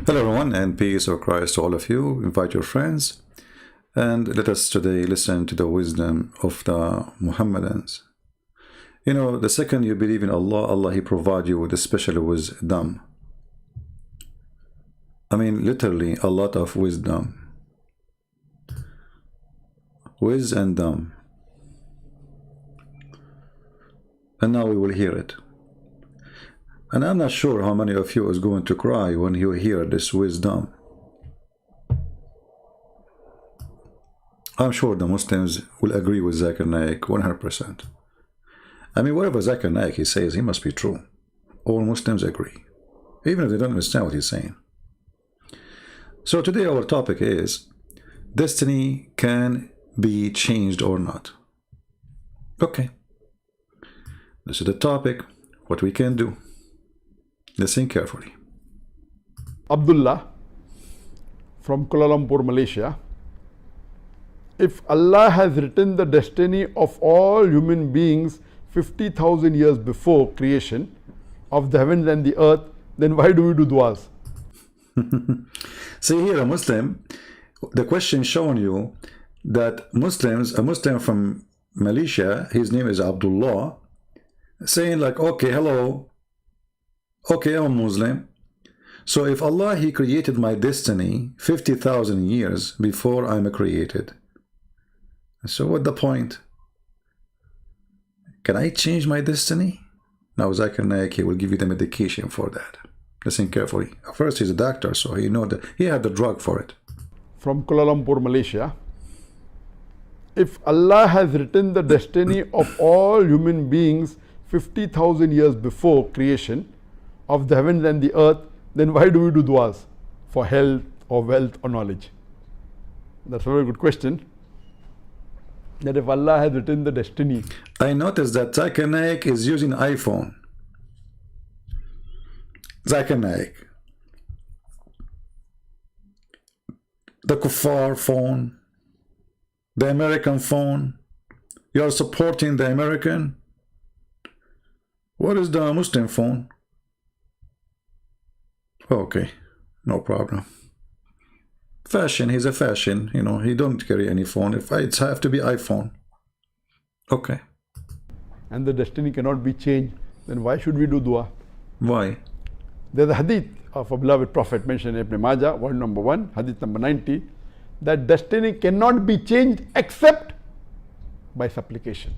Hello everyone, and peace of Christ to all of you. Invite your friends and let us today listen to the wisdom of the Muhammadans. You know, the second you believe in Allah, Allah He provide you with a special wisdom. I mean literally a lot of wisdom. Wiz and dumb. And now we will hear it. And I'm not sure how many of you is going to cry when you hear this wisdom. I'm sure the Muslims will agree with Zakir Naik 100%. I mean, whatever Zakir Naik he says, he must be true. All Muslims agree, even if they don't understand what he's saying. So today our topic is, destiny can be changed or not. Okay. This is the topic, what we can do. Listen carefully. Abdullah from Kuala Lumpur, Malaysia. If Allah has written the destiny of all human beings 50,000 years before creation of the heavens and the earth, then why do we do du'as? See here, a Muslim, the question showing you that Muslims, a Muslim from Malaysia, his name is Abdullah, saying like, okay, hello, okay, I'm a Muslim. So if Allah, He created my destiny 50,000 years before I'm created, so what the point? Can I change my destiny? Now Zakir Naik, he will give you the medication for that. Listen carefully. First, he's a doctor, so he know that he had the drug for it. From Kuala Lumpur, Malaysia. If Allah has written the destiny of all human beings 50,000 years before creation of the heavens and the earth, then why do we do du'as for health or wealth or knowledge? That's a very good question. That if Allah has written the destiny. I noticed that Zakir Naik is using iPhone. Zakir Naik. The kuffar phone. The American phone. You are supporting the American. What is the Muslim phone? Okay, no problem. Fashion, he's a fashion, you know, he don't carry any phone. If it's have to be iPhone. Okay. And the destiny cannot be changed, then why should we do dua? Why? There's a hadith of a beloved Prophet mentioned in Ibn Majah, volume number 1, hadith number 90, that destiny cannot be changed except by supplication.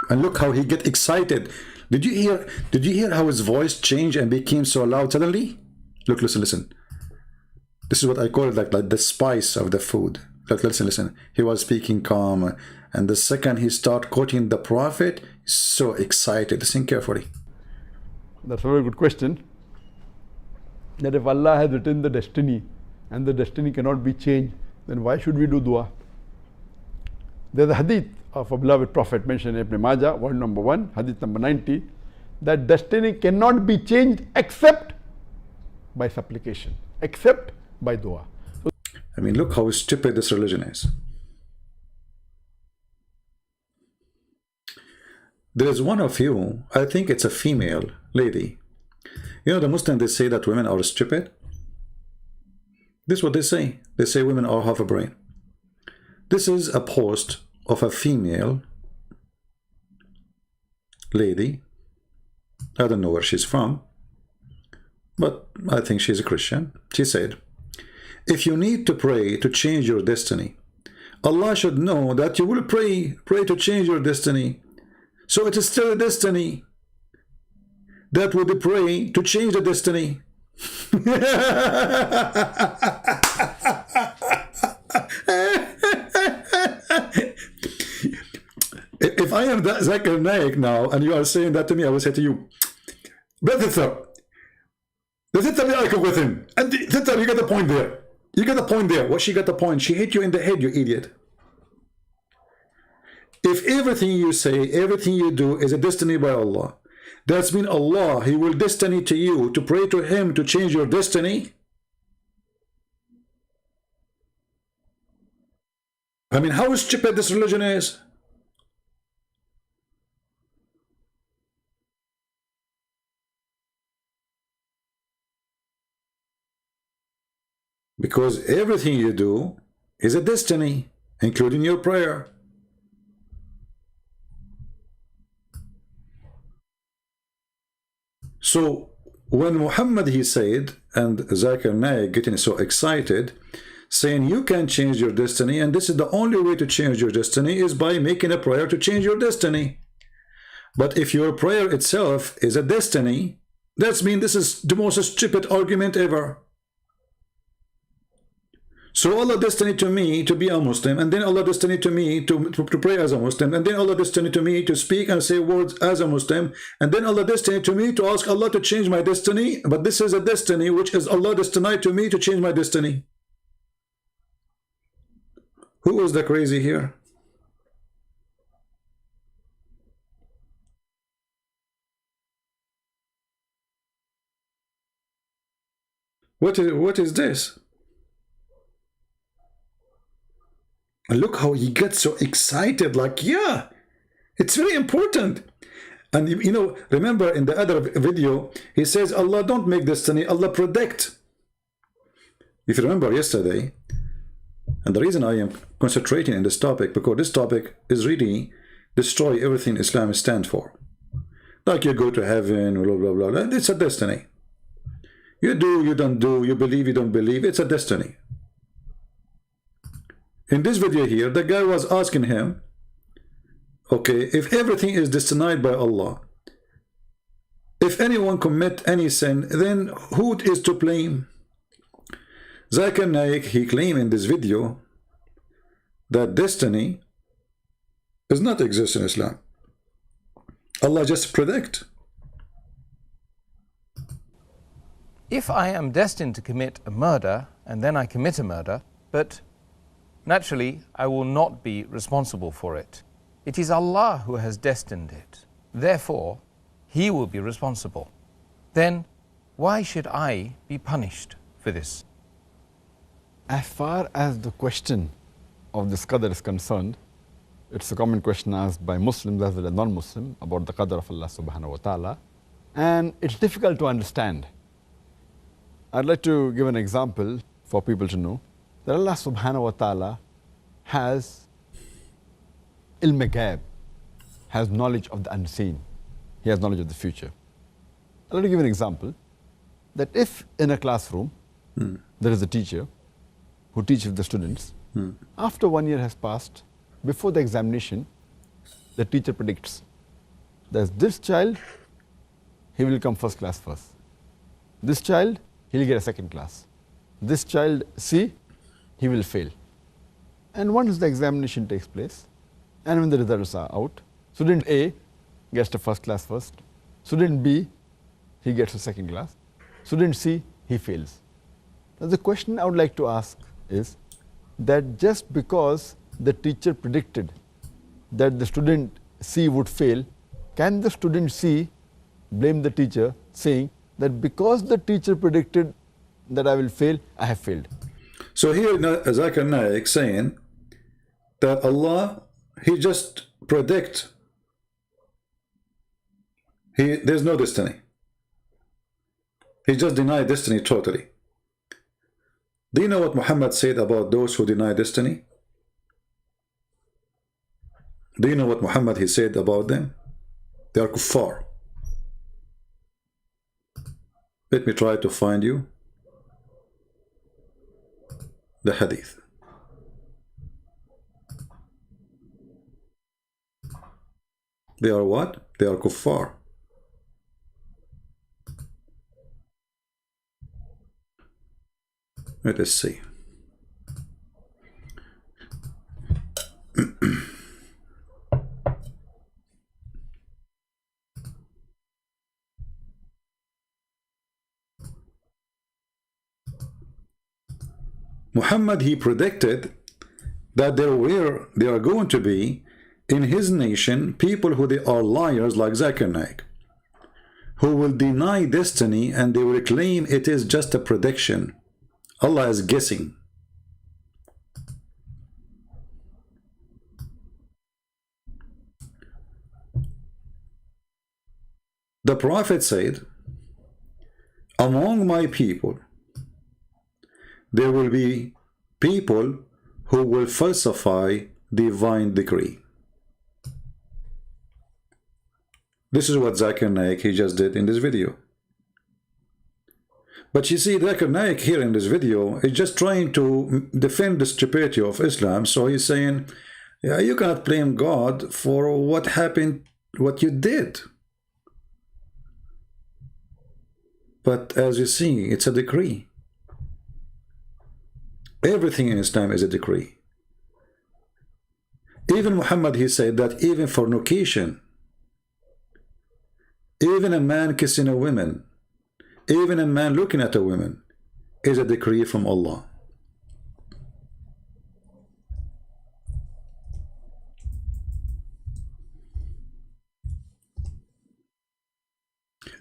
And look how he get excited. Did you hear how his voice changed and became so loud suddenly? Look, listen. This is what I call it, like the spice of the food. Look, listen. He was speaking calm, and the second he start quoting the Prophet, he's so excited. Listen carefully. That's a very good question. That if Allah has written the destiny and the destiny cannot be changed, then why should we do dua? There's a hadith of a beloved Prophet mentioned in Ibn Majah, volume number 1, hadith number 90, that destiny cannot be changed except by supplication, except by dua. I mean, look how stupid this religion is. There is one of you, I think it's a female lady. You know, the Muslims, they say that women are stupid. This is what they say. They say women all have a brain. This is a post of a female lady. I don't know where she's from, but I think she's a Christian. She said, if you need to pray to change your destiny, Allah should know that you will pray to change your destiny. So it is still a destiny that will be pray to change the destiny. If I am Zakir Naik now and you are saying that to me, I will say to you, Brother, with him. And you get the point there. You get the point there. What she got the point? She hit you in the head, you idiot. If everything you say, everything you do is a destiny by Allah, that's mean Allah, He will destiny to you to pray to Him to change your destiny. I mean, how stupid this religion is. Because everything you do is a destiny, including your prayer. So when Muhammad, he said, and Zakir Naik getting so excited, saying you can change your destiny, and this is the only way to change your destiny is by making a prayer to change your destiny. But if your prayer itself is a destiny, that means this is the most stupid argument ever. So Allah destined to me to be a Muslim, and then Allah destined to me to pray as a Muslim, and then Allah destined to me to speak and say words as a Muslim, and then Allah destined to me to ask Allah to change my destiny. But this is a destiny which is Allah destined to me to change my destiny. Who is the crazy here? What is this? And look how he gets so excited, like, yeah, it's very important. And you know, remember in the other video, he says, Allah don't make destiny, Allah predict. If you remember yesterday, and the reason I am concentrating in this topic, because this topic is really destroy everything Islam stands for. Like you go to heaven, blah, blah, blah, blah. It's a destiny. You do, you don't do, you believe, you don't believe, it's a destiny. In this video here, the guy was asking him, okay, if everything is destined by Allah, if anyone commit any sin, then who is to blame? Zakir Naik, he claimed in this video that destiny does not exist in Islam. Allah just predict. If I am destined to commit a murder, and then I commit a murder, but naturally, I will not be responsible for it. It is Allah who has destined it. Therefore, He will be responsible. Then, why should I be punished for this? As far as the question of this qadr is concerned, it's a common question asked by Muslims as well as non-Muslim about the qadr of Allah subhanahu wa ta'ala, and it's difficult to understand. I'd like to give an example for people to know that Allah subhanahu wa ta'ala has ilm ghaib, has knowledge of the unseen. He has knowledge of the future. I'd like to give an example that if in a classroom there is a teacher who teaches the students, after 1 year has passed, before the examination, the teacher predicts that this child, he will come first class first. This child, he will get a second class. This child, C, he will fail. And once the examination takes place, and when the results are out, student A gets the first class first, student B, he gets the second class, student C, he fails. Now the question I would like to ask is that just because the teacher predicted that the student C would fail, can the student C blame the teacher saying that because the teacher predicted that I will fail, I have failed? So here Zakir Naik saying that Allah, He just predict. There's no destiny. He just denied destiny totally. Do you know what Muhammad said about those who deny destiny? Do you know what Muhammad he said about them? They are kuffar. Let me try to find you the hadith. They are what? They are kuffar. Let us see. Muhammad, he predicted that there are going to be in his nation people who they are liars like Zakir Naik, who will deny destiny and they will claim it is just a prediction. Allah is guessing. The Prophet said, among my people, there will be people who will falsify divine decree. This is what Zakir Naik, he just did in this video. But you see, Zakir Naik here in this video is just trying to defend the stupidity of Islam. So he's saying, yeah, you cannot blame God for what happened, what you did. But as you see, it's a decree. Everything in Islam is a decree. Even Muhammad, he said that even fornication, even a man kissing a woman, even a man looking at a woman, is a decree from Allah.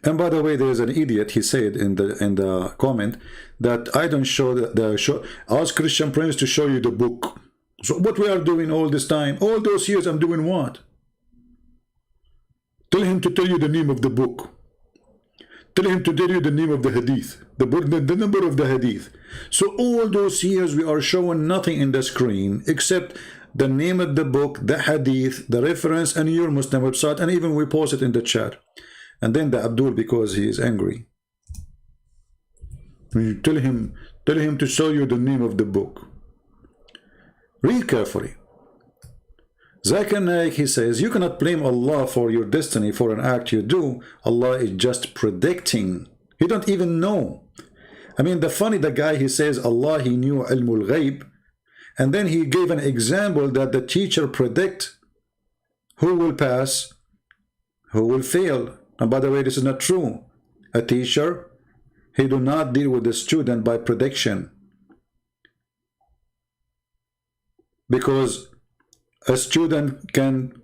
And by the way, there is an idiot, he said in the comment that I don't show ask Christian Prince to show you the book. So what we are doing all this time, all those years, I'm doing what? Tell him to tell you the name of the book. Tell him to tell you the name of the hadith, the number of the hadith. So all those years we are showing nothing in the screen except the name of the book, the hadith, the reference, and your Muslim website, and even we post it in the chat. And then the Abdul, because he is angry, you tell him to show you the name of the book. Read carefully. Zakir Naik, he says, you cannot blame Allah for your destiny, for an act you do. Allah is just predicting. You don't even know. I mean, the guy, he says, Allah, he knew ilmul ghaib. And then he gave an example that the teacher predict who will pass, who will fail. And by the way, this is not true. A teacher, he do not deal with the student by prediction. Because a student can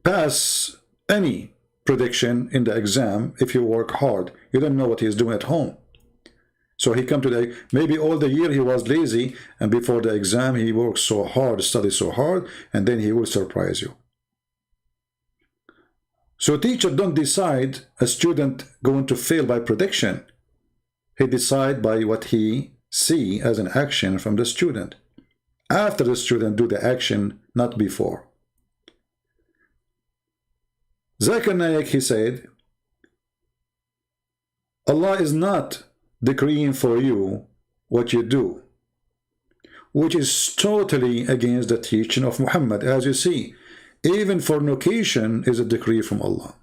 pass any prediction in the exam if you work hard. You don't know what he's doing at home. So he come to the, maybe all the year he was lazy, and before the exam he works so hard, studies so hard, and then he will surprise you. So teacher don't decide a student going to fail by prediction. He decide by what he see as an action from the student. After the student do the action, not before. Zakir Naik, he said, Allah is not decreeing for you what you do, which is totally against the teaching of Muhammad. As you see, even fornication is a decree from Allah.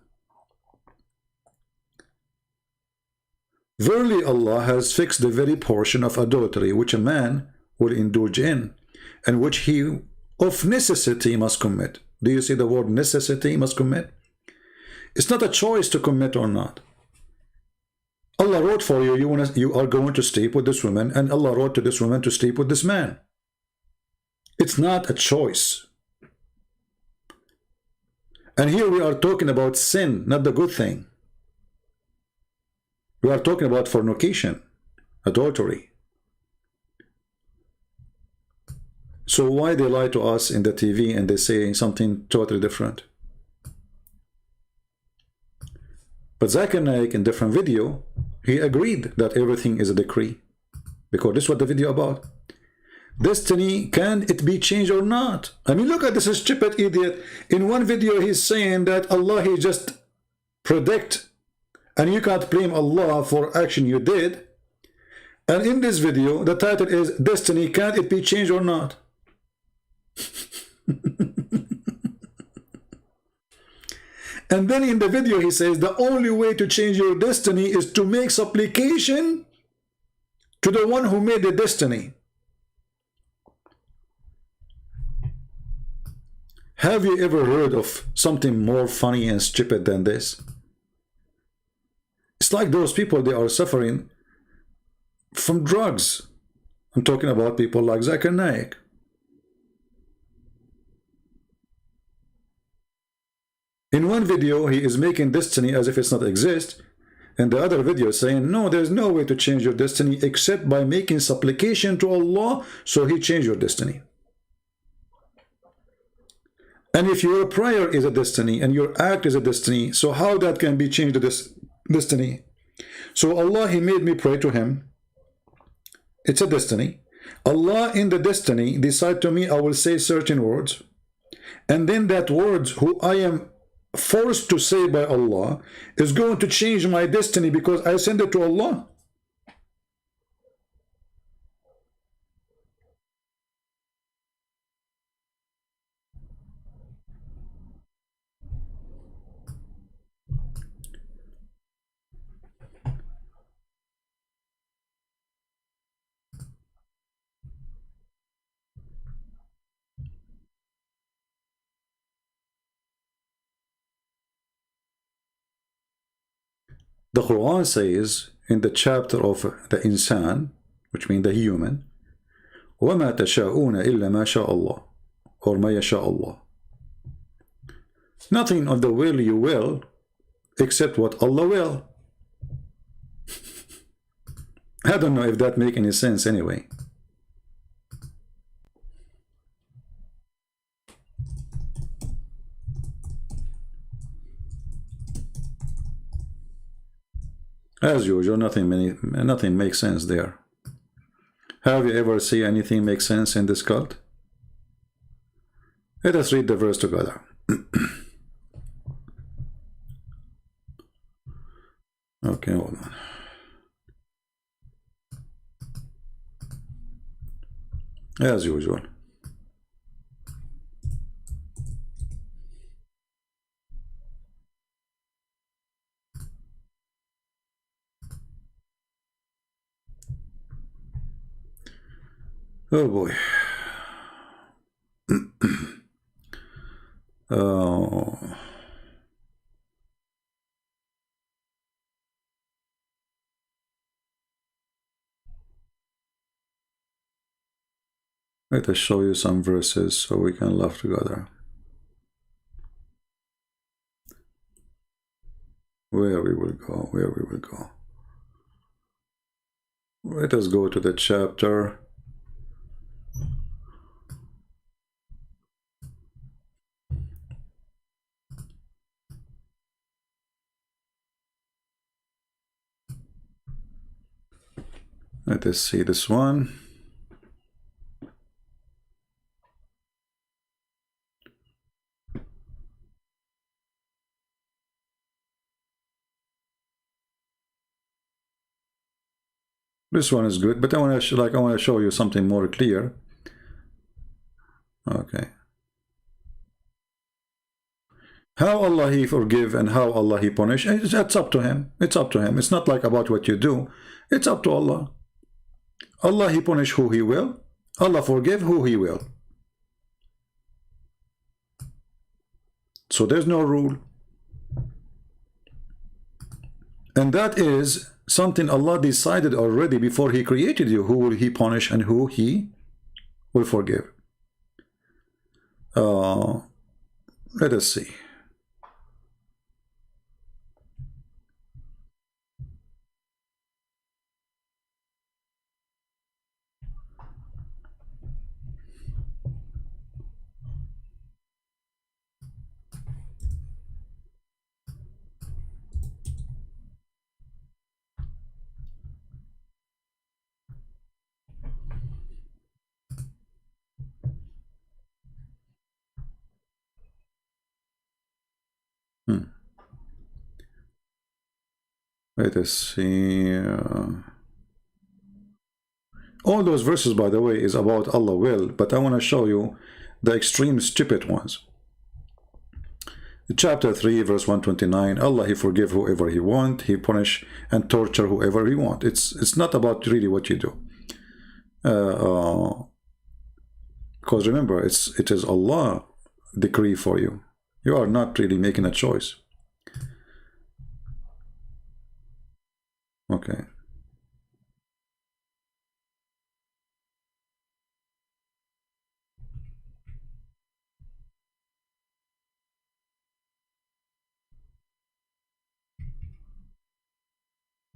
Verily Allah has fixed the very portion of adultery which a man will indulge in, and which he of necessity must commit. Do you see the word necessity, must commit? It's not a choice to commit or not. Allah wrote for you, you are going to sleep with this woman, and Allah wrote to this woman to sleep with this man. It's not a choice. And here we are talking about sin, not the good thing. We are talking about fornication, adultery. So why they lie to us in the TV and they say something totally different? But Zakir Naik in different video, he agreed that everything is a decree. Because this is what the video about. Destiny, can it be changed or not? I mean, look at this stupid idiot. In one video he's saying that Allah, he just predict, and you can't blame Allah for action you did. And in this video the title is Destiny, can it be changed or not? And then in the video he says the only way to change your destiny is to make supplication to the one who made the destiny. Have you ever heard of something more funny and stupid than this? It's like those people, they are suffering from drugs. I'm talking about people like Zakir Naik. In one video, he is making destiny as if it's not exist. In the other video, saying, no, there's no way to change your destiny except by making supplication to Allah, so he changed your destiny. And if your prayer is a destiny and your act is a destiny, so how that can be changed to this destiny? So Allah, he made me pray to him. It's a destiny. Allah in the destiny decide to me I will say certain words, and then that words who I am forced to say by Allah is going to change my destiny because I send it to Allah. The Quran says in the chapter of the insan, which means the human, وَمَا تَشَاءُونَ إِلَّا مَا شَاءَ اللَّهُ, or مَا يَشَاءَ اللَّهُ. Nothing of the will you will except what Allah will. I don't know if that makes any sense anyway. As usual, nothing makes sense there. Have you ever seen anything make sense in this cult? Let us read the verse together. Okay, hold on. As usual. Oh boy. Oh. Let us show you some verses so we can laugh together. Where we will go, where we will go. Let us go to the chapter. Let us see this one. This one is good, but I want to show you something more clear. Okay. How Allah He forgive and how Allah He punish, it's up to Him. It's up to Him. It's not like about what you do. It's up to Allah. Allah He punish who He will. Allah forgive who He will. So there's no rule. And that is something Allah decided already before He created you, who will He punish and who He will forgive. Let us see. Let us see. All those verses, by the way, is about Allah will, but I want to show you the extreme stupid ones. Chapter 3, verse 129, Allah He forgive whoever He want, He punish and torture whoever He want. It's not about really what you do. Because remember, it is Allah decree for you. You are not really making a choice. Okay.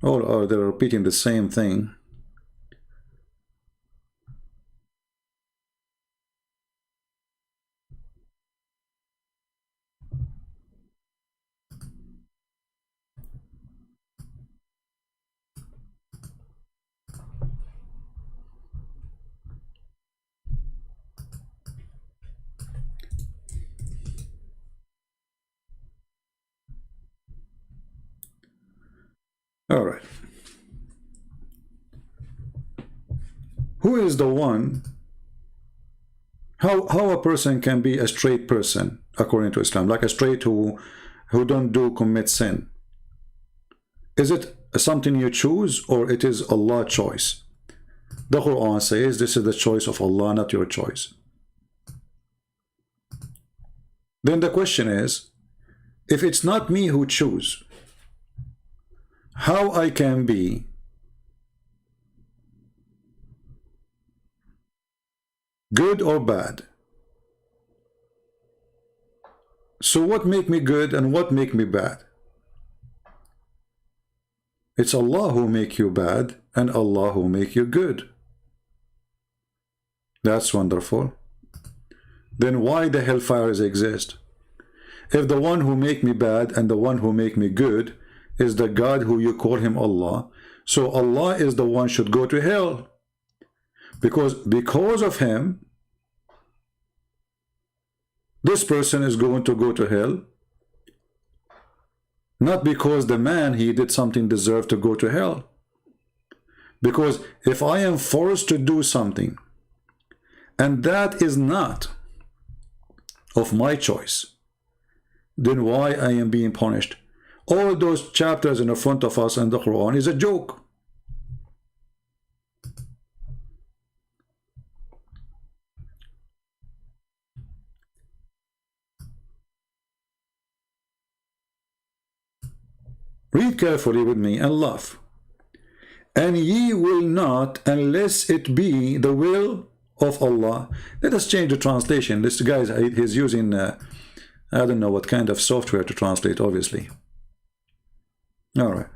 Or they're repeating the same thing. All right. Who is the one? How a person can be a straight person according to Islam, like a straight who don't commit sin? Is it something you choose, or it is Allah's choice? The Quran says this is the choice of Allah, not your choice. Then the question is, if it's not me who choose, how I can be good or bad? So what make me good and what make me bad? It's Allah who make you bad and Allah who make you good. That's wonderful. Then why the hellfires exist? If the one who make me bad and the one who make me good is the God who you call him Allah, so Allah is the one should go to hell. Because of him, this person is going to go to hell, not because the man he did something deserve to go to hell. Because if I am forced to do something and that is not of my choice, then why I am being punished? All those chapters in the front of us in the Quran is a joke. Read carefully with me and laugh. And ye will not unless it be the will of Allah. Let us change the translation. This guy, he's using I don't know what kind of software to translate, obviously. All right.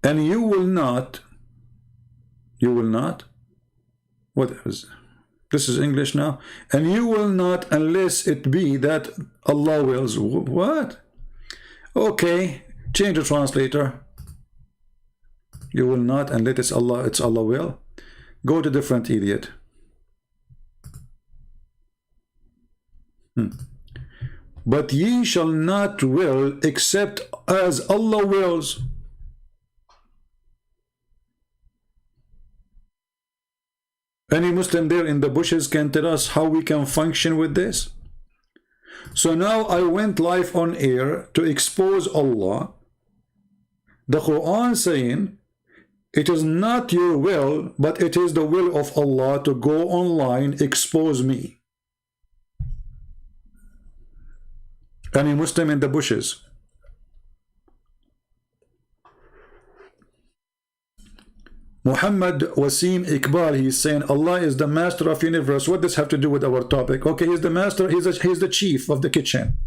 And you will not, what is, this is English now. And you will not unless it be that Allah wills. What? Okay, change the translator. You will not unless it's Allah will. Go to different idiot. But ye shall not will except as Allah wills. Any Muslim there in the bushes can tell us how we can function with this? So now I went live on air to expose Allah. The Quran saying, it is not your will, but it is the will of Allah to go online, expose me. Any Muslim in the bushes? Muhammad Wasim Iqbal, he's saying Allah is the master of universe. What does have to do with our topic? Okay, he's the master, he's the chief of the kitchen.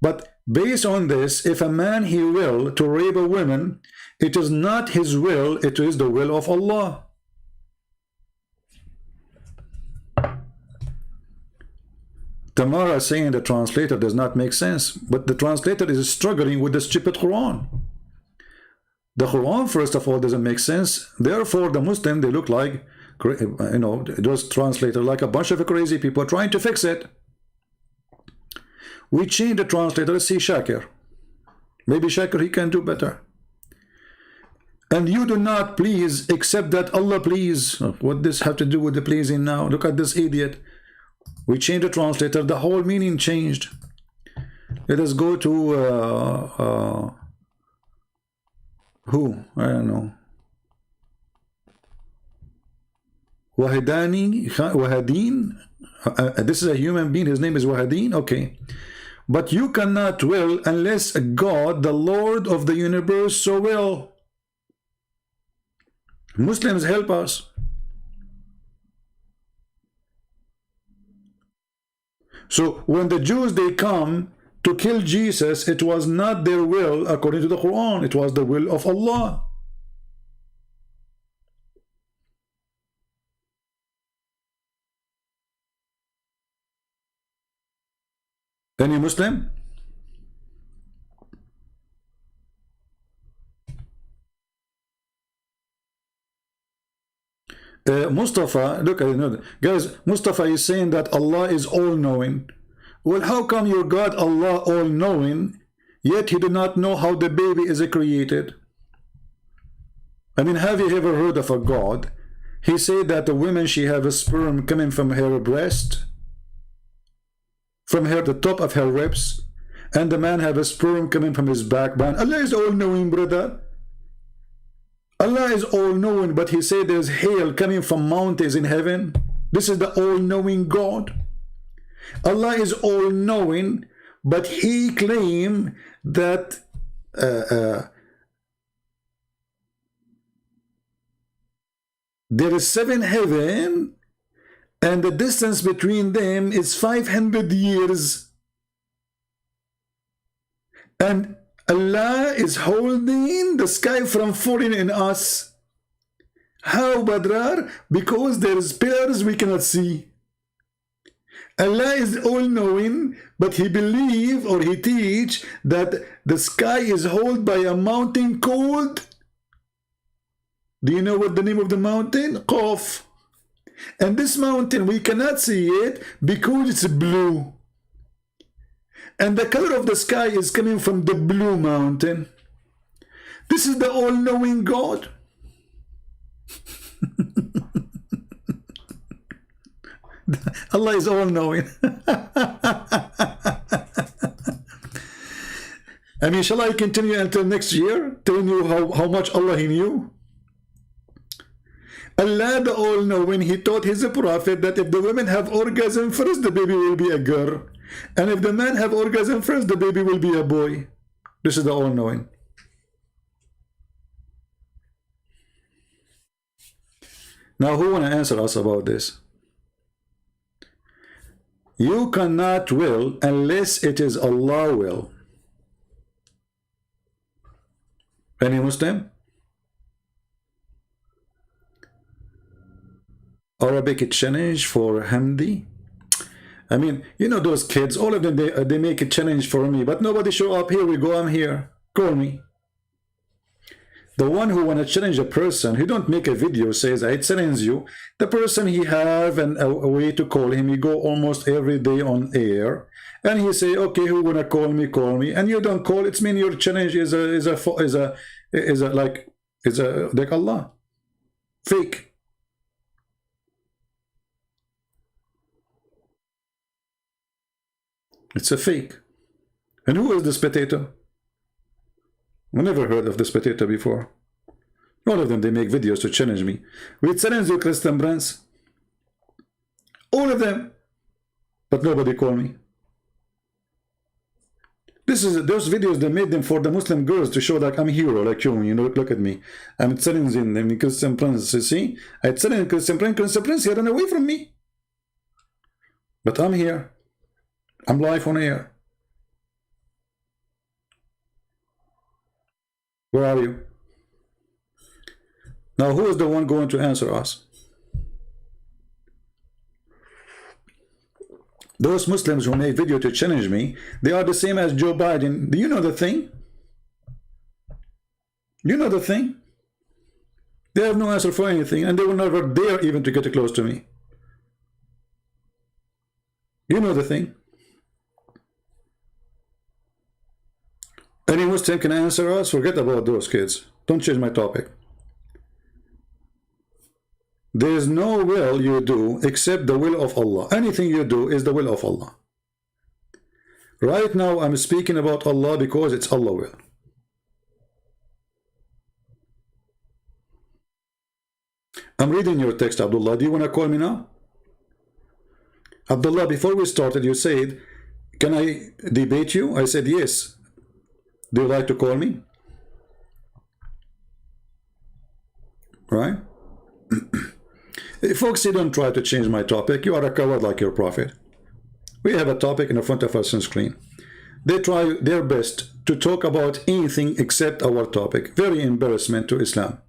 But based on this, if a man he will to rape a woman, it is not his will, it is the will of Allah. Tamara saying the translator does not make sense, but the translator is struggling with the stupid Quran. The Quran, first of all, doesn't make sense. Therefore, the Muslim, they look like, you know, those translators like a bunch of crazy people trying to fix it. We change the translator. Let's see Shakir. Maybe Shakir, he can do better. And you do not please except that Allah please. What does have to do with the pleasing now? Look at this idiot. We change the translator. The whole meaning changed. Let us go to who? I don't know. Wahadin. This is a human being. His name is Wahadin. Okay. But you cannot will unless God, the Lord of the universe, so will. Muslims, help us. So when the Jews, they come to kill Jesus, it was not their will according to the Quran. It was the will of Allah. Any Muslim? Mustafa, look at it, guys. Mustafa is saying that Allah is all-knowing. Well, how come your God Allah all-knowing, yet he did not know how the baby is created. I mean, have you ever heard of a God? He said that the woman, she have a sperm coming from her breast, from the top of her ribs, and the man have a sperm coming from his backbone. Allah is all-knowing, brother. Allah is all-knowing, but he said there's hail coming from mountains in heaven. This is the all-knowing God. Allah is all-knowing, but he claimed that there is 7 heaven, and the distance between them is 500 years. And Allah is holding the sky from falling in us. How, Badrar? Because there is pillars we cannot see. Allah is all-knowing, but he believe or he teach that the sky is held by a mountain called, do you know what the name of the mountain? Qaf. And this mountain, we cannot see it because it's blue. And the color of the sky is coming from the blue mountain. This is the all-knowing God. Allah is all-knowing. I mean, shall I continue until next year, telling you how much Allah he knew? Allah the all-knowing, he taught his prophet that if the women have orgasm first, the baby will be a girl. And if the man have orgasm first, the baby will be a boy. This is the all-knowing. Now, who want to answer us about this? You cannot will unless it is Allah will. Any Muslim? Arabic challenge for Hamdi. I mean, you know those kids, all of them, they make a challenge for me, but nobody show up. Here we go, I'm here. Call me. The one who want to challenge a person, he don't make a video, says, I challenge you. The person, he have a way to call him. He go almost every day on air. And he say, okay, who want to call me, call me. And you don't call, it's mean your challenge is like Allah. Fake. It's a fake. And who is this potato? I never heard of this potato before. All of them, they make videos to challenge me. We challenge you, Christian brands. All of them. But nobody call me. This is those videos, they made them for the Muslim girls to show that I'm a hero, like you know, look at me. I'm challenging them, Christian Prince, you see? I challenge Christian Prince, he ran away from me. But I'm here. I'm live on air. Where are you? Now, who is the one going to answer us? Those Muslims who make video to challenge me, they are the same as Joe Biden. Do you know the thing? You know the thing? They have no answer for anything, and they will never dare even to get close to me. You know the thing? Any Muslim can answer us? Forget about those kids. Don't change my topic. There is no will you do except the will of Allah. Anything you do is the will of Allah. Right now I'm speaking about Allah because it's Allah will. I'm reading your text, Abdullah. Do you want to call me now? Abdullah, before we started, you said, can I debate you? I said yes. Do you like to call me? Right? Folks, you don't try to change my topic. You are a coward like your prophet. We have a topic in the front of us on screen. They try their best to talk about anything except our topic. Very embarrassment to Islam.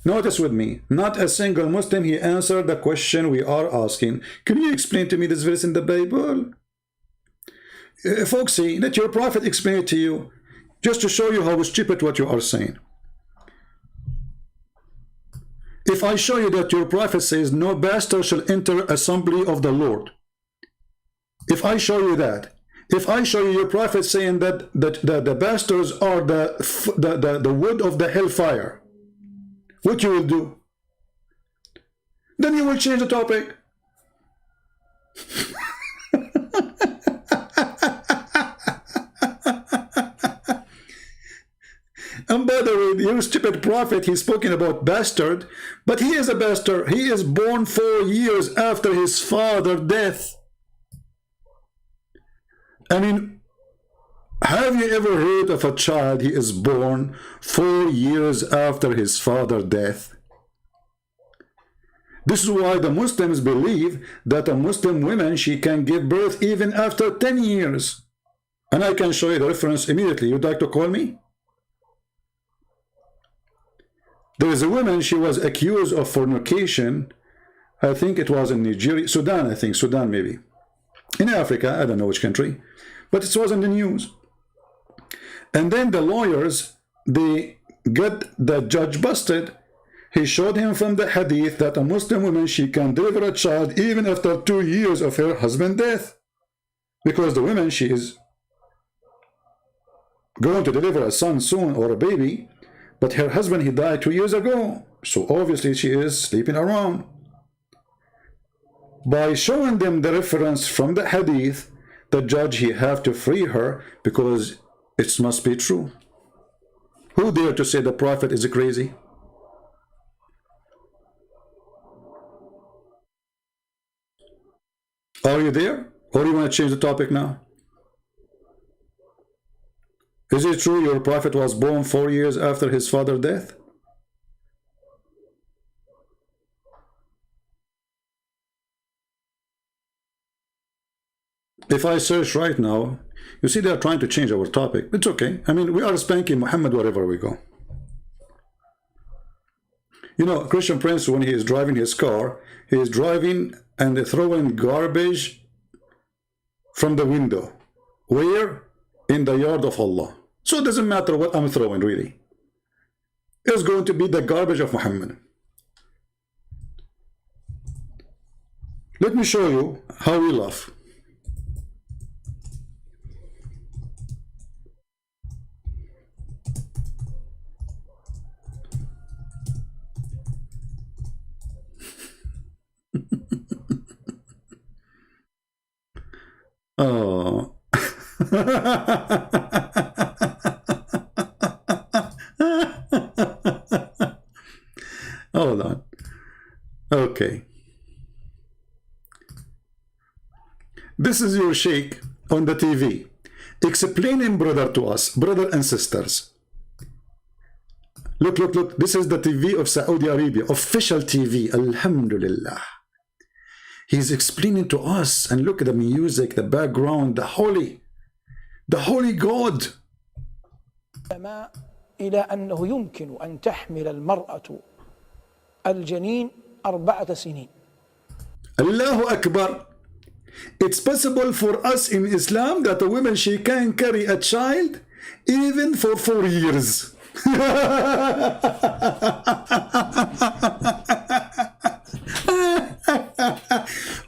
Notice with me, not a single Muslim, he answered the question we are asking. Can you explain to me this verse in the Bible? Folks, see, let your prophet explain it to you, just to show you how stupid what you are saying. If I show you that your prophet says no bastard shall enter assembly of the Lord, if I show you that, If I show you your prophet saying that the bastards are the wood of the hellfire, what you will do? Then you will change the topic. And by the way, your stupid prophet, he's spoken about bastard, but he is a bastard. He is born 4 years after his father's death. I mean, have you ever heard of a child he is born 4 years after his father's death? This is why the Muslims believe that a Muslim woman, she can give birth even after 10 years. And I can show you the reference immediately. You'd like to call me? There is a woman, she was accused of fornication. I think it was in Nigeria, Sudan, I think, Sudan maybe. In Africa, I don't know which country, but it was in the news. And then the lawyers, they got the judge busted. He showed him from the hadith that a Muslim woman, she can deliver a child even after 2 years of her husband's death. Because the woman, she is going to deliver a son soon or a baby, but her husband, he died 2 years ago. So obviously she is sleeping around. By showing them the reference from the hadith, the judge, he have to free her because it must be true. Who dare to say the prophet is crazy? Are you there? Or do you want to change the topic now? Is it true your prophet was born 4 years after his father's death? If I search right now, you see they are trying to change our topic. It's okay. I mean, we are spanking Muhammad wherever we go. You know, Christian Prince, when he is driving his car, he is driving and throwing garbage from the window. Where? In the yard of Allah. So it doesn't matter what I'm throwing, really. It's going to be the garbage of Muhammad. Let me show you how we laugh. Oh. Hold on. Okay. This is your sheikh on the TV explaining brother to us, brother and sisters. Look, look, look. This is the TV of Saudi Arabia, official TV. Alhamdulillah. He's explaining to us, and look at the music, the background, the holy God. إلى أنه يمكن أن تحمل المرأة الجنين 4 سنين. Allahu Akbar. It's possible for us in Islam that a woman, she can carry a child even for 4 years.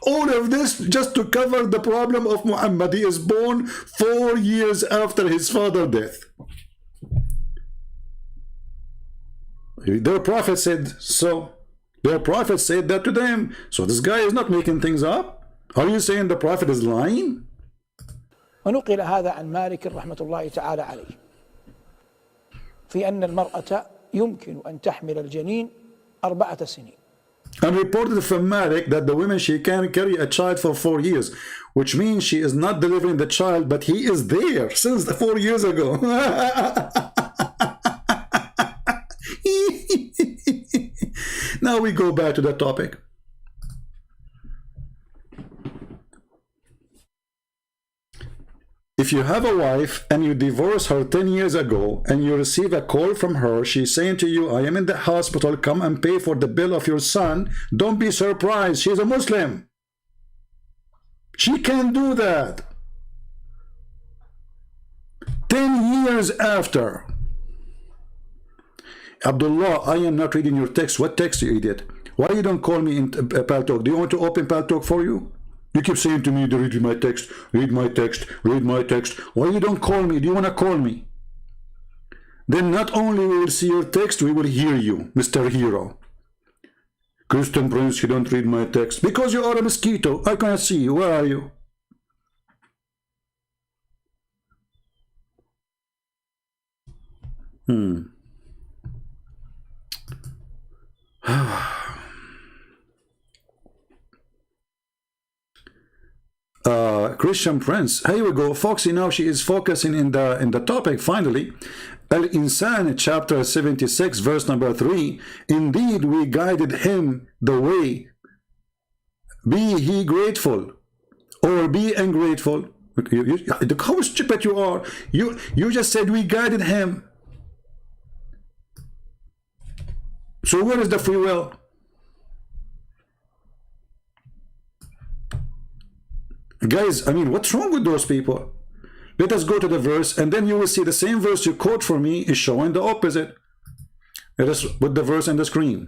All of this just to cover the problem of Muhammad. He is born 4 years after his father's death. Their prophet said so. Their prophet said that to them. So this guy is not making things up. Are you saying the prophet is lying? ونقل هذا عن مالك رحمة الله تعالى عليه في أن المرأة يمكن أن تحمل الجنين 4 سنين. And reported from Malik that the woman, she can carry a child for 4 years, which means she is not delivering the child, but he is there since the 4 years ago. Now we go back to that topic. If you have a wife and you divorce her 10 years ago and you receive a call from her, she's saying to you, I am in the hospital, come and pay for the bill of your son, don't be surprised, she's a Muslim. She can do that. 10 years after. Abdullah, I am not reading your text. What text, you idiot? Why you don't call me in Paltalk? Do you want to open Paltalk for you? You keep saying to me, read my text, read my text, read my text. Why you don't call me? Do you want to call me? Then not only we will see your text, we will hear you, Mr. Hero. Christian Prince, you don't read my text. Because you are a mosquito. I cannot see you. Where are you? Christian Prince, here we go. Foxy, now she is focusing in the topic. Finally, Al-Insan, chapter 76, verse number 3. Indeed, we guided him the way. Be he grateful or be ungrateful. How stupid you are. You just said we guided him. So where is the free will? Guys, I mean, what's wrong with those people? Let us go to the verse, and then you will see the same verse you quote for me is showing the opposite. Let us put the verse on the screen.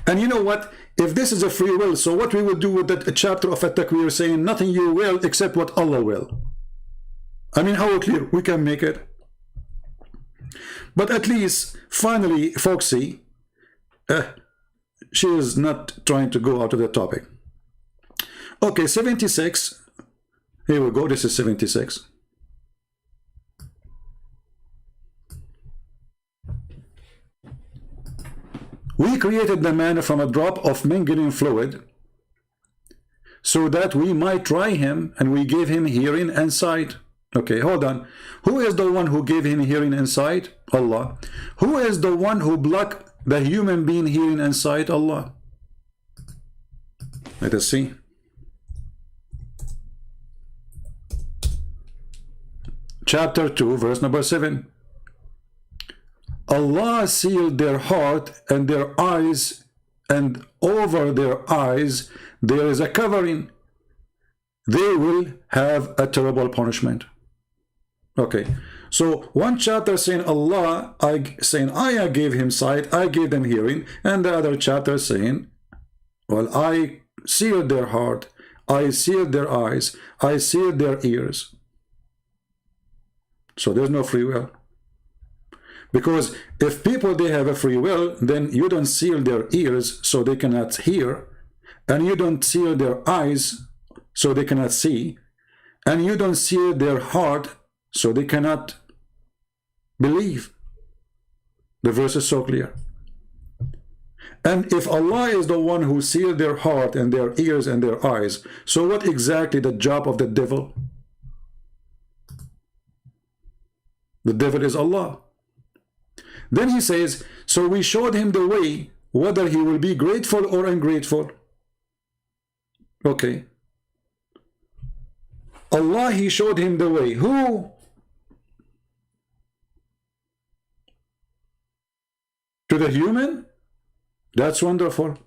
And you know what? If this is a free will, so what we will do with that chapter of At-Takwir saying nothing you will except what Allah will. I mean, how clear we can make it. But at least, finally, Foxy, she is not trying to go out of the topic. Okay, 76. Here we go. This is 76. We created the man from a drop of mingling fluid so that we might try him, and we gave him hearing and sight. Okay, hold on. Who is the one who gave him hearing and sight? Allah. Who is the one who blocked the human being hearing and sight? Allah. Let us see. Chapter 2, verse number 7. Allah sealed their heart and their eyes, and over their eyes there is a covering. They will have a terrible punishment. Okay, so one chapter saying Allah, I gave him sight, I gave them hearing, and the other chapter saying, well, I sealed their heart, I sealed their eyes, I sealed their ears. So there's no free will. Because if people, they have a free will, then you don't seal their ears so they cannot hear, and you don't seal their eyes so they cannot see, and you don't seal their heart so they cannot believe. The verse is so clear. And if Allah is the one who sealed their heart and their ears and their eyes, so what exactly the job of the devil? The devil is Allah. Then he says, so we showed him the way, whether he will be grateful or ungrateful. Okay. Allah, he showed him the way. Who? To the human? That's wonderful.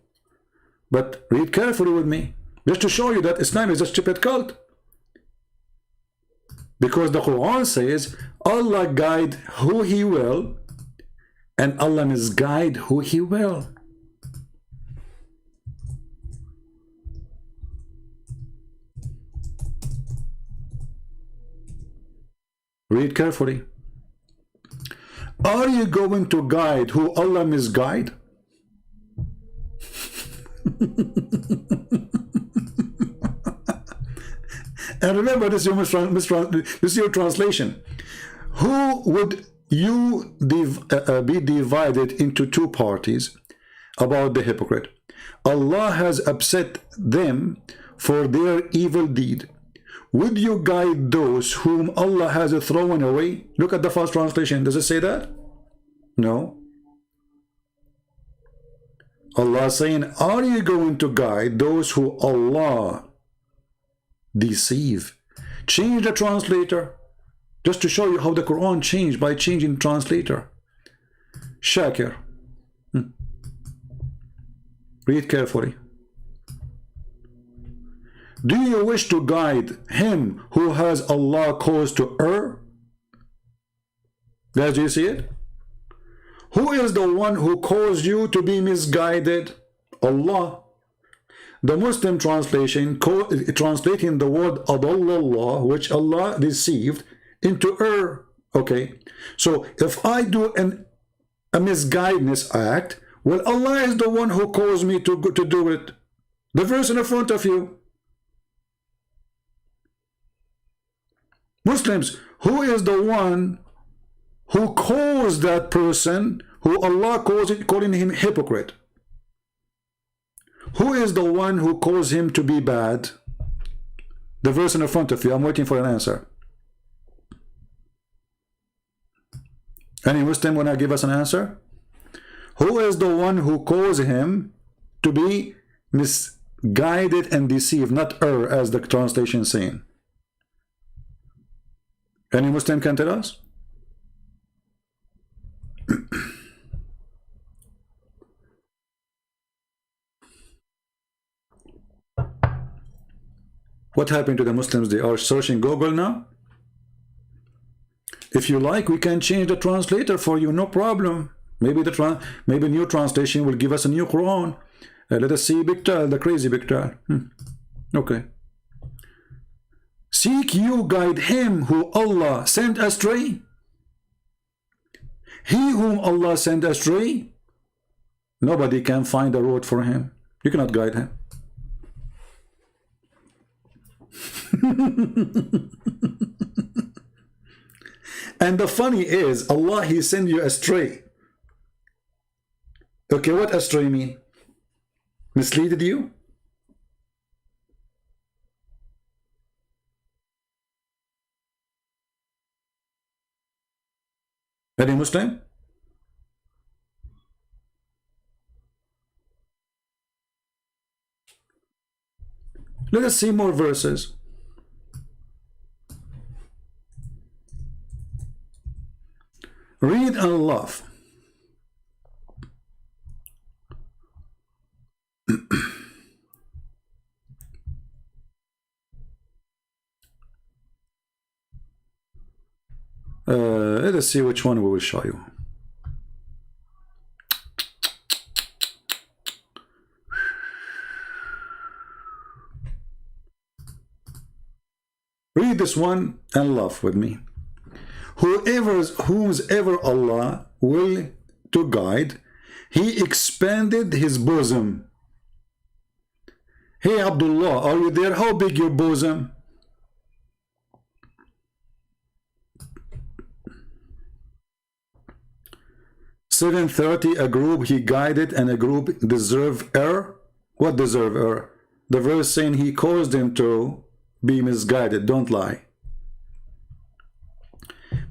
But read carefully with me, just to show you that Islam is a stupid cult. Because the Quran says, Allah guide who he will, and Allah misguide who he will. Read carefully. Are you going to guide who Allah misguide? And remember, this is your translation. Who would you be divided into two parties about the hypocrite? Allah has upset them for their evil deed. Would you guide those whom Allah has thrown away? Look at the first translation. Does it say that? No. Allah is saying, are you going to guide those who Allah deceive? Change the translator, just to show you how the Quran changed by changing translator. Shakir. Read carefully. Do you wish to guide him who has Allah caused to err? Guys, do you see it? Who is the one who caused you to be misguided? Allah. the Muslim translation translating the word adallallah, which Allah deceived, into err. Okay, so if I do a misguidance act, well, Allah is the one who calls me to do it. The verse in front of you. Muslims, who is the one who calls that person who Allah calling him hypocrite? Who is the one who calls him to be bad? The verse in front of you. I'm waiting for an answer. Any Muslim want to give us an answer? Who is the one who calls him to be misguided and deceived, not err, as the translation is saying? Any Muslim can tell us? What happened to the Muslims? They are searching Google now. If you like, we can change the translator for you, no problem. Maybe maybe new translation will give us a new Quran. Let us see Biktal, the crazy Biktal. Okay. Seek you guide him who Allah sent astray. He whom Allah sent astray, nobody can find a road for him. You cannot guide him. And the funny is, Allah, He sent you astray. Okay, what astray mean? Misleaded you? Any Muslim? Let us see more verses. Read and laugh. Let us see which one we will show you. Read this one and laugh with me. Whomsoever Allah will to guide, He expanded his bosom. Hey Abdullah, are you there? How big your bosom? $730 a group He guided, and a group deserve error. What deserve error? The verse saying He caused them to be misguided. Don't lie.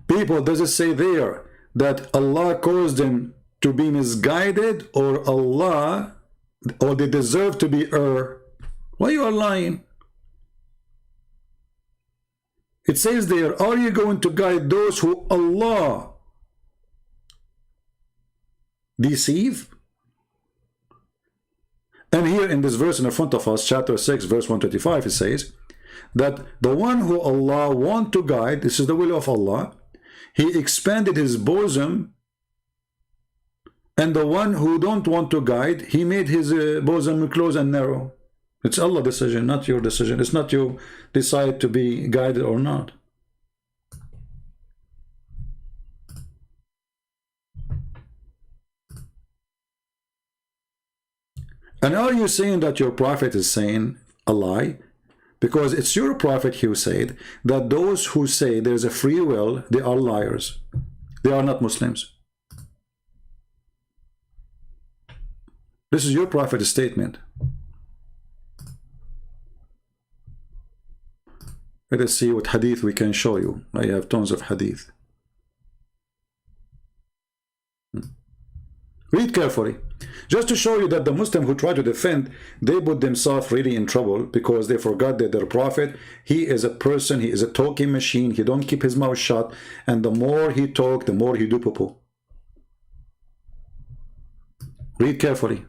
People, does it say there that Allah caused them to be misguided, or Allah, or they deserve to be err? Why you are lying? It says there, are you going to guide those who Allah deceive? And here in this verse in the front of us, chapter 6, verse 125, it says that the one who Allah want to guide, this is the will of Allah, He expanded his bosom, and the one who don't want to guide, He made his bosom close and narrow. It's Allah's decision, not your decision. It's not you decide to be guided or not. And are you saying that your prophet is saying a lie? Because it's your prophet who said that those who say there's a free will, they are liars. They are not Muslims. This is your prophet's statement. Let us see what hadith we can show you. I have tons of hadith. Read carefully. Just to show you that the Muslim who try to defend, they put themselves really in trouble because they forgot that their prophet, he is a person, he is a talking machine, he don't keep his mouth shut, and the more he talk, the more he do poo-poo. Read carefully.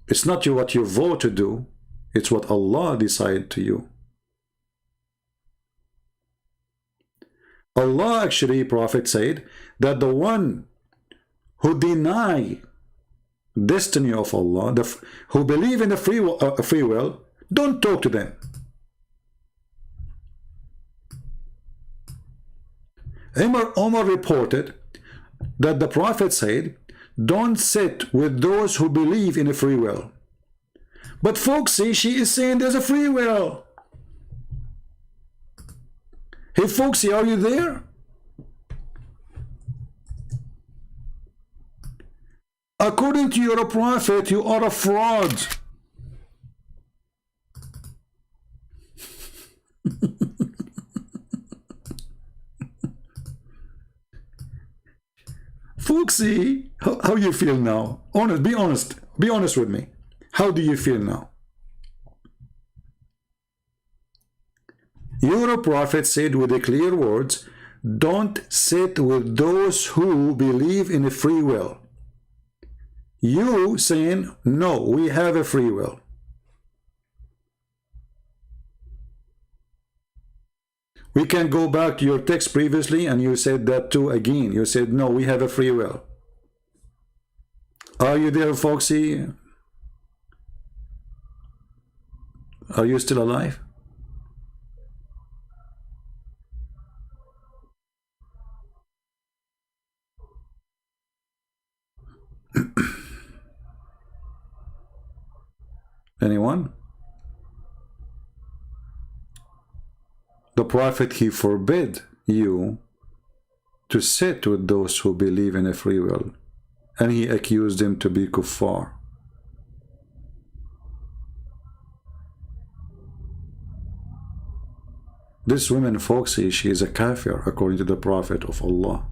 It's not what you vote to do, it's what Allah decide to you. Allah actually, Prophet said that the one who deny destiny of Allah, who believe in the free will, don't talk to them. Omar reported that the Prophet said, don't sit with those who believe in a free will. But folks, see, she is saying there's a free will. Hey Foxy, are you there? According to your prophet, you are a fraud. Foxy, how you feel now? Be honest with me. How do you feel now? Your prophet said with the clear words, don't sit with those who believe in a free will. You saying, no, we have a free will. We can go back to your text previously and you said that too again. You said, no, we have a free will. Are you there, Foxy? Are you still alive? Anyone? The Prophet, he forbid you to sit with those who believe in a free will, and he accused them to be kuffar. This woman, Foxy, she is a kafir according to the Prophet of Allah.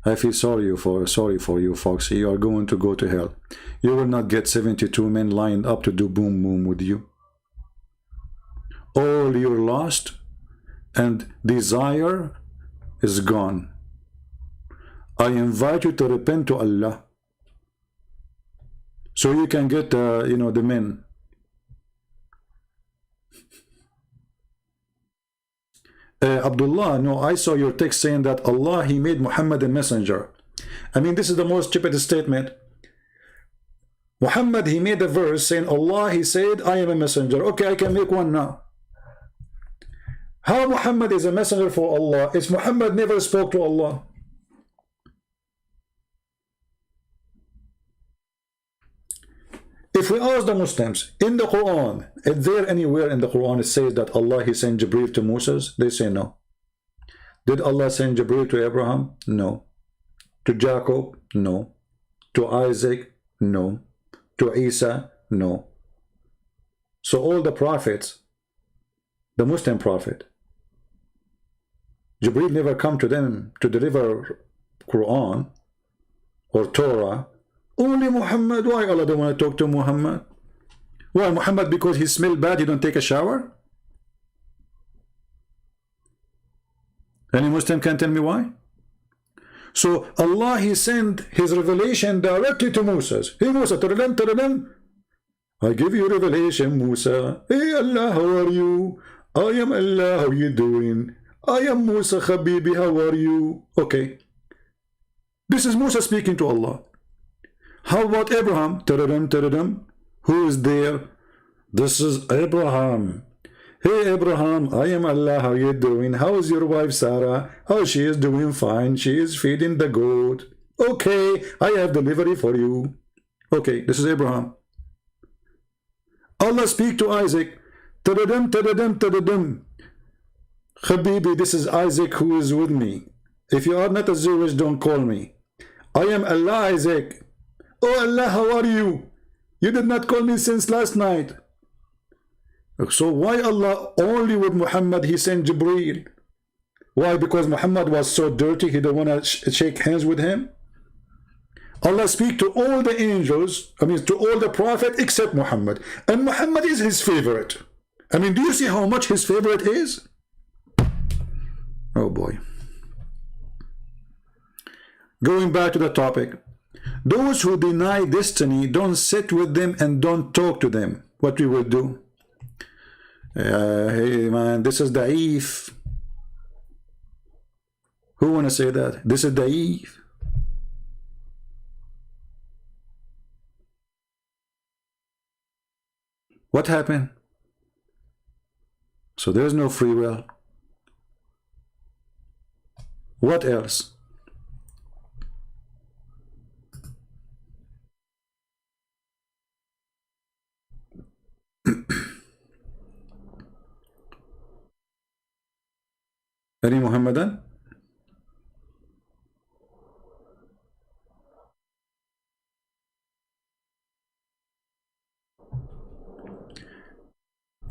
I feel sorry for you, Foxy. You are going to go to hell. You will not get 72 men lined up to do boom boom with you. All your lust and desire is gone. I invite you to repent to Allah, so you can get the men. Abdullah, no, I saw your text saying that Allah, he made Muhammad a messenger. I mean, this is the most stupid statement. Muhammad, he made a verse saying Allah, he said, I am a messenger. Okay, I can make one now. How Muhammad is a messenger for Allah? Is Muhammad never spoke to Allah? If we ask the Muslims, in the Quran, is there anywhere in the Quran it says that Allah, he sent Jibreel to Moses? They say no. Did Allah send Jibreel to Abraham? No. To Jacob? No. To Isaac? No. To Isa? No. So all the prophets, the Muslim prophet, Jibreel never come to them to deliver Quran or Torah. Only Muhammad. Why Allah don't want to talk to Muhammad? Why Muhammad? Because he smelled bad, he don't take a shower? Any Muslim can tell me why? So Allah, he sent his revelation directly to Moses. Hey Musa, tadadam, I give you revelation, Musa. Hey Allah, how are you? I am Allah, how you doing? I am Musa Habibi, how are you? Okay. This is Musa speaking to Allah. How about Abraham? Tadadam. Who is there? This is Abraham. Hey Abraham, I am Allah, how you doing? How is your wife Sarah? Oh, she is doing fine. She is feeding the goat. Okay, I have delivery for you. Okay, this is Abraham. Allah speak to Isaac. Tadadam. Habibi, this is Isaac who is with me. If you are not a Jewish, don't call me. I am Allah, Isaac. Oh Allah, how are you? You did not call me since last night. So why Allah only with Muhammad he sent Jibreel? Why? Because Muhammad was so dirty, he don't want to shake hands with him? Allah speak to all the angels, I mean to all the prophets except Muhammad. And Muhammad is his favorite. I mean, do you see how much his favorite is? Oh boy. Going back to the topic. Those who deny destiny, don't sit with them and don't talk to them. What we will do? Hey man, this is da'if. Who want to say that? This is da'if. What happened? So there's no free will. What else? Any Muhammadan?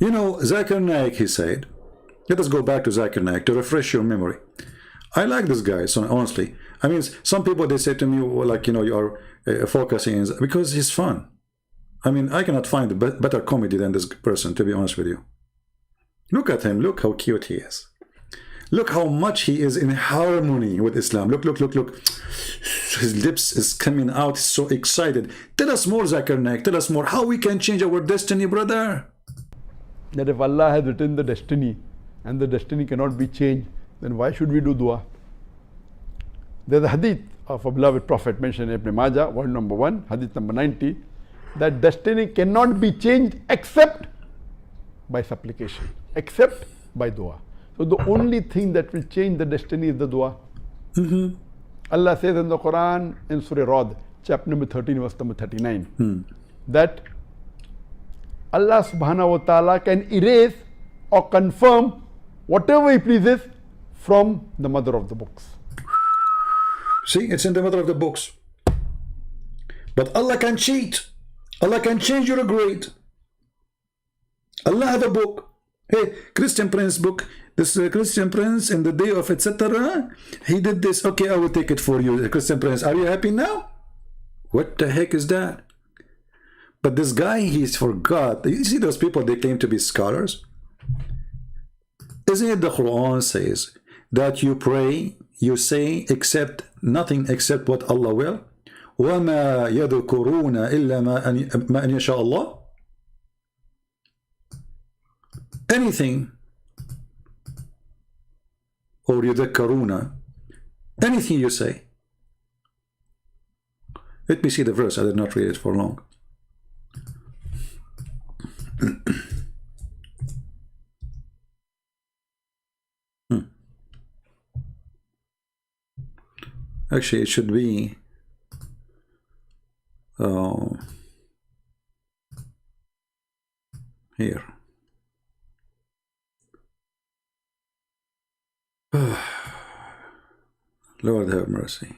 You know, Zakir Naik, he said, let us go back to Zakir Naik to refresh your memory. I like this guy, so honestly. I mean, some people, they say to me, well, like, you know, you are focusing, because he's fun. I mean, I cannot find a better comedy than this person, to be honest with you. Look at him. Look how cute he is. Look how much he is in harmony with Islam. Look, look, look, look. His lips is coming out. He's so excited. Tell us more, Zakir Naik. Tell us more. How we can change our destiny, brother. That if Allah has written the destiny and the destiny cannot be changed, then why should we do dua? There's a hadith of a beloved Prophet mentioned in Ibn Majah, volume number 1, hadith number 90, that destiny cannot be changed except by supplication, except by dua. So the only thing that will change the destiny is the dua. Allah says in the Quran, in Surah Rad, chapter number 13, verse number 39, that Allah subhanahu wa ta'ala can erase or confirm whatever He pleases from the mother of the books. See, it's in the mother of the books. But Allah can cheat. Allah can change your grade. Allah have a book. Hey, Christian Prince book. This Christian Prince in the day of etc. He did this. Okay, I will take it for you, Christian Prince. Are you happy now? What the heck is that? But this guy, he's forgot. You see those people, they claim to be scholars? Isn't it the Quran says that you pray, you say nothing except what Allah will? وَمَا يَذْكُرُونَ إِلَّا مَا أَنْ يَشَاءَ اللَّهُ. Anything, or يَذْكَرُونَ, anything you say. Let me see the verse. I did not read it for long. Actually, it should be here. Lord have mercy.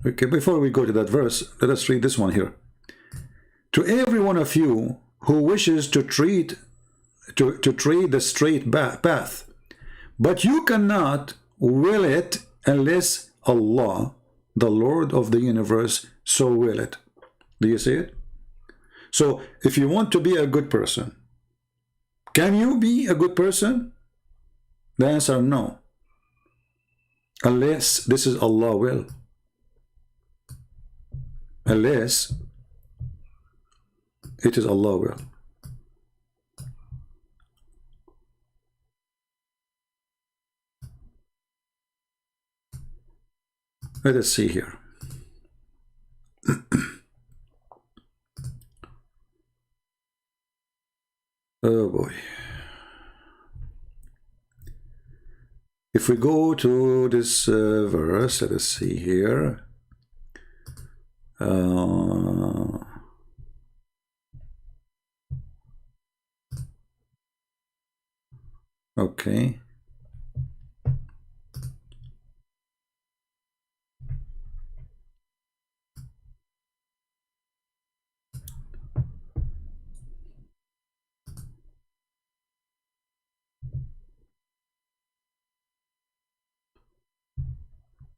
Okay, before we go to that verse, let us read this one here. To every one of you who wishes to tread the straight path, but you cannot will it unless Allah, the Lord of the universe, so will it. Do you see it? So, if you want to be a good person, can you be a good person? The answer, no. Unless this is Allah will. Unless it is Allah will. Let us see here. Oh boy. If we go to this verse, let us see here. Okay.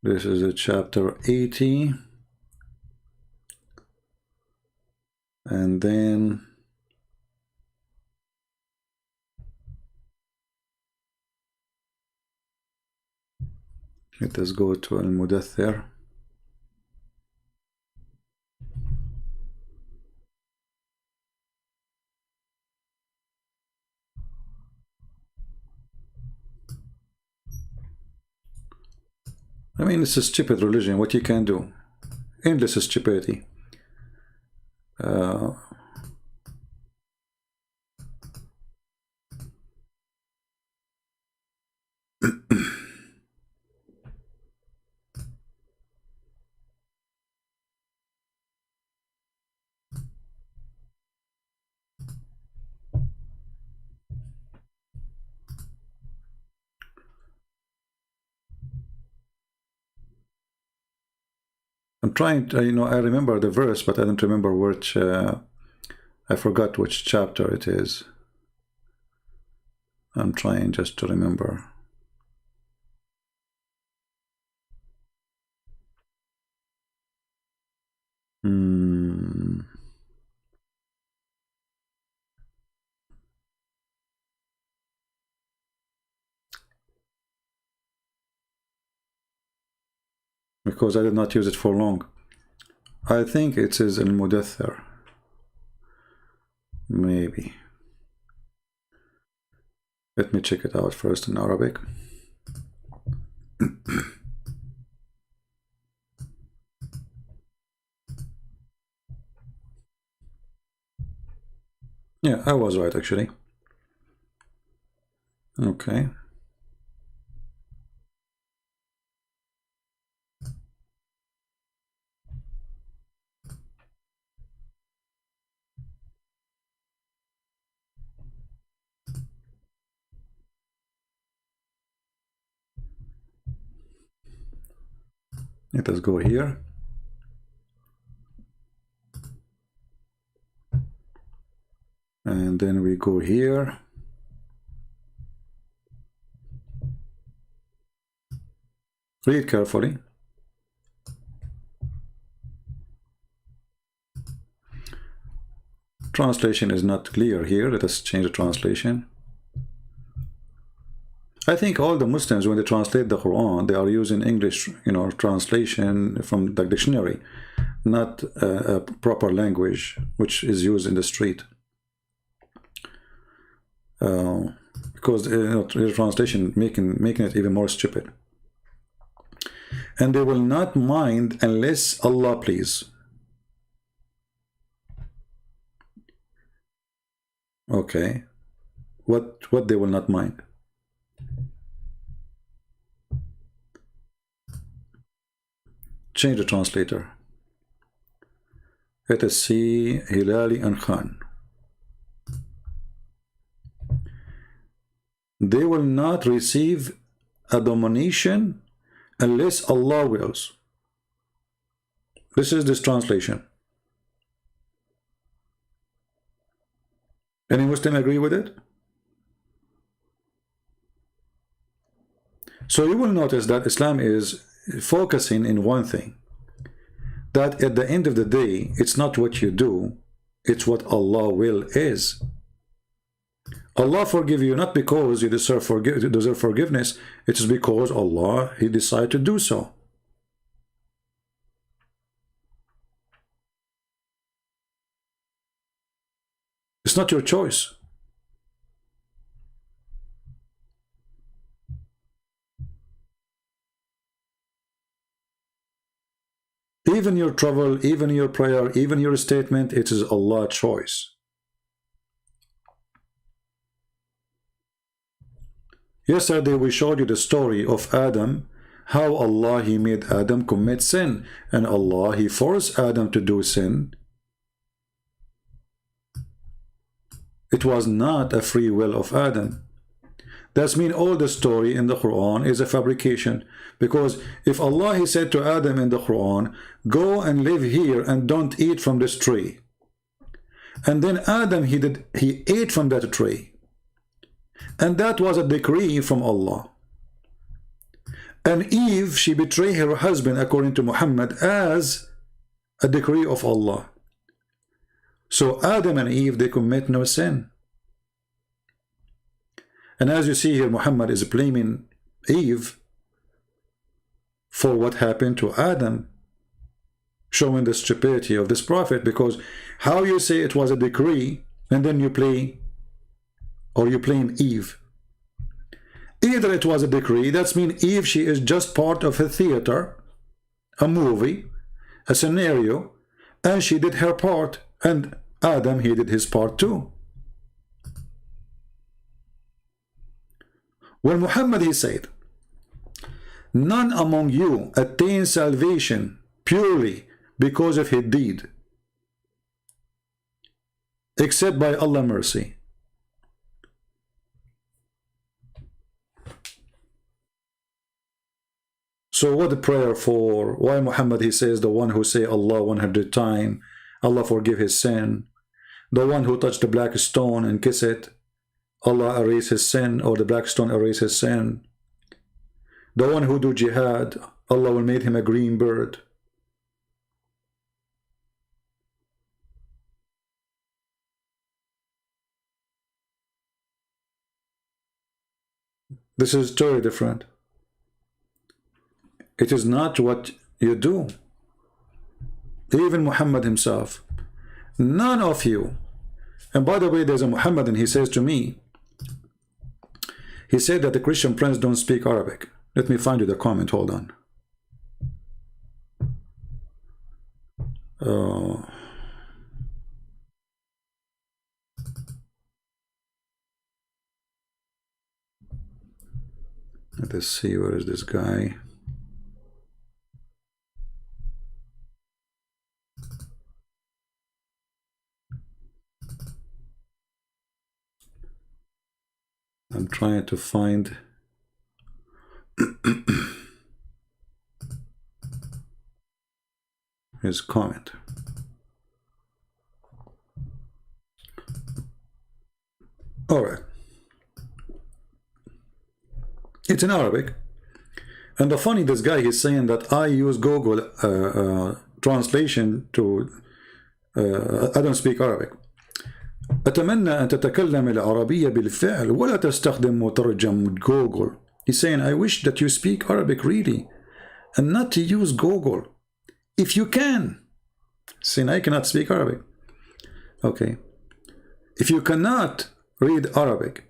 This is a chapter 80. And then let us go to Al-Mudaththir. I mean, it's a stupid religion. What you can do? Endless stupidity. I'm trying to, I remember the verse, but I don't remember which, I forgot which chapter it is. I'm trying just to remember. Because I did not use it for long. I think it is in Mudathir. Maybe. Let me check it out first in Arabic. Yeah, I was right actually. Okay. Let us go here. And then we go here. Read carefully. Translation is not clear here. Let us change the translation. I think all the Muslims, when they translate the Quran, they are using English, translation from the dictionary, not a proper language which is used in the street. Because the translation making it even more stupid. And they will not mind unless Allah please. Okay. What they will not mind? Change the translator. Let us see Hilali and Khan. They will not receive a domination unless Allah wills. This is this translation. Any Muslim agree with it? So you will notice that Islam is focusing in one thing, that at the end of the day, it's not what you do, it's what Allah will is. Allah forgive you not because you deserve forgiveness, it is because Allah, He decided to do so. It's not your choice. Even your travel, even your prayer, even your statement, it is Allah's choice. Yesterday we showed you the story of Adam, how Allah He made Adam commit sin, and Allah He forced Adam to do sin. It was not a free will of Adam. That means all the story in the Quran is a fabrication. Because if Allah He said to Adam in the Quran, go and live here and don't eat from this tree. And then Adam, he ate from that tree. And that was a decree from Allah. And Eve, she betrayed her husband according to Muhammad as a decree of Allah. So Adam and Eve, they commit no sin. And as you see here, Muhammad is blaming Eve for what happened to Adam, showing the stupidity of this prophet. Because how you say it was a decree and then you blame Eve? Either it was a decree, that's mean Eve, she is just part of a theater, a movie, a scenario, and she did her part, and Adam, he did his part too. When Muhammad, he said, none among you attain salvation purely because of his deed, except by Allah's mercy. So what the prayer for? Why Muhammad, he says, the one who say Allah 100 times, Allah forgive his sin. The one who touched the black stone and kiss it, Allah erase his sin, or the black stone erase his sin. The one who do jihad, Allah will make him a green bird. This is totally different. It is not what you do. Even Muhammad himself, none of you, and by the way, there's a Muhammadan, he says to me, he said that the Christian prince don't speak Arabic. Let me find you the comment, hold on. Let us see, where is this guy? I'm trying to find his comment. All right. It's in Arabic. And the funny, this guy is saying that I use Google translation to, I don't speak Arabic. أتمنى أن تتكلم العربية بالفعل ولا تستخدم مترجم Google. He's saying, I wish that you speak Arabic really and not to use Google. If you can. Saying, I cannot speak Arabic. Okay. If you cannot read Arabic,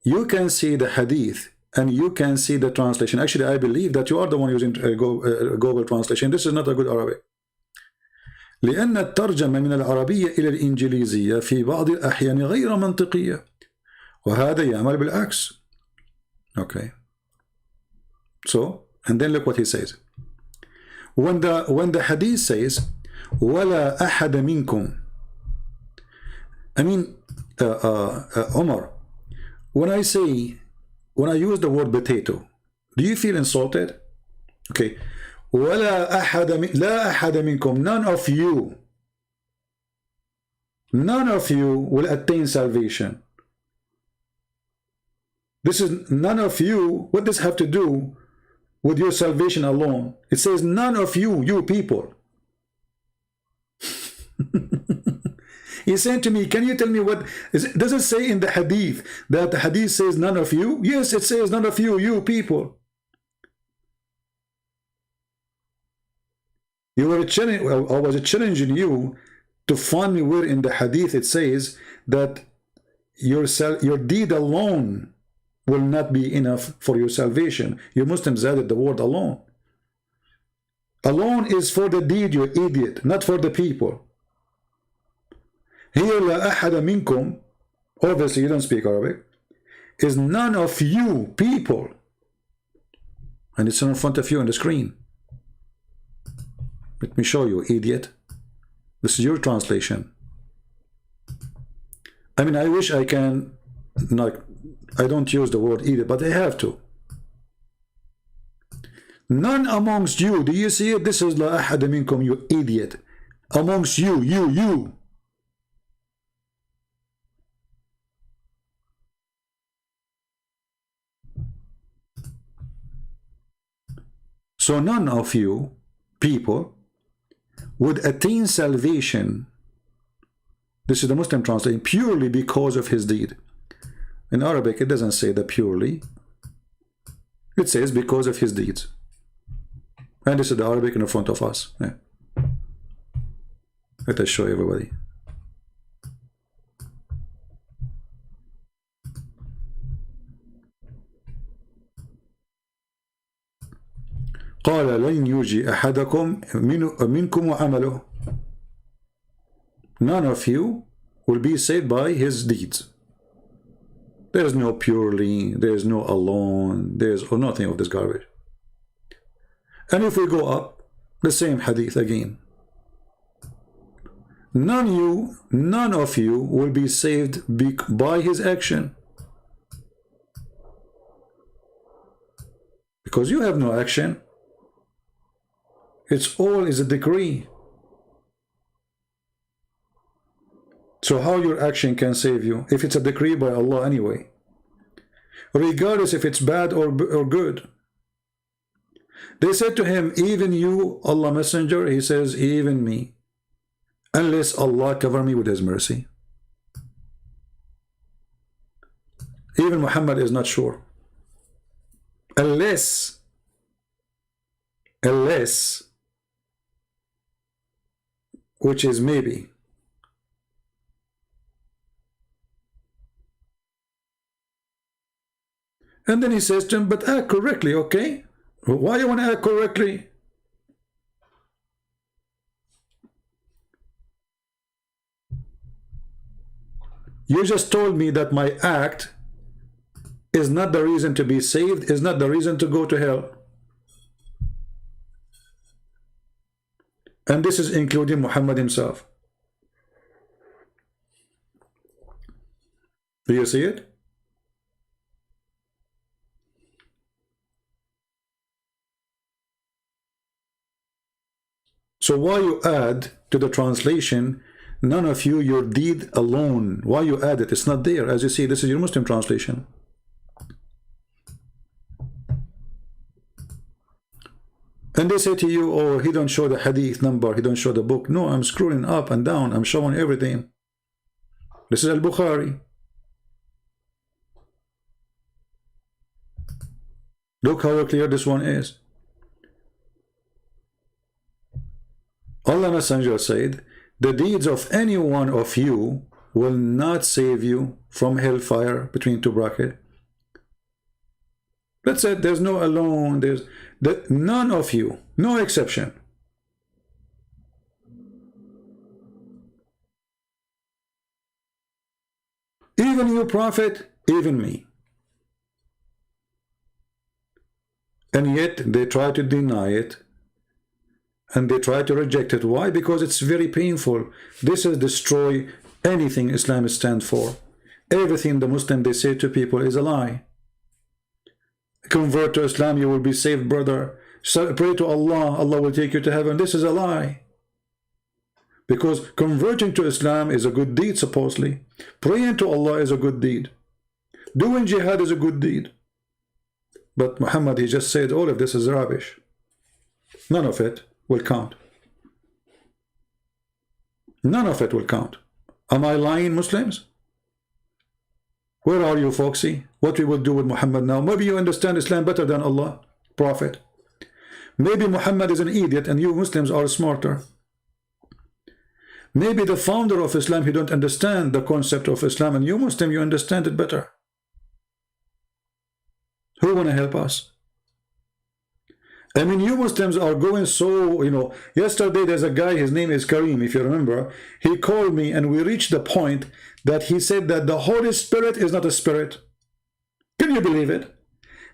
you can see the hadith and you can see the translation. Actually, I believe that you are the one using Google translation. This is not a good Arabic. لأن الترجمة من العربية إلى الإنجليزية في بعض الأحيان غير منطقية وهذا يعمل بالعكس. Okay. So, and then look what he says. When the hadith says ولا أحد منكم, I mean, Omar, when I use the word potato, do you feel insulted? Okay. ولا أحد لا أحد منكم, none of you will attain salvation. This is none of you. What does this have to do with your salvation alone? It says none of you, you people. He's saying to me, can you tell me what does it say in the hadith, that the hadith says none of you? Yes, it says none of you, you people. I was challenging you to find me where in the hadith it says that your deed alone will not be enough for your salvation. You Muslims added the word alone. Alone is for the deed, you idiot, not for the people. Here, لا أحد منكم, obviously you don't speak Arabic, is none of you people. And it's in front of you on the screen. Let me show you, idiot. This is your translation. I mean, I wish I can, not, I don't use the word idiot, but I have to. None amongst you, do you see it? This is la ahad minkum, you idiot. Amongst you. So none of you people would attain salvation. This is the Muslim translation, purely because of his deed. In Arabic, it doesn't say that purely. It says because of his deeds. And this is the Arabic in front of us. Yeah. Let us show everybody. قال لن يجي أحدكم منكم وعمله. None of you will be saved by his deeds. There is no purely, there is no alone, there is nothing of this garbage. And if we go up, the same hadith again. None of you will be saved by his action. Because you have no action. It's all is a decree. So how your action can save you? If it's a decree by Allah anyway. Regardless if it's bad or good. They said to him, even you, Allah Messenger, he says, even me. Unless Allah cover me with his mercy. Even Muhammad is not sure. Unless, which is maybe. And then he says to him, but act correctly, okay? Why do you want to act correctly? You just told me that my act is not the reason to be saved, is not the reason to go to hell. And this is including Muhammad himself. Do you see it? So why you add to the translation, none of you, your deed alone? Why you add it? It's not there. As you see, this is your Muslim translation. And they say to you, oh, he don't show the hadith number, he don't show the book. No, I'm scrolling up and down, I'm showing everything. This is Al-Bukhari. Look how clear this one is. Allah Messenger said, the deeds of any one of you will not save you from hellfire, between two brackets. That's it. There's no alone. There's none of you, no exception. Even you, Prophet, even me. And yet they try to deny it. And they try to reject it. Why? Because it's very painful. This is destroy anything Islam stands for. Everything the Muslim they say to people is a lie. Convert to Islam, you will be saved, brother. So pray to Allah, Allah will take you to heaven. This is a lie. Because converting to Islam is a good deed, supposedly. Praying to Allah is a good deed. Doing jihad is a good deed. But Muhammad, he just said all of this is rubbish. None of it will count. None of it will count. Am I lying, Muslims? Where are you, Foxy? What we will do with Muhammad now? Maybe you understand Islam better than Allah, Prophet. Maybe Muhammad is an idiot and you Muslims are smarter. Maybe the founder of Islam, he don't understand the concept of Islam, and you Muslim, you understand it better. Who want to help us? I mean, you Muslims are going so, you know, yesterday there's a guy, his name is Kareem, if you remember. He called me and we reached the point that he said that the Holy Spirit is not a spirit. Can you believe it?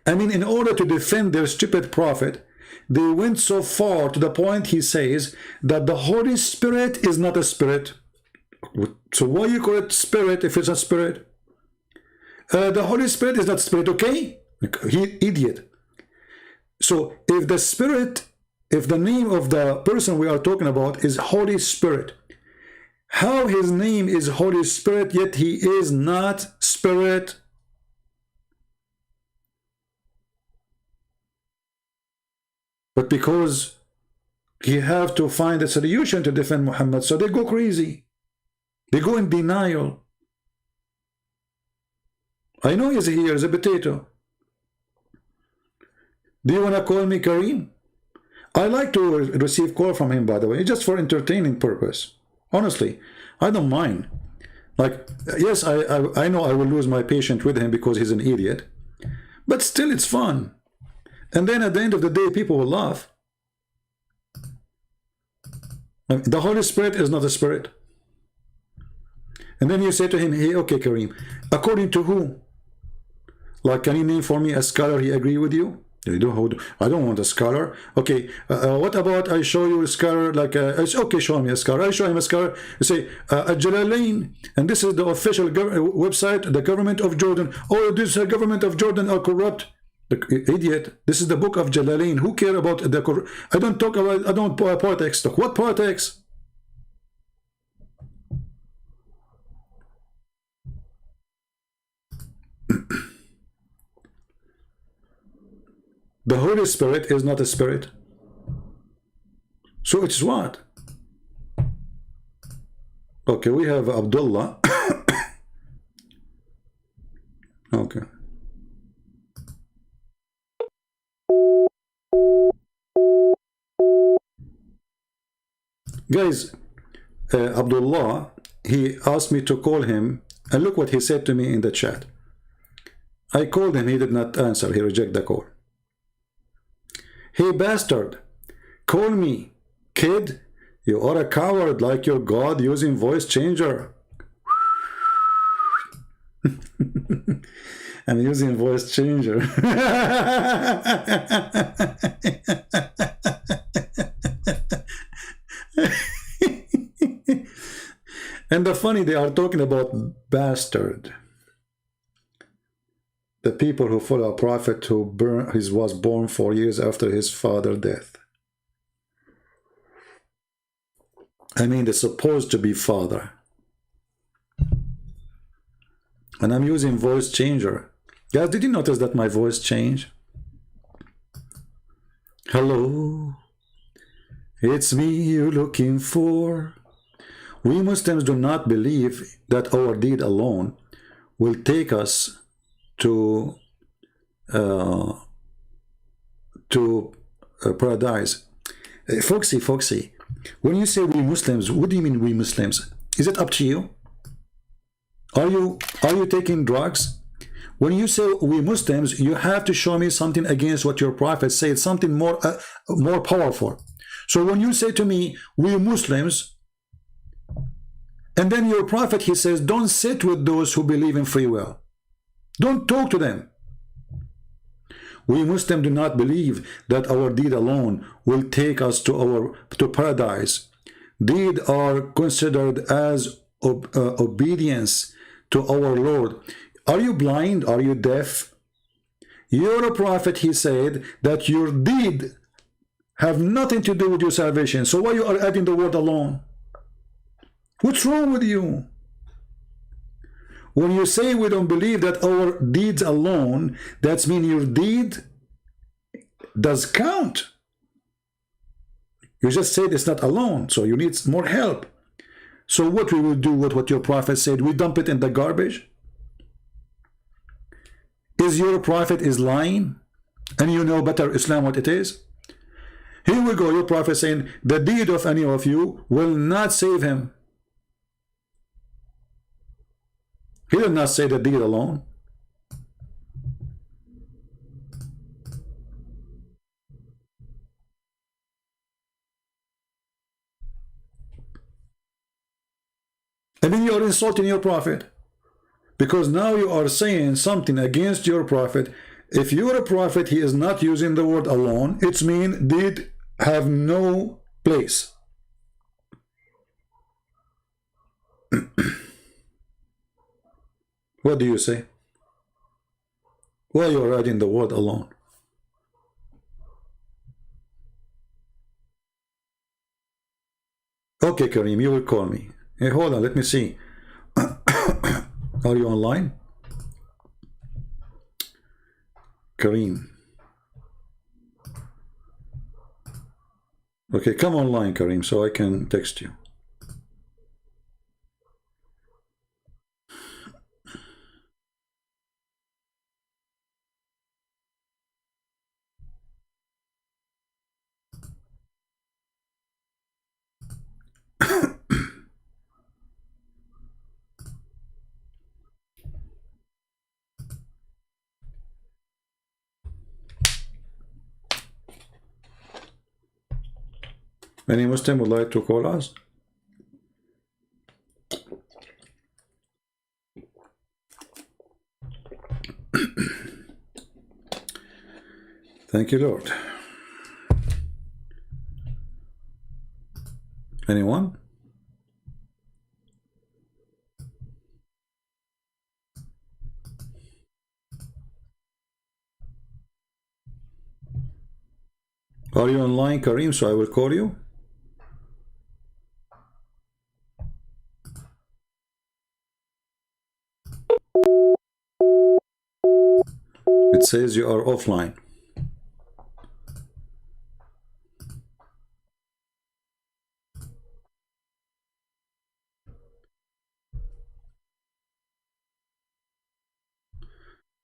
I mean, in order to defend their stupid prophet, they went so far to the point he says that the Holy Spirit is not a spirit. So why you call it spirit if it's a spirit? The Holy Spirit is not spirit, okay? He idiot. So if the spirit, if the name of the person we are talking about is Holy Spirit, how his name is Holy Spirit yet he is not spirit? But because he have to find a solution to defend Muhammad, so they go crazy. They go in denial. I know he's here as a potato. Do you want to call me Kareem? I like to receive call from him, by the way, just for entertaining purpose. Honestly, I don't mind. Like, yes, I know I will lose my patience with him because he's an idiot. But still, it's fun. And then at the end of the day, people will laugh. The Holy Spirit is not a spirit. And then you say to him, hey, okay, Kareem, according to who? Like, can you name for me a scholar he agree with you? I don't want a scholar. Okay, what about I show you a scholar, like, okay, show me a scholar. I show him a scholar. You say, Jalalain, and this is the official website, the government of Jordan. Oh, this government of Jordan are corrupt. Idiot, this is the book of Jalalain. Who care about the I don't talk about, I don't politics talk. What politics? The Holy Spirit is not a spirit. So it's what? Okay, we have Abdullah. Okay. Guys, Abdullah, he asked me to call him, and look what he said to me in the chat. I called him, he did not answer, he rejected the call. Hey bastard, call me. Kid, you are a coward like your God using voice changer. I'm using voice changer. And the funny, they are talking about bastard. The people who follow a prophet who was born 4 years after his father's death. I mean, they're supposed to be father. And I'm using voice changer. Guys, did you notice that my voice changed? Hello, it's me you're looking for. We Muslims do not believe that our deed alone will take us to paradise. Foxy, when you say we Muslims, what do you mean we Muslims? Is it up to you? Are you taking drugs? When you say we Muslims, you have to show me something against what your prophet said, something more powerful. So when you say to me, we Muslims, and then your prophet, he says, don't sit with those who believe in free will. Don't talk to them. We Muslims do not believe that our deed alone will take us to paradise. Deed are considered as obedience to our Lord. Are you blind? Are you deaf? Your prophet, he said that your deed have nothing to do with your salvation. So why you are adding the word alone? What's wrong with you? When you say we don't believe that our deeds alone, that means your deed does count. You just said it's not alone, so you need more help. So what we will do with what your prophet said, we dump it in the garbage? Is your prophet is lying? And you know better Islam what it is? Here we go, your prophet saying, the deed of any of you will not save him. He did not say the deed alone. And then you are insulting your prophet. Because now you are saying something against your prophet. If you're a prophet, he is not using the word alone. It means deed have no place. What do you say? Why you are adding the word alone? Okay, Kareem, you will call me. Hey, hold on, let me see. Are you online? Kareem. Okay, come online, Kareem, so I can text you. Any Muslim would like to call us? Thank you, Lord. Anyone? Are you online, Kareem? So I will call you. It says you are offline.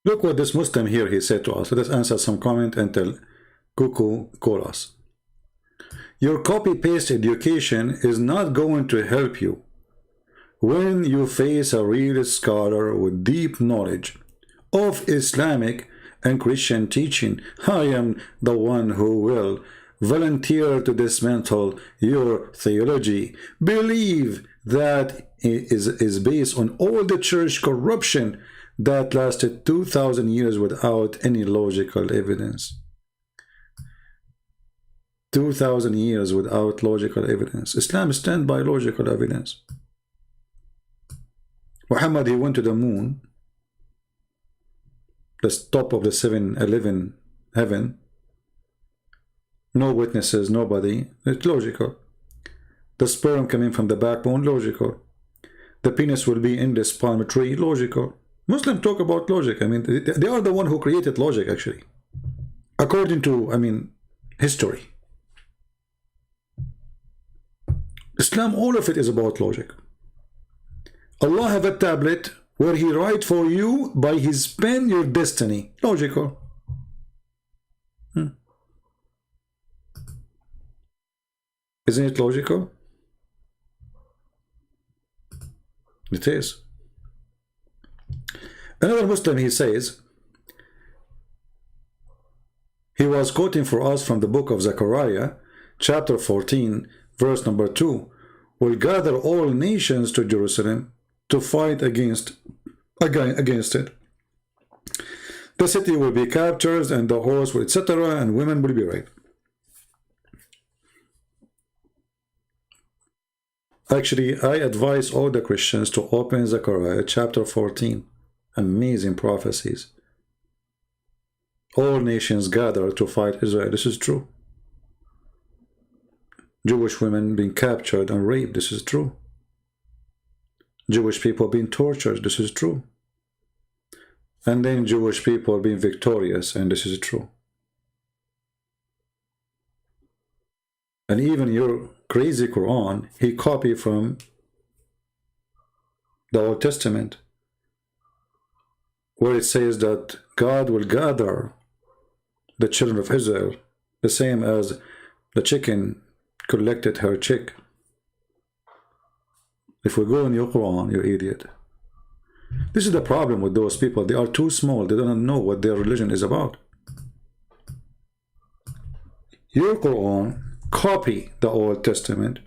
Look what this Muslim here, he said to us. Let us answer some comment and tell Cuckoo call us. Your copy-paste education is not going to help you when you face a real scholar with deep knowledge of Islamic and Christian teaching. I am the one who will volunteer to dismantle your theology. Believe that is based on all the church corruption that lasted 2,000 years without any logical evidence. 2,000 years without logical evidence. Islam stands by logical evidence. Muhammad, he went to the moon, the top of the 7-11 heaven. No witnesses, nobody. It's logical. The sperm coming from the backbone, logical. The penis will be in this palm tree, logical. Muslims talk about logic. I mean, they are the one who created logic, actually. According to, I mean, history. Islam, all of it is about logic. Allah have a tablet where He write for you by His pen your destiny. Logical. Isn't it logical? It is. Another Muslim, he says, he was quoting for us from the book of Zechariah, chapter 14, verse number 2, will gather all nations to Jerusalem to fight against it. The city will be captured and the horse will, etc., and women will be raped. Actually, I advise all the Christians to open Zechariah chapter 14. Amazing prophecies. All nations gather to fight Israel. This is true. Jewish women being captured and raped. This is true. Jewish people being tortured. This is true. And then Jewish people being victorious. And this is true. And even your crazy Quran, he copied from the Old Testament, where it says that God will gather the children of Israel, the same as the chicken collected her chick. If we go in your Quran, you idiot. This is the problem with those people. They are too small. They don't know what their religion is about. Your Quran copy the Old Testament,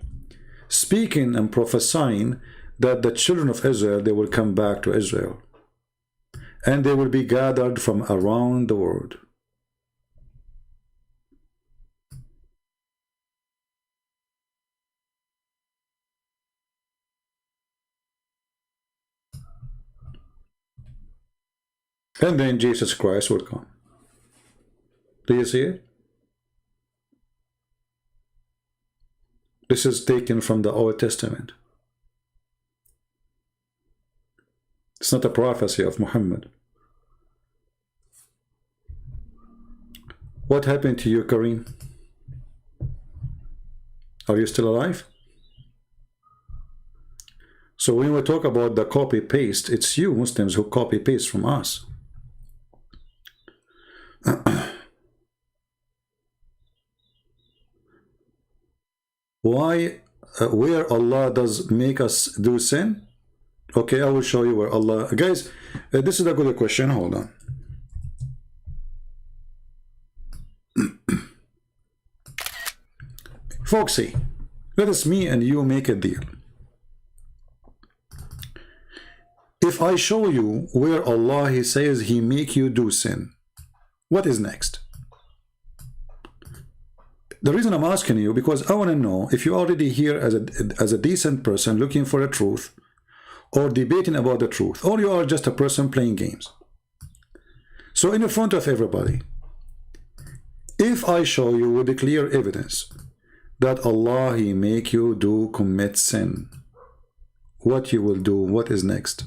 speaking and prophesying that the children of Israel, they will come back to Israel. And they will be gathered from around the world. And then Jesus Christ will come. Do you see it? This is taken from the Old Testament. It's not a prophecy of Muhammad. What happened to you, Kareem? Are you still alive? So when we talk about the copy-paste, it's you Muslims who copy-paste from us. Why, where Allah does make us do sin? Okay, I will show you where Allah... Guys, this is a good question. Hold on. Foxy, let us, me and you, make a deal. If I show you where Allah, He says He make you do sin, what is next? The reason I'm asking you, because I want to know if you're already here as a decent person looking for the truth, or debating about the truth, or you are just a person playing games. So in front of everybody, if I show you with the clear evidence that Allah, He make you do commit sin, what you will do, what is next?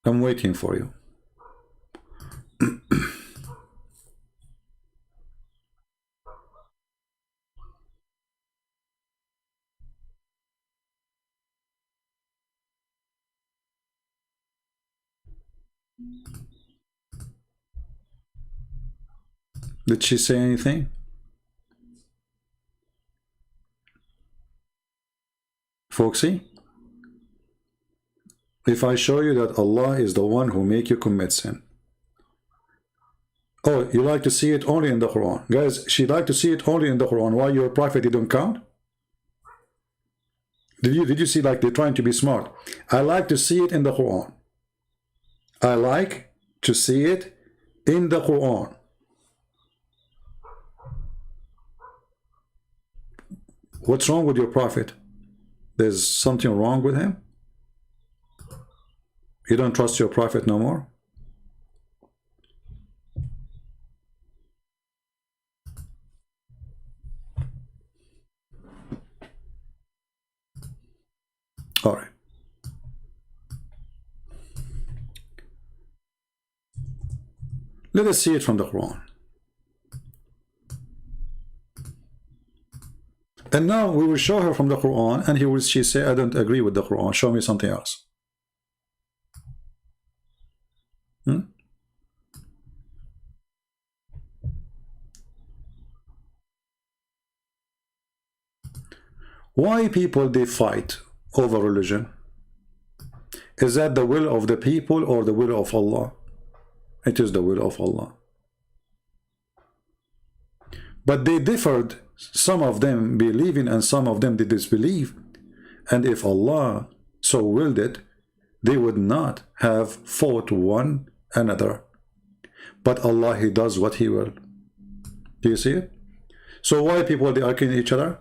I'm waiting for you. Did she say anything? Foxy? If I show you that Allah is the one who make you commit sin. Oh, you like to see it only in the Quran. Guys, she like to see it only in the Quran. Why your prophet didn't count? Did you see, like, they're trying to be smart? I like to see it in the Quran. I like to see it in the Quran. What's wrong with your prophet? There's something wrong with him? You don't trust your prophet no more? All right. Let us see it from the Quran. And now we will show her from the Quran, and she say, I don't agree with the Quran. Show me something else. Why people they fight over religion? Is that the will of the people or the will of Allah? It is the will of Allah. But they differed. Some of them believing and some of them they disbelieve. And if Allah so willed it, they would not have fought one another. But Allah, He does what He will. Do you see it? So why people they arguing each other?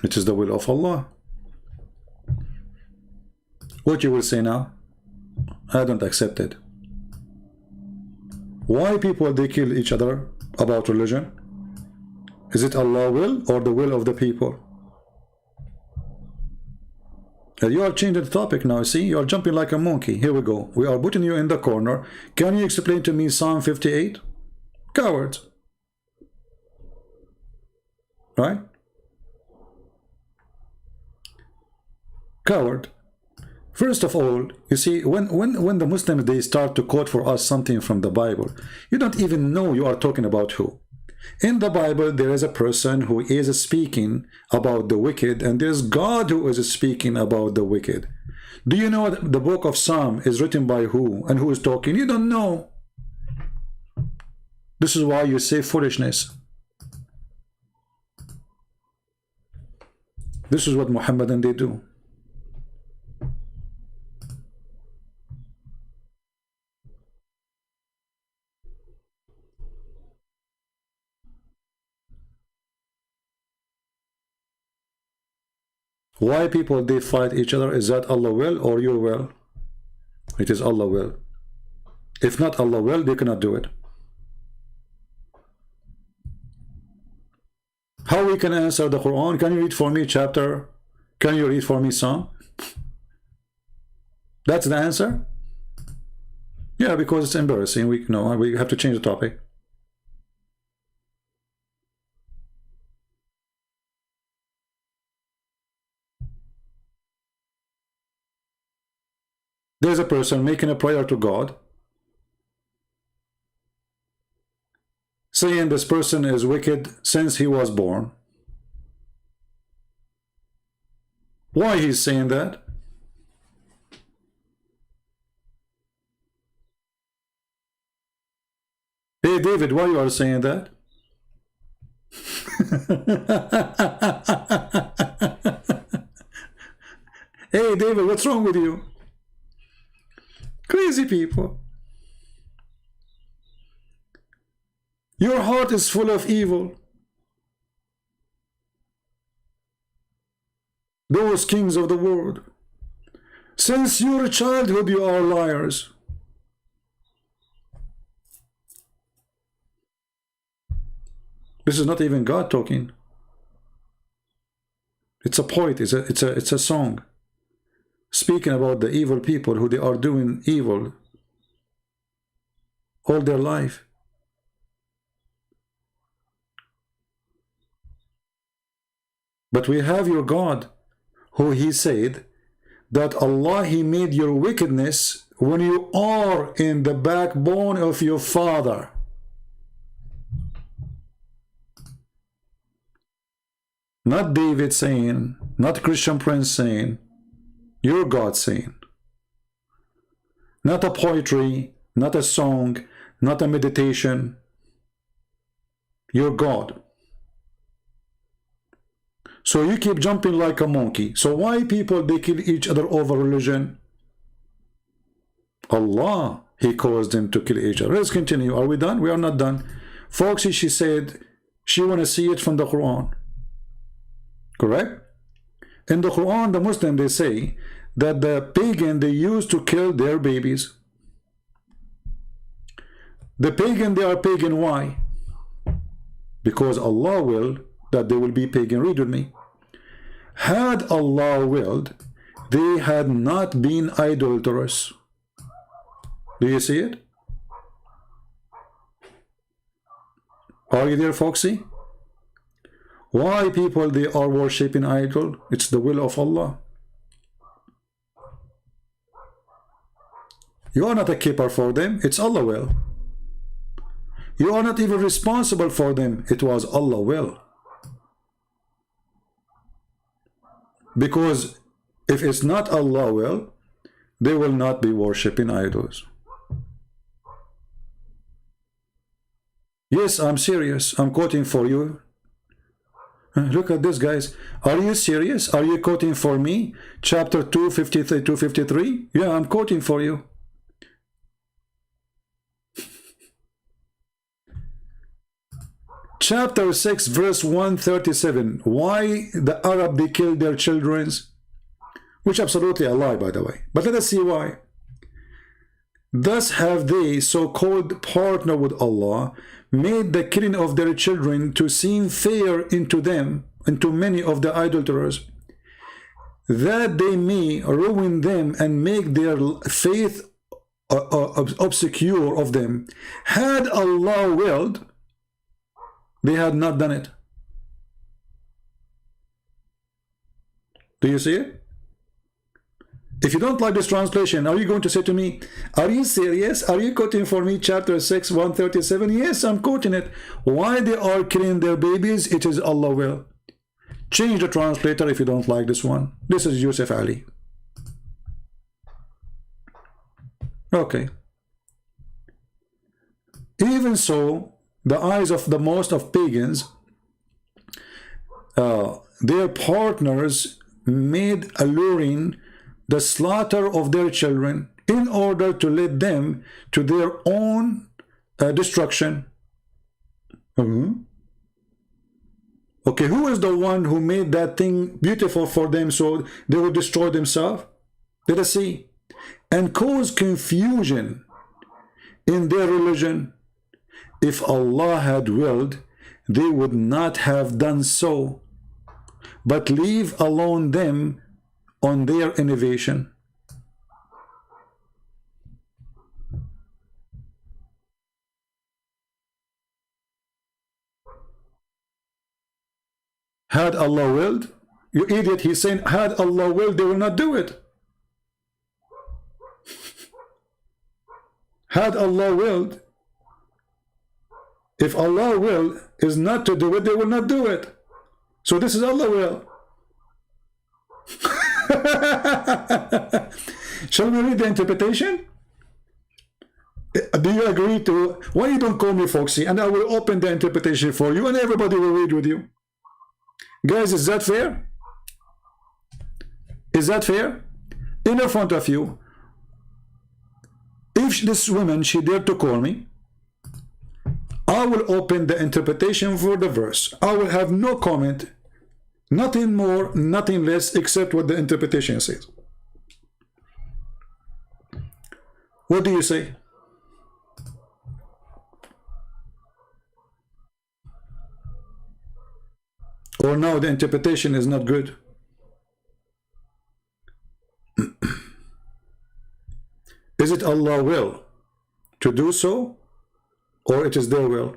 It is the will of Allah. What you will say now? I don't accept it. Why people they kill each other about religion? Is it Allah's will or the will of the people? And you are changing the topic now. See, you are jumping like a monkey. Here we go. We are putting you in the corner. Can you explain to me Psalm 58? Cowards. Right? Coward. First of all, you see, when the Muslims they start to quote for us something from the Bible, you don't even know you are talking about who. In the Bible, there is a person who is speaking about the wicked, and there's God who is speaking about the wicked. Do you know that the book of Psalm is written by who and who is talking? You don't know. This is why you say foolishness. This is what Muhammadan they do. Why people they fight each other? Is that Allah will or your will? It is Allah will. If not Allah will, they cannot do it. How we can answer the Quran? Can you read for me chapter? Can you read for me Psalm? That's the answer? Yeah, because it's embarrassing. We have to change the topic. There's a person making a prayer to God, saying this person is wicked since he was born. Why he's saying that? Hey David, why you are saying that? Hey David, what's wrong with you? Crazy people. Your heart is full of evil. Those kings of the world. Since your childhood you are liars. This is not even God talking. It's a poet, it's a song. Speaking about the evil people who they are doing evil all their life. But we have your God, who he said that Allah, he made your wickedness when you are in the backbone of your father. Not David saying, not Christian Prince saying, your God saying. Not a poetry, not a song, not a meditation. Your God. So you keep jumping like a monkey. So why people, they kill each other over religion? Allah, he caused them to kill each other. Let's continue. Are we done? We are not done. Foxy, she said she want to see it from the Quran. Correct? In the Quran, the Muslim, they say that the pagan, they used to kill their babies. The pagan, they are pagan. Why? Because Allah will that they will be pagan. Read with me. Had Allah willed, they had not been idolatrous. Do you see it? Are you there, Foxy? Why people, they are worshipping idol? It's the will of Allah. You are not a keeper for them. It's Allah will. You are not even responsible for them. It was Allah will. Because if it's not Allah will, they will not be worshipping idols. Yes, I'm serious. I'm quoting for you. Look at this, guys. Are you serious? Are you quoting for me? Chapter 253, 253? Yeah, I'm quoting for you. Chapter 6, verse 137. Why the Arab, they killed their children? Which absolutely a lie, by the way. But let us see why. Thus have they, so-called partner with Allah, made the killing of their children to seem fair into them, into many of the idolaters, that they may ruin them and make their faith obscure of them. Had Allah willed, they had not done it. Do you see it? If you don't like this translation, are you going to say to me, are you serious? Are you quoting for me chapter 6, 137? Yes, I'm quoting it. Why they are killing their babies? It is Allah will. Change the translator if you don't like this one. This is Yusuf Ali. Okay. Even so, the eyes of the most of pagans, their partners made alluring the slaughter of their children in order to lead them to their own destruction. Okay, who is the one who made that thing beautiful for them so they would destroy themselves? Let us see. And cause confusion in their religion. If Allah had willed, they would not have done so, but leave alone them on their innovation. Had Allah willed? You idiot, he's saying, had Allah willed, they will not do it. Had Allah willed, if Allah will is not to do it, they will not do it. So this is Allah will. Shall we read the interpretation? Do you agree to? Why you don't call me Foxy, and I will open the interpretation for you, and everybody will read with you. Guys, is that fair? Is that fair? In front of you, if this woman, she dared to call me, I will open the interpretation for the verse. I will have no comment, nothing more, nothing less, except what the interpretation says. What do you say? Or now the interpretation is not good? Is it Allah's will to do so, or it is their will?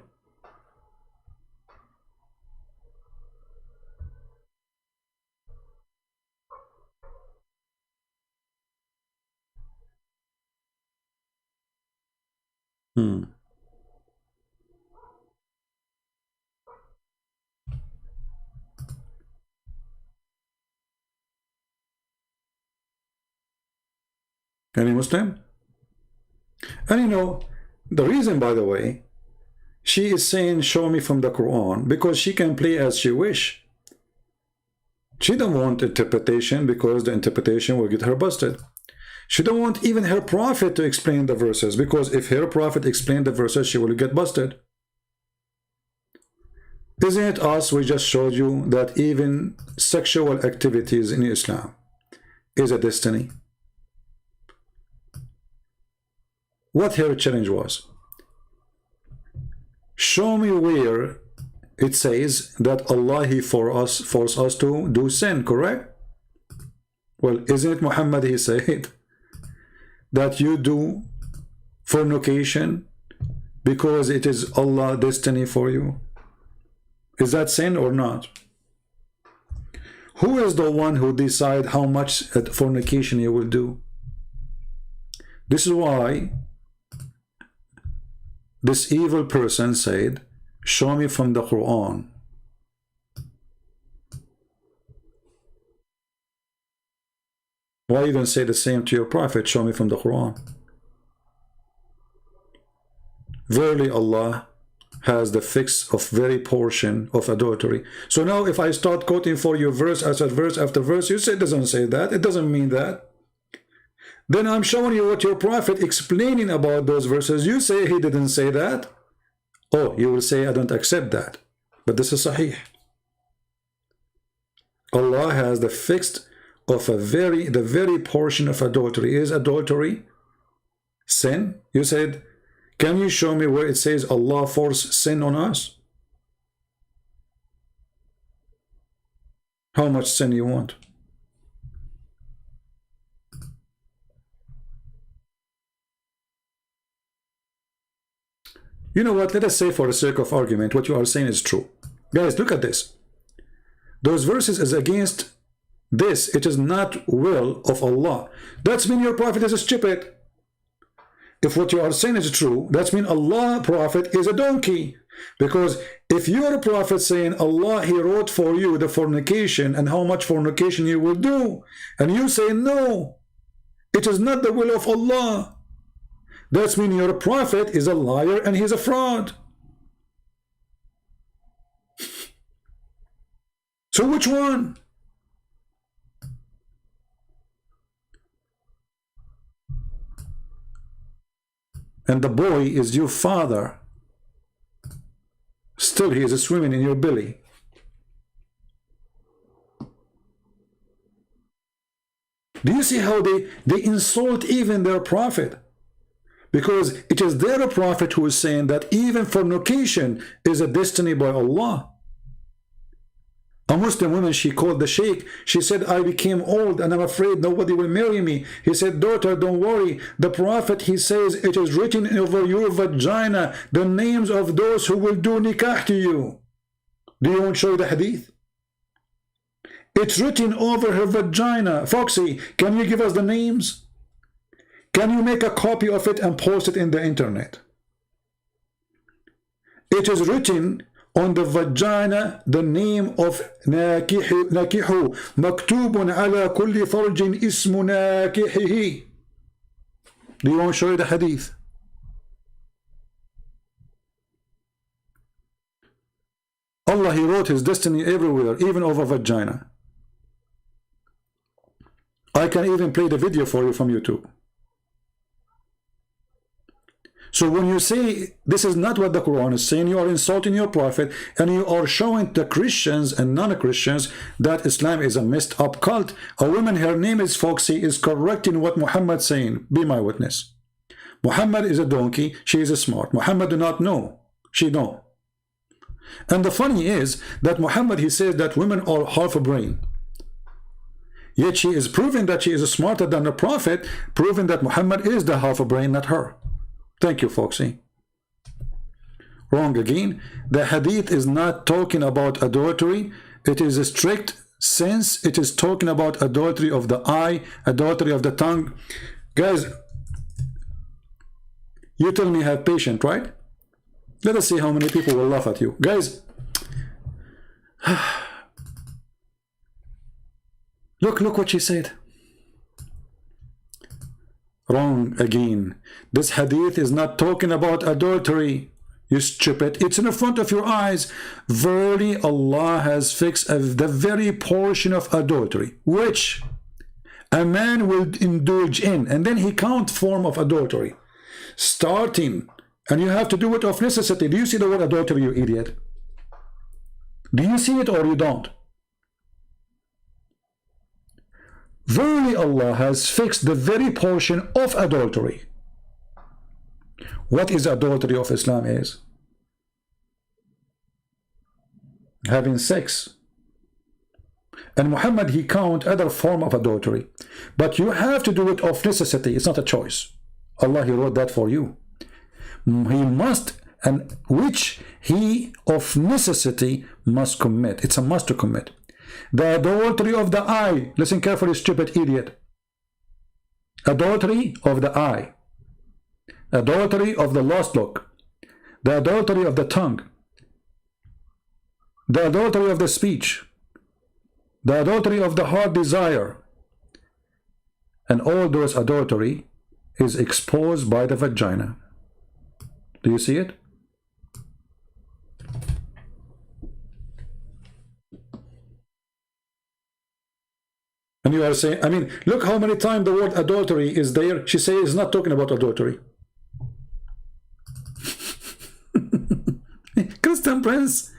Any Muslim? And you know, the reason, by the way, she is saying show me from the Quran, because she can play as she wish. She don't want interpretation, because the interpretation will get her busted. She don't want even her prophet to explain the verses, because if her prophet explained the verses, she will get busted. Isn't it us? We just showed you that even sexual activities in Islam is a destiny. What her challenge was? Show me where it says that Allah, He force us to do sin, correct? Well, isn't it Muhammad, he said that you do fornication because it is Allah's destiny for you? Is that sin or not? Who is the one who decides how much fornication you will do? This is why this evil person said, show me from the Quran. Why you don't say the same to your prophet, show me from the Quran? Verily Allah has the fix of very portion of adultery. So now if I start quoting for you verse after verse after verse, you say it doesn't say that, it doesn't mean that. Then I'm showing you what your prophet explaining about those verses. You say he didn't say that. Oh, you will say I don't accept that. But this is sahih. Allah has the fixed of the very portion of adultery. Is adultery sin? You said, can you show me where it says Allah forced sin on us? How much sin you want? You know what? Let us say for the sake of argument, what you are saying is true. Guys, look at this. Those verses is against this. It is not will of Allah. That's mean your prophet is stupid. If what you are saying is true, that's mean Allah prophet is a donkey. Because if your prophet saying Allah, he wrote for you the fornication and how much fornication you will do, and you say no, it is not the will of Allah, that's mean your prophet is a liar and he's a fraud. So which one? And the boy is your father. Still he is swimming in your belly. Do you see how they insult even their prophet? Because it is their prophet who is saying that even fornication is a destiny by Allah. A Muslim woman, she called the sheikh. She said, I became old and I'm afraid nobody will marry me. He said, daughter, don't worry. The prophet, he says, it is written over your vagina the names of those who will do nikah to you. Do you want to show the hadith? It's written over her vagina. Foxy, can you give us the names? Can you make a copy of it and post it in the internet? It is written on the vagina the name of nakihu, maktubun ala kulli farjin ismu nakihihi. Do you want to show you the hadith? Allah, He wrote His destiny everywhere, even over vagina. I can even play the video for you from YouTube. So when you say this is not what the Quran is saying, you are insulting your prophet, and you are showing the Christians and non-Christians that Islam is a messed up cult. A woman, her name is Foxy, is correcting what Muhammad saying. Be my witness. Muhammad is a donkey, she is a smart. Muhammad do not know, she know. And the funny is that Muhammad, he says that women are half a brain. Yet she is proving that she is smarter than the prophet, proving that Muhammad is the half a brain, not her. Thank you, Foxy. Wrong again. The hadith is not talking about adultery. It is a strict sense. It is talking about adultery of the eye, adultery of the tongue. Guys, you tell me have patience, right? Let us see how many people will laugh at you. Guys, look what she said. Wrong again. This hadith is not talking about adultery, you stupid. It's in front of your eyes. Verily, Allah has fixed the very portion of adultery, which a man will indulge in. And then he count form of adultery. Starting, and you have to do it of necessity. Do you see the word adultery, you idiot? Do you see it or you don't? Verily, Allah has fixed the very portion of adultery. What is adultery of Islam is? Having sex. And Muhammad, he count other form of adultery. But you have to do it of necessity. It's not a choice. Allah, He wrote that for you. He must, and which he of necessity must commit. It's a must to commit. The adultery of the eye. Listen carefully, stupid idiot. Adultery of the eye. Adultery of the lust look. The adultery of the tongue. The adultery of the speech. The adultery of the heart desire. And all those adultery is exposed by the vagina. Do you see it? And you are saying, I mean, look how many times the word adultery is there. She says it's not talking about adultery. Christian Prince,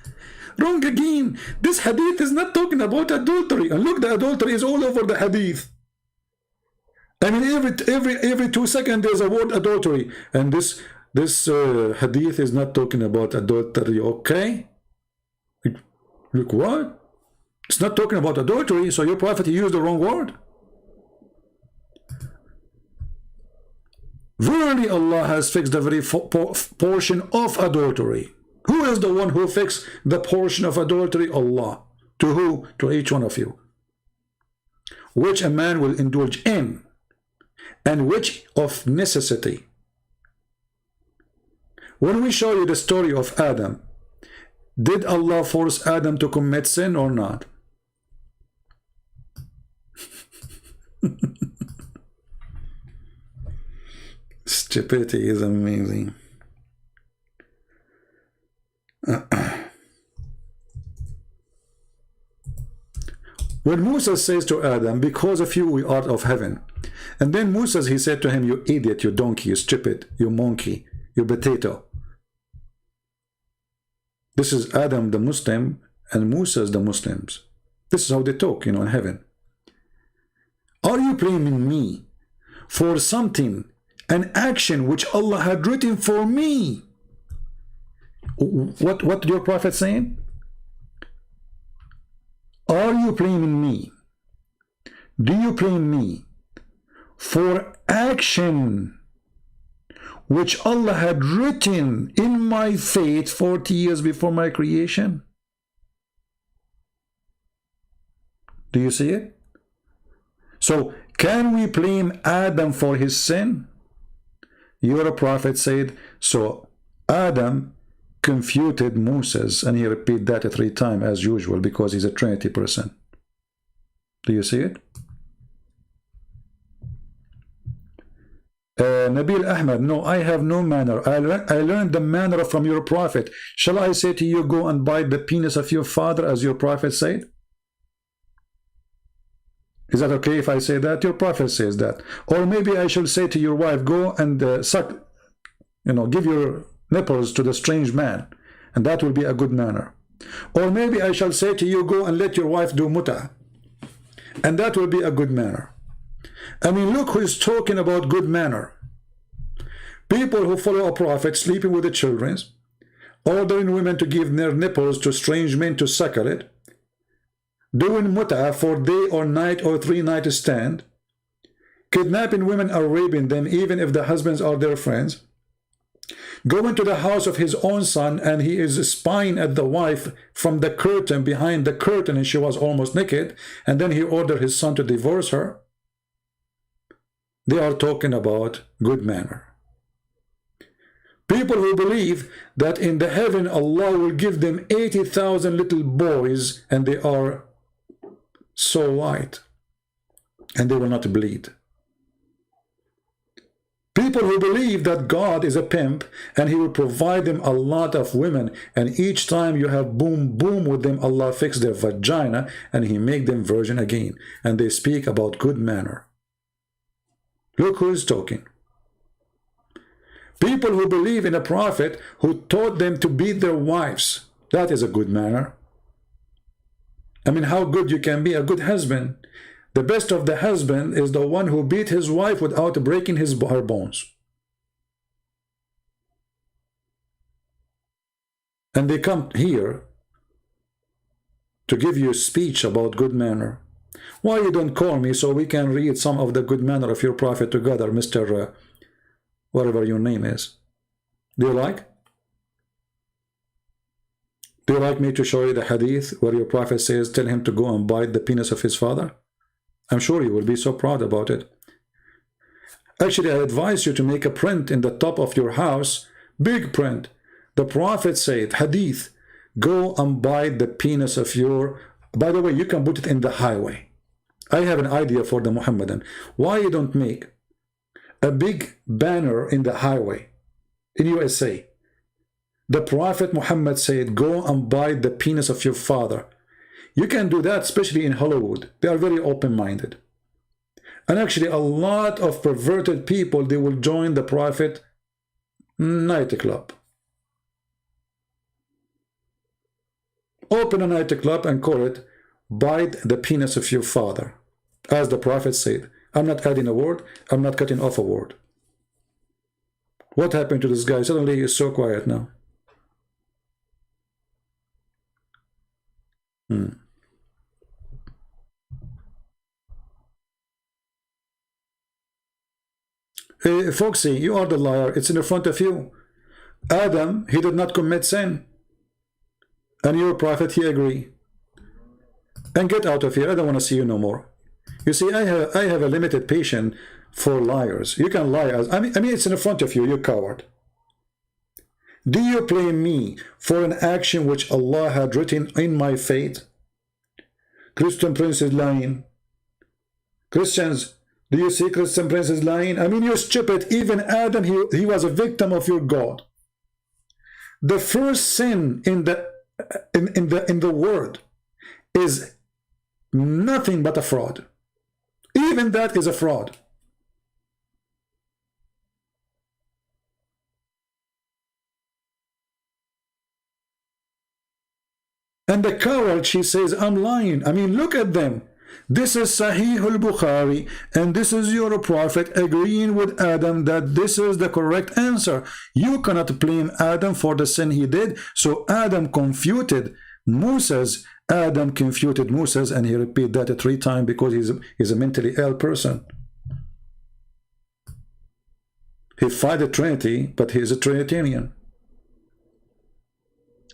wrong again. This hadith is not talking about adultery. And look, the adultery is all over the hadith. I mean, every 2 seconds there's a word adultery. And this hadith is not talking about adultery, okay? Look, what? It's not talking about adultery, so your prophet used the wrong word. Verily, Allah has fixed the very portion of adultery. Who is the one who fixed the portion of adultery? Allah. To who? To each one of you. Which a man will indulge in, and which of necessity. When we show you the story of Adam, did Allah force Adam to commit sin or not? Stupidity is amazing. When Musa says to Adam, because of you we are of heaven. And then Musa, he said to him, you idiot, you donkey, you stupid, you monkey, you potato. This is Adam the Muslim and Musa's the Muslims. This is how they talk, in heaven. Are you blaming me for something, an action which Allah had written for me? What your prophet saying? Are you blaming me? Do you blame me for action which Allah had written in my fate 40 years before my creation? Do you see it? So, can we blame Adam for his sin? Your prophet said, so Adam confuted Moses, and he repeated that 3 times as usual because he's a Trinity person. Do you see it? Nabil Ahmed, no, I have no manner. I learned the manner from your prophet. Shall I say to you, go and bite the penis of your father, as your prophet said? Is that okay if I say that? Your prophet says that. Or maybe I shall say to your wife, go and suck, give your nipples to the strange man, and that will be a good manner. Or maybe I shall say to you, go and let your wife do muta, and that will be a good manner. I mean, look who is talking about good manner. People who follow a prophet, sleeping with the children, ordering women to give their nipples to strange men to suckle it, doing muta for day or night or 3-night stand, kidnapping women or raping them even if the husbands are their friends, going to the house of his own son and he is spying at the wife from the curtain, behind the curtain, and she was almost naked, and then he ordered his son to divorce her. They are talking about good manner. People who believe that in the heaven Allah will give them 80,000 little boys and they are so white and they will not bleed. People who believe that God is a pimp and he will provide them a lot of women, and each time you have boom boom with them, Allah fix their vagina and he make them virgin again, and they speak about good manner. Look who is talking. People who believe in a prophet who taught them to beat their wives. That is a good manner. I mean, how good you can be a good husband. The best of the husband is the one who beat his wife without breaking her bones. And they come here to give you a speech about good manner. Why you don't call me so we can read some of the good manner of your prophet together, Mr. Whatever your name is? Do you like? Do you like me to show you the hadith where your prophet says, tell him to go and bite the penis of his father? I'm sure you will be so proud about it. Actually, I advise you to make a print in the top of your house, big print. The prophet said, hadith, go and bite the penis of your... By the way, you can put it in the highway. I have an idea for the Muhammadan. Why you don't make a big banner in the highway in USA? The Prophet Muhammad said, go and bite the penis of your father. You can do that, especially in Hollywood. They are very open-minded. And actually, a lot of perverted people, they will join the Prophet nightclub. Open a nightclub and call it, bite the penis of your father. As the Prophet said. I'm not adding a word. I'm not cutting off a word. What happened to this guy? Suddenly he's so quiet now. Hey, Foxy, you are the liar. It's in front of you. Adam, he did not commit sin. And your prophet, he agreed. And get out of here. I don't want to see you no more. You see, I have a limited patience for liars. You can lie as I mean it's in front of you, you coward. Do you blame me for an action which Allah had written in my fate? Christian Prince is lying. Christians, do you see Christian Prince is lying? I mean, you're stupid. Even Adam, he was a victim of your God. The first sin in the world is nothing but a fraud. Even that is a fraud. And the coward, she says, I'm lying. I mean, look at them. This is Sahih al-Bukhari, and this is your prophet agreeing with Adam that this is the correct answer. You cannot blame Adam for the sin he did. So Adam confuted Moses. Adam confuted Moses, and he repeated that 3 times because he's a mentally ill person. He fight the Trinity, but he is a Trinitarian.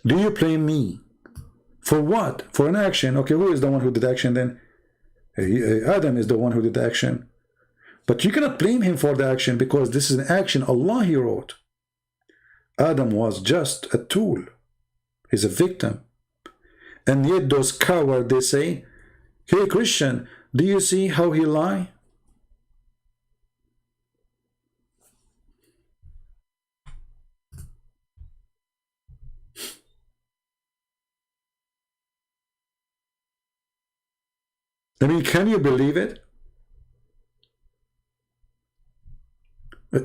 Do you blame me? For what? For an action. Okay, who is the one who did action then? Adam is the one who did the action. But you cannot blame him for the action because this is an action Allah he wrote. Adam was just a tool. He's a victim. And yet those cowards, they say, hey Christian, do you see how he lie? I mean, can you believe it?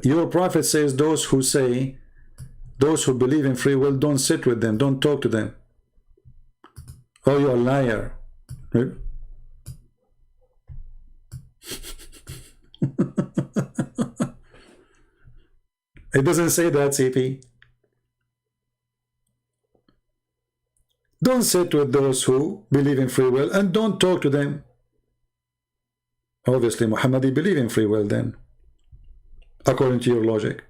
Your prophet says those who believe in free will, don't sit with them, don't talk to them. Oh, you're a liar. Right? It doesn't say that, CP. Don't sit with those who believe in free will and don't talk to them. Obviously, Muhammadi believe in free will then, according to your logic.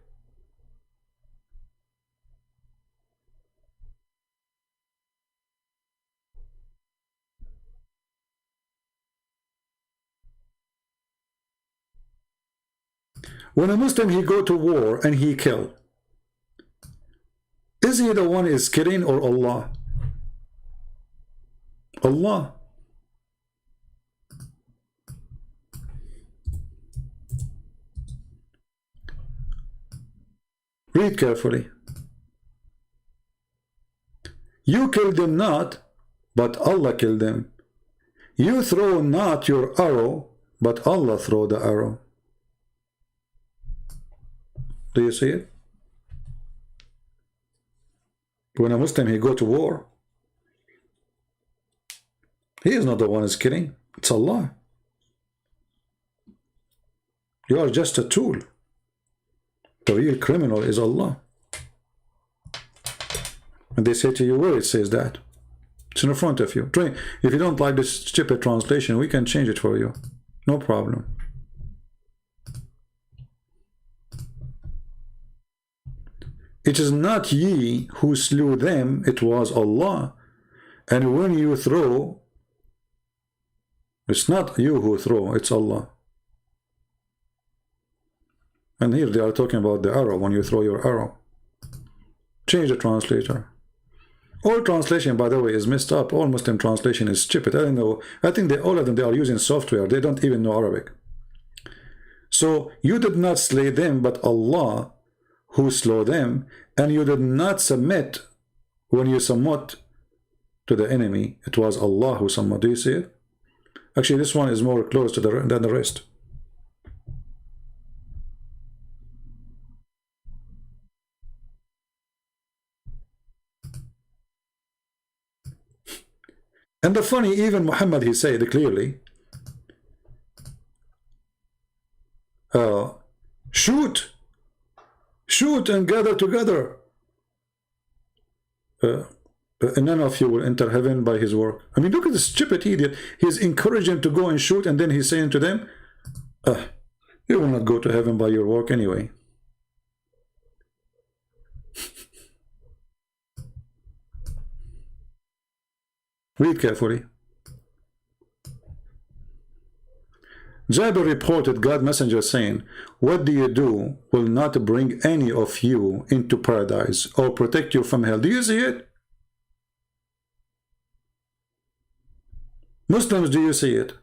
When a Muslim, he go to war and he kill, is he the one is killing or Allah? Allah. Read carefully. You killed them not, but Allah killed them. You throw not your arrow, but Allah throw the arrow. Do you see it? When a Muslim, he go to war, he is not the one who is killing. It's Allah. You are just a tool. The real criminal is Allah. And they say to you, where it says that? It's in front of you. If you don't like this stupid translation, we can change it for you. No problem. It is not ye who slew them, it was Allah. And when you throw, it's not you who throw, it's Allah. And here they are talking about the arrow, when you throw your arrow. Change the translator. All translation, by the way, is messed up. All Muslim translation is stupid. I don't know. I think all of them, they are using software. They don't even know Arabic. So you did not slay them, but Allah who slew them, and you did not submit when you submit to the enemy. It was Allah who submit. Do you see it? Actually, this one is more close to than the rest. And the funny, even Muhammad, he said clearly, shoot and gather together. And none of you will enter heaven by his work. I mean, look at this stupid idiot. He's encouraging them to go and shoot, and then he's saying to them, you will not go to heaven by your work anyway. Read carefully. Jabir reported God messenger saying, what do you do will not bring any of you into paradise or protect you from hell. Do you see it? Muslims, do you see it?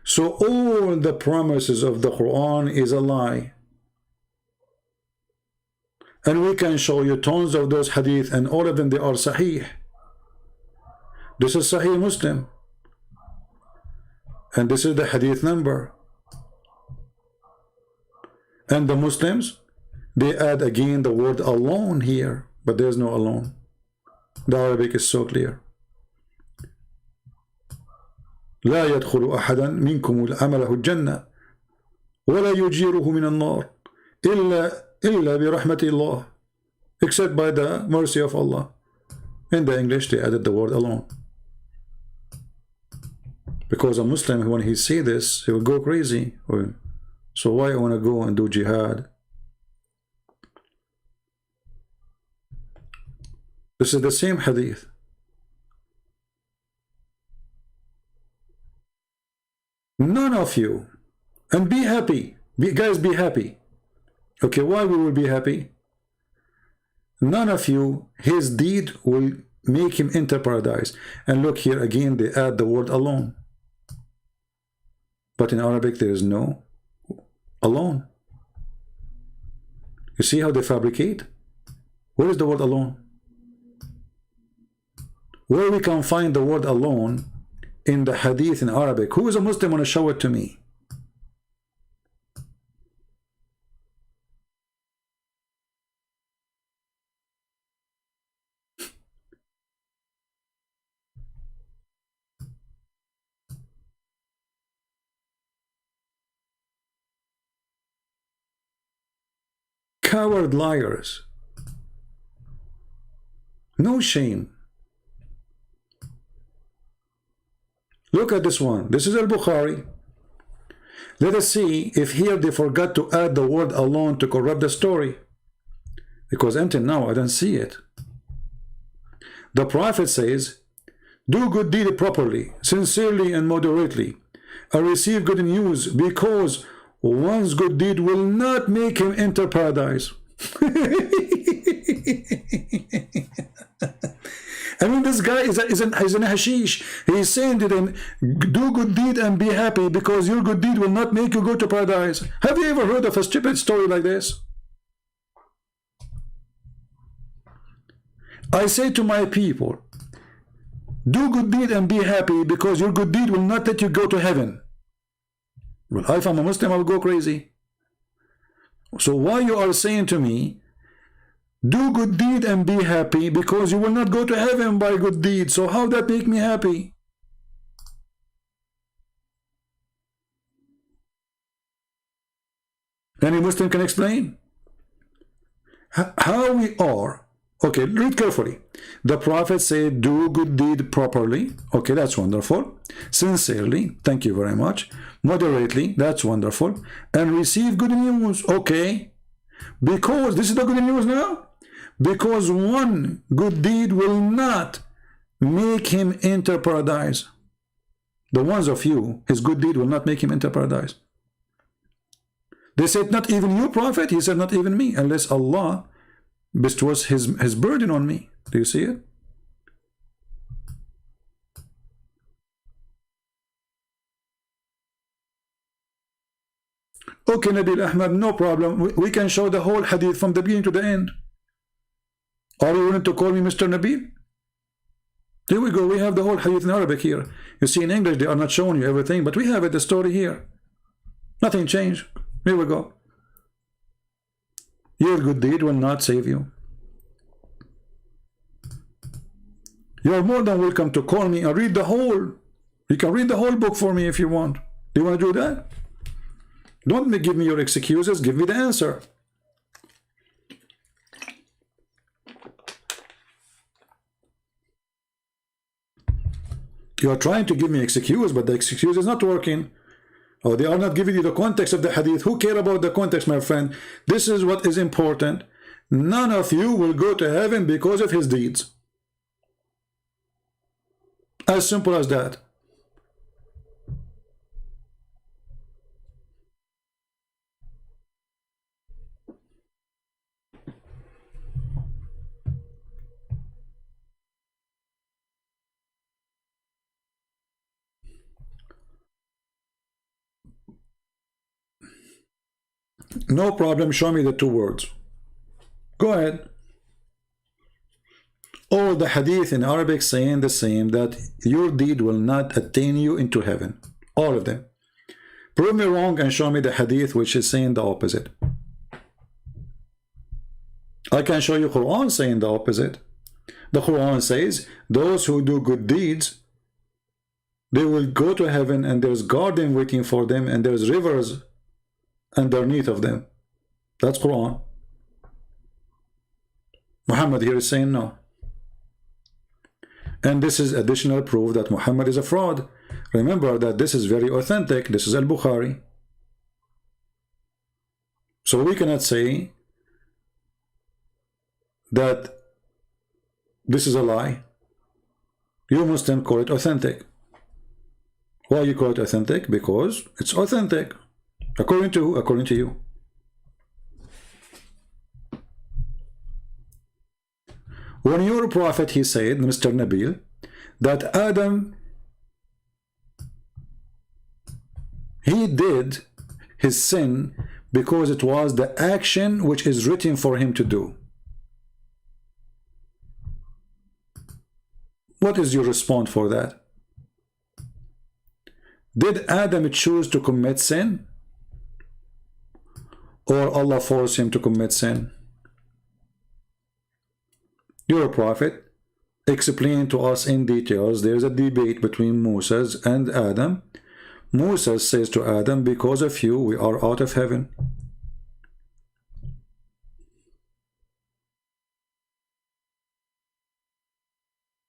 So all the promises of the Quran is a lie. And we can show you tons of those hadith, and all of them, they are sahih. This is Sahih Muslim. And this is the hadith number. And the Muslims, they add again the word alone here, but there's no alone. The Arabic is so clear. لا يدخل أحدا منكم عمله الجنة ولا يجيره من النار إلا برحمة الله, except by the mercy of Allah. In the English, they added the word alone. Because a Muslim, when he see this, he will go crazy. So why I want to go and do jihad? This is the same hadith. None of you, and be happy. Guys, be happy. Okay, why we will be happy? None of you, his deed will make him enter paradise. And look here again, they add the word alone. But in Arabic, there is no alone. You see how they fabricate? Where is the word alone? Where we can find the word alone in the hadith in Arabic? Who is a Muslim want to show it to me? Coward liars. No shame. Look at this one. This is al-Bukhari. Let us see if here they forgot to add the word alone to corrupt the story. Because until now I don't see it. The Prophet says, do good deed properly, sincerely and moderately, and receive good news, because one's good deed will not make him enter paradise. I mean, this guy is an hashish. He's saying to them, do good deed and be happy, because your good deed will not make you go to paradise. Have you ever heard of a stupid story like this? I say to my people, do good deed and be happy, because your good deed will not let you go to heaven. Well, if I'm a Muslim, I will go crazy. So why you are saying to me, do good deed and be happy, because you will not go to heaven by good deed? So how that make me happy? Any Muslim can explain? How we are. Okay, read carefully. The Prophet said, do good deed properly. Okay, that's wonderful. Sincerely, thank you very much. Moderately, that's wonderful. And receive good news. Okay. Because, this is the good news now. Because one good deed will not make him enter paradise. The ones of you, his good deed will not make him enter paradise. They said, not even you, Prophet. He said, not even me, unless Allah bestows his burden on me. Do you see it? Okay, Nabil Ahmad, no problem. We can show the whole hadith from the beginning to the end. Are you willing to call me Mr. Nabil? Here we go. We have the whole hadith in Arabic here. You see, in English, they are not showing you everything, but we have it, the story here. Nothing changed. Here we go. Your good deed will not save you. You are more than welcome to call me and read the whole. You can read the whole book for me if you want. Do you want to do that? Don't give me your excuses. Give me the answer. You are trying to give me excuse, but the excuse is not working. Or they are not giving you the context of the hadith. Who cares about the context, my friend? This is what is important. None of you will go to heaven because of his deeds. As simple as that. No problem. Show me the two words. Go ahead. All the hadith in Arabic saying the same, that your deed will not attain you into heaven. All of them. Prove me wrong and show me the hadith which is saying the opposite. I can show you Quran saying the opposite. The Quran says those who do good deeds, they will go to heaven, and there's garden waiting for them, and there's rivers underneath of them. That's Quran. Muhammad here is saying no. And this is additional proof that Muhammad is a fraud. Remember that this is very authentic. This is al-Bukhari. So we cannot say that this is a lie. You Muslims call it authentic. Why you call it authentic? Because it's authentic. According to who? According to you. When your prophet, he said, Mr. Nabil, that Adam, he did his sin because it was the action which is written for him to do. What is your response for that? Did Adam choose to commit sin? Or Allah forced him to commit sin? You're a prophet. Explain to us in details. There's a debate between Moses and Adam. Moses says to Adam, because of you, we are out of heaven.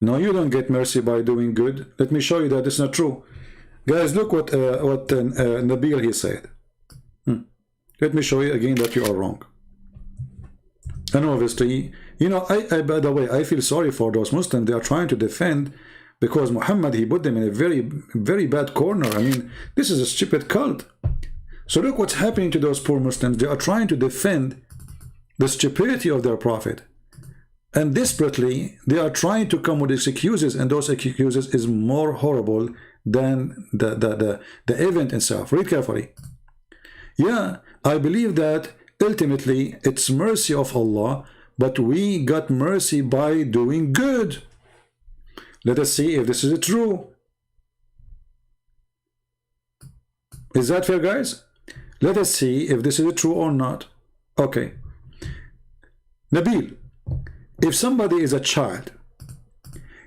No, you don't get mercy by doing good. Let me show you that it's not true. Guys, look what Nabil he said. Let me show you again that you are wrong. And obviously, you know, I by the way, I feel sorry for those Muslims. They are trying to defend, because Muhammad, he put them in a very bad corner. I mean, this is a stupid cult. So look what's happening to those poor Muslims. They are trying to defend the stupidity of their prophet. And desperately, they are trying to come with excuses, and those excuses is more horrible than the event itself. Read carefully. Yeah, I believe that ultimately it's mercy of Allah, but we got mercy by doing good. Let us see if this is true. Is that fair, guys? Let us see if this is true or not. Okay. Nabil, if somebody is a child,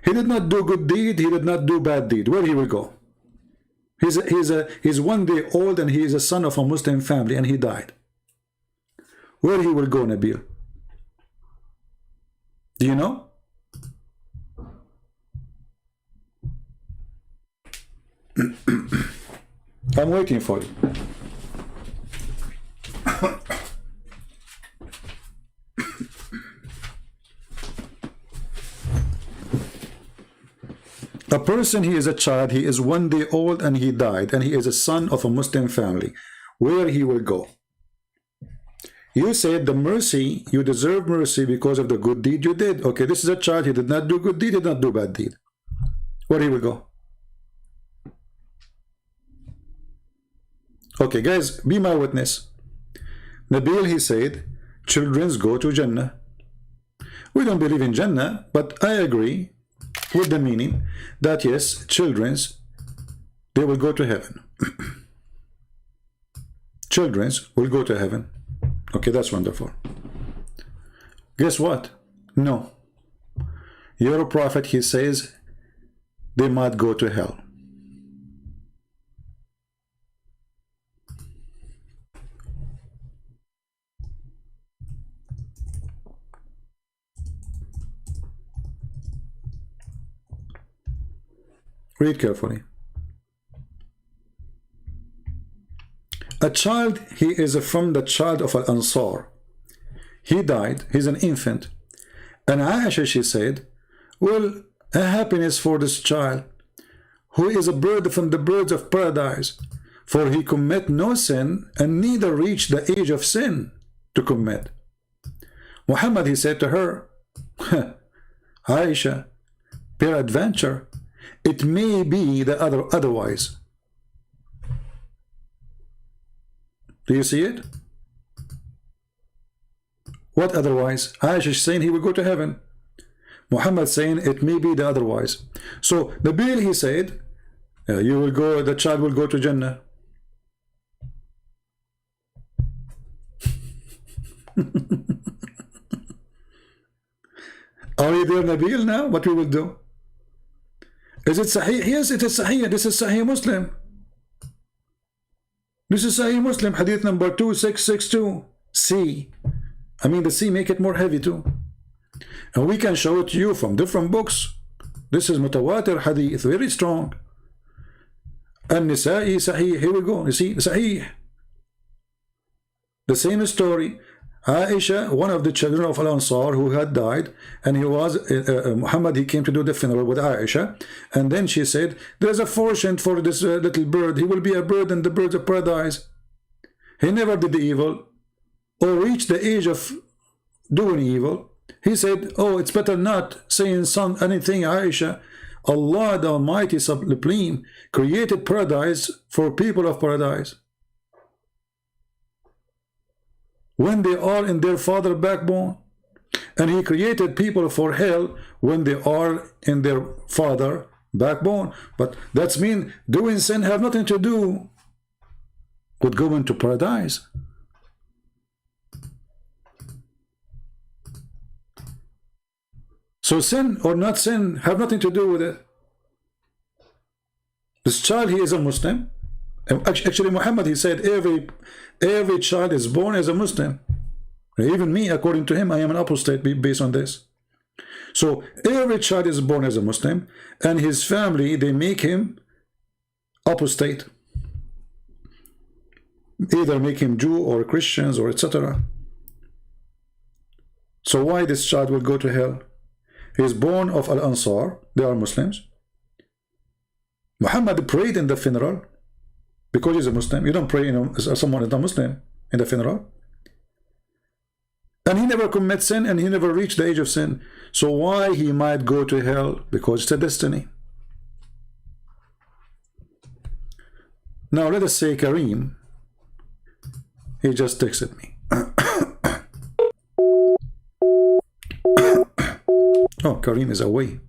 he did not do good deed, he did not do bad deed, where he will go? He's 1 day old and he is a son of a Muslim family and he died. Where he will go, Nabil? Do you know? I'm waiting for you. A person, he is a child, he is 1 day old and he died, and he is a son of a Muslim family. Where he will go? You said the mercy, you deserve mercy because of the good deed you did. Okay, this is a child, he did not do good deed, he did not do bad deed. Where he will go? Okay, guys, be my witness. Nabil, he said, children's go to Jannah. We don't believe in Jannah, but I agree with the meaning that yes, children's, they will go to heaven. Children's will go to heaven. Okay, that's wonderful. Guess what? No. Your prophet, he says they might go to hell. Read carefully. A child, he is from the child of Al-Ansar. He died, he's an infant. And Aisha, she said, well, a happiness for this child, who is a bird from the birds of paradise, for he commit no sin, and neither reach the age of sin to commit. Muhammad, he said to her, Aisha, peradventure, it may be the otherwise. Do you see it? What otherwise? Aisha is saying he will go to heaven. Muhammad saying it may be the otherwise. So Nabil, he said, you will go, the child will go to Jannah. Are you there, Nabil, now? What we will do? Is it Sahih? Yes, it is Sahih. This is Sahih Muslim. This is Sahih Muslim, hadith number 2662. C. I mean, the C make it more heavy too. And we can show it to you from different books. This is Mutawatir hadith, very strong. An-Nisa'i Sahih. Here we go. You see, Sahih. The same story. Aisha, one of the children of Al-Ansar who had died, and he was Muhammad, he came to do the funeral with Aisha, and then she said, there's a fortune for this little bird, he will be a bird in the birds of paradise. He never did the evil or reached the age of doing evil. He said, oh, it's better not saying anything, Aisha. Allah the Almighty Supreme created paradise for people of paradise. When they are in their father backbone, And he created people for hell when they are in their father backbone. But that's mean doing sin have nothing to do with going to paradise. So sin or not sin have nothing to do with it. This child, he is a Muslim. Actually, Muhammad, he said every child is born as a Muslim. Even me, according to him, I am an apostate based on this. So every child is born as a Muslim, and his family, they make him apostate. Either make him Jew or Christians or etc. So why this child will go to hell? He is born of Al-Ansar, they are Muslims. Muhammad prayed in the funeral because he's a Muslim. You don't pray, as someone is not Muslim in the funeral. And he never commits sin, and he never reached the age of sin. So why he might go to hell? Because it's a destiny. Now let us say Kareem, he just texted me. Oh, Kareem is away.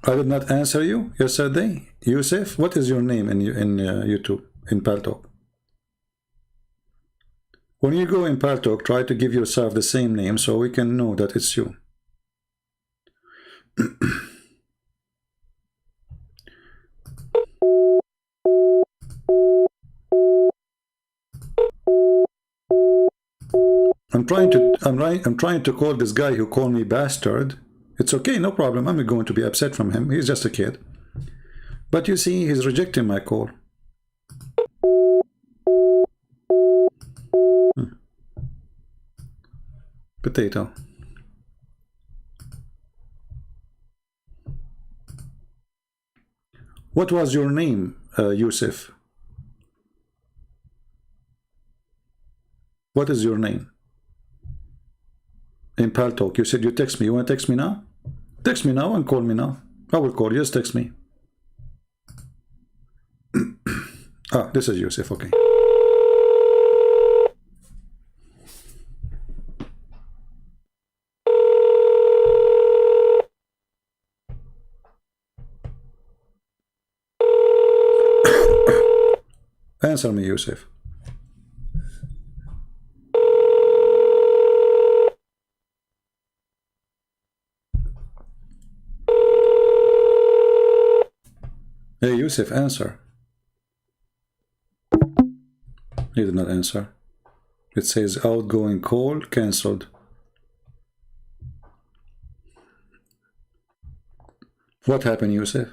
I did not answer you yesterday. Yusuf, what is your name in YouTube, in Paltalk? When you go in Paltalk, try to give yourself the same name so we can know that it's you. I'm trying to call this guy who called me bastard. It's okay, no problem. I'm not going to be upset from him. He's just a kid. But you see, he's rejecting my call. Potato. What was your name, Yusuf? What is your name? In Paltalk, you said you text me. You want to text me now? Text me now and call me now. I will call you. Just text me. Ah, this is Yusuf. Okay. Answer me, Yusuf. Hey, Yusuf, answer. He did not answer. It says outgoing call cancelled. What happened, Yusuf?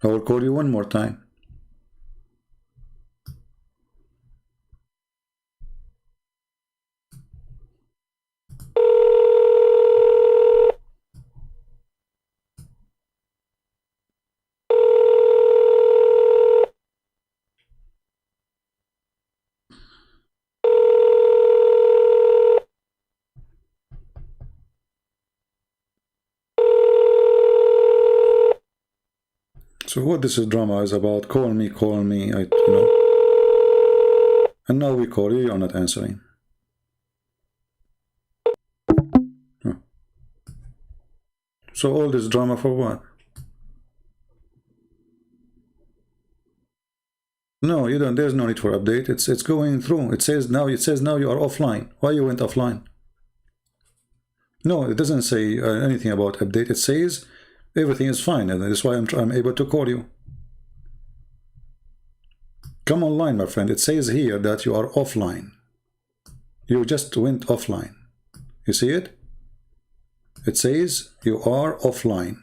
I will call you one more time. So what this drama is about? Call me, and now we call you, you're not answering. Huh. So all this drama for what? No, you don't. There's no need for update. It's going through. It says now you are offline. Why you went offline? No, it doesn't say anything about update. It says everything is fine, and that's why I'm able to call you. Come online, my friend. It says here that you are offline. You just went offline. You see it? It says you are offline.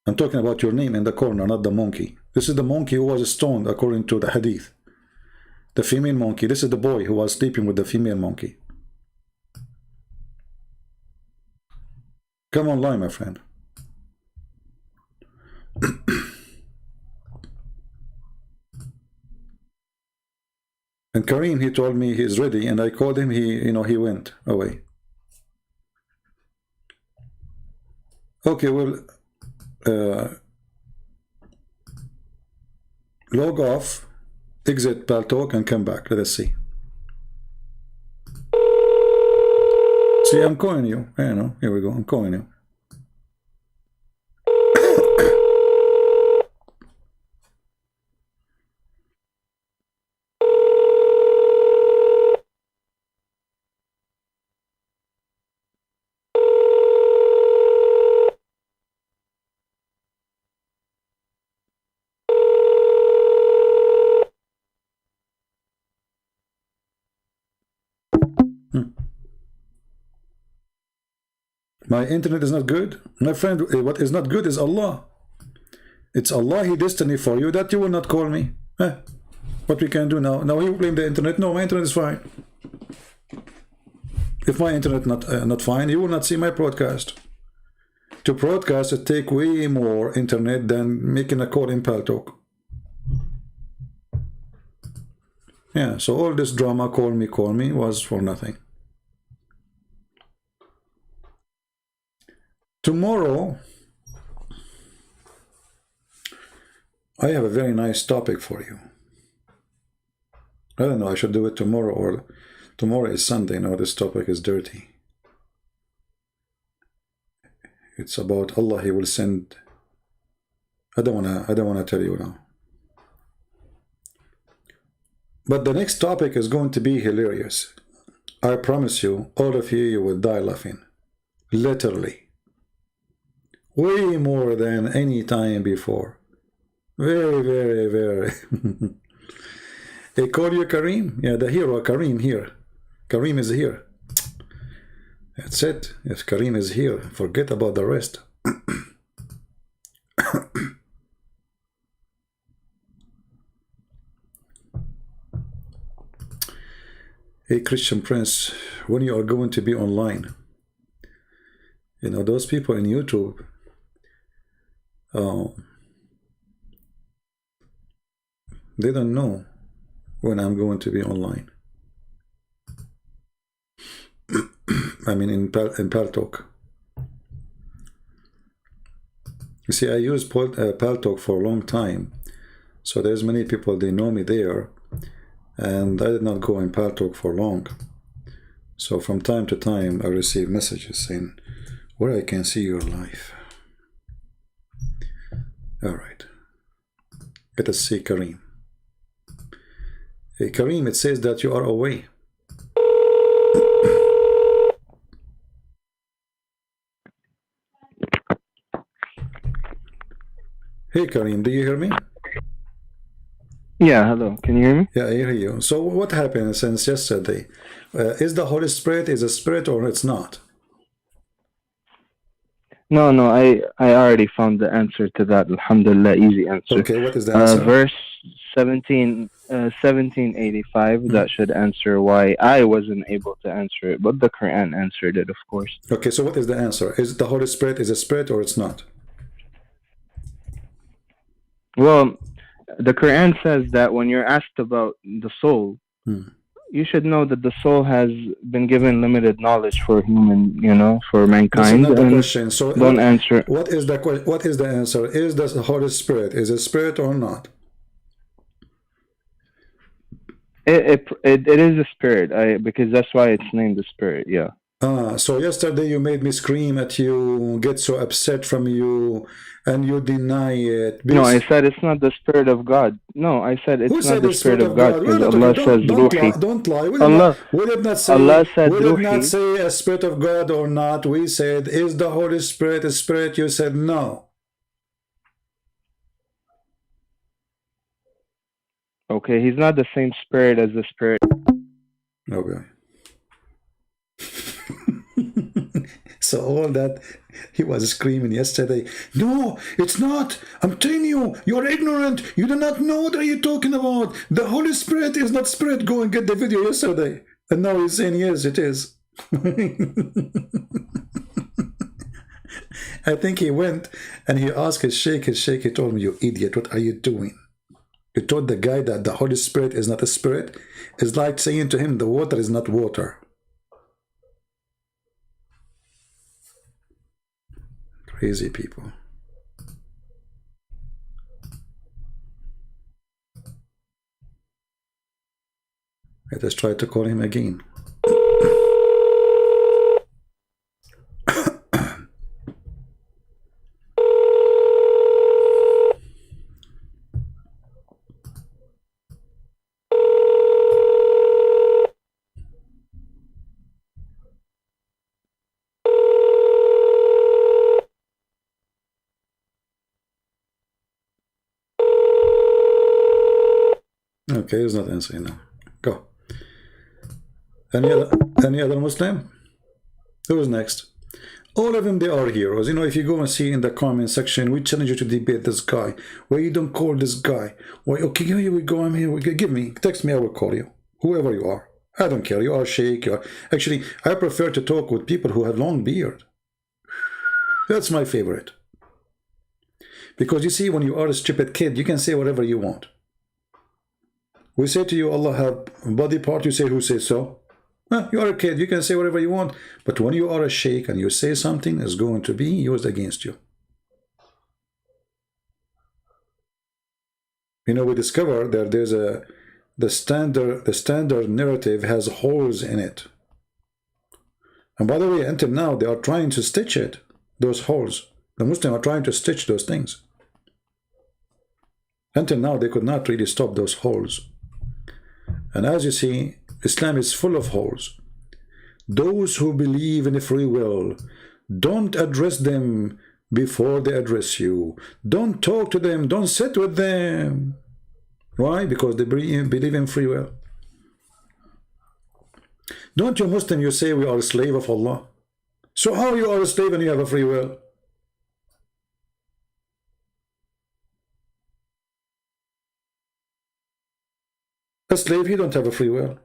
I'm talking about your name in the corner, not the monkey. This is the monkey who was stoned according to the hadith. The female monkey. This is the boy who was sleeping with the female monkey. Come online, my friend. And Kareem, he told me he's ready, and I called him. He went away. Okay, well, log off, exit Paltalk, and come back. Let us see. See, I'm calling you. Here we go. I'm calling you. My internet is not good. My friend, what is not good is Allah. It's Allah, He destined for you that you will not call me. What we can do now? Now you blame the internet. No, my internet is fine. If my internet not fine, you will not see my broadcast. To broadcast, it take way more internet than making a call in Paltalk. Yeah, so all this drama, call me, was for nothing. Tomorrow, I have a very nice topic for you. I don't know, I should do it tomorrow, or tomorrow is Sunday. No, this topic is dirty. It's about Allah. He will send. I don't wanna tell you now. But the next topic is going to be hilarious. I promise you, all of you will die laughing. Literally. Way more than any time before. Very, very, very. They call you Kareem? Yeah, the hero, Kareem here. Kareem is here. That's it. If Kareem is here, forget about the rest. Hey, Christian Prince, when you are going to be online, those people in YouTube, they don't know when I'm going to be online. I mean, in Paltalk. You see, I use Paltalk for a long time, so there's many people, they know me there, and I did not go in Paltalk for long. So from time to time, I receive messages saying, where I can see your life. All right. Let us see Kareem. Hey, Kareem, it says that you are away. Hey, Kareem, do you hear me? Yeah, hello. Can you hear me? Yeah, I hear you. So what happened since yesterday? Is the Holy Spirit is a spirit or it's not? No, I already found the answer to that. Alhamdulillah, easy answer. Okay, what is the answer? Verse 1785, that should answer why I wasn't able to answer it, but the Quran answered it, of course. Okay, so what is the answer? Is the Holy Spirit is a spirit or it's not? Well, the Quran says that when you're asked about the soul, you should know that the soul has been given limited knowledge for human, for mankind. This is not the question. So don't answer. What is the answer? Is the Holy Spirit is a spirit or not? It is a spirit, because that's why it's named the spirit. Yeah. So yesterday you made me scream at you, get so upset from you, and you deny it. No, I said it's not the spirit of God. No, I said it's not the spirit of God, because Allah says Ruhi. Don't lie. We did not say, Allah said we did not Ruhi. say a spirit of God or not. We said, is the Holy Spirit a spirit? You said no. Okay, he's not the same spirit as the spirit. Okay. So all that he was screaming yesterday, no, it's not. I'm telling you, you're ignorant. You do not know what are you talking about. The Holy Spirit is not spirit. Go and get the video yesterday. And now he's saying, yes, it is. I think he went and he asked his sheikh. His sheikh, he told me, you idiot, what are you doing? You told the guy that the Holy Spirit is not a spirit. It's like saying to him, the water is not water. Crazy people. I just tried to call him again. Okay, he's not answering now. Go. Any other Muslim? Who's next? All of them, they are heroes. You know, if you go and see in the comment section, we challenge you to debate this guy. Why you don't call this guy? Why? Okay, here we go. I'm here. Give me, text me. I will call you. Whoever you are, I don't care. You are sheikh. You are. Actually, I prefer to talk with people who have long beard. That's my favorite. Because you see, when you are a stupid kid, you can say whatever you want. We say to you, Allah have body part. You say, who says so? You are a kid, you can say whatever you want, but when you are a sheikh and you say something, it's going to be used against you. You know, we discovered that there's the standard narrative has holes in it. And by the way, until now, they are trying to stitch it, those holes. The Muslims are trying to stitch those things. Until now, they could not really stop those holes. And as you see, Islam is full of holes. Those who believe in free will, don't address them before they address you. Don't talk to them. Don't sit with them. Why? Because they believe in free will. Don't you Muslim, you say we are a slave of Allah. So how you are a slave and you have a free will? A slave, he don't have a free will.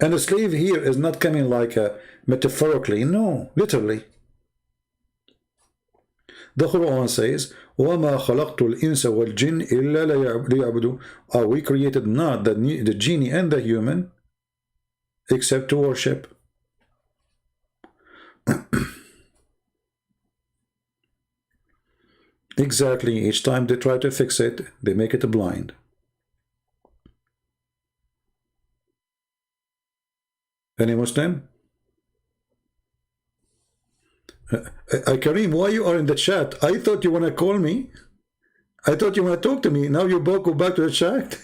And a slave here is not coming like metaphorically, no, literally. The Quran says, وَمَا خَلَقْتُ الْإِنسَ وَالْجِنِّ إِلَّا لِيَعْبُدُوا. We created not the genie and the human except to worship. Exactly, each time they try to fix it, they make it blind. Any Muslim? Kareem, why you are in the chat? I thought you want to call me. I thought you want to talk to me. Now you both go back to the chat.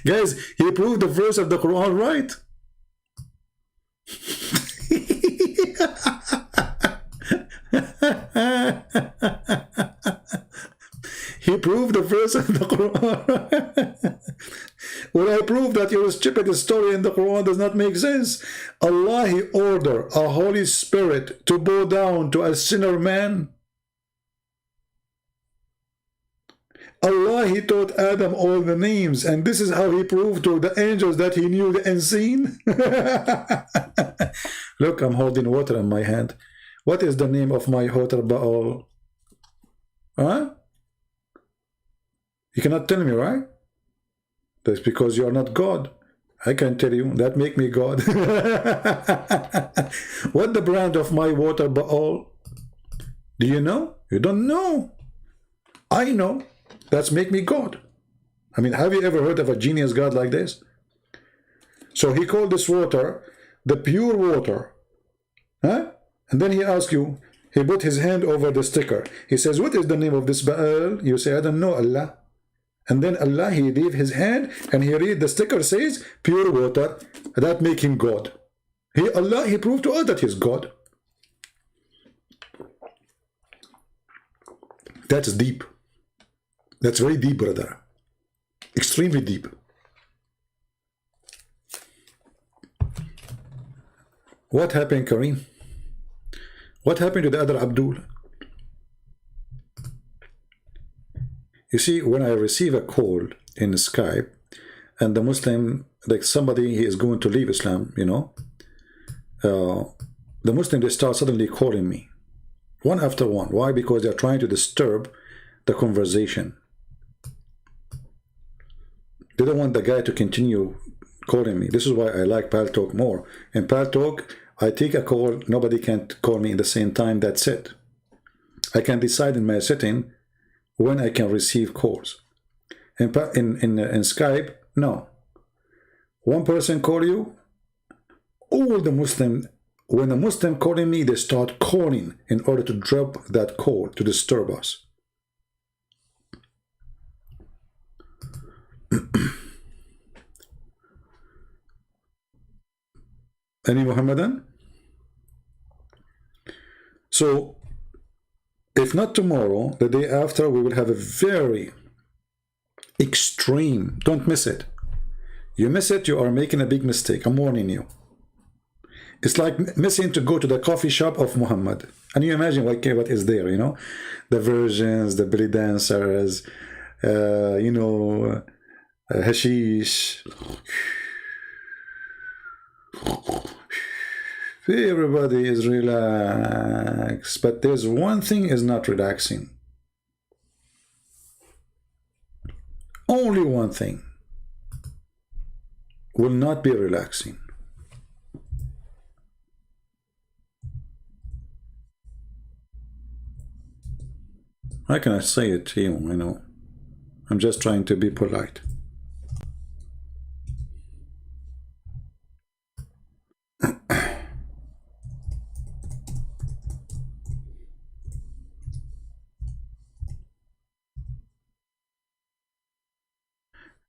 Guys, he proved the verse of the Quran right. He proved the verse of the Quran. When I prove that your stupid story in the Quran does not make sense, Allah, He ordered a Holy Spirit to bow down to a sinner man. Allah, He taught Adam all the names, and this is how He proved to the angels that He knew the unseen. Look, I'm holding water in my hand. What is the name of my water Baal? Huh? You cannot tell me, right? That's because you are not God. I can tell you, that make me God. What the brand of my water Baal? Do you know? You don't know. I know. That's make me God. I mean, have you ever heard of a genius God like this? So he called this water the pure water. Huh? And then he asks you, he put his hand over the sticker. He says, what is the name of this Baal? You say, I don't know, Allah. And then Allah, he leave his hand and he read the sticker says, pure water. That make him God. Allah, he proved to us that he's God. That's deep. That's very deep, brother. Extremely deep. What happened, Kareem? What happened to the other Abdul? You see, when I receive a call in Skype and the Muslim, like somebody he is going to leave Islam, you know, the Muslim, they start suddenly calling me one after one. Why? Because they're trying to disturb the conversation. They don't want the guy to continue calling me. This is why I like Pal Talk more. In Pal Talk, I take a call, nobody can call me in the same time, that's it. I can decide in my setting when I can receive calls. In Skype, no. One person call you, all the Muslim, when a Muslim calling me, they start calling in order to drop that call, to disturb us. Any Muhammadan? So, if not tomorrow, the day after, we will have a very extreme, don't miss it. You miss it, you are making a big mistake. I'm warning you. It's like missing to go to the coffee shop of Muhammad. And you imagine what is there, you know? The virgins, the belly dancers, you know, hashish. Everybody is relaxed, but there's one thing is not relaxing. Only one thing will not be relaxing. How can I say it to you? I know. I'm just trying to be polite.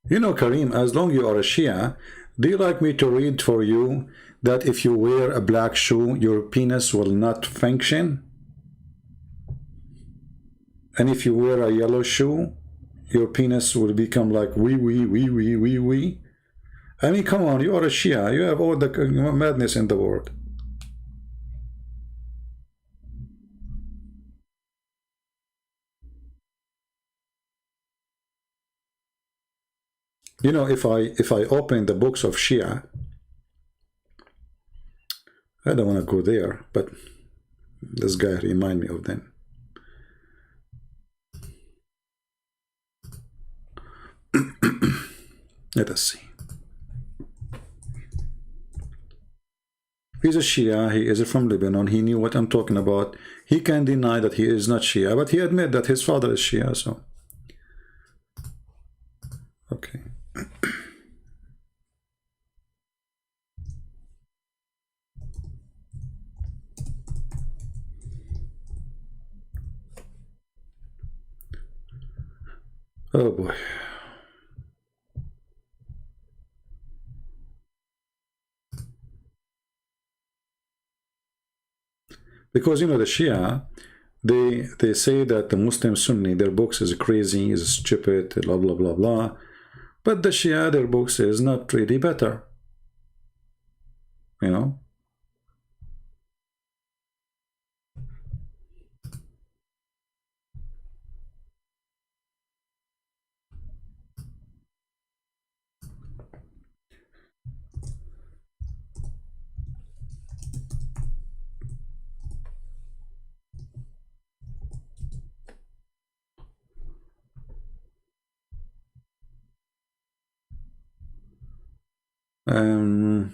You know, Kareem, as long you are a Shia, do you like me to read for you that if you wear a black shoe, your penis will not function? And if you wear a yellow shoe, your penis will become like wee, wee, wee, wee, wee, wee? I mean, come on, you are a Shia. You have all the madness in the world. You know, if I open the books of Shia, I don't want to go there, but this guy remind me of them. Let us see. He's a Shia, he is from Lebanon, he knew what I'm talking about. He can deny that he is not Shia, but he admit that his father is Shia, so. Okay. Oh boy. Because, you know, the Shia, they say that the Muslim Sunni, their books is crazy, is stupid, blah, blah, blah, blah. But the Shia, their books is not really better. You know?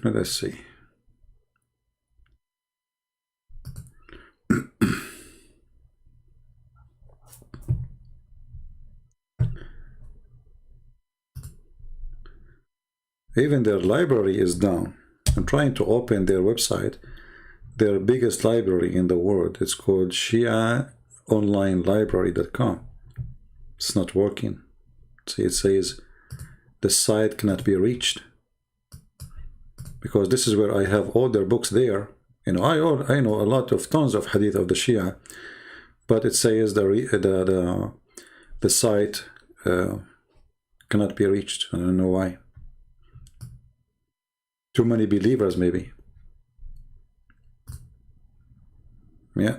Let us see. Even their library is down. I'm trying to open their website, their biggest library in the world. It's called ShiaOnlineLibrary.com. It's not working. See, it says the site cannot be reached. Because this is where I have all their books there. You know, I know a lot of tons of hadith of the Shia, but it says the site cannot be reached. I don't know why. Too many believers, maybe. Yeah.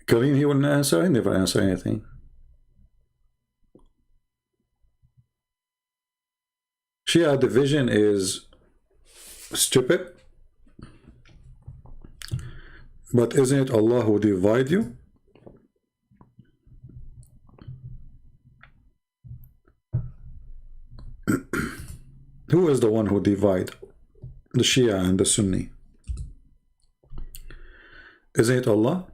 Kareem, he wouldn't answer. He never answer anything. Shia division is stupid, but isn't it Allah who divide you? Who is the one who divide the Shia and the Sunni? Isn't it Allah?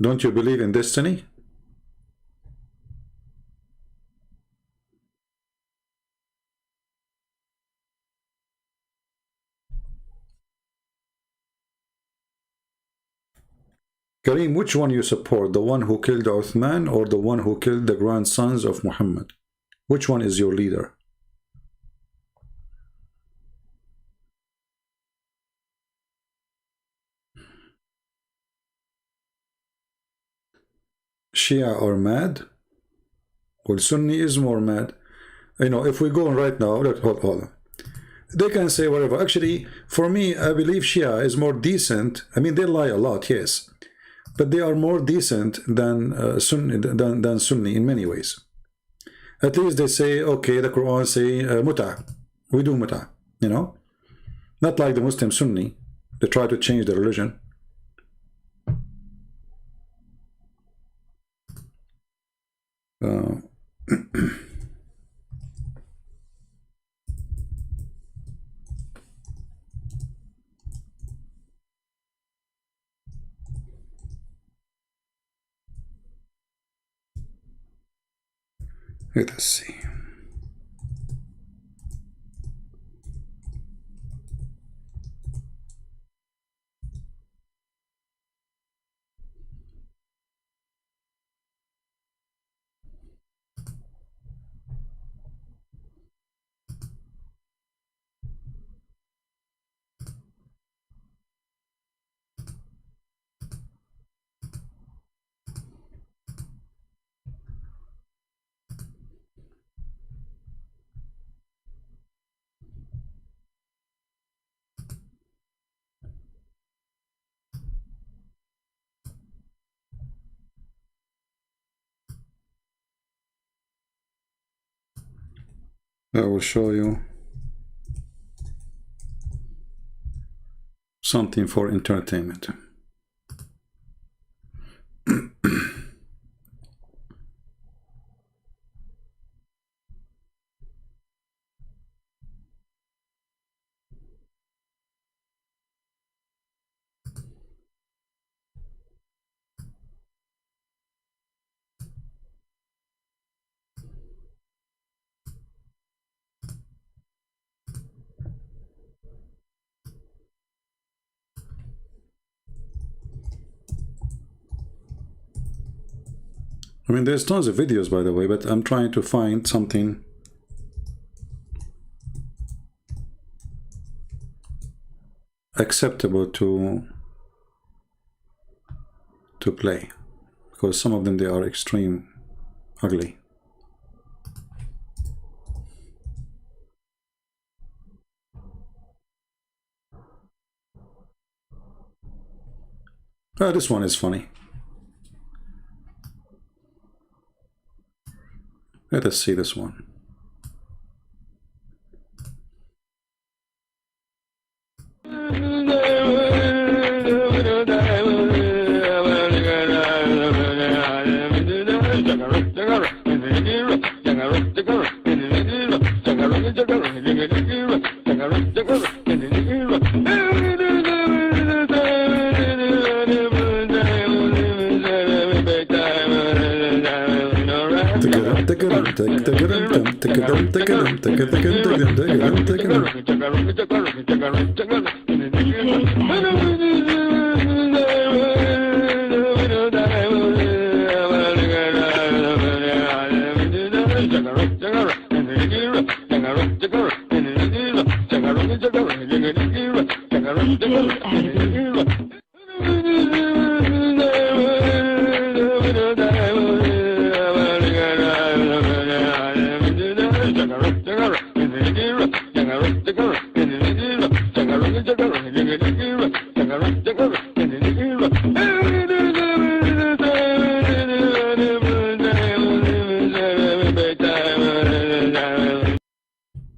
Don't you believe in destiny? Kareem, which one you support? The one who killed Uthman or the one who killed the grandsons of Muhammad? Which one is your leader? Shia are mad? Well, Sunni is more mad. You know, if we go on right now, look, hold on. They can say whatever. Actually, for me, I believe Shia is more decent. I mean, they lie a lot, yes. But they are more decent than Sunni in many ways. At least they say, okay, the Quran say muta. We do muta, you know? Not like the Muslim Sunni. They try to change the religion. Let us see. I will show you something for entertainment. I mean, there's tons of videos, by the way, but I'm trying to find something acceptable to play, because some of them, they are extreme ugly. This one is funny. Let us see this one.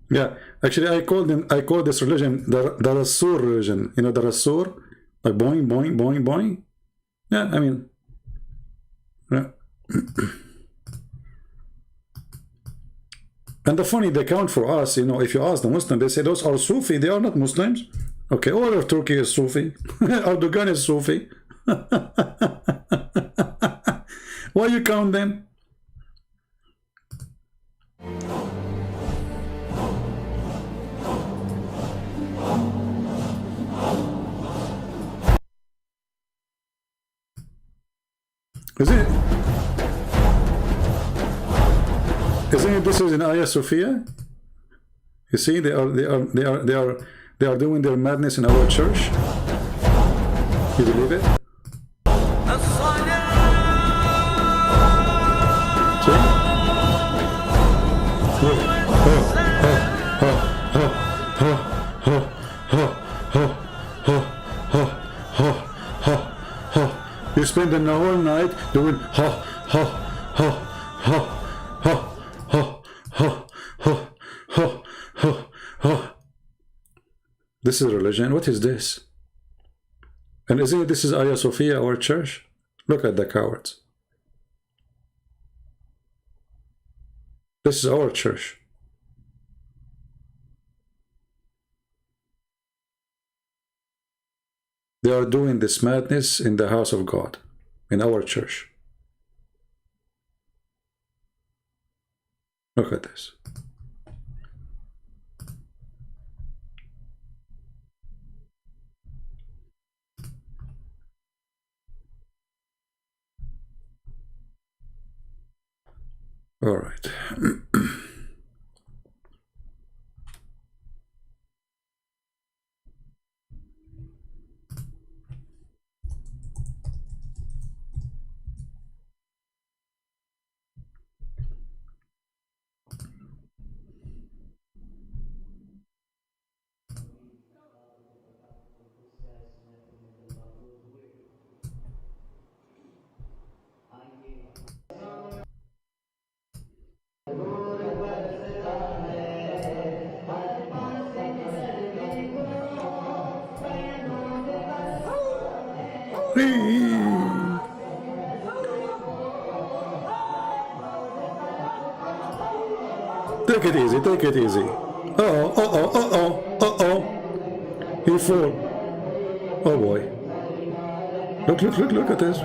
Yeah, actually, I call this religion the Rasul religion. You know, the Rasul, like boing, boing, boing, boing. Yeah, I mean, yeah. And the funny, they count for us, you know, if you ask the Muslim, they say those are Sufi, they are not Muslims. Okay, all of Turkey is Sufi. Erdogan is Sufi. Why you count them? Isn't it this is in Hagia Sophia? You see, they are doing their madness in our church. You believe it? See? You spend the whole night doing ha ha ha ha ha ha ha ha ha ha ha. This is religion. What is this? And isn't it this is Hagia Sophia, our church? Look at the cowards. This is our church. They are doing this madness in the house of God, in our church. Look at this. All right. Take it easy, take it easy. Uh-oh, uh-oh, uh-oh, uh-oh. You fool. Oh boy. Look at this.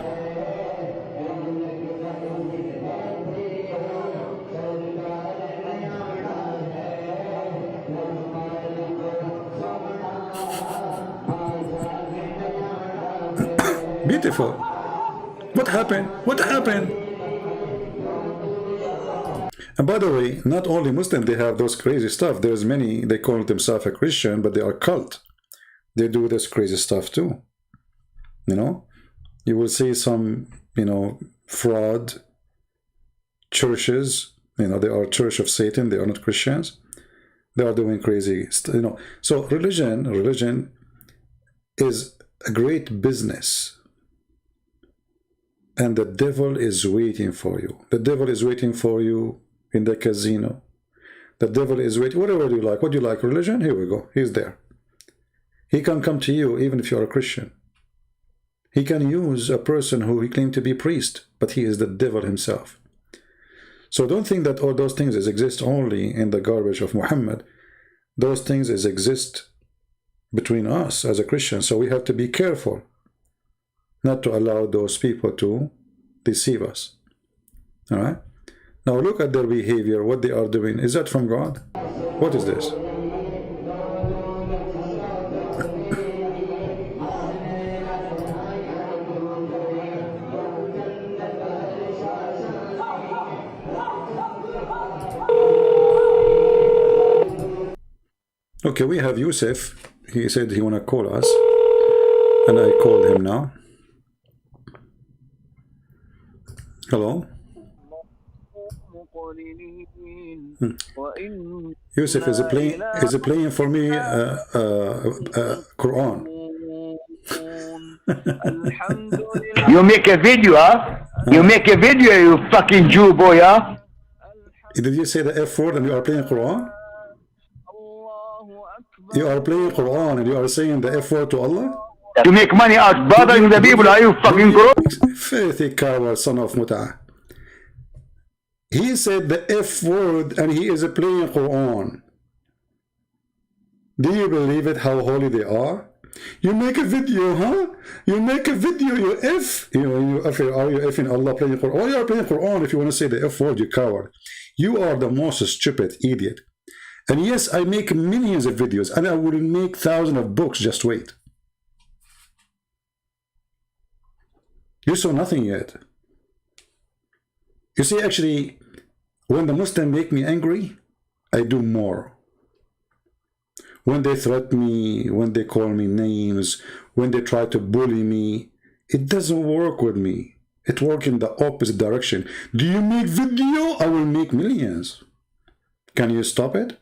Beautiful. What happened? What happened? And by the way, not only Muslim, they have those crazy stuff. There's many, they call themselves a Christian, but they are cult. They do this crazy stuff too. You know, you will see some, you know, fraud churches, you know, they are Church of Satan, they are not Christians. They are doing crazy stuff, you know. So religion is a great business. And the devil is waiting for you. The devil is waiting for you in the casino. The devil is waiting, whatever you like. What do you like, religion? Here we go. He's there. He can come to you even if you're a Christian. He can use a person who he claimed to be priest, but he is the devil himself. So don't think that all those things exist only in the garbage of Muhammad. Those things exist between us as a Christian. So we have to be careful not to allow those people to deceive us. All right? Now look at their behavior, what they are doing. Is that from God? What is this? Okay, we have Yusuf. he said he wanna call us, and I called him now. Hello. Yusuf is playing for me Quran. You make a video, huh? You make a video, you fucking Jew boy, huh? Did you say the F word and you are playing Quran? You are playing Quran and you are saying the F word to Allah? To make money out bothering the people, are you fucking grown? Filthy coward, son of Mut'ah. He said the F word and he is playing Quran. Do you believe it, how holy they are? You make a video, huh? You make a video, you F. Are you effing Allah playing Quran? Why are you playing Quran if you want to say the F word, you coward? You are the most stupid idiot. And yes, I make millions of videos and I will make thousands of books, just wait. You saw nothing yet. You see, actually, when the Muslims make me angry, I do more. When they threaten me, when they call me names, when they try to bully me, it doesn't work with me. It works in the opposite direction. Do you make video? I will make millions. Can you stop it?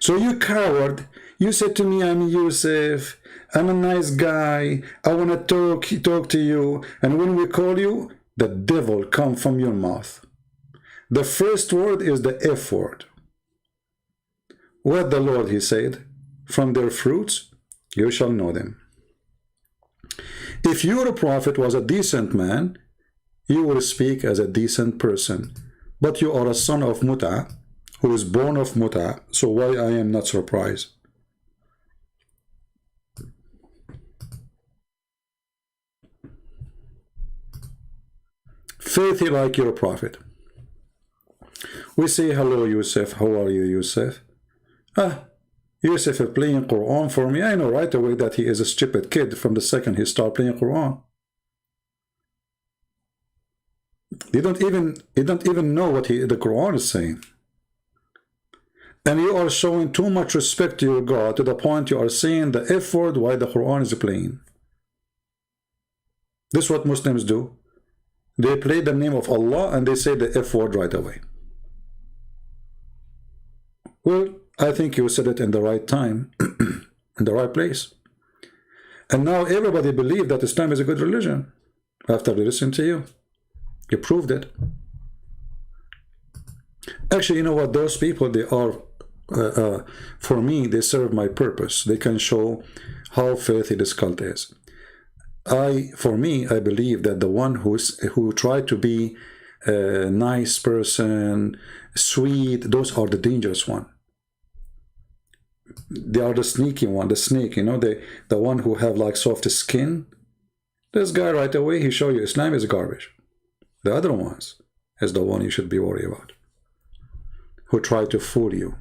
So you coward, you said to me, I'm Yusuf, I'm a nice guy, I want to talk to you, and when we call you, the devil come from your mouth. The first word is the F word. What the Lord, he said, from their fruits you shall know them. If your prophet was a decent man, you will speak as a decent person. But you are a son of Mut'ah, who is born of Mut'ah, so why I am not surprised? Faithy like your prophet. We say, hello Yusuf, how are you Yusuf? Yusuf is playing Quran for me. I know right away that he is a stupid kid from the second he started playing Quran. They don't even know what the Quran is saying. And you are showing too much respect to your God to the point you are saying the F word while the Quran is playing. This is what Muslims do. They play the name of Allah and they say the F word right away. Well, I think you said it in the right time, in the right place. And now everybody believes that Islam is a good religion after they listen to you. You proved it. Actually, you know what? Those people, they are, for me, they serve my purpose. They can show how filthy this cult is. For me, I believe that the one who tried to be a nice person, sweet, those are the dangerous one. They are the sneaky one, the snake, you know, the one who have like soft skin. This guy right away, he show you Islam is garbage. The other ones is the one you should be worried about, who try to fool you.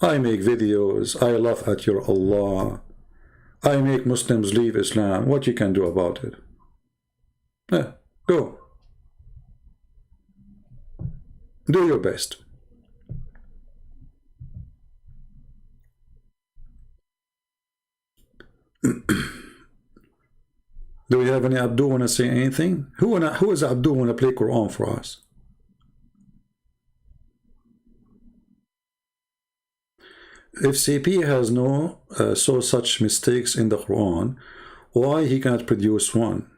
I make videos, I laugh at your Allah, I make Muslims leave Islam. What you can do about it? Go. Do your best. Do we have any Abdul want to say anything? Who is Abdul want to play Quran for us? If CP has no such mistakes in the Quran, why he cannot produce one?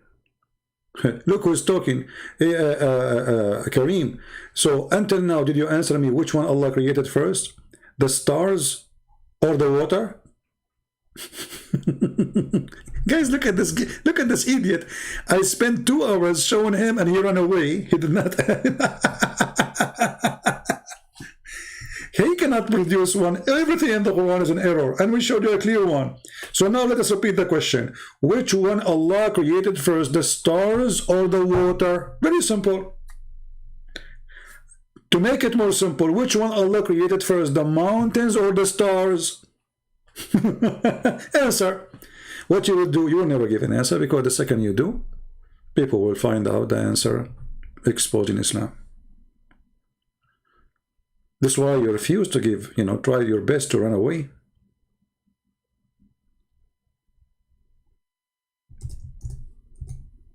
Look who's talking. Kareem. So until now, did you answer me which one Allah created first? The stars or the water? Guys, look at this. Look at this idiot. I spent 2 hours showing him and he ran away. He did not. He cannot produce one. Everything in the Quran is an error, and we showed you a clear one. So now let us repeat the question. Which one Allah created first, the stars or the water? Very simple. To make it more simple, which one Allah created first, the mountains or the stars? Answer. What you will do, you will never give an answer, because the second you do, people will find out the answer exposed in Islam. This is why you refuse to give, try your best to run away.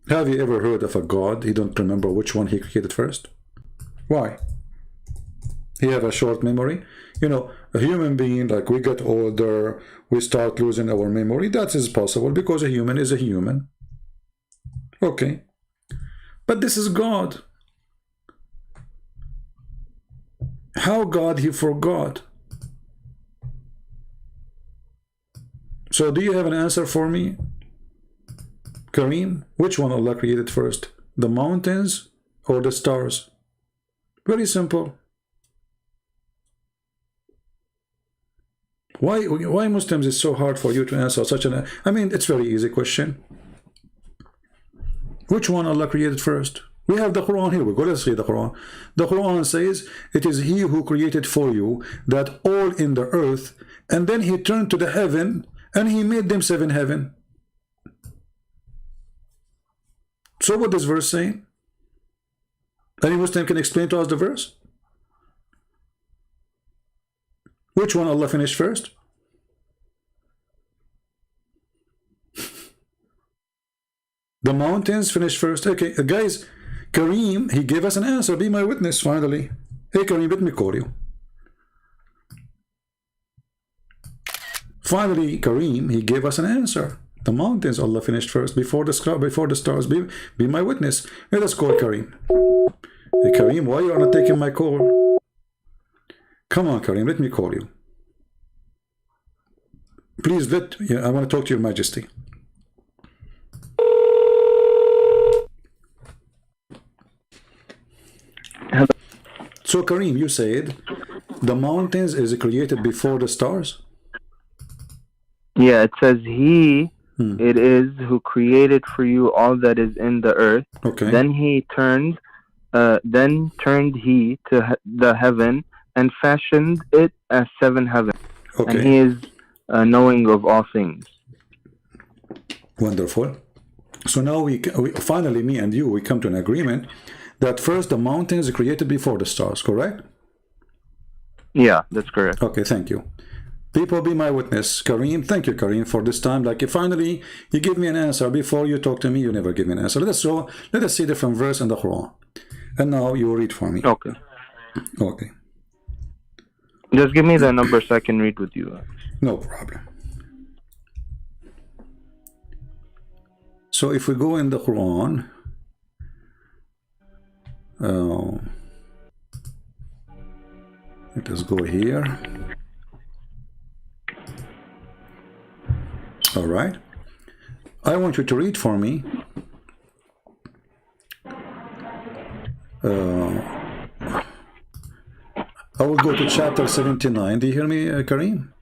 Have you ever heard of a God? He don't remember which one he created first? Why? He have a short memory. A human being, like, we get older, we start losing our memory. That is possible because a human is a human. Okay. But this is God. How God he forgot? So do you have an answer for me, Kareem? Which one Allah created first? The mountains or the stars? Very simple. Why Muslims is so hard for you to answer such an... I mean, it's very easy question. Which one Allah created first? We have the Quran here. We go, let's read the Quran. The Quran says, it is He who created for you that all in the earth, and then He turned to the heaven, and He made them seven heaven. So what does verse say? Any Muslim can explain to us the verse? Which one Allah finished first? The mountains finished first. Okay, guys, Kareem, he gave us an answer. Be my witness, finally. Hey, Kareem, let me call you. Finally, Kareem, he gave us an answer. The mountains Allah finished first, before the sky, before the stars. Be my witness. Let us call Kareem. Hey, Kareem, why you are not taking my call? Come on, Kareem, let me call you. Please I want to talk to Your Majesty. So Kareem, you said the mountains is created before the stars? Yeah, it says He it is who created for you all that is in the earth. Okay. Then turned He to the heaven and fashioned it as seven heavens. Okay. And He is knowing of all things. Wonderful. So now we finally, me and you, we come to an agreement that first the mountains are created before the stars, correct? Yeah, that's correct. Okay, thank you. People, be my witness. Kareem, thank you, Kareem, for this time. Like, finally, you give me an answer. Before you talk to me, you never give me an answer. Let us see different verse in the Quran. And now you read for me. Okay. Okay. Just give me the number so I can read with you. No problem. So if we go in the Quran, let us go here. All right. I want you to read for me I will go to chapter 79. Do you hear me, Kareem?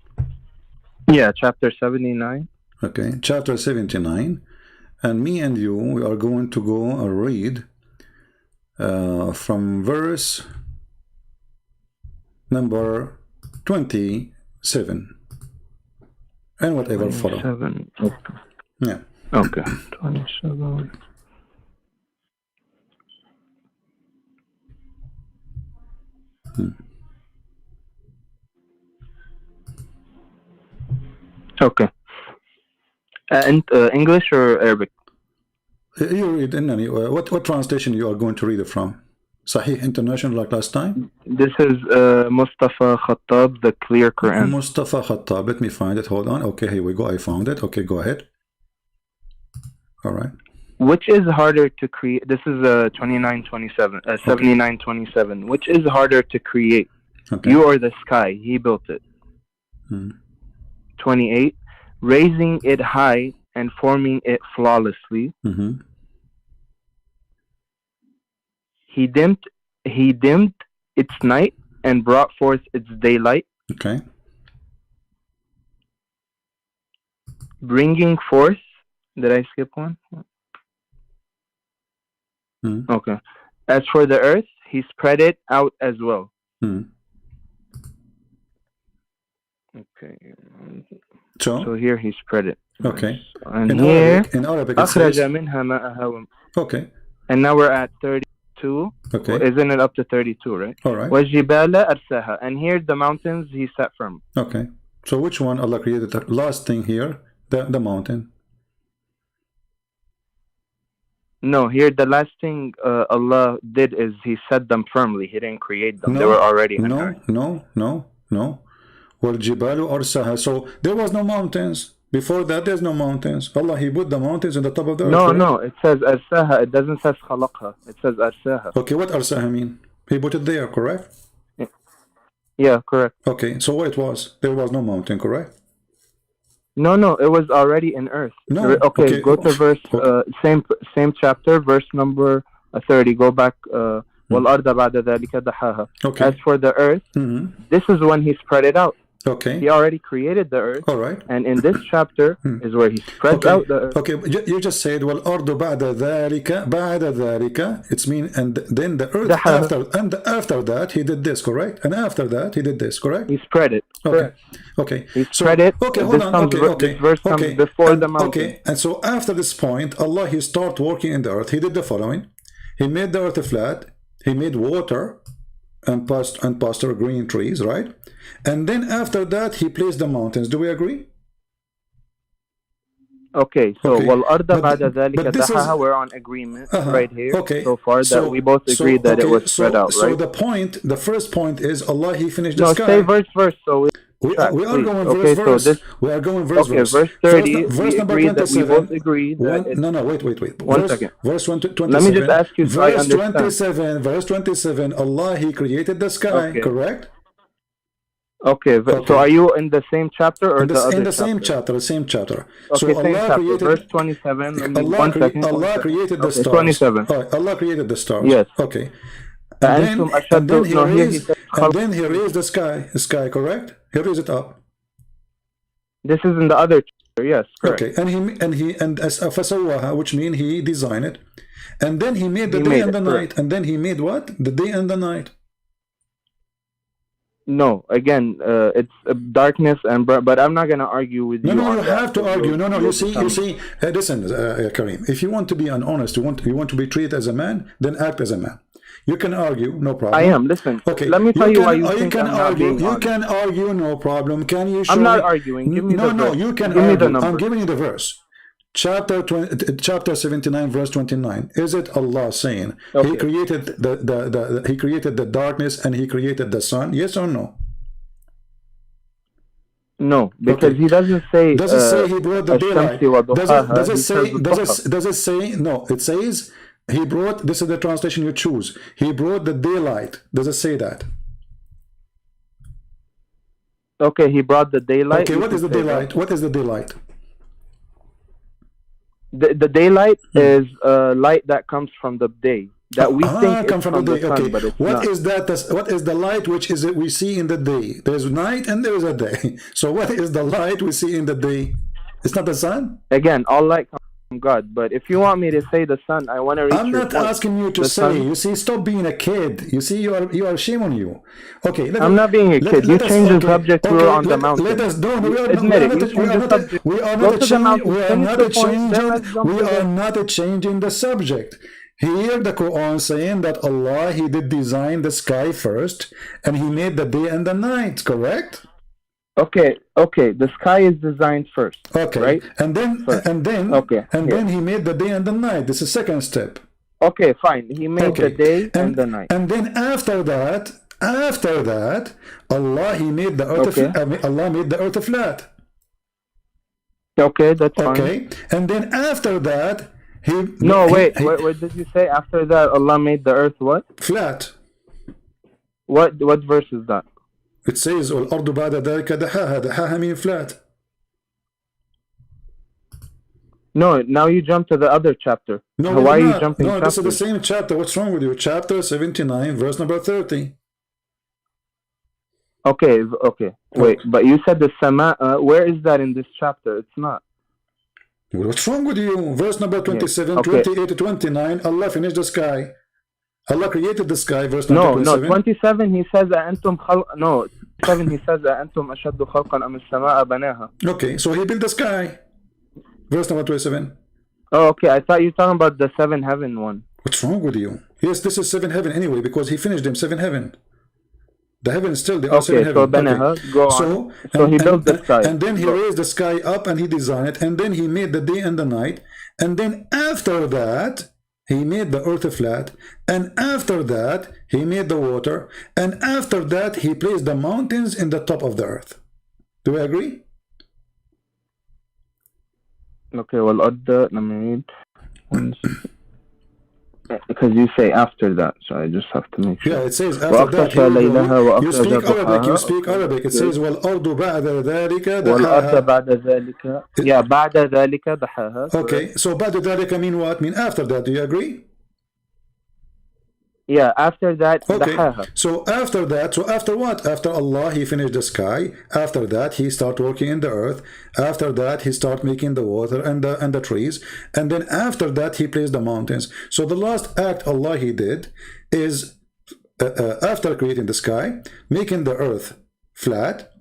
Yeah, chapter 79. Okay, chapter 79. And me and you, we are going to go and read from verse number 27 and whatever follow. Okay. Yeah. Okay. 27. Okay. And English or Arabic? You read in any what translation you are going to read it from? Sahih International, like last time? This is Mustafa Khattab, the Clear Quran. Mustafa Khattab. Let me find it. Hold on. Okay, here we go. I found it. Okay, go ahead. All right. Which is harder to create? This is 7927. Which is harder to create? Okay. You or the sky? He built it. 28. Raising it high and forming it flawlessly. He dimmed its night and brought forth its daylight. Okay. Bringing forth. Did I skip one? Okay. As for the earth, he spread it out as well. Okay. So here he spread it. Okay. And in here, Arabic it says, منها ماءها. okay. And now we're at 32. 32. Okay. Isn't it up to 32, right? All right. وَالْجِبَالَ أَرْسَاهَا. And here the mountains he set firm. Okay. So which one Allah created? The last thing here, the mountain. No, here the last thing Allah did is He set them firmly. He didn't create them. They were already in earth. No. وَالْجِبَالُ أَرْسَاهَا. So there was no mountains. Before that, there's no mountains. Allah, He put the mountains on the top of the earth. No, it says أَرْسَاهَا. It doesn't say خَلَقْهَا. It says أَرْسَاهَا. Okay, what أرساها mean? He put it there, correct? Yeah, correct. Okay, so what it was? There was no mountain, correct? No, it was already in earth. No. Okay, go to verse, same chapter, verse number 30. Go back. وَالْأَرْضَ بَعْدَ ذَلِكَ دَحَاهَا. Okay. As for the earth, this is when He spread it out. Okay. He already created the earth. All right. And in this chapter is where He spreads out the earth. Okay, you just said وَالْأَرْضُ بَعْدَ ذَلِكَ. It's mean, and then the earth after that He did this, correct? And after that He did this, correct? He spread it. Okay. He spread it. Okay, hold on. This verse comes before the mountain. Okay, and so after this point, Allah, He start working in the earth. He did the following. He made the earth flat. He made water and pasture, green trees, right? And then after that, He placed the mountains. Do we agree? Okay, so وَالْأَرْضَ بَعْدَ ذَلِكَ دَحَاهَا. We're on agreement right here. Okay. So far that we both agreed that it was spread out, right? So the first point is Allah, He finished the sky. No, say verse. So we are going verse. We are going verse. Okay, verse 30. Verse number 27. We both agree that no, wait. One second. Verse 27. Let me just ask you so I understand. Verse 27. Allah, He created the sky. Correct. Okay, so are you in the same chapter or the other in the chapter? same chapter. Okay, so same Allah chapter, created, verse 27. Allah created the stars. 27. Allah created the stars. Yes. Okay. And then He raised the sky, correct? He raised it up. This is in the other chapter, yes, correct. Okay, and as فَسَوَّاهَا, which means He designed it. And then He made the day and the night. And then He made what? The day and the night. No, again, it's darkness but I'm not gonna argue with you. No, you have to argue. No, you see. Listen, Kareem. If you want to be honest, you want to be treated as a man, then act as a man. You can argue, no problem. I am. Listen. Okay. Let me tell you why you think I'm not being honest. You can argue, no problem. Can you show I'm not me? arguing. Give me the verse. No, you can Give argue. me the number. I'm giving you the verse. Chapter 79, verse 29. Is it Allah saying He created He created the darkness and He created the sun? Yes or no? No, because He doesn't say. Does it say He brought the daylight? Does it say? No, it says He brought. This is the translation you choose. He brought the daylight. Does it say that? Okay, He brought the daylight. Okay, what is the daylight? That. What is the daylight? The daylight is light that comes from the day that we think come from the day. sun, but it's what not. is that? What is the light which is it we see in the day? There's night and there is a day. So what is the light we see in the day? It's not the sun. Again, all light comes from God. But if you want me to say the sun, I want to reach. I'm not asking you to say. Sun. You see, stop being a kid. You see, you are shame on you. Okay, I'm not being a kid. You change the subject. We were on the mountain. Let us do. We are not changing the subject. Here the Quran saying that Allah, He did design the sky first and He made the day and the night, correct? Okay, the sky is designed first. Okay, right? And then then He made the day and the night. This is second step. Okay, fine. He made the day and the night. And then after that, Allah, He made the earth Allah made the earth flat. Okay, that's fine. Okay, and then after that, what did you say? After that, Allah made the earth what? Flat. What verse is that? It says, وَالْأَرْضُ بَعْدَ ذَلِكَ دَحَاهَا. دَحَاهَا means flat. No, now you jump to the other chapter. No, why are you jumping? No, this is the same chapter. What's wrong with you? Chapter 79, verse number 30. Okay. Wait, but you said the sama. Where is that in this chapter? It's not. What's wrong with you? Verse number 27, 28 to 29. Allah finished the sky. Allah created the sky. Verse number 27. No, 27. He says أنتم خلق. No, 7. He says أنتم أشد خلقا أم السماء بناها. Okay, so He built the sky. Verse number 27. Oh, okay. I thought you were talking about the 7 heaven one. What's wrong with you? Yes, this is 7 heaven anyway, because he finished them 7 heaven. The heaven is still the Okay, 7 so heaven. Banaha, go on. So He built the sky. and then he raised the sky up and he designed it, and then he made the day and the night, and then after that he made the earth flat, and after that he made the water, and after that he placed the mountains in the top of the earth. Do we agree? Okay, well, let me read. Because you say after that, so I just have to make sure. Yeah, it says after that. Here we go. You speak Arabic. You speak Okay. Arabic. It says والأرض بعد ذلك والأرض دحاها. بعد ذلك. Yeah, بعد ذلك دحاها. Okay, so بعد ذلك mean what? Mean after that. Do you agree? Yeah, after that Okay, دحاها. so after that, so after what? After Allah, he finished the sky. After that, he start working in the earth. After that, he start making the water and the trees. And then after that, he placed the mountains. So the last act Allah he did is after creating the sky, making the earth flat,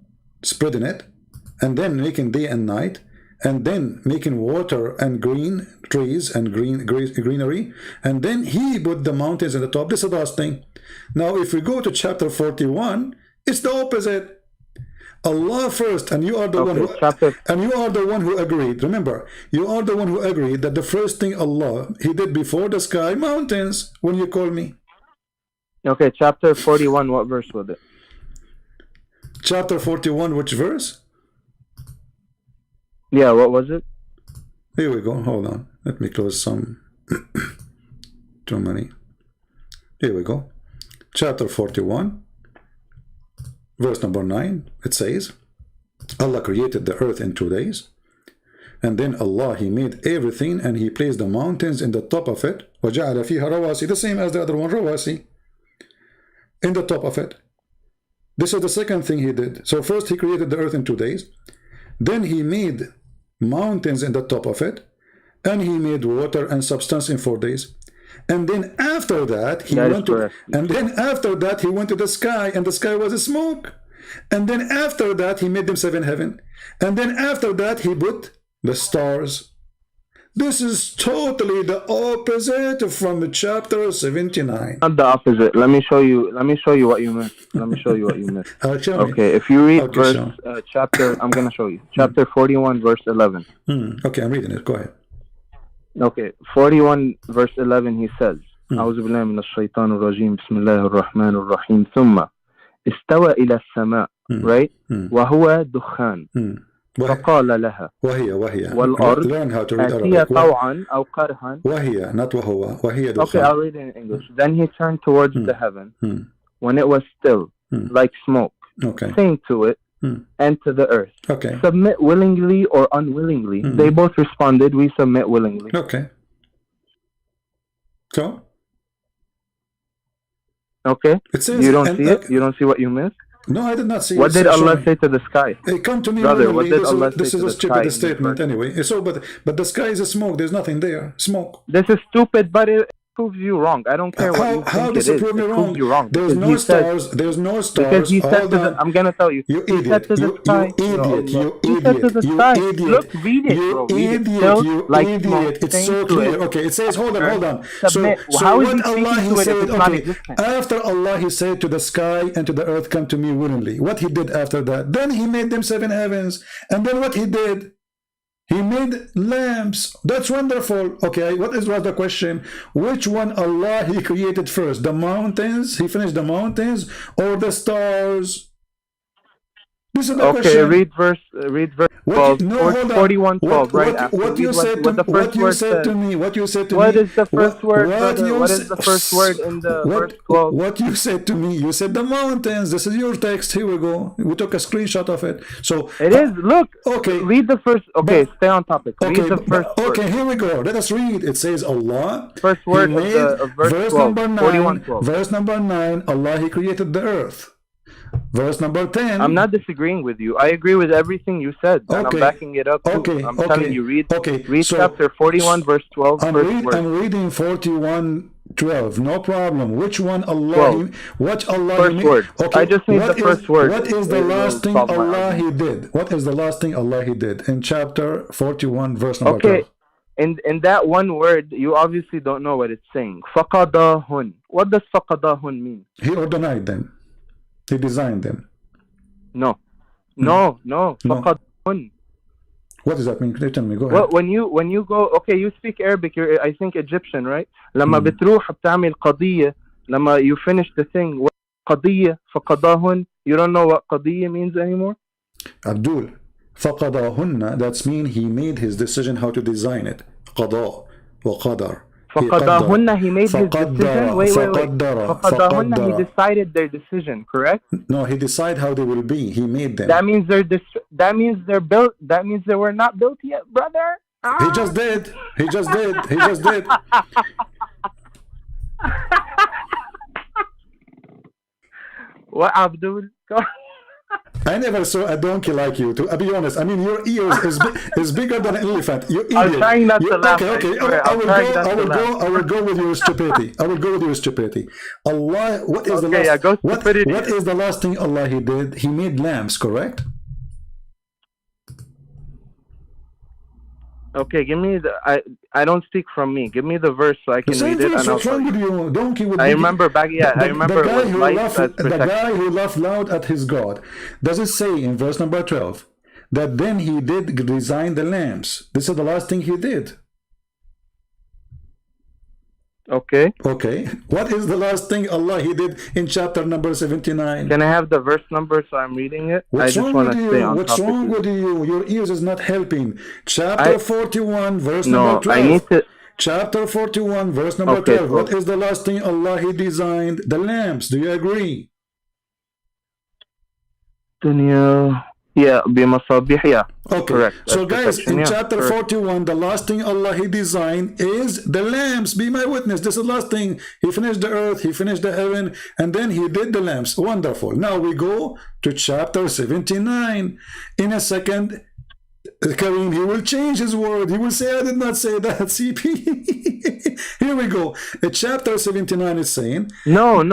spreading it, and then making day and night, and then making water and green trees and greenery, and then he put the mountains at the top. This is the last thing. Now if we go to chapter 41, it's the opposite. Allah first, and you are the one who agreed. Remember, you are the one who agreed that the first thing Allah he did before the sky, mountains, when you call me. Okay, chapter 41, what verse was it? Chapter 41, which verse? Yeah, what was it? Here we go. Hold on. Let me close some. Too many. Here we go. Chapter 41, verse number 9. It says, Allah created the earth in 2 days. And then Allah, he made everything, and he placed the mountains in the top of it. وَجَعَلَ فِيهَا رَوَاسِي. The same as the other one, rawasi. In the top of it. This is the second thing he did. So first he created the earth in 2 days. Then he made mountains in the top of it, and he made water and substance in 4 days. And then after that he went to the sky, and the sky was a smoke. And then after that he made them 7 heaven, and then after that he put the stars. This is totally the opposite from chapter 79. Not the opposite. Let me show you what you missed. Okay, if you read chapter, I'm going to show you. Chapter 41, verse 11. Okay, I'm reading it. Go ahead. Okay, 41, verse 11, he says, أعوذ بالله من الشيطان الرجيم بسم الله الرحمن الرحيم ثم استوى إلى السماء, right? وهو دخان. فقال لها والأرض أتي طوعا أو كرها. وهي, not وهو. وهي دخان. Okay, I'll read it in English. Then he turned towards the heaven when it was still, like smoke, saying to it and to the earth, submit willingly or unwillingly. They both responded, we submit willingly. Okay. So? Okay. It says, you don't see it? You don't see what you missed? No, I did not see. What did Allah say to the sky? Hey, come to me, brother. What did Allah say this to is a the stupid sky statement anyway. So, but the sky is a smoke. There's nothing there. Smoke. This is stupid, but it proves you wrong. I don't care what you think it is. It proves you wrong. There's no stars. There's no stars. Because he said to the, I'm gonna tell you. You he idiot. Said to the sky, You said to the sky. idiot. Look, read it, bro. You idiot. It's so clear. Okay, it says, hold on. So what Allah he said, okay, after Allah he said to the sky and to the earth, come to me willingly. What he did after that? Then he made them 7 heavens. And then what he did? He made lamps. That's wonderful. Okay, what was the question? Which one Allah he created first? The mountains? He finished the mountains or the stars? This is the question. Okay, read verse 12, 41, 12, right after. What you said to me? What is the first word, brother? What is the first word in the verse 12? What you said to me? You said the mountains. This is your text. Here we go. We took a screenshot of it. So it is. Look. Okay. Read the first. Okay, stay on topic. Okay, read the first okay, word. here we go. Let us read. It says Allah. First word of verse 12. Number 9. 41, 12. Verse number 9. Allah he created the earth. Verse number 10. I'm not disagreeing with you. I agree with everything you said, and I'm backing it up. Too. I'm telling you, read chapter 41, verse 12. I'm reading 41, 12. No problem. Which one Allah? What Allah? First word. Okay. I just need the first word. What is the last thing Allah he did? What is the last thing Allah he did in chapter 41, verse number 12? in that one word, you obviously don't know what it's saying. فَقَضَاهُنْ. What does فَقَضَاهُنْ mean? He ordained them. He designed them. No. No. No. فَقَضَاهُنْ. What does that mean? Tell me. Go ahead. Well, when you go, okay, you speak Arabic. You're, I think, Egyptian, right? لما بتروح بتعمل قضية, لما you finish the thing, قضية فقضاهن. You don't know what قضية means anymore? Abdul, فقضاهن, that's mean he made his decision how to design it. قضاء وقدر. فقضاهن, he made his decision. Wait. فقضاهن, he decided their decision, correct? No, he decided how they will be. He made them. That means they're built. That means they were not built yet, brother. He just did. He just did. He just did. What, Abdul? I never saw a donkey like you. To be honest, I mean, your ears is bigger than an elephant. You idiot. I'm trying not to laugh. Okay. I will go with your stupidity. I will go with your stupidity. Allah, what is the last? What is the last thing Allah He did? He made lamps, correct? Okay, give me the. I don't speak from me. Give me the verse so I can read it. And what's wrong with you? Donkey would I remember back. Yeah, I remember. The guy who laughed loud at his God. Does it say in verse number 12 that then he did design the lamps? This is the last thing he did. Okay. Okay. What is the last thing Allah He did in chapter number 79? Can I have the verse number so I'm reading it? What's wrong with you? What's wrong with you? Your ears is not helping. Chapter 41, verse number 12. I need to. Chapter 41, verse number 12. What is the last thing Allah He designed? The lamps. Do you agree? Dunya. Yeah, بمصابيح. Yeah. Okay. Correct. So guys, in chapter 41, the last thing Allah He designed is the lamps. Be my witness. This is the last thing. He finished the earth, He finished the heaven, and then He did the lamps. Wonderful. Now we go to chapter 79. In a second, Kareem, he will change his word. He will say, I did not say that, CP. Here we go. Chapter 79 is saying... No.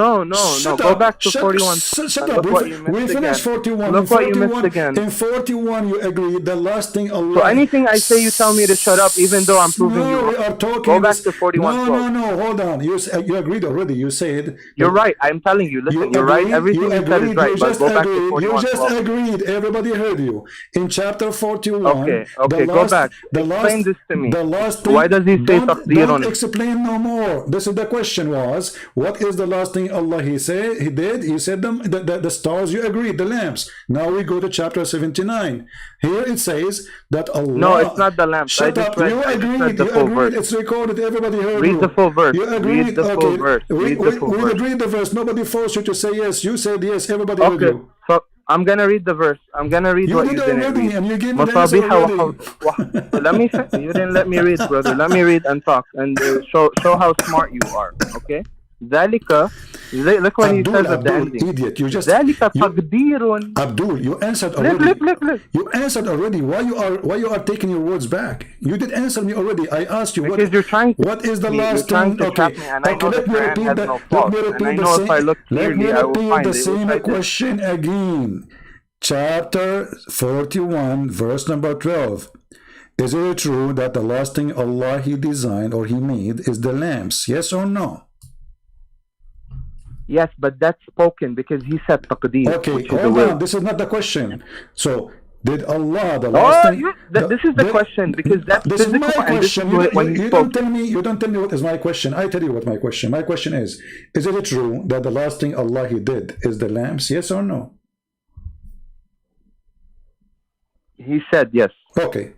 Go back to 41. Shut up. We finished 41. Look what you missed again. In 41, you agreed the last thing Allah... So anything I say, you tell me to shut up, even though I'm proving you wrong. We are talking... Go back to 41. No, hold on. You agreed already. You said... You're right. I'm telling you. Listen, you're right. Everything you said is right. But go back to 41. You just agreed. Everybody heard you. In chapter 41... Okay, go back. Explain this to me. Why does he say taqdeer on it? Don't explain no more. This is the question was, what is the last thing Allah He did? He said the stars, you agreed, the lamps. Now we go to chapter 79. Here it says that Allah... No, it's not the lamps. Shut up. You agreed. It's recorded. Everybody heard you. Read the full verse. You agreed. Read the full verse. We agreed the verse. Nobody forced you to say yes. You said yes. Everybody heard you. So I'm gonna read the verse. I'm gonna read what you didn't read. And you gave me the answer already. Let me finish. You didn't let me read, brother. Let me read and talk and show how smart you are. Okay. ذلك. Look what he says at the ending. Idiot. You just. ذلك تقدير. Abdul, you answered already. Look. You answered already. Why you are taking your words back? You did answer me already. I asked you because you're trying to, what is the last thing? Okay. Let me repeat the same question again. Chapter 41, verse number 12. Is it true that the last thing Allah He designed or He made is the lamps? Yes or no? Yes, but that's spoken because He said taqdeer. Okay, hold on. This is not the question. So, did Allah the last thing? This is the question because that's this is my question. You don't tell me. You don't tell me what is my question. I tell you what my question. My question is it true that the last thing Allah He did is the lamps? Yes or no? He said yes. Okay.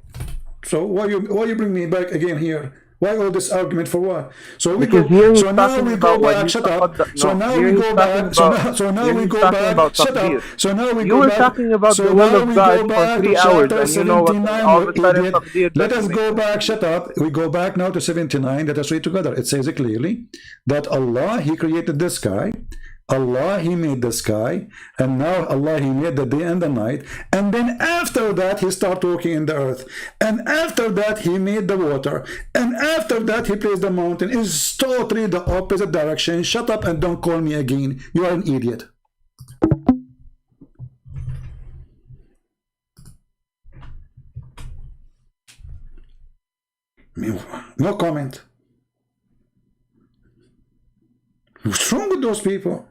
So why you bring me back again here? Why all this argument for what? So we because go. So now we go back. Shut up. So now we go back. So now we go back. Shut up. So now we go back. You were talking about the will of God for 3 hours, and you know what? All of a sudden, let us go back. Shut up. We go back now to 79. Let us read together. It says it clearly that Allah He created the sky. Allah He made the sky, and now Allah He made the day and the night, and then after that He started working in the earth, and after that He made the water, and after that He placed the mountain. It's totally the opposite direction. Shut up and don't call me again. You are an idiot. No comment. What's wrong with those people?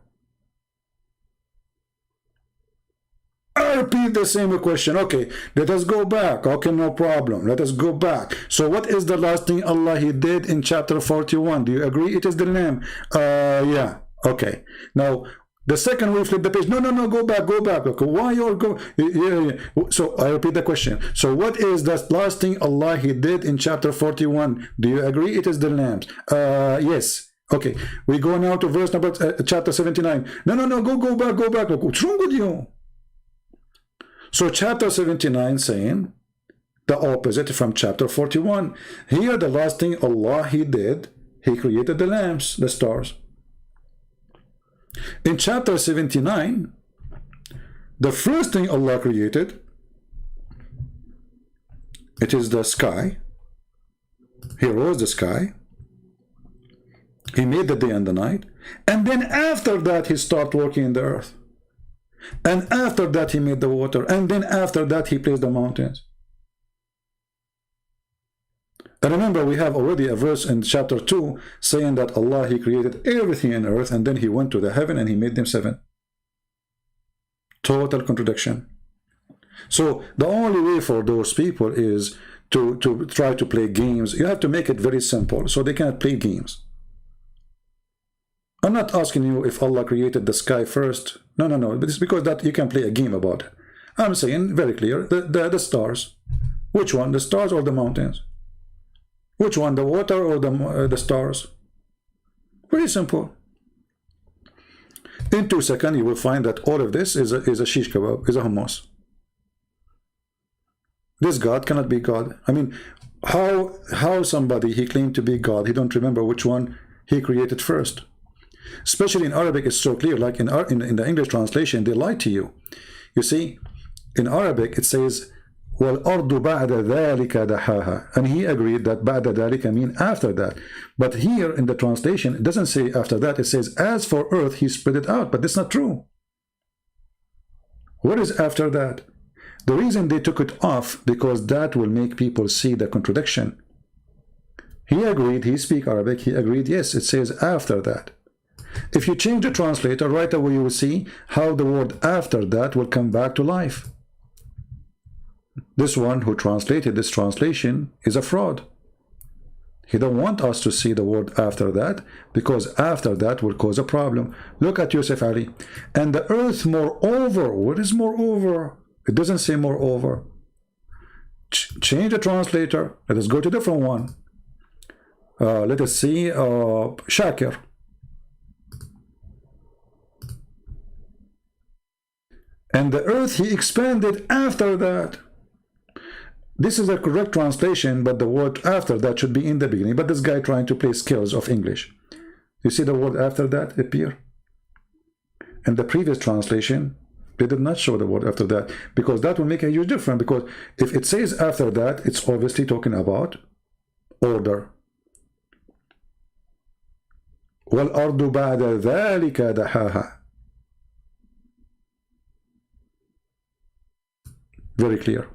I repeat the same question. Okay, let us go back. Okay, no problem. Let us go back. So what is the last thing Allah He did in chapter 41? Do you agree it is the Lamb? Yeah. Okay. Now, the second we flip the page. No, go back, go back. Okay, why you're go? Yeah. So I repeat the question. So what is the last thing Allah He did in chapter 41? Do you agree it is the Lambs? Yes. Okay, we go now to verse number chapter 79. No, go back. What's wrong with you? So chapter 79 saying the opposite from chapter 41. Here the last thing Allah He did, He created the lamps, the stars. In chapter 79, the first thing Allah created, it is the sky. He rose the sky. He made the day and the night. And then after that, He started working in the earth. And after that, He made the water. And then after that, He placed the mountains. And remember, we have already a verse in chapter 2 saying that Allah, He created everything in earth, and then He went to the heaven and He made them 7. Total contradiction. So the only way for those people is to try to play games. You have to make it very simple so they cannot play games. I'm not asking you if Allah created the sky first. No. It's because that you can play a game about it. I'm saying very clear, the stars. Which one, the stars or the mountains? Which one, the water or the stars? Very simple. In 2 seconds, you will find that all of this is a shish kebab, is a hummus. This God cannot be God. I mean, how somebody, he claimed to be God, he don't remember which one he created first. Especially in Arabic, it's so clear. Like in the English translation, they lie to you. You see, in Arabic, it says, وَالْأَرْضُ بَعْدَ ذَلِكَ دَحَاهَا. And he agreed that بَعْدَ ذَلِكَ mean after that. But here in the translation, it doesn't say after that. It says, as for earth, He spread it out. But that's not true. What is after that? The reason they took it off, because that will make people see the contradiction. He agreed, he speaks Arabic, he agreed, yes, it says after that. If you change the translator, right away you will see how the word after that will come back to life. This one who translated this translation is a fraud. He don't want us to see the word after that, because after that will cause a problem. Look at Yusuf Ali. And the earth moreover. What is moreover? It doesn't say moreover. Change the translator. Let us go to a different one. Let us see Shakir. And the earth He expanded after that. This is a correct translation, but the word after that should be in the beginning. But this guy trying to play skills of English. You see the word after that appear? And the previous translation, they did not show the word after that, because that will make a huge difference. Because if it says after that, it's obviously talking about order. وَالْأَرْضُ بَعْدَ ذَلِكَ دَحَاهَا. Very clear.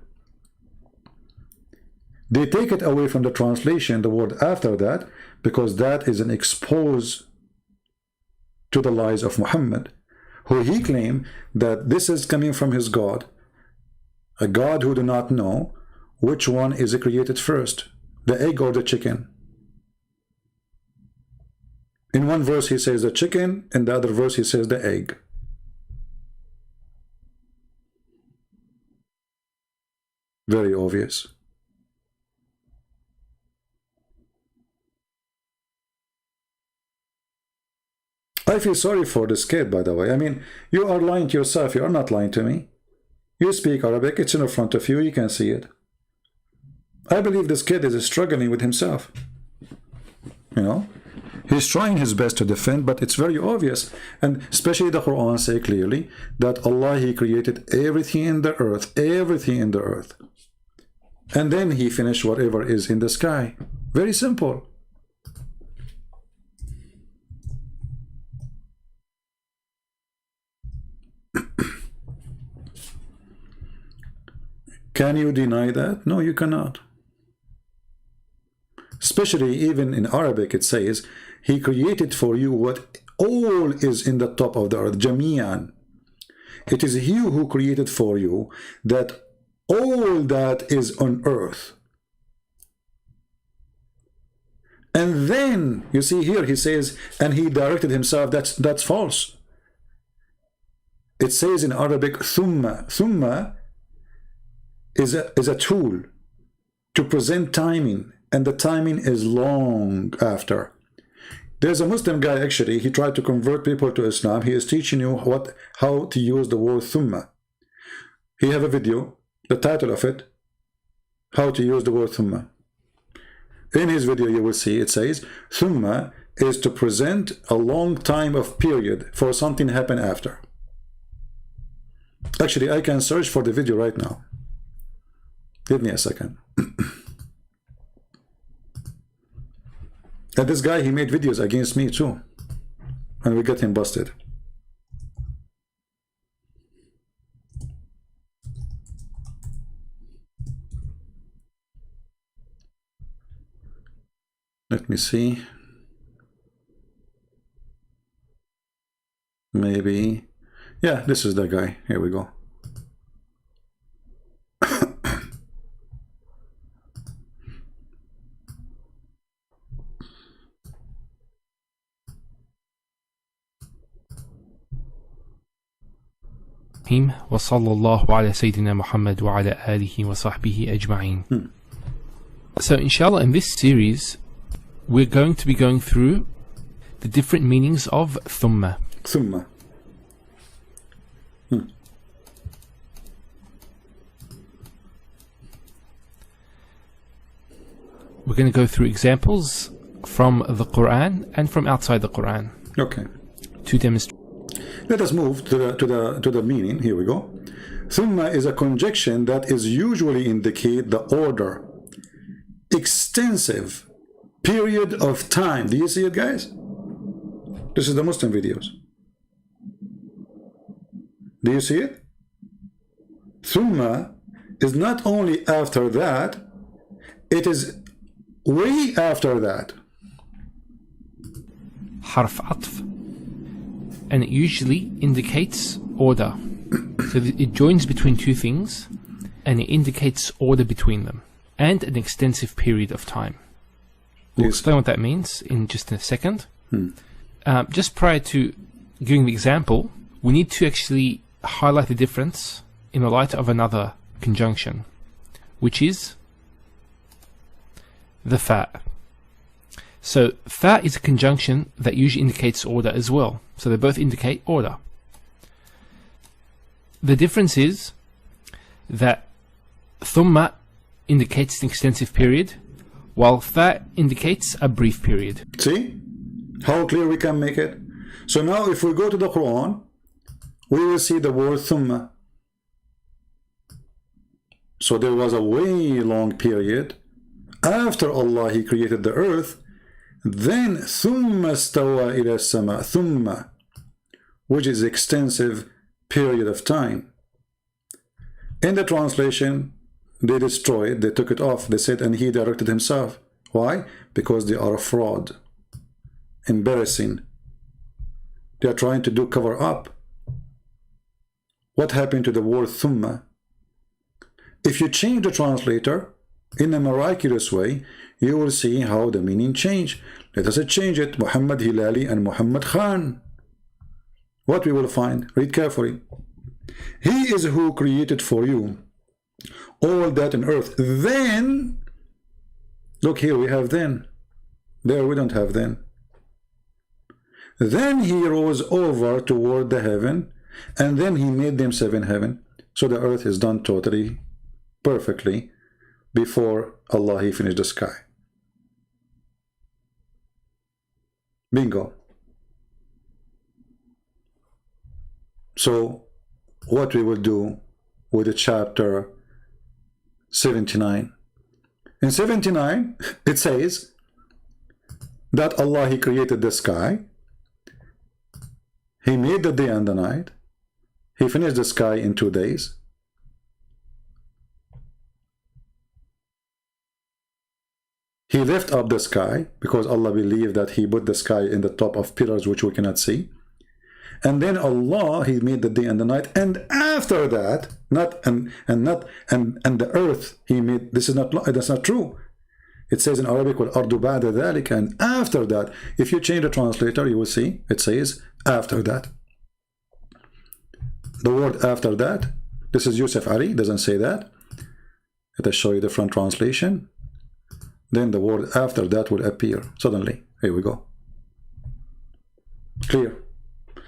They take it away from the translation, the word after that, because that is an expose to the lies of Muhammad, who he claimed that this is coming from his God, a God who do not know which one is created first, the egg or the chicken. In one verse he says the chicken, in the other verse he says the egg. Very obvious. I feel sorry for this kid, by the way. I mean, you are lying to yourself. You are not lying to me. You speak Arabic. It's in front of you. You can see it. I believe this kid is struggling with himself. You know? He's trying his best to defend, but it's very obvious. And especially the Quran say clearly that Allah, He created everything in the earth. Everything in the earth. And then He finished whatever is in the sky. Very simple. Can you deny that? No, you cannot. especially even in Arabic, it says, He created for you what all is in the top of the earth, jami'an. It is He who created for you that all that is on earth. And then, you see here, he says, and He directed Himself. That's false. It says in Arabic, thumma. Thumma is a tool to present timing, and the timing is long after. There's a Muslim guy, actually, he tried to convert people to Islam. He is teaching you how to use the word thumma. He have a video, the title of it, how to use the word thumma. In his video you will see it says, thumma is to present a long time of period for something happen after. Actually, I can search for the video right now. Give me a second. And this guy, he made videos against me too, and we got him busted. Let me see. Maybe. Yeah, this is the guy. Here we go. وصلى الله على سيدنا محمد وعلى آله وصحبه أجمعين. So inshallah, in this series we're going to be going through the different meanings of thumma. Thumma. We're going to go through examples from the Quran and from outside the Quran. Okay. To demonstrate. Let us move to the meaning. Here we go. Thumma is a conjunction that is usually indicate the order, extensive period of time. Do you see it, guys? This is the Muslim videos. Do you see it? Thumma is not only after that, it is way after that. Harf atf. And it usually indicates order. So it joins between two things and it indicates order between them and an extensive period of time. We'll explain what that means in just a second. Just prior to giving the example, we need to actually highlight the difference in the light of another conjunction, which is the fa. So fa is a conjunction that usually indicates order as well. So they both indicate order. The difference is that thumma indicates an extensive period, while fa indicates a brief period. See how clear we can make it? So now if we go to the Quran, we will see the word thumma. So there was a way long period after Allah He created the earth. Then thumma stawa ila sama, thumma, which is extensive period of time. In the translation, they destroyed, they took it off. They said, and He directed Himself. Why? Because they are a fraud. Embarrassing. They are trying to do cover up. What happened to the word thumma? If you change the translator in a miraculous way, you will see how the meaning change. Let us change it. Muhammad Hilali and Muhammad Khan. What we will find? Read carefully. He is who created for you all that in earth. Then, look here, we have then. There we don't have then. Then He rose over toward the heaven, and then He made them seven heaven. So the earth is done totally, perfectly, before Allah He finished the sky. Bingo. So what we will do with the chapter 79. In 79 it says that Allah He created the sky, He made the day and the night, He finished the sky in 2 days. He lift up the sky because Allah believed that he put the sky in the top of pillars which we cannot see. And then Allah, he made the day and the night, and after that, and the earth he made. This is not, that's not true. It says in Arabic, وَالْأَرْضُ بَعْدَ ذَلِكَ, and after that. If you change the translator, you will see it says after that. The word after that, this is Yusuf Ali, doesn't say that. Let us show you the front translation. Then the word after that will appear suddenly. Here we go. Clear.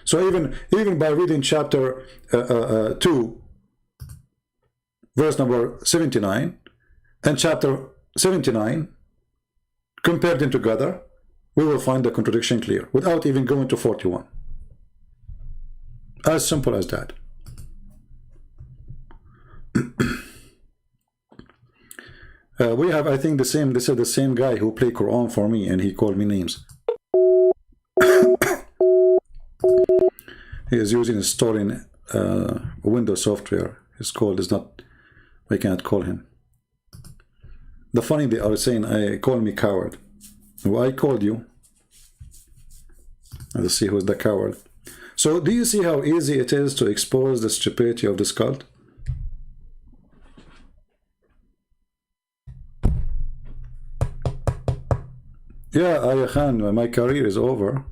So even by reading chapter 2, verse number 79, and chapter 79, compared them together, we will find the contradiction clear, without even going to 41. As simple as that. We have, I think, this is the same guy who played Quran for me, and he called me names. He is using installing Windows software. His call is not, I cannot call him. The funny, they are saying, I call me coward. Well, I called you. Let's see who's the coward. So do you see how easy it is to expose the stupidity of this cult? Yeah, Ayah Khan, my career is over.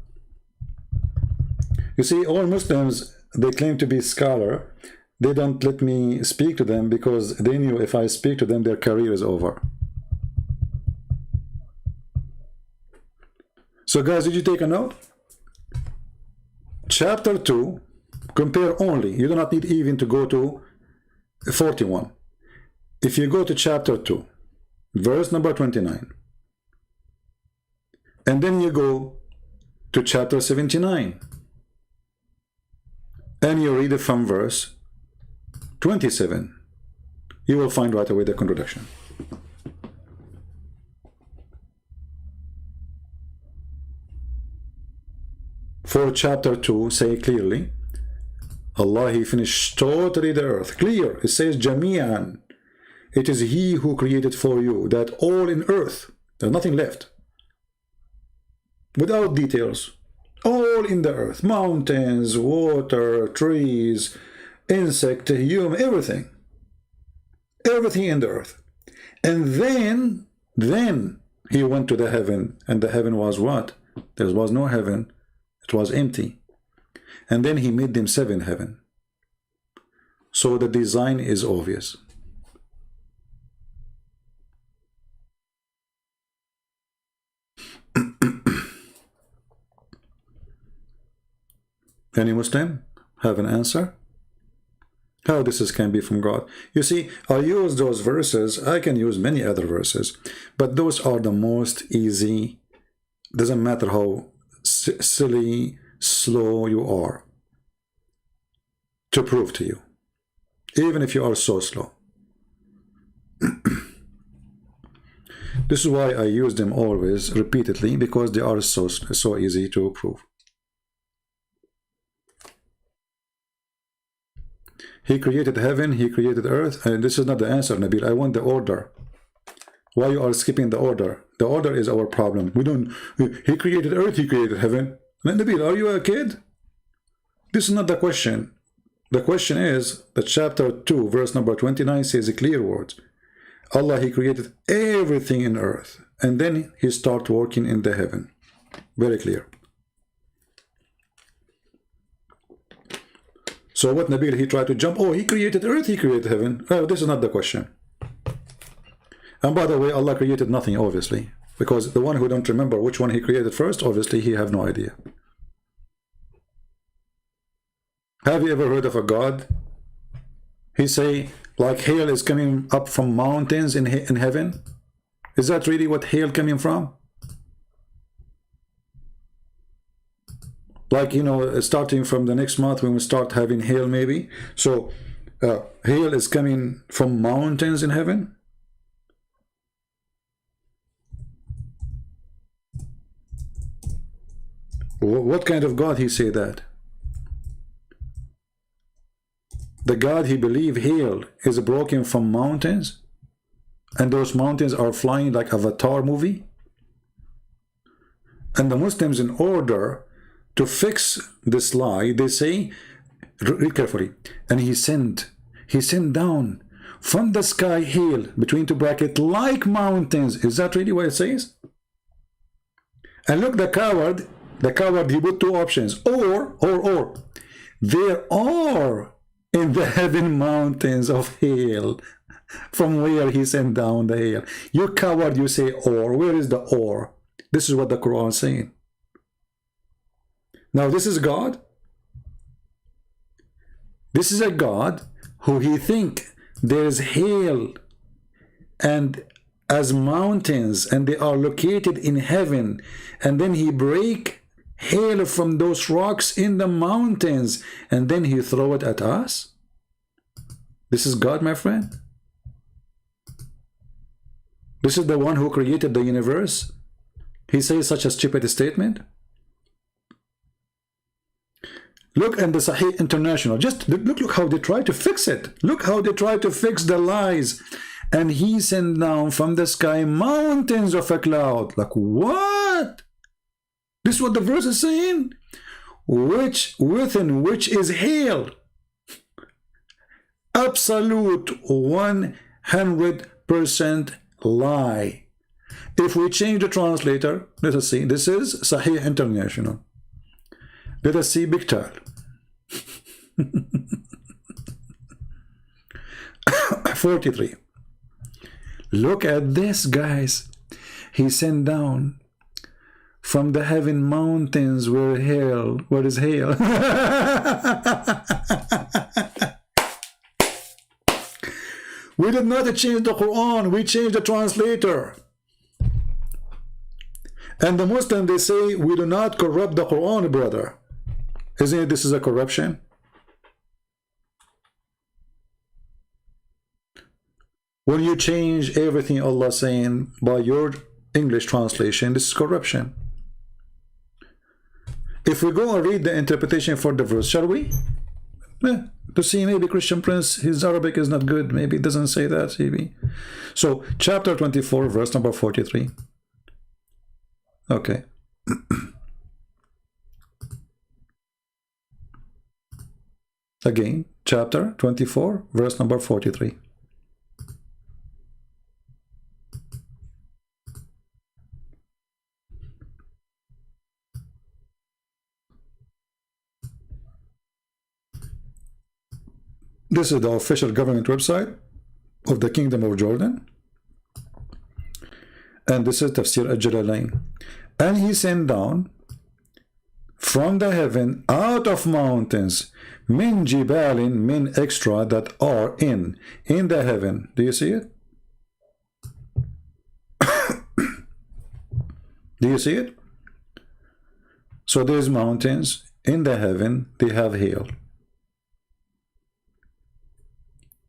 You see, all Muslims, they claim to be scholar. They don't let me speak to them because they knew if I speak to them, their career is over. So guys, did you take a note? Chapter 2, compare only. You do not need even to go to 41. If you go to chapter 2, verse number 29, and then you go to chapter 79, and you read it from verse 27, you will find right away the contradiction. For chapter 2 say clearly, Allah, he finished totally the earth. Clear, it says Jami'an. It is he who created for you that all in earth, there's nothing left. Without details, all in the earth, mountains, water, trees, insect, human, everything in the earth. And then he went to the heaven, and the heaven was what? There was no heaven, it was empty. And then he made them 7 heaven. So the design is obvious. Any Muslim have an answer? How this can be from God? You see, I use those verses. I can use many other verses, but those are the most easy. Doesn't matter how silly, slow you are, to prove to you, even if you are so slow. This is why I use them always repeatedly, because they are so easy to prove. He created heaven, he created earth, and this is not the answer, Nabil. I want the order. Why you are skipping the order? The order is our problem. We don't. He created earth, he created heaven. Nabil, are you a kid? This is not the question. The question is that chapter 2, verse number 29 says a clear word. Allah, he created everything in earth, and then he started working in the heaven. Very clear. So what Nabil, he tried to jump, oh, he created earth, he created heaven. Oh, this is not the question. And by the way, Allah created nothing, obviously, because the one who don't remember which one he created first, obviously he have no idea. Have you ever heard of a God? He say, like hail is coming up from mountains in heaven? Is that really what hail coming from? Like, you know, starting from the next month when we start having hail maybe. So hail is coming from mountains in heaven? What kind of God he say that? The God he believe hail is broken from mountains? and those mountains are flying like Avatar movie. And the Muslims, in order to fix this lie, they say, read carefully, and he sent down from the sky hail, between two brackets, like mountains. Is that really what it says? And look, the coward, he put two options, or. There are in the heaven mountains of hail, from where he sent down the hail. You coward, you say or. Where is the or? This is what the Quran is saying. Now, this is God. This is a God who he think there's hail and as mountains, and they are located in heaven, and then he break hail from those rocks in the mountains, and then he throw it at us. This is God, my friend. This is the one who created the universe. He says such a stupid statement. Look at the Sahih International. Just look how they try to fix it. Look how they try to fix the lies. And he sent down from the sky mountains of a cloud. Like what? This is what the verse is saying. Within which is hail. Absolute 100% lie. If we change the translator, let us see. This is Sahih International. Let us see Biktal. 43. Look at this, guys. He sent down from the heaven mountains where is hail? We did not change the Quran, we changed the translator. And the Muslims, they say, we do not corrupt the Quran, brother. Isn't it this is a corruption? When you change everything Allah saying by your English translation, this is corruption. If we go and read the interpretation for the verse, shall we? To see maybe Christian Prince, his Arabic is not good, maybe it doesn't say that, maybe. So, chapter 24, verse number 43. Okay. Again, chapter 24, verse number 43. This is the official government website of the Kingdom of Jordan. And this is Tafsir al-Jalalain. And he sent down from the heaven out of mountains, min jibalin, min extra, that are in the heaven. Do you see it? Do you see it? So there's mountains in the heaven, they have hail.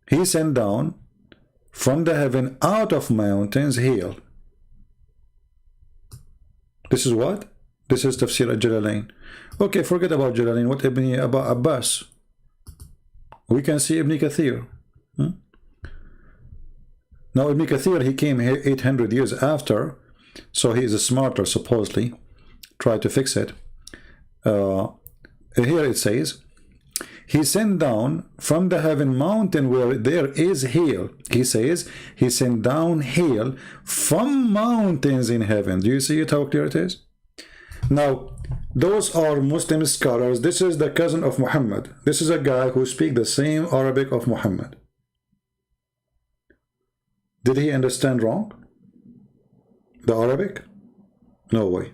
He sent down from the heaven out of mountains hail. This is what? This is Tafsir al-Jalalain. Okay, forget about Jalalain. What about Abbas? We can see Ibn Kathir. Now Ibn Kathir, he came here 800 years after, so he is smarter supposedly. Try to fix it. Here it says, he sent down from the heaven mountain where there is hail. He says he sent down hail from mountains in heaven. Do you see it, how clear it is? Now, those are Muslim scholars. This is the cousin of Muhammad. This is a guy who speaks the same Arabic of Muhammad. Did he understand wrong? The Arabic? No way.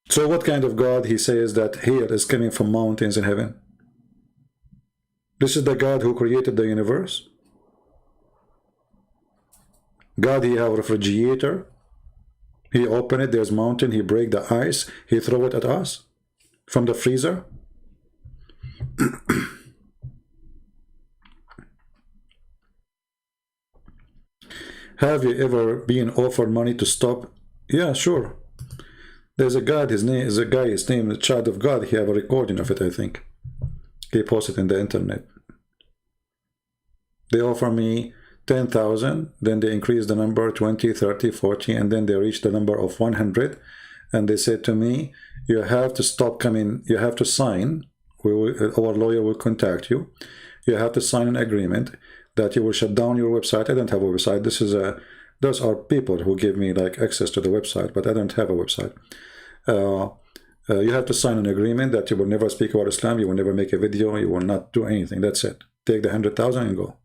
So what kind of God he says that hail is coming from mountains in heaven? This is the God who created the universe. God, he have a refrigerator. He open it, there's mountain, he break the ice, he throw it at us from the freezer. Have you ever been offered money to stop? Yeah, sure. There's a God, his name is the Child of God. He have a recording of it, I think. He posted in the internet. They offer me 10,000, then they increase the number 20, 30, 40, and then they reach the number of 100, and they said to me, you have to stop coming, you have to sign, our lawyer will contact you, you have to sign an agreement that you will shut down your website. I don't have a website. This is those are people who give me like access to the website, but I don't have a website. You have to sign an agreement that you will never speak about Islam, you will never make a video, you will not do anything. That's it. Take the 100,000 and go.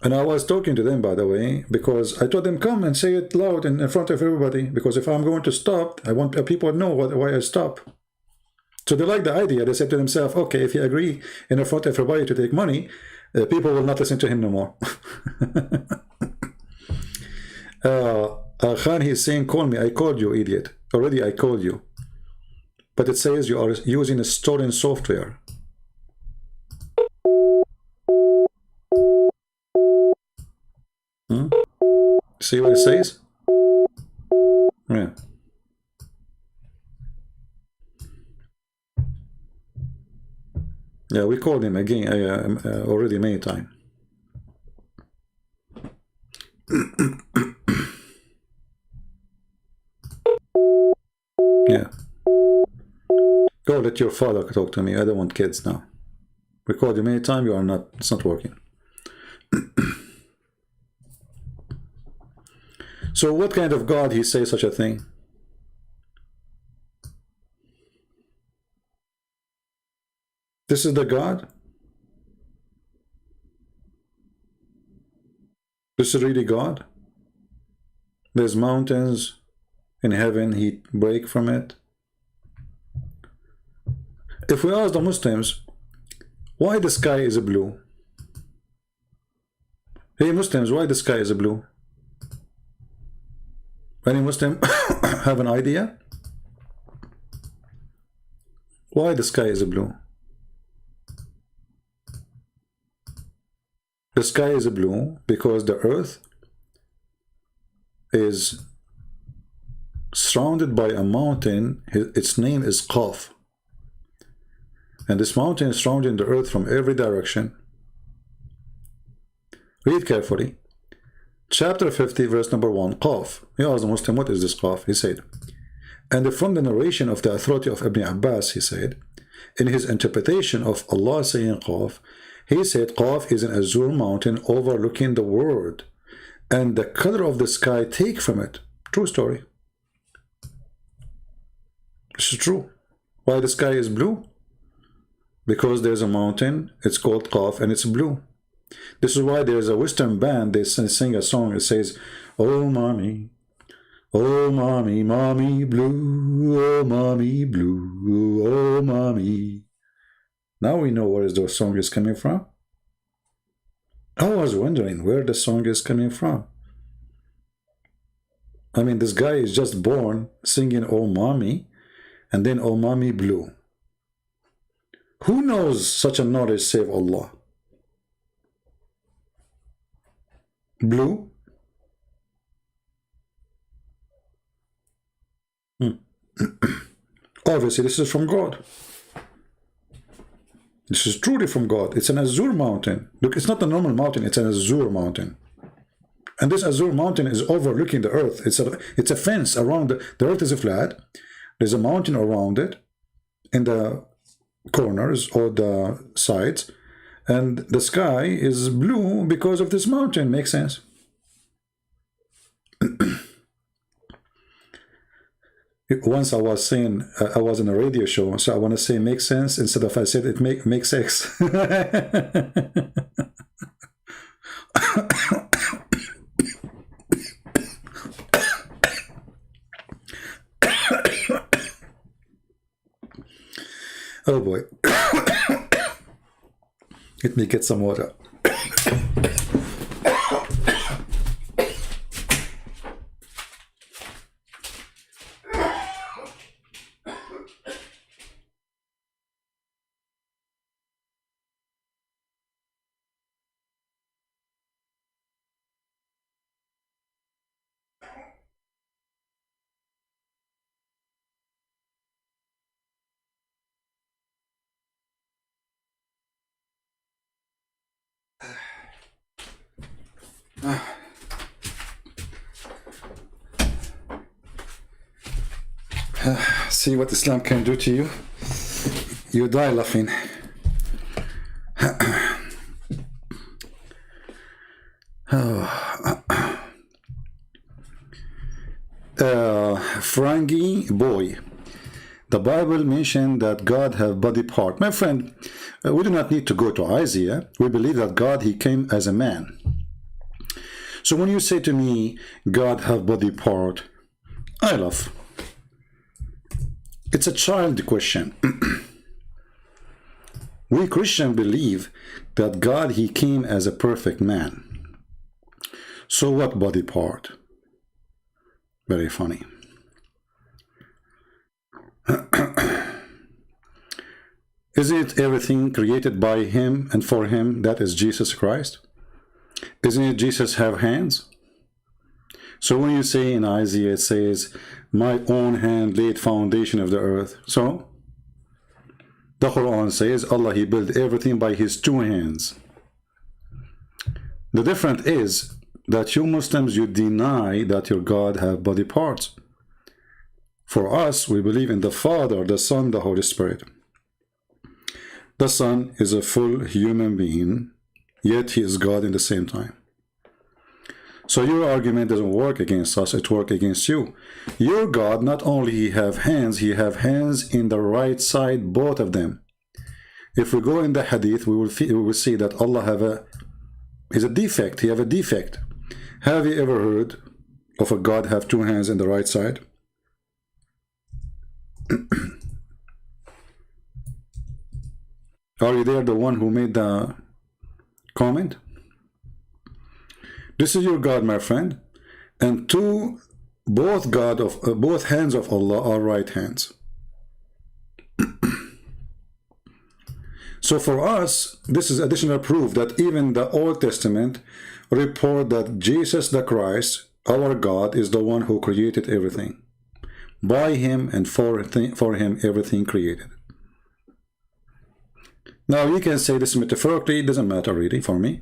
And I was talking to them, by the way, because I told them, come and say it loud in front of everybody, because if I'm going to stop, I want people to know why I stop. So they like the idea. They said to themselves, okay, if you agree in front of everybody to take money, people will not listen to him no more. Khan, he's saying, call me. I called you, idiot. Already I called you. But it says you are using a stolen software. See what it says? Yeah. Yeah, we called him again already many times. Yeah. Go let your father talk to me. I don't want kids now. We called you many times. You are not. It's not working. So what kind of God he says such a thing? This is the God? This is really God? There's mountains in heaven, he break from it. If we ask the Muslims, why the sky is blue? Hey Muslims, why the sky is blue? Any Muslim have an idea? Why the sky is blue? The sky is blue because the earth is surrounded by a mountain. Its name is Qaf. And this mountain is surrounding the earth from every direction. Read carefully. Chapter 50, verse number 1, Qaf. You ask the Muslim, what is this Qaf? He said, and from the narration of the authority of Ibn Abbas, he said, in his interpretation of Allah saying Qaf, he said Qaf is an azure mountain overlooking the world, and the color of the sky take from it. True story. This is true. Why the sky is blue? Because there's a mountain, it's called Qaf, and it's blue. This is why there's a Western band, they sing a song, it says, oh mommy, mommy blue, oh mommy blue, oh mommy. Now we know where the song is coming from. I was wondering where the song is coming from. I mean, this guy is just born singing oh mommy, and then oh mommy blue. Who knows such a knowledge save Allah? Blue? Obviously, this is from God. This is truly from God. It's an azure mountain. Look, it's not a normal mountain. It's an azure mountain. And this azure mountain is overlooking the earth. It's a fence around the earth is flat. There's a mountain around it in the corners or the sides. And the sky is blue because of this mountain. Makes sense. Once I was saying, I was in a radio show, so I want to say makes sense instead of I said it makes sex. Oh boy. Let me get some water. See what Islam can do to you? You die laughing. Frankie boy, the Bible mentioned that God have body part. My friend, we do not need to go to Isaiah. We believe that God, he came as a man. So when you say to me, God have body part, I laugh. It's a child question. We Christians believe that God, he came as a perfect man. So what body part? Very funny. Isn't everything created by him and for him? That is Jesus Christ. Isn't it Jesus have hands? So when you say in Isaiah, it says, my own hand laid foundation of the earth. So the Quran says Allah, he built everything by his two hands. The difference is that you Muslims, you deny that your God have body parts. For us, we believe in the Father, the Son, the Holy Spirit. The Son is a full human being, yet he is God in the same time. So your argument doesn't work against us, it works against you. Your God, not only he have hands in the right side, both of them. If we go in the hadith, we will see that Allah is a defect, he have a defect. Have you ever heard of a God have two hands in the right side? Are you there, the one who made the comment? This is your God, my friend, and both hands of Allah are right hands. So for us, this is additional proof that even the Old Testament report that Jesus the Christ, our God, is the one who created everything. By him and for him, everything created. Now you can say this metaphorically, it doesn't matter really for me.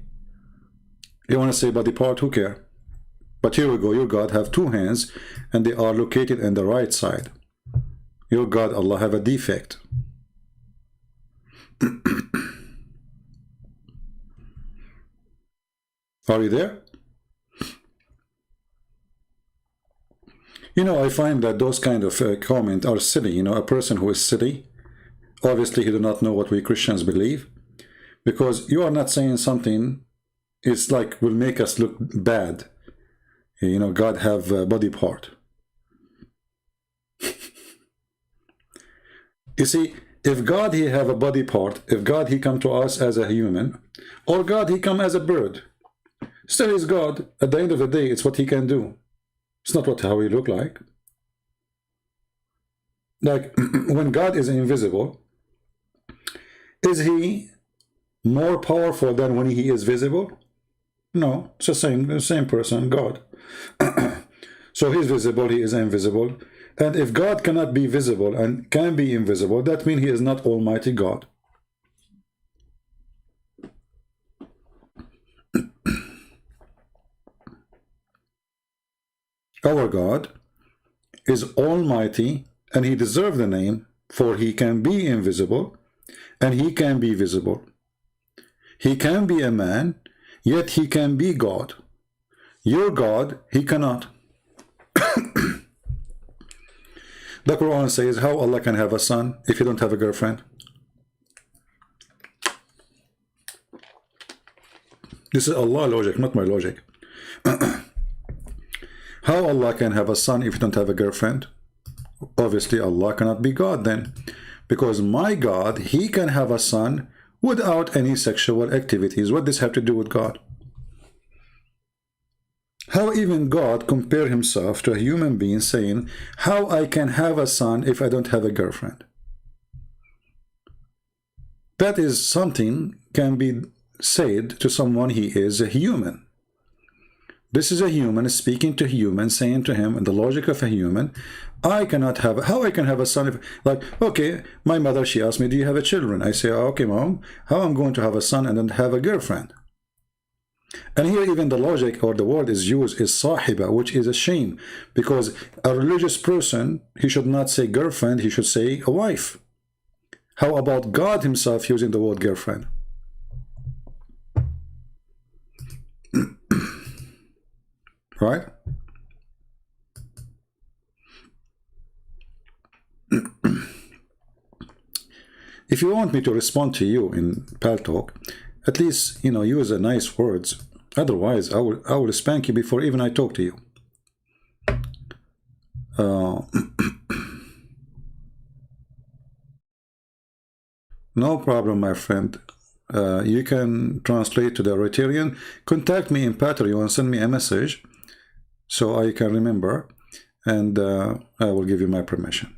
You want to say body part, who cares? But here we go, your God have two hands and they are located in the right side. Your God, Allah, have a defect. Are you there? You know, I find that those kind of comments are silly. You know, a person who is silly, obviously he do not know what we Christians believe, because you are not saying something, it's like will make us look bad. You know, God have a body part. You see, if God he have a body part, if God he come to us as a human, or God he come as a bird, still is God. At the end of the day, it's what he can do. It's not how he look like. Like when God is invisible, is he more powerful than when he is visible? No, it's the same person, God. So he's visible, he is invisible. And if God cannot be visible and can be invisible, that means he is not Almighty God. Our God is Almighty, and he deserves the name, for he can be invisible and he can be visible. He can be a man, yet he can be God. Your God, he cannot. The Quran says how Allah can have a son if you don't have a girlfriend. This is Allah logic, not my logic. How Allah can have a son if you don't have a girlfriend? Obviously Allah cannot be God then, because my God, he can have a son without any sexual activities. What does this have to do with God? How even God compare himself to a human being saying, how I can have a son if I don't have a girlfriend? That is something can be said to someone he is a human. This is a human speaking to human, saying to him in the logic of a human, I cannot have, how I can have a son if, like, okay, my mother, she asked me, do you have a children? I say, okay, mom, how I'm going to have a son and then have a girlfriend? And here even the logic or the word is used is sahiba, which is a shame, because a religious person, he should not say girlfriend, he should say a wife. How about God himself using the word girlfriend? Right? If you want me to respond to you in Pal Talk, at least, you know, use a nice words. Otherwise, I will spank you before even I talk to you. No problem, my friend. You can translate to the Eritrean. Contact me in Patreon, send me a message so I can remember, and I will give you my permission.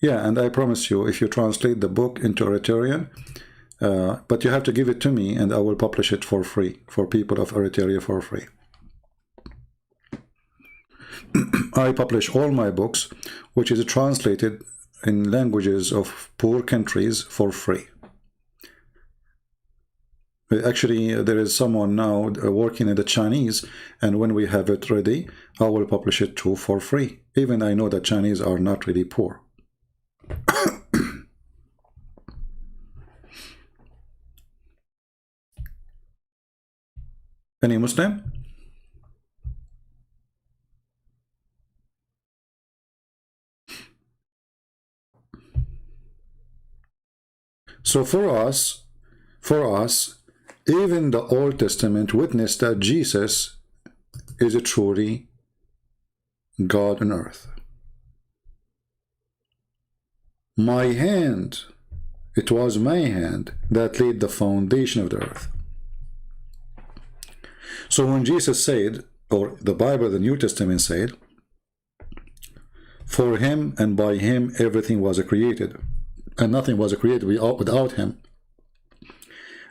Yeah, and I promise you, if you translate the book into Eritrean, but you have to give it to me, and I will publish it for free for people of Eritrea for free. I publish all my books, which is translated in languages of poor countries for free. Actually, there is someone now working in the Chinese, and when we have it ready, I will publish it too for free. Even I know that Chinese are not really poor. Any Muslim? So for us, even the Old Testament witnessed that Jesus is truly God on earth. My hand, it was my hand that laid the foundation of the earth. So when Jesus said, or the Bible, the New Testament said, for him and by him everything was created, and nothing was created without him.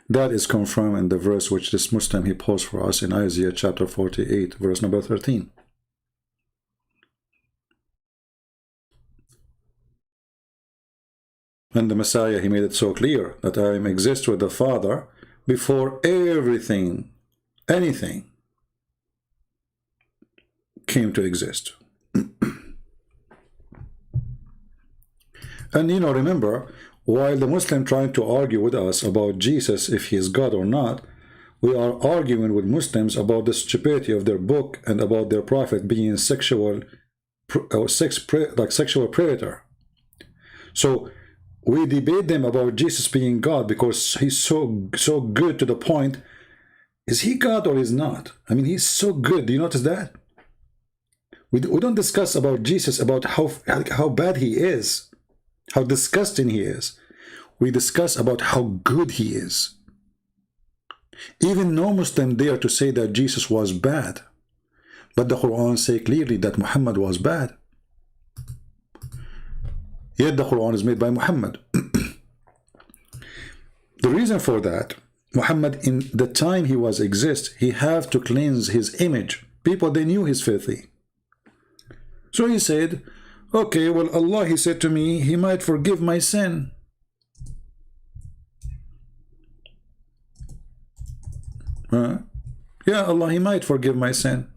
That is confirmed in the verse which this Muslim he posed for us in Isaiah chapter 48, verse number 13. And the Messiah, he made it so clear that I exist with the Father before everything, anything, came to exist. And you know, remember, while the Muslim trying to argue with us about Jesus, if he is God or not, we are arguing with Muslims about the stupidity of their book and about their prophet being sexual predator. So we debate them about Jesus being God because he's so good to the point. Is he God or is not? I mean, he's so good. Do you notice that? We don't discuss about Jesus, about how bad he is, how disgusting he is. We discuss about how good he is. Even no Muslim dare to say that Jesus was bad. But the Quran says clearly that Muhammad was bad. Yet the Quran is made by Muhammad. The reason for that, Muhammad, in the time he was exist, he have to cleanse his image. People, they knew he's filthy. So he said, okay, well, Allah, he said to me, he might forgive my sin. Yeah, Allah, he might forgive my sin.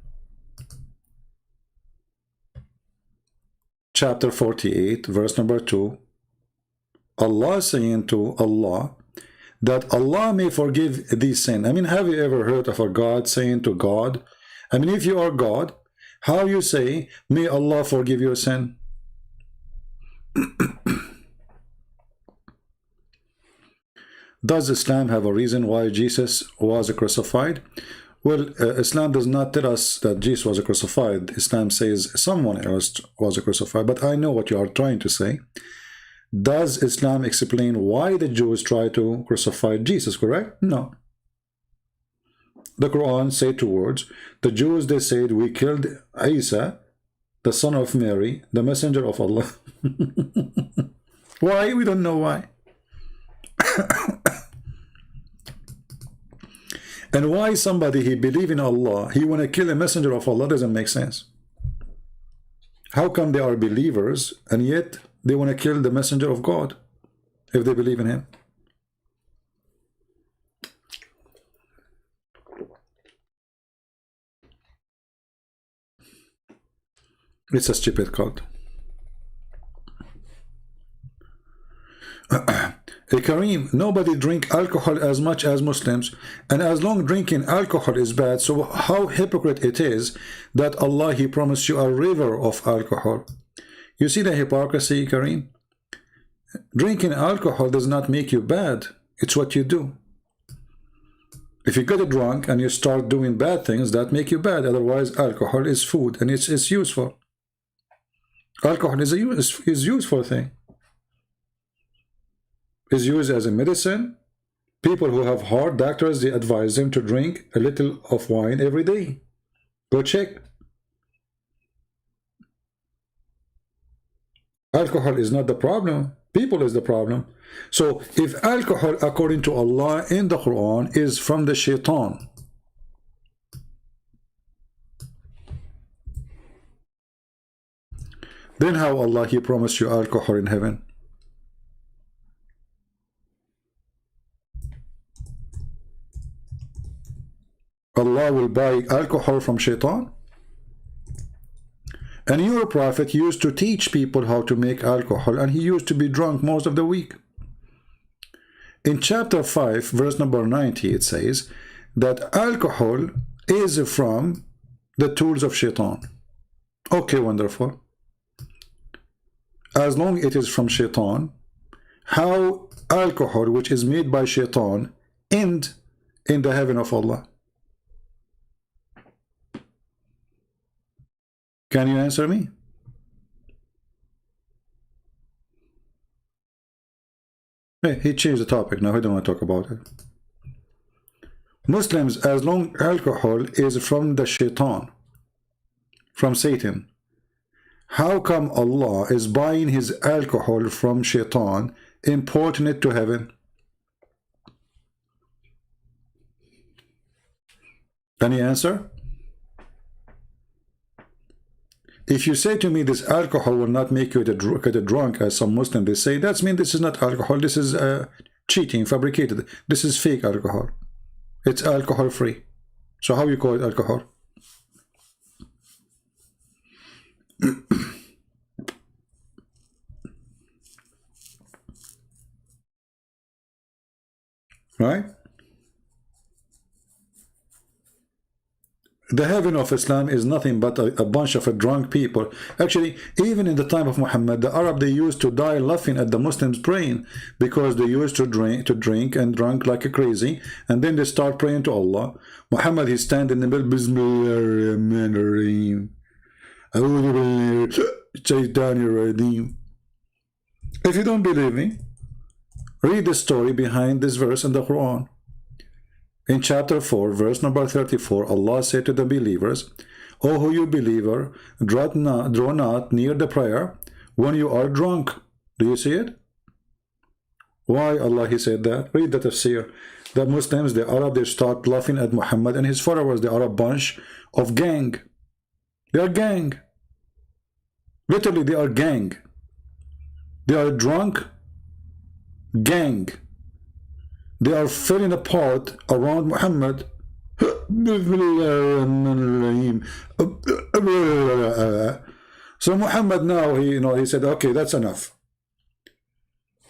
Chapter 48, verse number 2. Allah saying to Allah, that Allah may forgive thee sin. I mean, have you ever heard of a God saying to God? I mean, if you are God, how you say, may Allah forgive your sin? Does Islam have a reason why Jesus was crucified? Well, Islam does not tell us that Jesus was crucified. Islam says someone else was crucified, but I know what you are trying to say. Does Islam explain why the Jews tried to crucify Jesus, correct? No. The Quran say two words. The Jews, they said, we killed Isa, the son of Mary, the messenger of Allah. Why? We don't know why. And why somebody, he believe in Allah, he want to kill a messenger of Allah, doesn't make sense. How come they are believers and yet they want to kill the messenger of God if they believe in him? It's a stupid cult. Kareem, nobody drink alcohol as much as Muslims, and as long drinking alcohol is bad, so how hypocrite it is that Allah, He promised you a river of alcohol. You see the hypocrisy, Kareem? Drinking alcohol does not make you bad. It's what you do. If you get drunk and you start doing bad things, that make you bad. Otherwise, alcohol is food and it's useful. Alcohol is a useful thing. Is used as a medicine. People who have heart, doctors, they advise them to drink a little of wine every day. Go check. Alcohol is not the problem. People is the problem. So if alcohol, according to Allah in the Quran, is from the shaitan, then how Allah, He promised you alcohol in heaven? Allah will buy alcohol from shaitan? And your prophet used to teach people how to make alcohol, and he used to be drunk most of the week. In chapter 5, verse number 90, it says that alcohol is from the tools of shaitan. Okay, wonderful. As long it is from shaitan, how alcohol, which is made by shaitan, end in the heaven of Allah? Can you answer me? Hey, he changed the topic. Now he don't want to talk about it. Muslims, as long alcohol is from the shaitan, from Satan, how come Allah is buying his alcohol from shaitan, importing it to heaven? Any answer? If you say to me this alcohol will not make you get a drunk, as some Muslims they say, that means this is not alcohol, this is cheating, fabricated. This is fake alcohol. It's alcohol free. So how you call it alcohol? Right? The heaven of Islam is nothing but a bunch of drunk people. Actually, even in the time of Muhammad, the Arab, they used to die laughing at the Muslims praying, because they used to drink and drunk like a crazy, and then they start praying to Allah. Muhammad, he stand in the middle, Bismillahirrahmanirrahim. If you don't believe me, read the story behind this verse in the Quran. In chapter 4, verse number 34, Allah said to the believers, O who you believer, draw not near the prayer when you are drunk. Do you see it? Why Allah He said that? Read the tafsir. The Muslims, the Arab, they start laughing at Muhammad and his followers. They are a bunch of gang. They are gang. Literally, they are gang. They are drunk gang. They are falling apart around Muhammad. So Muhammad now, he said, okay, that's enough.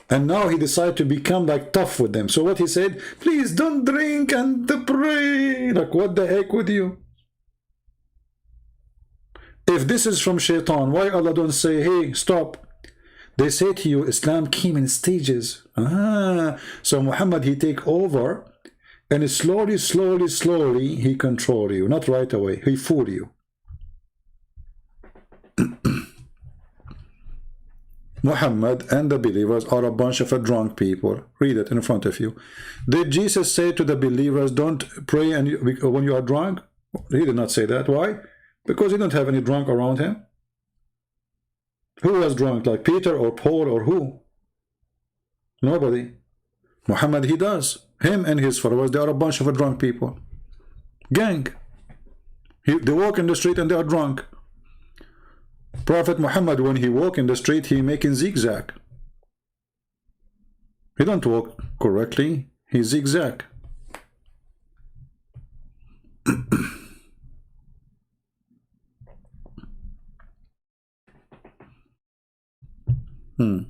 And now he decided to become like tough with them. So what he said, please don't drink and pray. Like, what the heck with you? If this is from shaitan, why Allah don't say, hey, stop? They say to you, Islam came in stages. So Muhammad, he take over, and slowly, slowly, slowly, he control you. Not right away. He fool you. Muhammad and the believers are a bunch of drunk people. Read it in front of you. Did Jesus say to the believers, don't pray when you are drunk? He did not say that. Why? Because he didn't have any drunk around him. Who was drunk, like Peter or Paul or who? Nobody. Muhammad, he does. Him and his followers, they are a bunch of drunk people. Gang. They walk in the street and they are drunk. Prophet Muhammad, when he walk in the street, he making zigzag. He don't walk correctly. He zigzag. All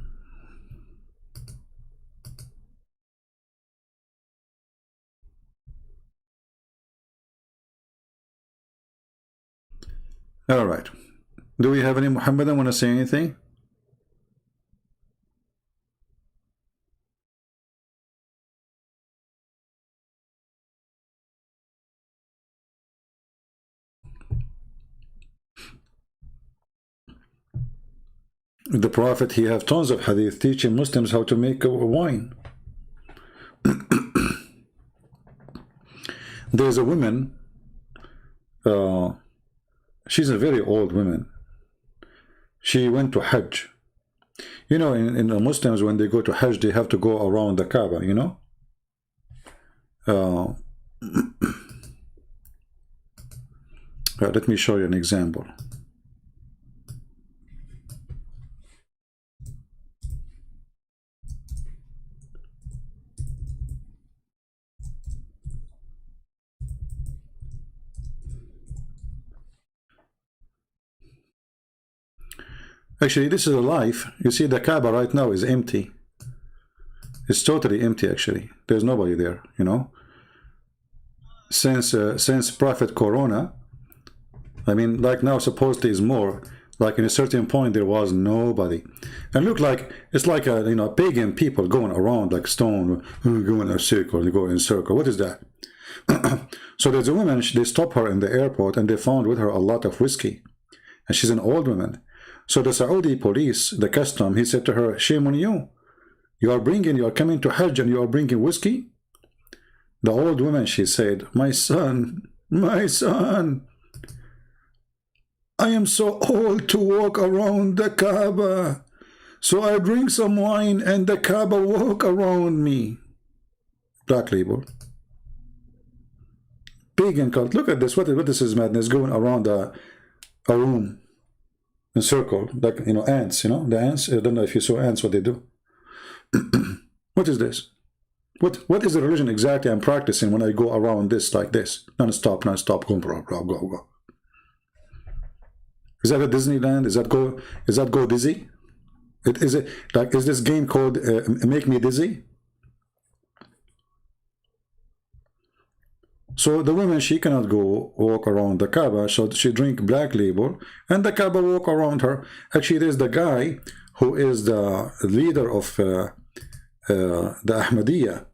right. Do we have any Muhammadan want to say anything? The Prophet, he have tons of hadith teaching Muslims how to make wine. There's a woman, she's a very old woman. She went to Hajj. You know, in the Muslims, when they go to Hajj, they have to go around the Kaaba, you know. Let me show you an example. Actually, this is a life. You see, the Kaaba right now is empty. It's totally empty, actually. There's nobody there, you know. Since Prophet Corona, I mean, like now supposedly is more. Like in a certain point, there was nobody. And look like, it's like a, you know, pagan people going around like stone, going in a circle, they go in a circle. What is that? So there's a woman, they stop her in the airport and they found with her a lot of whiskey. And she's an old woman. So the Saudi police, the custom, he said to her, shame on you. You are coming to Hajj and you are bringing whiskey? The old woman, she said, my son, I am so old to walk around the Kaaba. So I drink some wine and the Kaaba walk around me. Black label. Pagan cult. Look at this. What this is madness going around a room. In circle, like, you know, ants, you know, the ants. I don't know if you saw ants, what they do. What is this? What is the religion exactly I'm practicing when I go around this like this? Non-stop, go. Is that a Disneyland? Is that go dizzy? Is this game called Make Me Dizzy? So the woman, she cannot go walk around the Kaaba, so she drink black label, and the Kaaba walk around her. Actually, there's the guy who is the leader of the Ahmadiyya.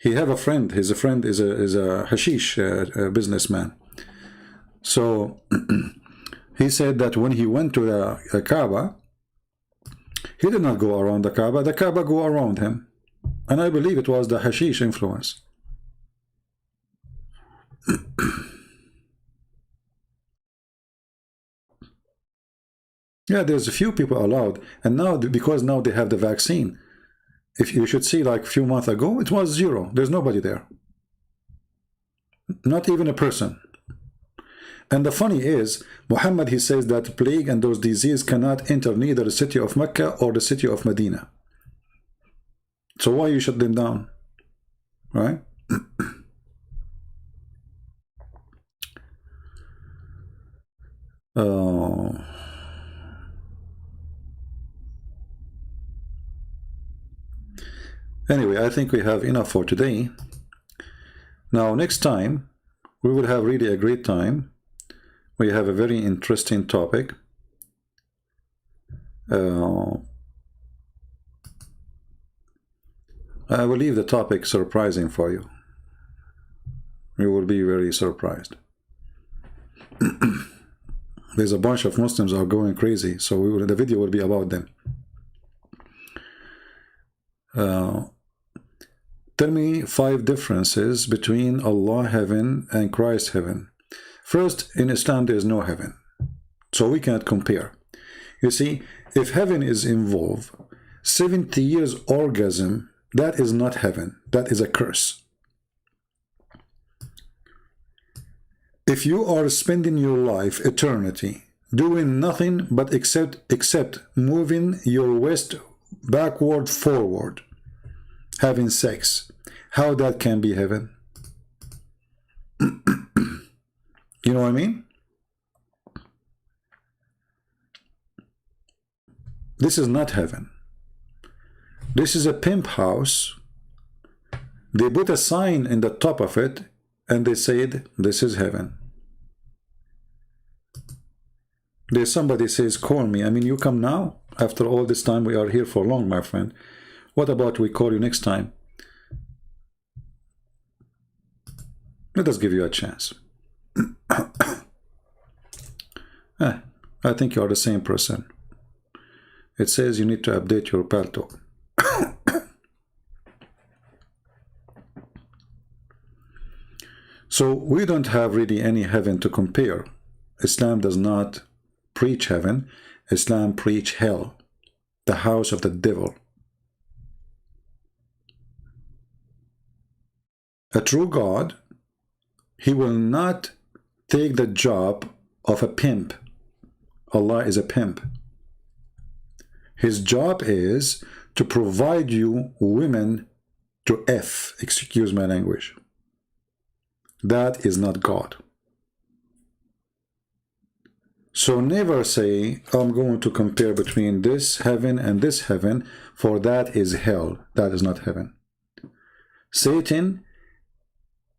He have a friend. His friend is a hashish businessman. So he said that when he went to the Kaaba, he did not go around the Kaaba. The Kaaba go around him, and I believe it was the hashish influence. Yeah, there's a few people allowed, and now because now they have the vaccine. If you should see, like a few months ago, it was zero. There's nobody there, not even a person. And the funny is, Muhammad, he says that plague and those diseases cannot enter neither the city of Mecca or the city of Medina. So why you shut them down, right? Anyway, I think we have enough for today. Now, next time, we will have really a great time. We have a very interesting topic. I will leave the topic surprising for you. You will be very surprised. There's a bunch of Muslims are going crazy, so the video will be about them. Tell me 5 differences between Allah heaven and Christ heaven. First, in Islam there is no heaven, so we cannot compare. You see, if heaven is involved, 70 years orgasm, that is not heaven, that is a curse. If you are spending your life, eternity, doing nothing but except moving your waist backward, forward, having sex, how that can be heaven? You know what I mean? This is not heaven. This is a pimp house. They put a sign in the top of it and they said, this is heaven. There's somebody says, call me. I mean, you come now? After all this time, we are here for long, my friend. What about we call you next time? Let us give you a chance. I think you are the same person. It says you need to update your palto. So we don't have really any heaven to compare. Islam does not preach heaven. Islam preach hell, the house of the devil. A true God, he will not take the job of a pimp. Allah is a pimp. His job is to provide you women to F, excuse my language. That is not God. So never say, I'm going to compare between this heaven and this heaven, for that is hell. That is not heaven. Satan,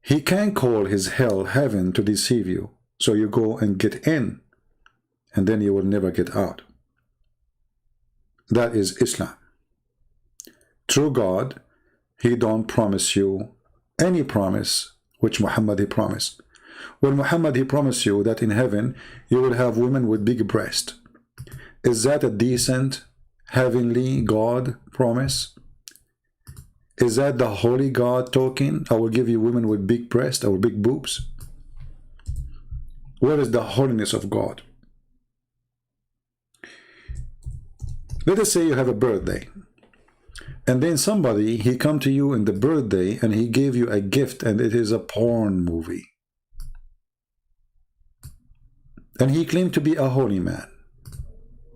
he can call his hell heaven to deceive you. So you go and get in, and then you will never get out. That is Islam. True God, he don't promise you any promise which Muhammad he promised. When Muhammad he promised you that in heaven you will have women with big breasts. Is that a decent heavenly God promise? Is that the holy God talking? I will give you women with big breasts or big boobs. Where is the holiness of God? Let us say you have a birthday, and then somebody, he come to you in the birthday and he gave you a gift, and it is a porn movie. And he claimed to be a holy man.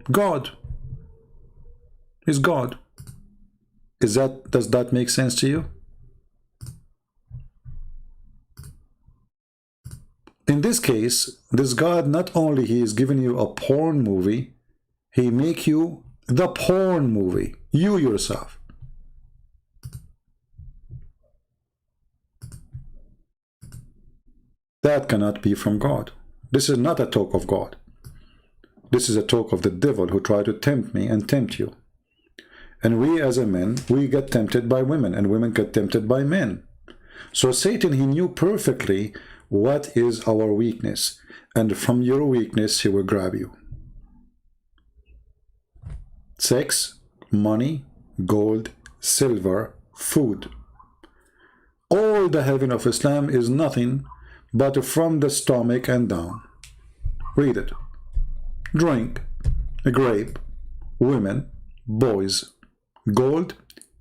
God. He's God. Does that make sense to you? In this case, this God, not only he is giving you a porn movie, he make you the porn movie, you yourself. That cannot be from God. This is not a talk of God. This is a talk of the devil who tried to tempt me and tempt you. And we as a men, we get tempted by women, and women get tempted by men. So Satan, he knew perfectly what is our weakness, and from your weakness he will grab you. Sex, money, gold, silver, food. All the heaven of Islam is nothing but from the stomach and down. Read it. Drink, a grape, women, boys, gold,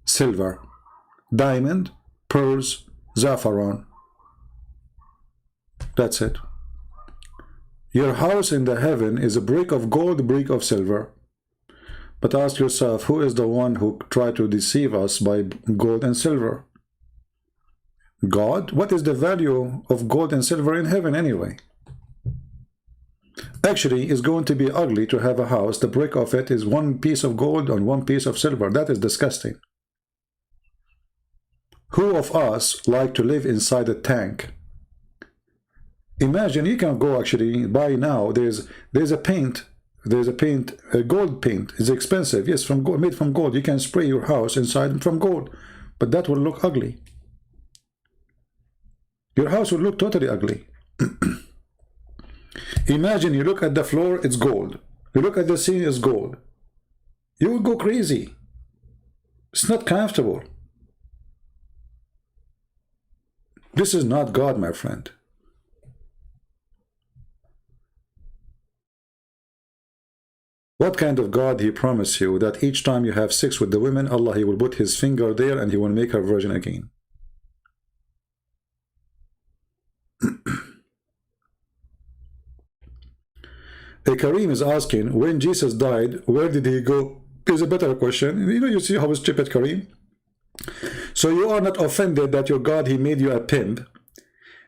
silver, diamond, pearls, saffron. That's it. Your house in the heaven is a brick of gold, a brick of silver. But ask yourself, who is the one who tried to deceive us by gold and silver? God? What is the value of gold and silver in heaven anyway? Actually, it's going to be ugly to have a house. The brick of it is one piece of gold and one piece of silver. That is disgusting. Who of us like to live inside a tank? Imagine, you can go actually buy now. There's a paint. There's a paint, a gold paint. It's expensive. Yes, from gold, made from gold. You can spray your house inside from gold, but that will look ugly. Your house will look totally ugly. Imagine you look at the floor, it's gold. You look at the ceiling, it's gold. You will go crazy. It's not comfortable. This is not God, my friend. What kind of God he promised you that each time you have sex with the women, Allah, he will put his finger there and he will make her virgin again? Kareem is asking, when Jesus died, where did he go? Is a better question. You know, you see how stupid Kareem. So you are not offended that your God, he made you a pimp.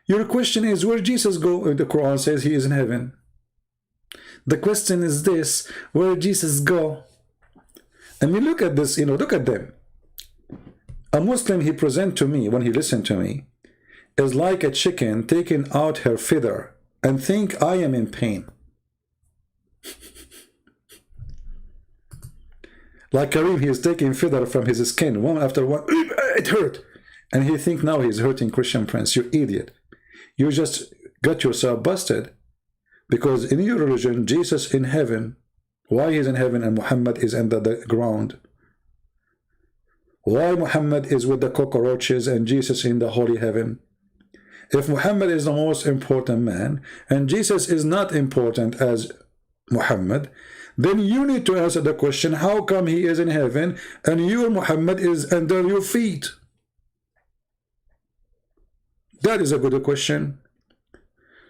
Your question is, where Jesus go? The Quran says he is in heaven. The question is this, where Jesus go? I mean, look at this, you know, look at them. A Muslim, he present to me, when he listened to me, is like a chicken taking out her feather and think I am in pain. Like Kareem, he is taking feather from his skin, one after one. It hurt. And he think now he's hurting Christian friends. You idiot. You just got yourself busted. Because in your religion, Jesus in heaven. Why he's in heaven and Muhammad is under the ground? Why Muhammad is with the cockroaches and Jesus in the holy heaven? If Muhammad is the most important man and Jesus is not important as Muhammad, then you need to answer the question, how come he is in heaven and your Muhammad is under your feet? That is a good question.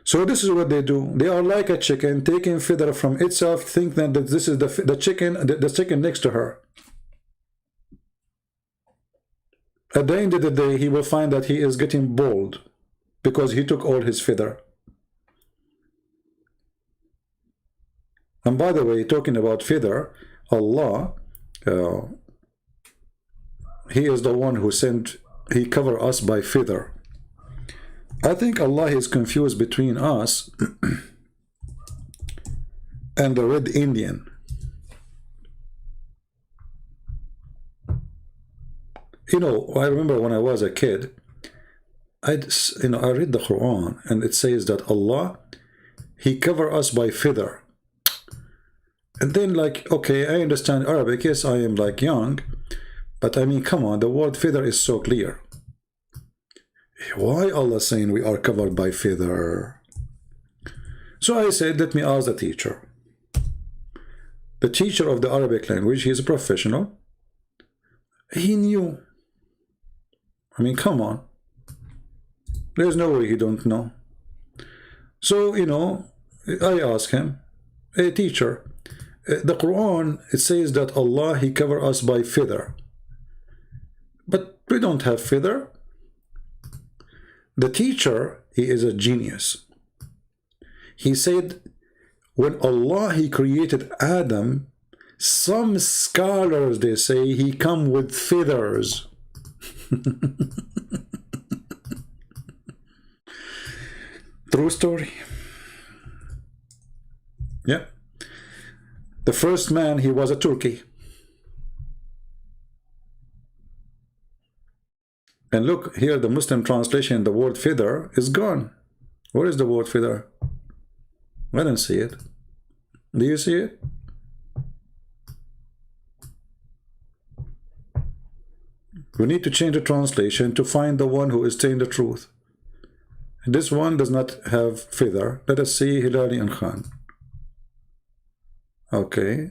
So this is what they do. They are like a chicken taking feather from itself, thinking that this is the chicken next to her. At the end of the day, he will find that he is getting bald because he took all his feather. And by the way, talking about feather, Allah, he is the one who sent, he covered us by feather. I think Allah is confused between us and the Red Indian. You know, I remember when I was a kid, I read the Quran, and it says that Allah, he covered us by feather. And then, like, okay, I understand Arabic. Yes, I am like young, but I mean, come on, the word feather is so clear. Why Allah saying we are covered by feather? So I said, let me ask the teacher. The teacher of the Arabic language, he is a professional. He knew. I mean, come on. There's no way he don't know. So, you know, I asked him, hey, teacher, the Quran, it says that Allah, he covered us by feather. But we don't have feather. The teacher, he is a genius. He said, when Allah, he created Adam, some scholars, they say, he come with feathers. True story. Yeah. The first man, he was a turkey. And look, here the Muslim translation, the word feather is gone. Where is the word feather? I don't see it. Do you see it? We need to change the translation to find the one who is saying the truth. And this one does not have feather. Let us see Hilali and Khan. Okay.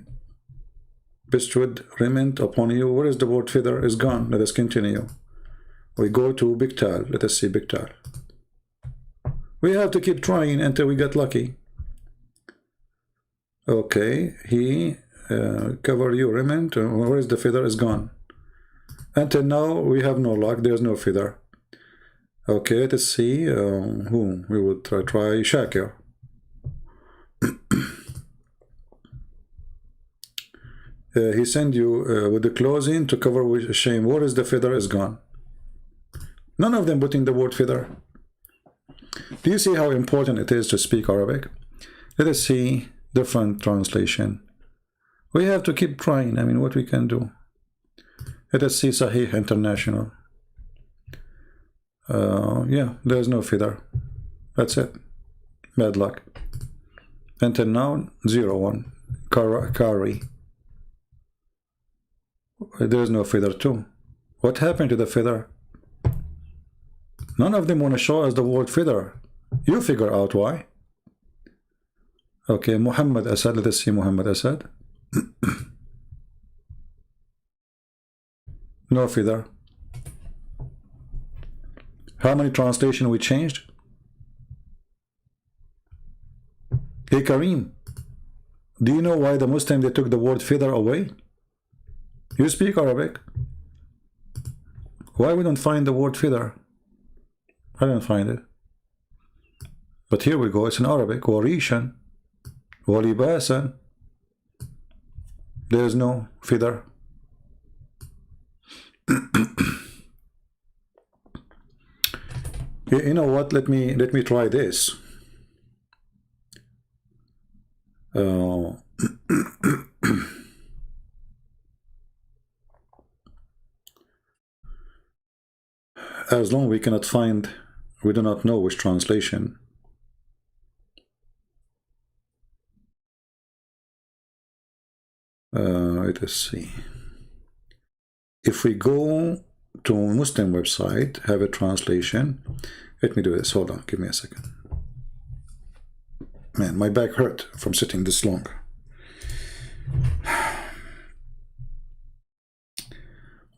Bestwood remained upon you. Where is the word feather? Is gone. Let us continue. We go to Biktal. Let us see Biktal. We have to keep trying until we get lucky. Okay. He cover you remained. Where is the feather? Is gone. Until now, we have no luck. There's no feather. Okay, let's see who we would try Shakir. He sent you with the clothing to cover with shame. Where is the feather? Is gone. None of them putting the word feather. Do you see how important it is to speak Arabic? Let us see different translation. We have to keep trying. I mean, what we can do. Let us see Sahih International. Yeah, there's no feather. That's it. Bad luck. Until now, 01. Kari. There's no feather too. What happened to the feather? None of them want to show us the word feather. You figure out why. Okay, Muhammad Asad. Let us see Muhammad Asad. No feather. How many translation we changed? Hey Kareem, do you know why the Muslim they took the word feather away? You speak Arabic. Why we don't find the word feather? I don't find it. But here we go, it's in Arabic. Warishan, walibasan. There is no feather. You know what? Let me try this. As long we cannot find, we do not know which translation. Let us see. If we go to a Muslim website, have a translation. Let me do this. Hold on, give me a second. Man, my back hurt from sitting this long.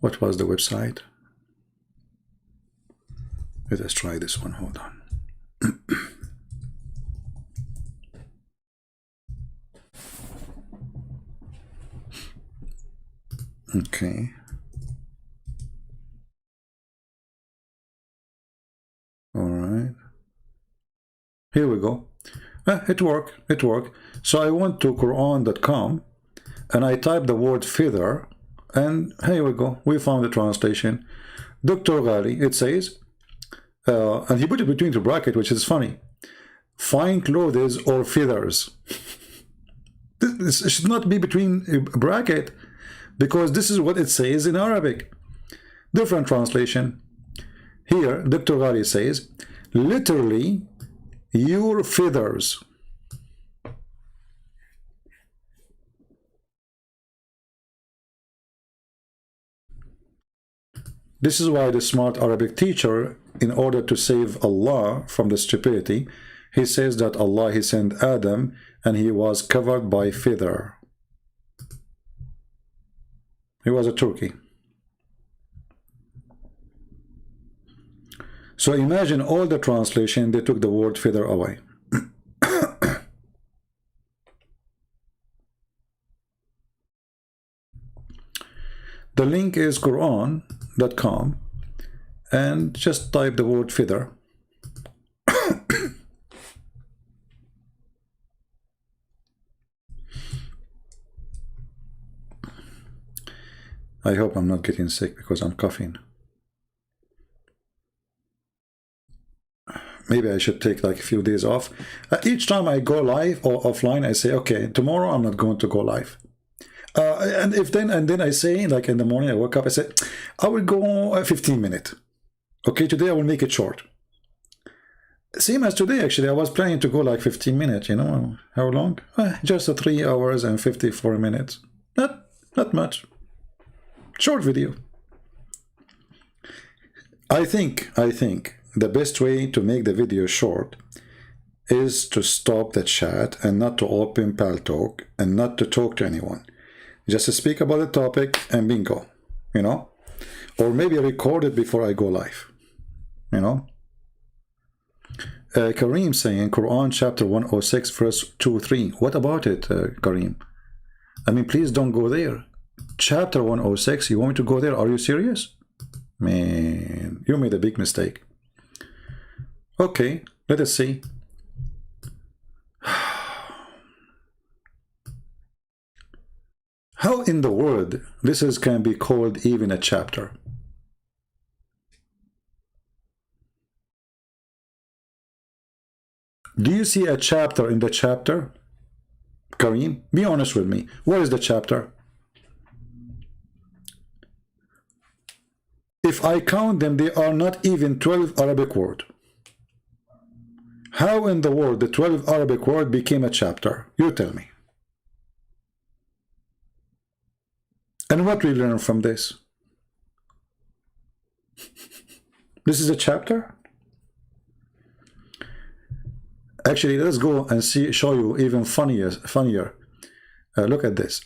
What was the website? Let us try this one. Hold on. Okay. All right. Here we go. It worked. So I went to Quran.com and I typed the word feather, and here we go. We found the translation. Dr. Ghali, it says, and he put it between the bracket, which is funny. Fine clothes or feathers. This should not be between a bracket, because this is what it says in Arabic. Different translation. Here, Dr. Ghali says, literally, your feathers. This is why the smart Arabic teacher, in order to save Allah from the stupidity, he says that Allah, he sent Adam and he was covered by feather. He was a turkey. So imagine all the translation, they took the word feather away. The link is Quran.com and just type the word feather. I hope I'm not getting sick because I'm coughing. Maybe I should take like a few days off. Each time I go live or offline, I say, okay, tomorrow I'm not going to go live. And then I say, like in the morning I wake up, I say, I will go 15 minutes. Okay, today I will make it short. Same as today, actually. I was planning to go like 15 minutes, you know. How long? Just 3 hours and 54 minutes. Not much. Short video. I think the best way to make the video short is to stop the chat and not to open Paltalk and not to talk to anyone. Just speak about the topic and bingo, you know. Or maybe record it before I go live, you know. Kareem saying Quran chapter 106 verse 2-3. What about it, Kareem? I mean, please don't go there. Chapter 106, you want me to go there? Are you serious? Man, you made a big mistake. Okay, let us see. How in the world this can be called even a chapter? Do you see a chapter in the chapter? Kareem, be honest with me. Where is the chapter? If I count them, they are not even 12 Arabic words. How in the world the 12 Arabic word became a chapter? You tell me. And what we learn from this? This is a chapter? Actually, let's go and show you even funnier. Look at this.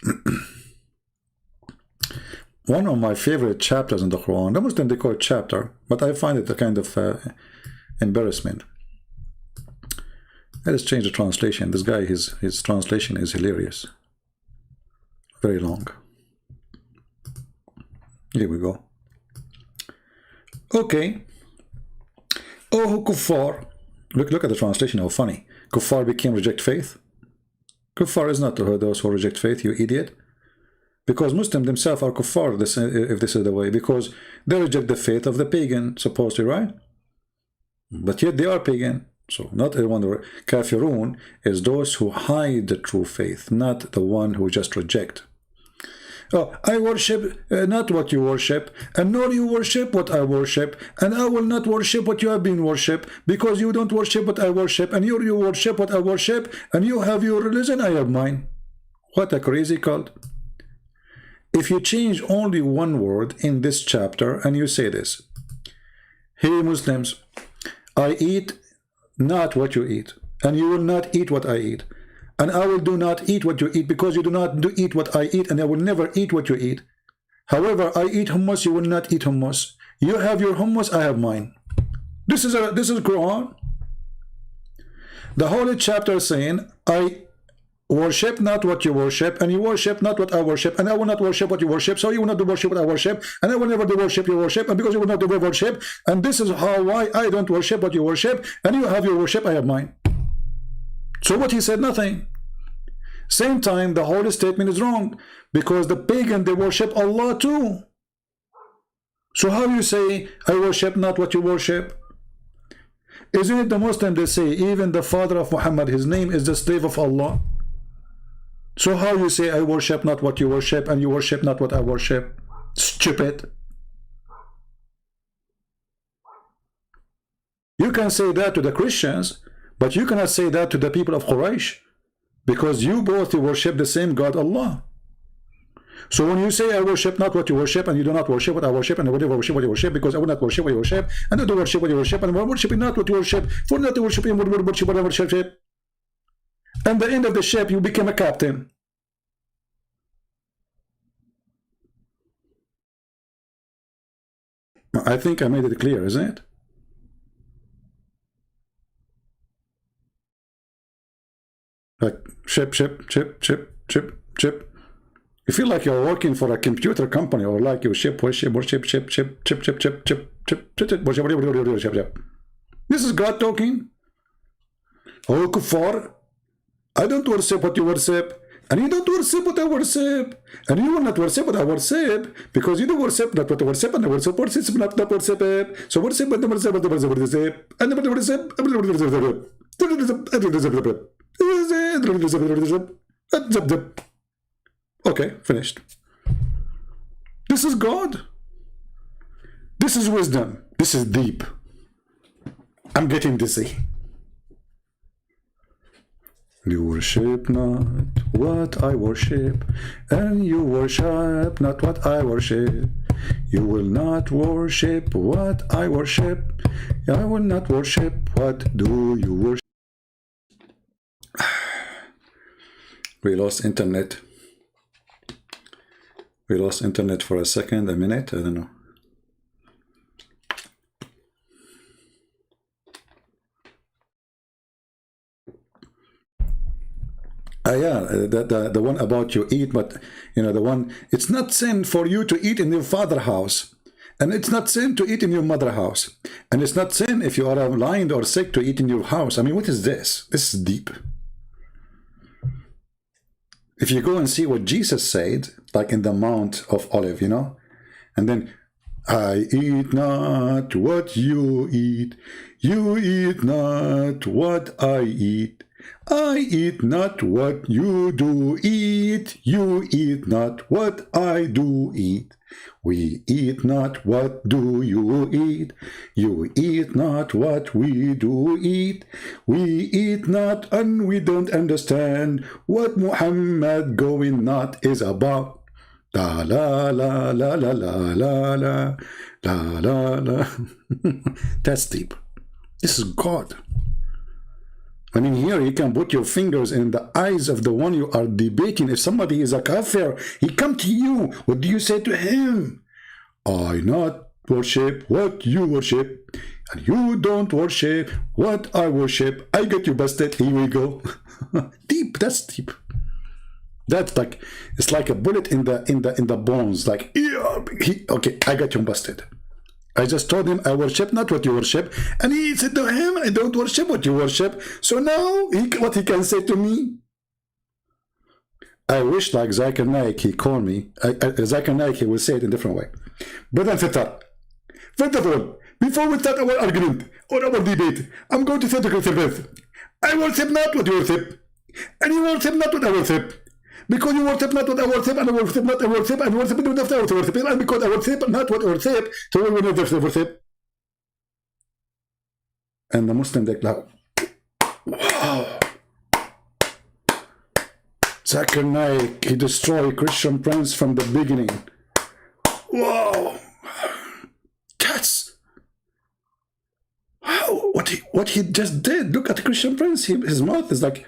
One of my favorite chapters in the Quran, the Muslim they call it chapter, but I find it a kind of embarrassment. Let us change the translation. This guy, his translation is hilarious. Very long. Here we go. Okay. Oh, kuffar. Look at the translation, how funny. Kuffar became reject faith. Kuffar is not those who reject faith, you idiot. Because Muslims themselves are kuffar, if this is the way. Because they reject the faith of the pagan, supposedly, right? But yet they are pagan. So not everyone. Kafirun is those who hide the true faith, not the one who just reject. Oh, I worship not what you worship, and nor you worship what I worship, and I will not worship what you have been worship, because you don't worship what I worship, and you worship what I worship, and you have your religion, I have mine. What a crazy cult. If you change only one word in this chapter and you say this, hey Muslims, I eat not what you eat, and you will not eat what I eat, and I will do not eat what you eat, because you do not eat what I eat, and I will never eat what you eat. However, I eat hummus, you will not eat hummus. You have your hummus, I have mine. This is Quran. The holy chapter is saying, I worship not what you worship, and you worship not what I worship, and I will not worship what you worship, so you will not do worship what I worship, and I will never do worship you worship, and because you will not do worship, and this is why I don't worship what you worship, and you have your worship, I have mine. So what he said, nothing. Same time, the holy statement is wrong, because the pagan, they worship Allah too. So how you say, I worship not what you worship? Isn't it the Muslim, they say, even the father of Muhammad, his name is the slave of Allah? So how you say, I worship not what you worship, and you worship not what I worship? Stupid. You can say that to the Christians, but you cannot say that to the people of Quraysh, because you both worship the same God, Allah. So when you say, I worship not what you worship, and you do not worship what I worship, and I will never worship what you worship, because I will not worship what you worship, and I do worship what you worship, and I will worship not what you worship, for not to worship him, will worship what I worship. And the end of the ship, you became a captain. I think I made it clear, isn't it? Like ship. You feel like you're working for a computer company, or like you ship. This is God talking. Oh, kuffar, I don't worship what you worship, and you don't worship what I worship, and you will not worship what I worship, because you do worship not what I worship, and I worship not worship. So worship but the worship, and the worship. Okay, finished. This is God. This is wisdom. This is deep. I'm getting dizzy. You worship not what I worship, and you worship not what I worship. You will not worship what I worship. I will not worship what do you worship. We lost internet. We lost internet for a second, a minute, I don't know. Yeah, the one about you eat, but you know, the one, it's not sin for you to eat in your father's house, and it's not sin to eat in your mother's house, and it's not sin if you are blind or sick to eat in your house. I mean, what is this? This is deep. If you go and see what Jesus said, like in the Mount of Olive, you know, and then, I eat not what you eat not what I eat. I eat not what you do eat, you eat not what I do eat. We eat not what do you eat, you eat not what we do eat. We eat not and we don't understand what Muhammad going not is about. La la la la la la la la la la la. That's deep. This is God. I mean, here you can put your fingers in the eyes of the one you are debating. If somebody is a kafir, he come to you. What do you say to him? I not worship what you worship, and you don't worship what I worship. I get you busted. Here we go. Deep. That's deep. That's like, it's like a bullet in the bones. Like, okay, I got you busted. I just told him, I worship not what you worship, and he said to him, I don't worship what you worship. So now, what he can say to me? I wish, like Zakir Naik, he called me. Zakir Naik, he will say it in a different way. Brother Fitar, first of all, before we start our argument or our debate, I'm going to say to Christian Prince, I worship not what you worship, and you worship not what I worship. Because you worship not what I worship, and I worship not I worship, and worship not what I worship, and because I worship not what I worship, so we will not worship. And the Muslim declared, wow, Zakir Naik, he destroyed Christian Prince from the beginning. Wow, that's what he just did. Look at Christian Prince. His mouth is like,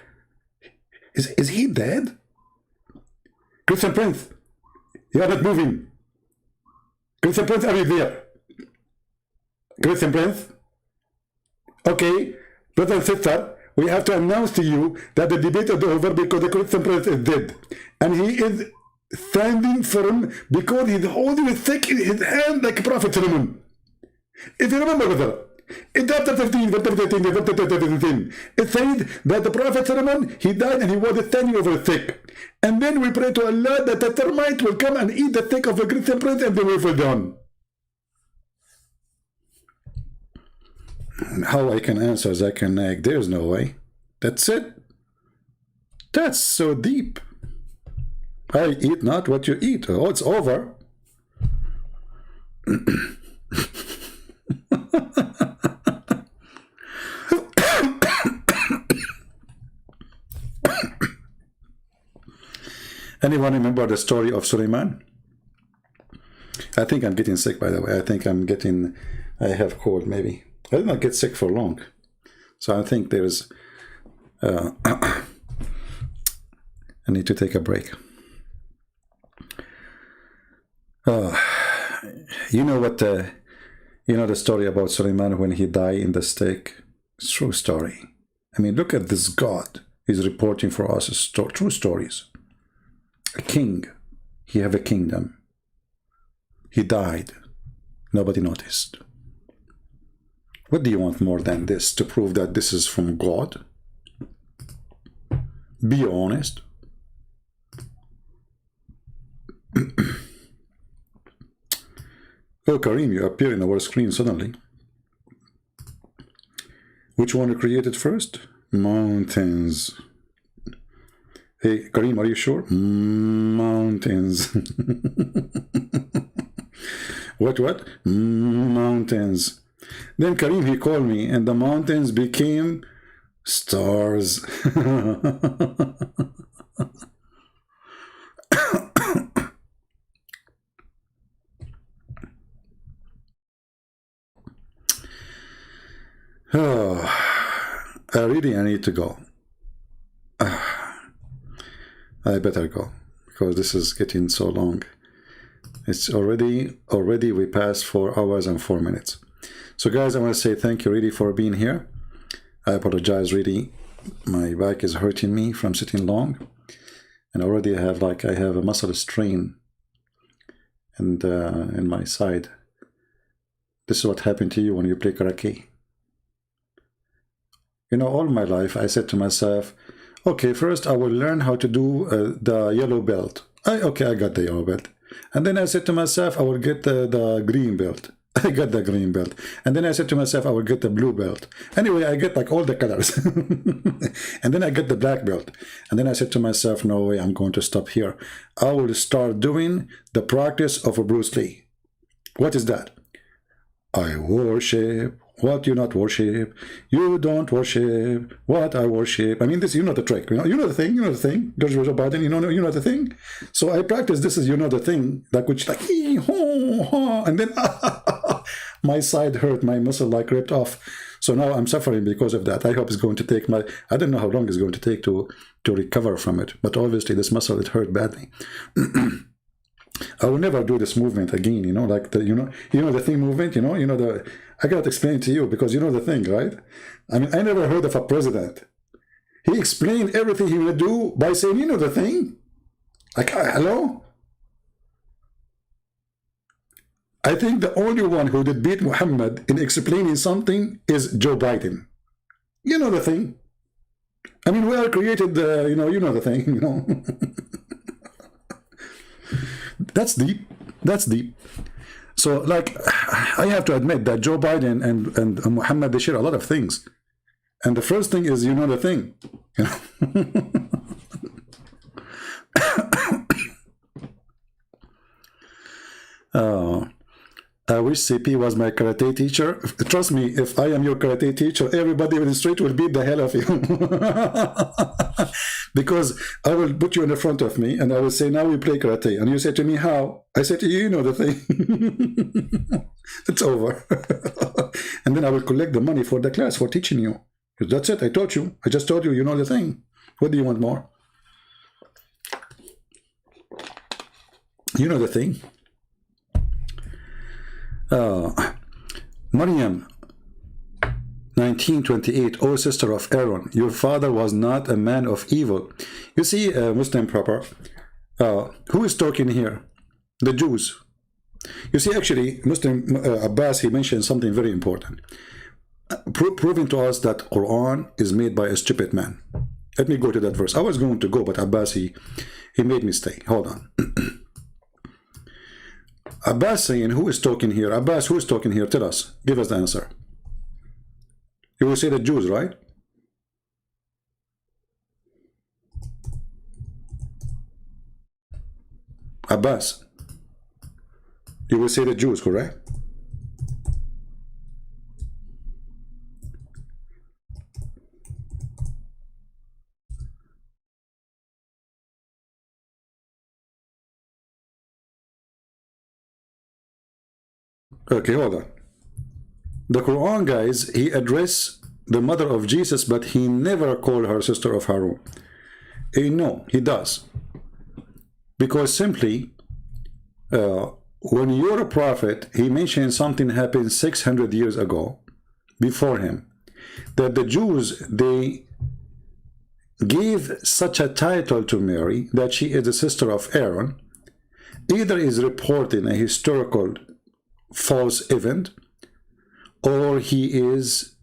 is he dead? Christian Prince, you are not moving. Christian Prince, are you there? Christian Prince? Okay, brother and sister, we have to announce to you that the debate is over because the Christian Prince is dead. And he is standing firm because he's holding his stick in his hand like Prophet Solomon. If you remember, brother, in chapter 15, it says that the Prophet Solomon, he died and he was standing over a stick. And then we pray to Allah that the termite will come and eat the stick of the Christian Prince and they will fall down. How I can answer Zakir Naik? There's no way. That's it. That's so deep. I eat not what you eat. Oh, it's over. Anyone remember the story of Suleiman? I think I'm getting sick, by the way. I have cold, maybe. I did not get sick for long. So I think there's, I need to take a break. You know what, you know the story about Suleiman when he died in the stake? It's a true story. I mean, look at this God. He's reporting for us true stories. A king, he have a kingdom. He died. Nobody noticed. What do you want more than this to prove that this is from God? Be honest. Oh, Kareem, you appear in our screen suddenly. Which one you created first? Mountains. Hey, Kareem, are you sure? Mountains. What? Mountains. Then Kareem, he called me, and the mountains became stars. Oh, I need to go. I better go because this is getting so long. It's already we passed 4 hours and 4 minutes. So guys, I want to say thank you really for being here. I apologize really. My back is hurting me from sitting long, and already I have a muscle strain and in my side. This is what happened to you when you play karate. You know, all my life I said to myself, okay, first I will learn how to do the yellow belt. Okay, I got the yellow belt. And then I said to myself, I will get the green belt. I got the green belt. And then I said to myself, I will get the blue belt. Anyway, I get like all the colors. And then I get the black belt. And then I said to myself, no way, I'm going to stop here. I will start doing the practice of a Bruce Lee. What is that? I worship what you not worship. You don't worship what I worship. I mean, this, you know the trick. You know the thing. George Biden, you know the thing. So I practice this as the thing, like which like and then my side hurt, my muscle like ripped off. So now I'm suffering because of that. I hope it's going to take I don't know how long it's going to take to recover from it. But obviously this muscle, it hurt badly. I will never do this movement again, like the, the thing movement, I cannot explain to you because you know the thing, right? I mean, I never heard of a president. He explained everything he would do by saying, you know the thing? Like, hello? I think the only one who did beat Muhammad in explaining something is Joe Biden. You know the thing. I mean, we are created, you know the thing, That's deep. That's deep. So, like, I have to admit that Joe Biden and Muhammad, they share a lot of things. And the first thing is, you know the thing. You know? I wish CP was my karate teacher. Trust me, if I am your karate teacher, everybody in the street will beat the hell out of you. Because I will put you in the front of me and I will say, now we play karate. And you say to me, how? I say to you, you know the thing. It's over. And then I will collect the money for the class for teaching you. That's it. I taught you. I just told you, you know the thing. What do you want more? You know the thing. Maryam 19:28, O sister of Aaron, your father was not a man of evil. You see, Muslim proper, who is talking here? The Jews. You see, actually, Muslim Abbas, he mentioned something very important, proving to us that Quran is made by a stupid man. Let me go to that verse. I was going to go, but Abbas, he made me stay. Hold on. Abbas saying, who is talking here? Abbas, who is talking here? Tell us. Give us the answer. You will say the Jews, right? Abbas. You will say the Jews, correct? Okay, hold on. The Quran, guys, he addressed the mother of Jesus, but he never called her sister of Harun. No, he does. Because simply, when you're a prophet, he mentioned something happened 600 years ago, before him, that the Jews, they gave such a title to Mary, that she is the sister of Aaron, either is reporting a historical false event, or he is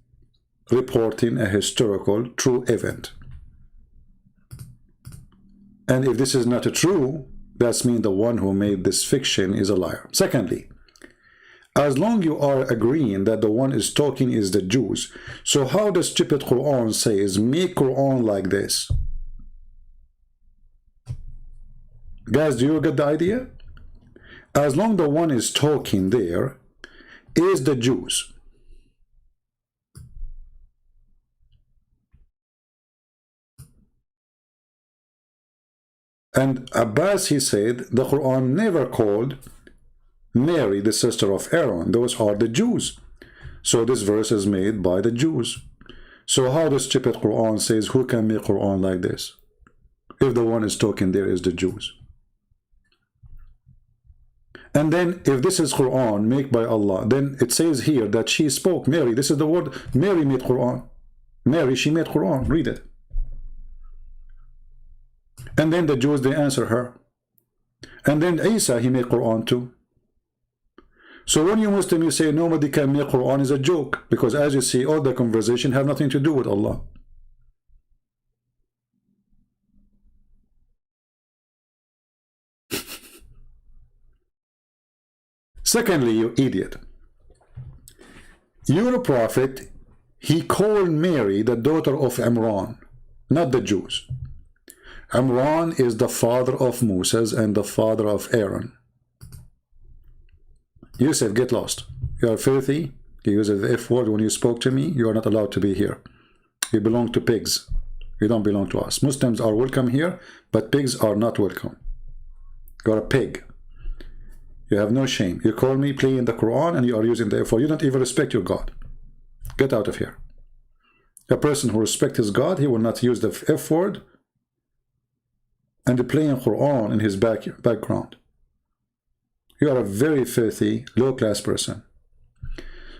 reporting a historical true event. And if this is not true, that means the one who made this fiction is a liar. Secondly, as long you are agreeing that the one is talking is the Jews, so how the stupid Quran says, make Quran like this? Guys, do you get the idea? As long the one is talking there is the Jews. And Abbas, he said, the Quran never called Mary the sister of Aaron. Those are the Jews. So this verse is made by the Jews. So how the stupid Quran says, who can make Quran like this? If the one is talking there is the Jews. And then if this is Quran made by Allah, then it says here that she spoke, Mary, this is the word, Mary made Quran. Mary, she made Quran, read it. And then the Jews, they answer her. And then Isa, he made Quran too. So when you Muslim, you say nobody can make Quran, is a joke. Because as you see, all the conversation have nothing to do with Allah. Secondly, you idiot, your prophet, he called Mary the daughter of Imran, not the Jews. Imran is the father of Moses and the father of Aaron. Yusuf, get lost. You are filthy. You use the F word when you spoke to me. You are not allowed to be here. You belong to pigs. You don't belong to us. Muslims are welcome here, but pigs are not welcome. You are a pig. You have no shame. You call me playing the Quran and you are using the F word. You don't even respect your God. Get out of here. A person who respects his God, he will not use the F word and playing Quran in his background. You are a very filthy, low-class person.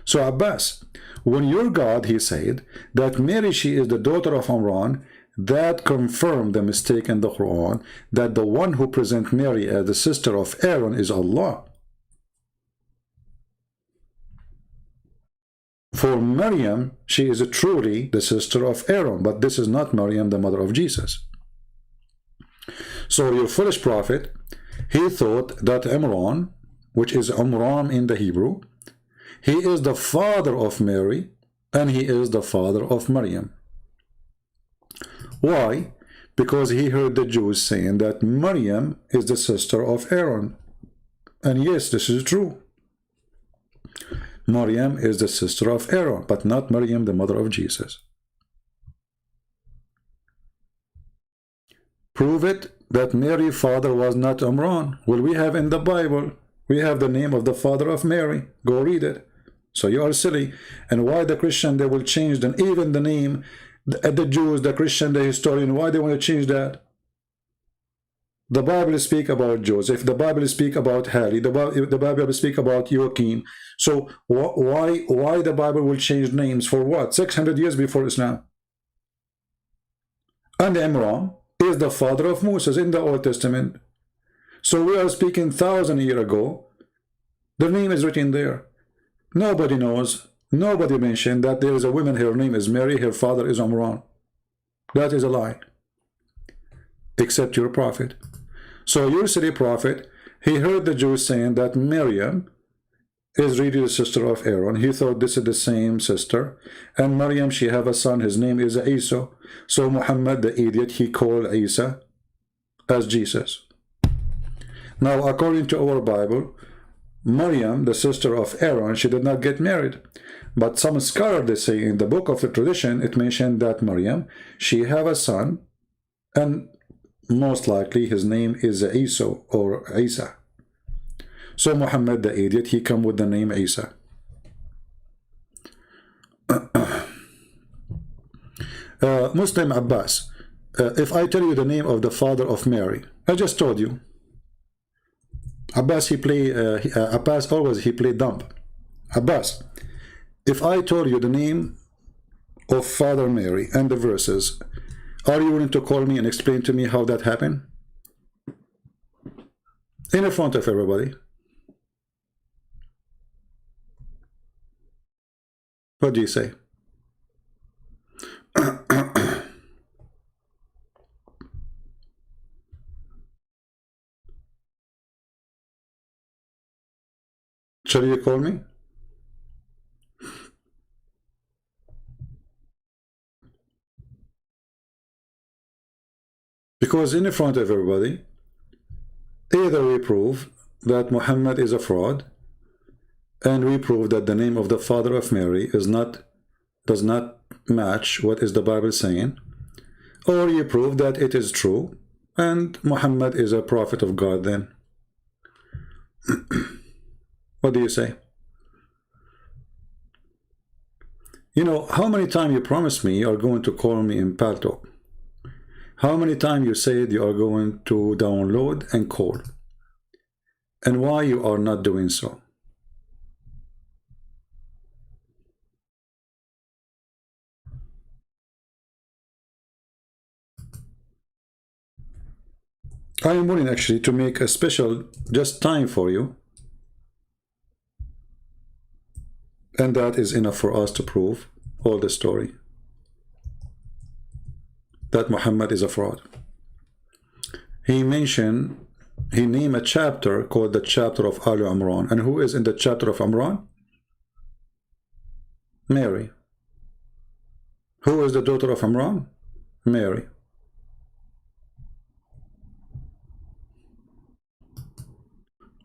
So Abbas, when your God, he said, that Mary, she is the daughter of Imran, that confirmed the mistake in the Quran, that the one who presents Mary as the sister of Aaron is Allah. For Maryam, she is truly the sister of Aaron, but this is not Maryam, the mother of Jesus. So your foolish prophet, he thought that Imran which is Umran in the Hebrew. He is the father of Mary, and he is the father of Maryam. Why? Because he heard the Jews saying that Maryam is the sister of Aaron. And yes, this is true. Maryam is the sister of Aaron, but not Maryam, the mother of Jesus. Prove it that Mary's father was not Umran. Well, we have in the Bible, we have the name of the father of Mary. Go read it. So you are silly. And why the Christian, they will change them, even the name, the Jews, the Christian, the historian, why they want to change that? The Bible speak about Joseph, the Bible speak about Harry, the Bible speak about Joachim. So why the Bible will change names for what? 600 years before Islam. And Imran is the father of Moses in the Old Testament. So we are speaking 1,000 years ago. The name is written there. Nobody knows, nobody mentioned that there is a woman, her name is Mary, her father is Imran. That is a lie. Except your prophet. So your city prophet, he heard the Jews saying that Miriam is really the sister of Aaron. He thought this is the same sister. And Maryam, she have a son, his name is Isa. So Muhammad, the idiot, he called Isa as Jesus. Now, according to our Bible, Maryam, the sister of Aaron, she did not get married. But some scholars, they say in the book of the tradition, it mentioned that Maryam, she have a son, and most likely his name is Isa or Isa. So Muhammad, the idiot, he come with the name Isa. Muslim Abbas, if I tell you the name of the father of Mary, I just told you. Abbas, Abbas always he played dumb. Abbas, if I told you the name of Father Mary and the verses, are you willing to call me and explain to me how that happened? In front of everybody. What do you say? Shall you call me? Because in front of everybody, either we prove that Muhammad is a fraud, and we prove that the name of the father of Mary does not match what is the Bible saying, or you prove that it is true, and Muhammad is a prophet of God then. What do you say? You know, how many times you promised me you are going to call me in Paltalk? How many times you said you are going to download and call? And why you are not doing so? I am willing actually to make a special just time for you. And that is enough for us to prove all the story. That Muhammad is a fraud. He named a chapter called the chapter of Ali Imran. And who is in the chapter of Imran? Mary. Who is the daughter of Imran? Mary.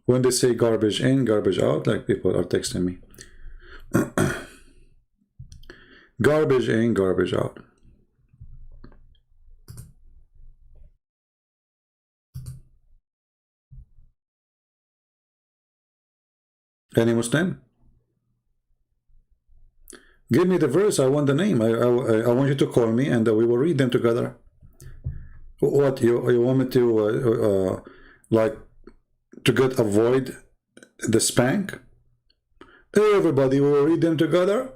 When they say garbage in, garbage out, like people are texting me. Garbage in, garbage out. Any Muslim? Give me the verse. I want the name. I want you to call me and we will read them together. What, you want me to like to avoid the spank? Everybody will read them together.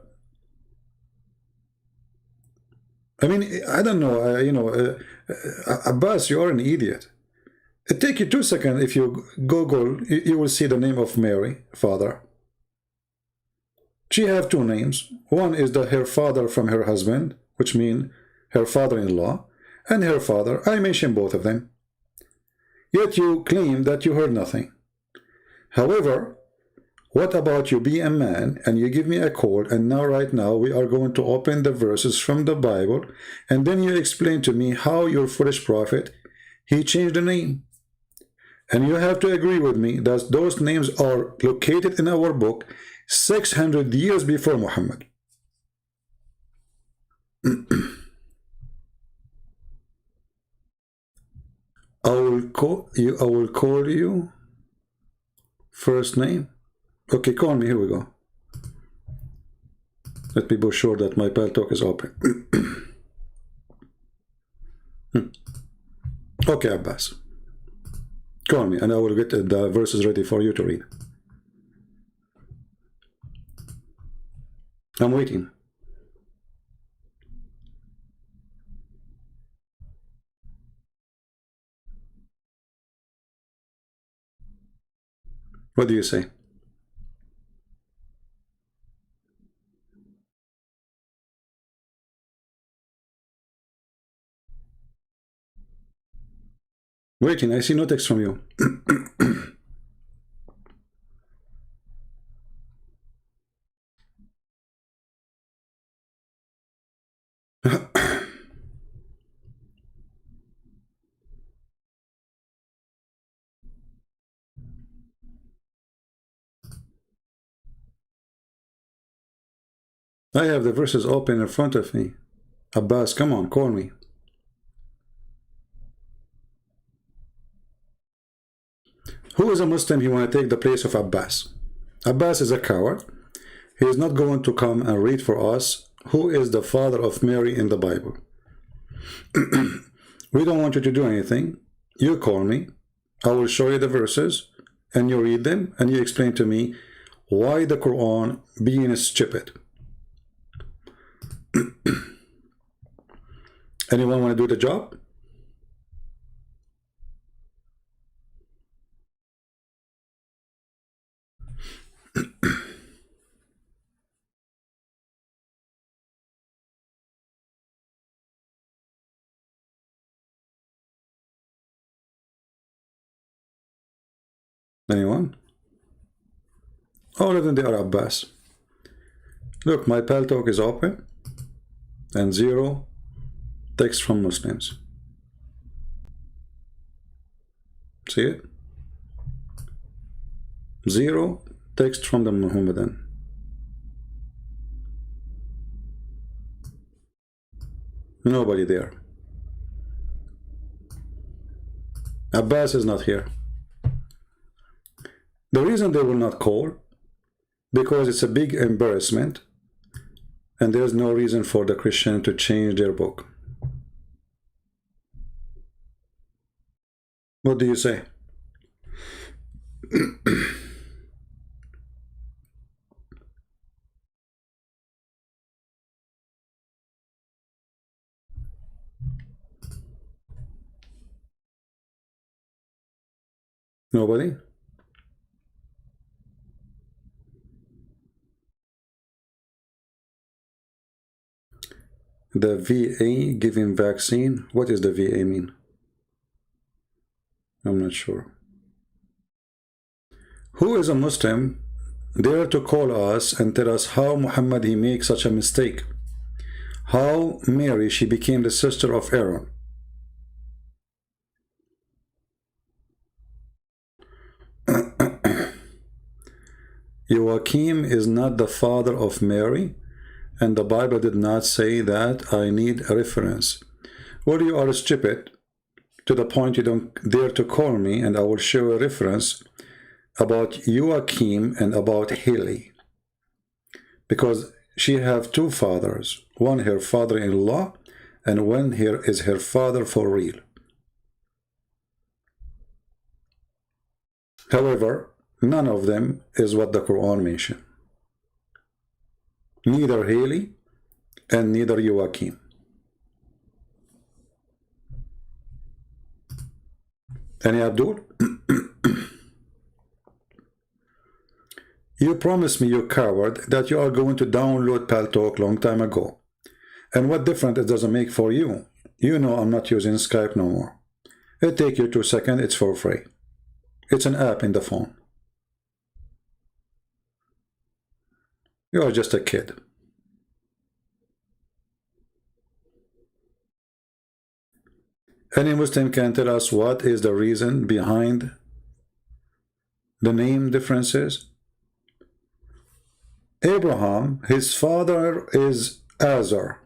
I mean, I don't know. Abbas, you are an idiot. It take you 2 seconds. If you Google, you will see the name of Mary, father. She have two names. One is her father from her husband, which means her father-in-law, and her father. I mentioned both of them. Yet you claim that you heard nothing. However, what about you be a man and you give me a call, and now right now we are going to open the verses from the Bible, and then you explain to me how your foolish prophet, he changed the name. And you have to agree with me that those names are located in our book 600 years before Muhammad. I will call you first name. Okay, call me. Here we go. Let me be sure that my pal talk is open. Okay, Abbas. Call me and I will get the verses ready for you to read. I'm waiting. What do you say? Waiting, I see no text from you. I have the verses open in front of me. Abbas, come on, call me. Who is a Muslim who want to take the place of Abbas? Abbas is a coward. He is not going to come and read for us who is the father of Mary in the Bible. We don't want you to do anything. You call me. I will show you the verses and you read them and you explain to me why the Quran being stupid. Anyone want to do the job? Anyone? All of them, they are Abbas. Look, my pal talk is open and zero text from Muslims. See it? Zero text from the Muhammadan. Nobody there. Abbas is not here. The reason they will not call, because it's a big embarrassment and there's no reason for the Christian to change their book. What do you say? Nobody? The VA giving vaccine. What is the VA mean? I'm not sure. Who is a Muslim there to call us and tell us how Muhammad he makes such a mistake? How Mary she became the sister of Aaron? Joachim is not the father of Mary, and the Bible did not say that. I need a reference. Well, you are stupid to the point you don't dare to call me, and I will show a reference about Joachim and about Haley, because she have two fathers, one her father-in-law and one here is her father for real. However, none of them is what the Quran mentioned. Neither Haley and neither Joachim. Any Abdul? You promised me, you coward, that you are going to download Paltalk long time ago. And what difference it doesn't make for you? You know I'm not using Skype no more. It take you 2 seconds, it's for free. It's an app in the phone. You are just a kid. Any Muslim can tell us what is the reason behind the name differences? Abraham, his father is Azar.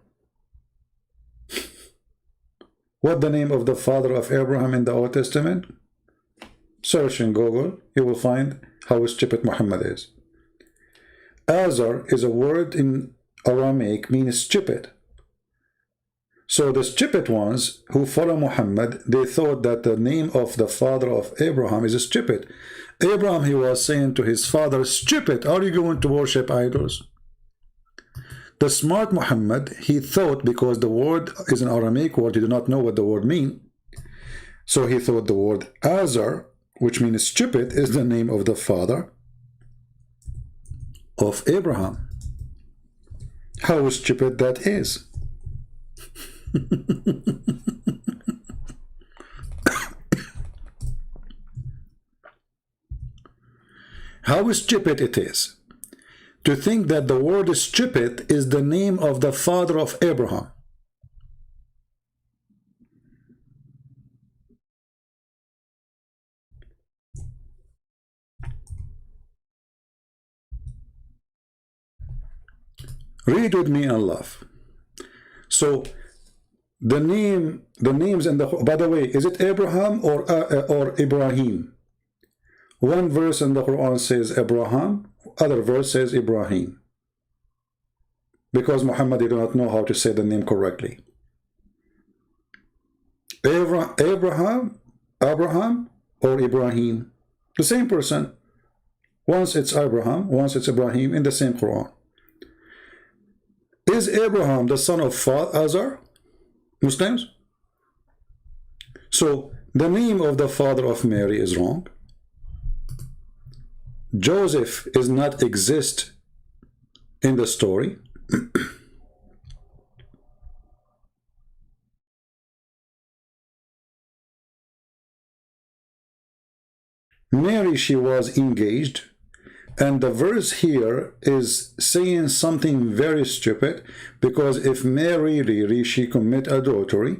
What the name of the father of Abraham in the Old Testament? Search in Google, you will find how stupid Muhammad is. Azar is a word in Aramaic, means stupid. So the stupid ones who follow Muhammad, they thought that the name of the father of Abraham is stupid. Abraham, he was saying to his father, stupid, are you going to worship idols? The smart Muhammad, he thought, because the word is an Aramaic word, he did not know what the word means. So he thought the word Azar, which means stupid, is the name of the father of Abraham. How stupid that is. How stupid it is to think that the word stupid is the name of the father of Abraham. Read with me and laugh. So the names in the, by the way, is it Abraham or Ibrahim? One verse in the Quran says Abraham, other verse says Ibrahim. Because Muhammad did not know how to say the name correctly. Abraham, or Ibrahim. The same person. Once it's Abraham, once it's Ibrahim in the same Quran. Is Abraham the son of Azar? Muslims? So the name of the father of Mary is wrong. Joseph is not exist in the story. Mary, she was engaged, and the verse here is saying something very stupid, because if Mary really she commit adultery,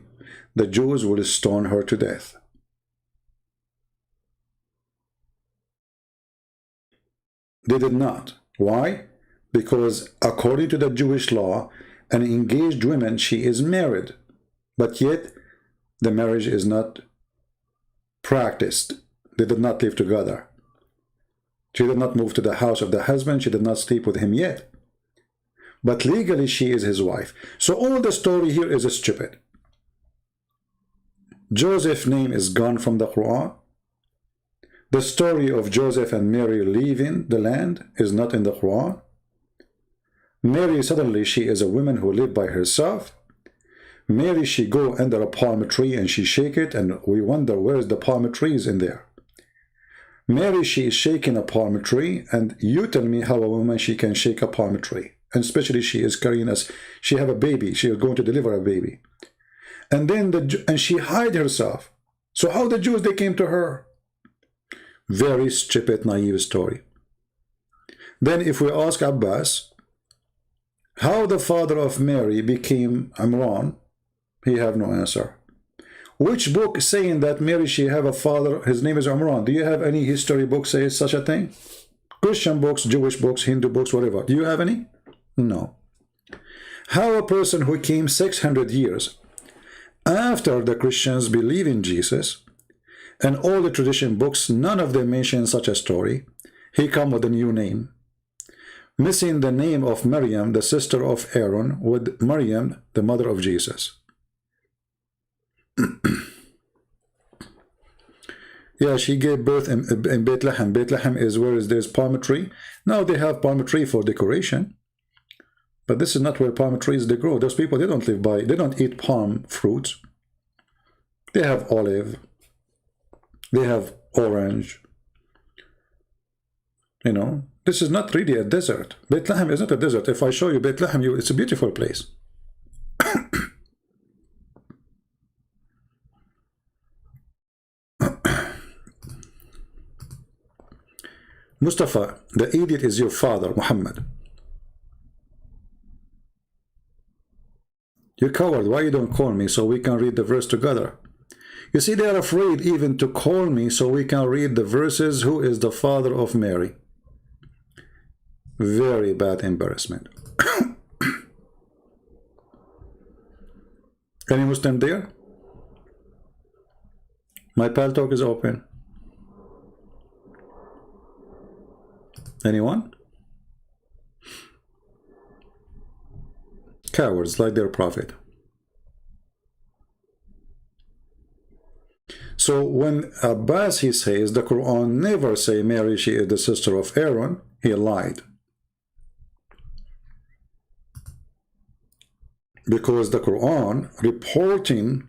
the Jews will stone her to death. They did not. Why? Because according to the Jewish law, an engaged woman, she is married, but yet the marriage is not practiced. They did not live together. She did not move to the house of the husband. She did not sleep with him yet. But legally, she is his wife. So all the story here is stupid. Joseph's name is gone from the Quran. The story of Joseph and Mary leaving the land is not in the Quran. Mary, suddenly, she is a woman who lived by herself. Mary, she go under a palm tree and she shake it, and we wonder where's the palm trees in there. Mary, she is shaking a palm tree, and you tell me how a woman she can shake a palm tree, and especially she is carrying us. She have a baby. She is going to deliver a baby, and then and she hide herself. So how the Jews they came to her? Very stupid, naive story. Then if we ask Abbas how the father of Mary became Imran, he have no answer. Which book saying that Mary she have a father, his name is Imran? Do you have any history book say such a thing? Christian books, Jewish books, Hindu books, whatever. Do you have any? No. How a person who came 600 years after the Christians believe in Jesus, and all the tradition books, none of them mention such a story, he come with a new name, missing the name of Maryam, the sister of Aaron, with Maryam, the mother of Jesus. Yeah, she gave birth in Bethlehem. Bethlehem is where there's palm tree. Now they have palm tree for decoration, but this is not where palm trees they grow. Those people, they don't live by, they don't eat palm fruits. They have olive, they have orange. You know, this is not really a desert. Bethlehem is not a desert. If I show you Bethlehem, it's a beautiful place. Mustafa, the idiot is your father, Muhammad. You coward, why you don't call me so we can read the verse together? You see, they are afraid even to call me so we can read the verses. Who is the father of Mary? Very bad embarrassment. Any Muslim there? My pal talk is open. Anyone? Cowards like their prophet. So when Abbas, he says the Quran never say Mary, she is the sister of Aaron, he lied. Because the Quran reporting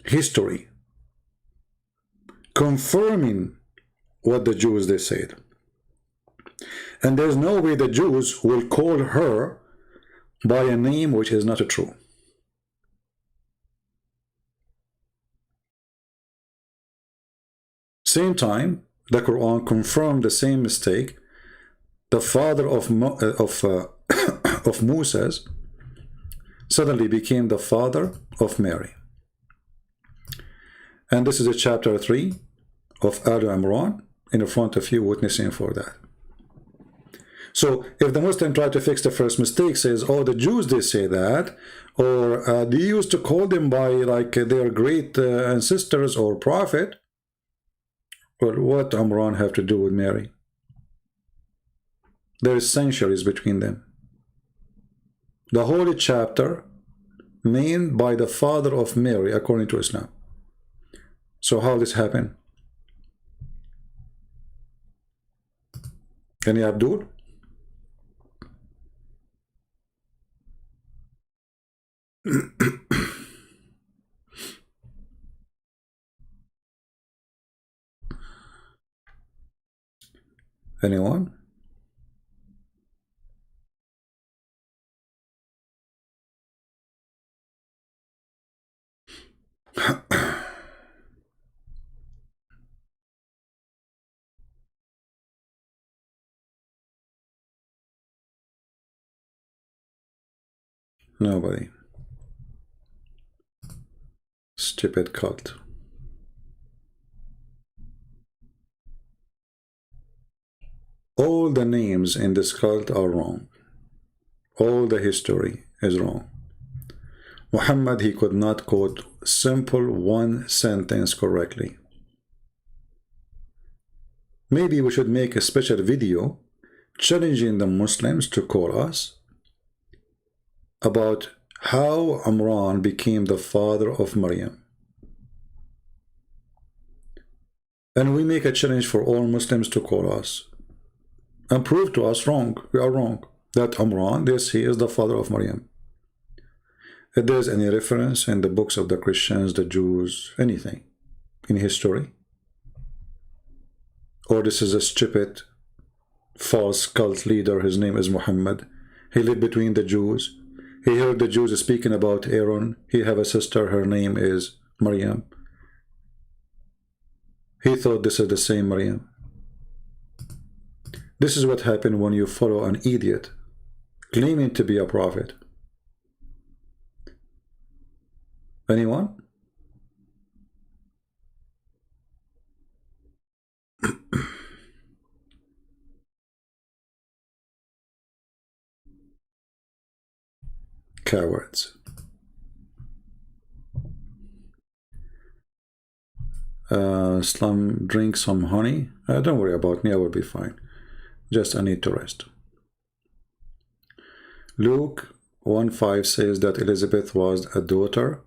history, confirming what the Jews they said. And there's no way the Jews will call her by a name which is not true. Same time, the Quran confirmed the same mistake. The father of Moses suddenly became the father of Mary. And this is a chapter 3 of Al Imran in front of you, witnessing for that. So if the Muslim try to fix the first mistake, says, oh, the Jews, they say that, or they used to call them by like their great ancestors or prophet. Well, what Imran have to do with Mary? There is centuries between them. The holy chapter named by the father of Mary according to Islam. So how this happen? Any Abdul? Anyone? Nobody. Stupid cult. All the names in this cult are wrong. All the history is wrong. Muhammad, he could not quote simple one sentence correctly. Maybe we should make a special video challenging the Muslims to call us about how Imran became the father of Maryam. And we make a challenge for all Muslims to call us and prove to us wrong. We are wrong. That Imran, this, he is the father of Maryam. If there's any reference in the books of the Christians, the Jews, anything in history, or this is a stupid, false cult leader, his name is Muhammad. He lived between the Jews. He heard the Jews speaking about Aaron. He have a sister, her name is Maryam. He thought this is the same Maryam. This is what happened when you follow an idiot claiming to be a prophet. Anyone? Cowards. Islam, drink some honey. Don't worry about me, I will be fine. Just I need to rest. Luke 1:5 says that Elizabeth was a daughter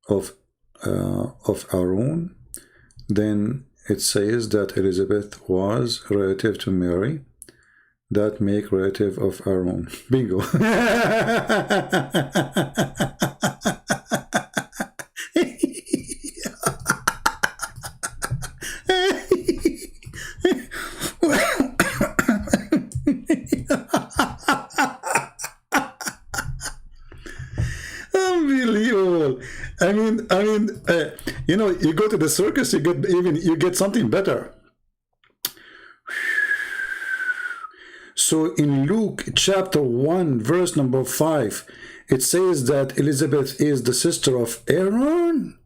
of Aaron. Then it says that Elizabeth was relative to Mary. That make relative of Aaron. Bingo. Unbelievable. I mean, you know, you go to the circus, you get something better. So in Luke chapter 1 verse number 5, it says that Elizabeth is the sister of Aaron.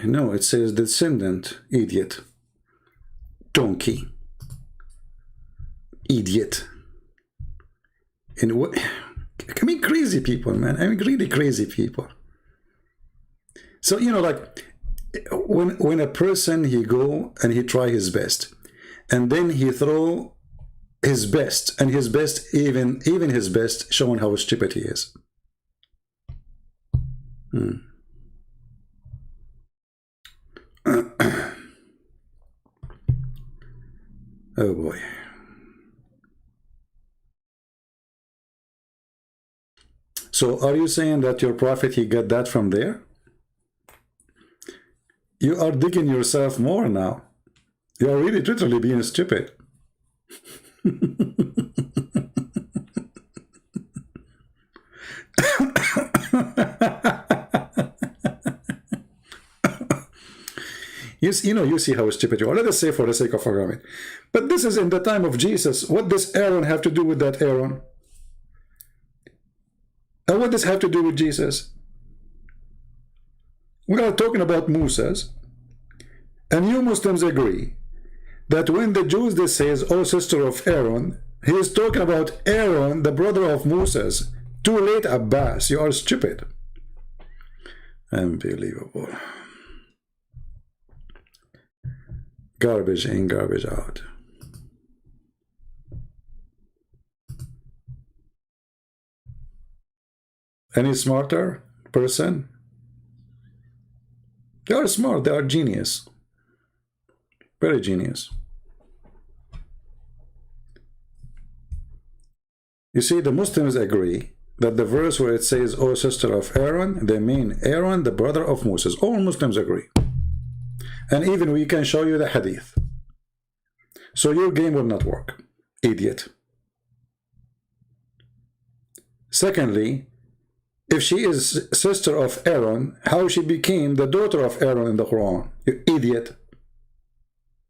No, it says descendant. Idiot. Donkey. Idiot. And what? I mean, crazy people, man. I mean, really crazy people. So, you know, like when a person, he go and he try his best, and then he throw his best, and his best, even his best, showing how stupid he is. Oh boy. So are you saying that your prophet, he got that from there? You are digging yourself more now. You are really literally being stupid. You see how stupid you are. Let us say for the sake of argument. But this is in the time of Jesus. What does Aaron have to do with that Aaron? And what does have to do with Jesus? We are talking about Moses. And you Muslims agree that when the Jews, they says, oh, sister of Aaron, he is talking about Aaron, the brother of Moses. Too late, Abbas. You are stupid. Unbelievable. Garbage in, garbage out. Any smarter person? They are smart, they are genius. Very genius. You see, the Muslims agree that the verse where it says, oh, sister of Aaron, they mean Aaron, the brother of Moses. All Muslims agree. And even we can show you the hadith. So your game will not work, idiot. Secondly, if she is sister of Aaron, how she became the daughter of Aaron in the Quran? You idiot.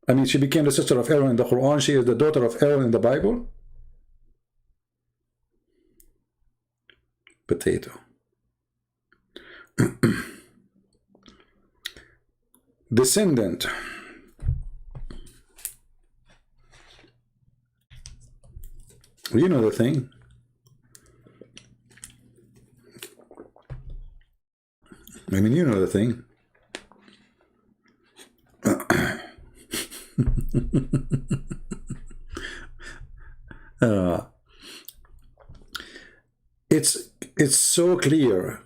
I mean, she became the sister of Aaron in the Quran. She is the daughter of Aaron in the Bible? Potato. Descendant. You know the thing. I mean, you know the thing. It's so clear,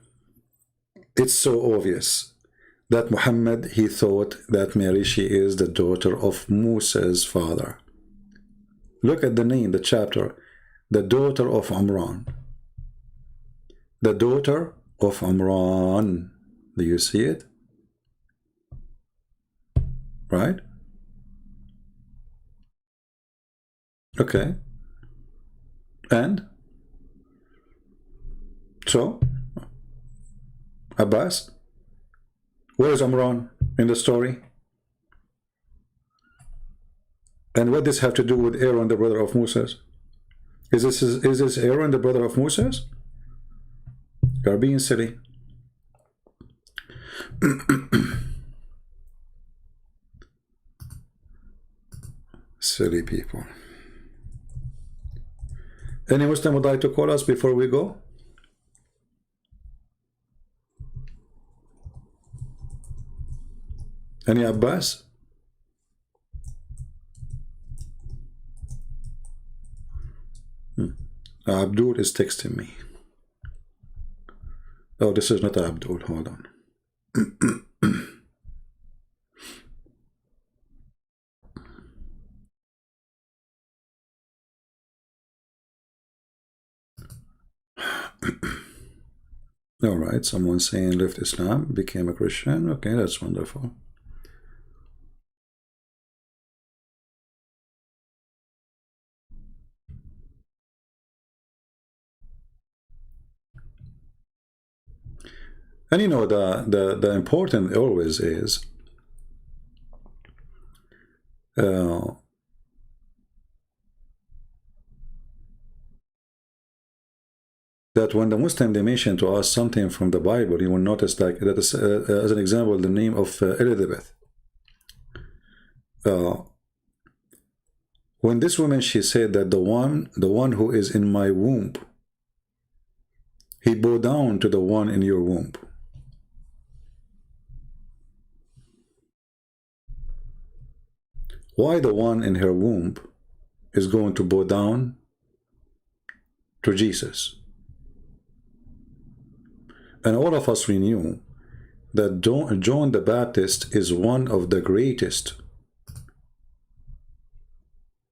it's so obvious that Muhammad, he thought that Mary, she is the daughter of Musa's father. Look at the name, the chapter, the daughter of Amran. The daughter of Amran. Do you see it? Right? Okay. And? So? Abbas? Where is Amran in the story? And what does have to do with Aaron, the brother of Moses? Is this Aaron, the brother of Moses? You are being silly. Silly people. Any Muslim would like to call us before we go? Any Abbas? Abdul is texting me. Oh, this is not Abdul. Hold on. All right, someone saying left Islam, became a Christian. Okay, that's wonderful. And you know, the important always is that when the Muslim they mention to us something from the Bible, you will notice like that is, as an example, the name of Elizabeth. When this woman, she said that the one who is in my womb, he bowed down to the one in your womb. Why the one in her womb is going to bow down to Jesus? And all of us, we knew that John the Baptist is one of the greatest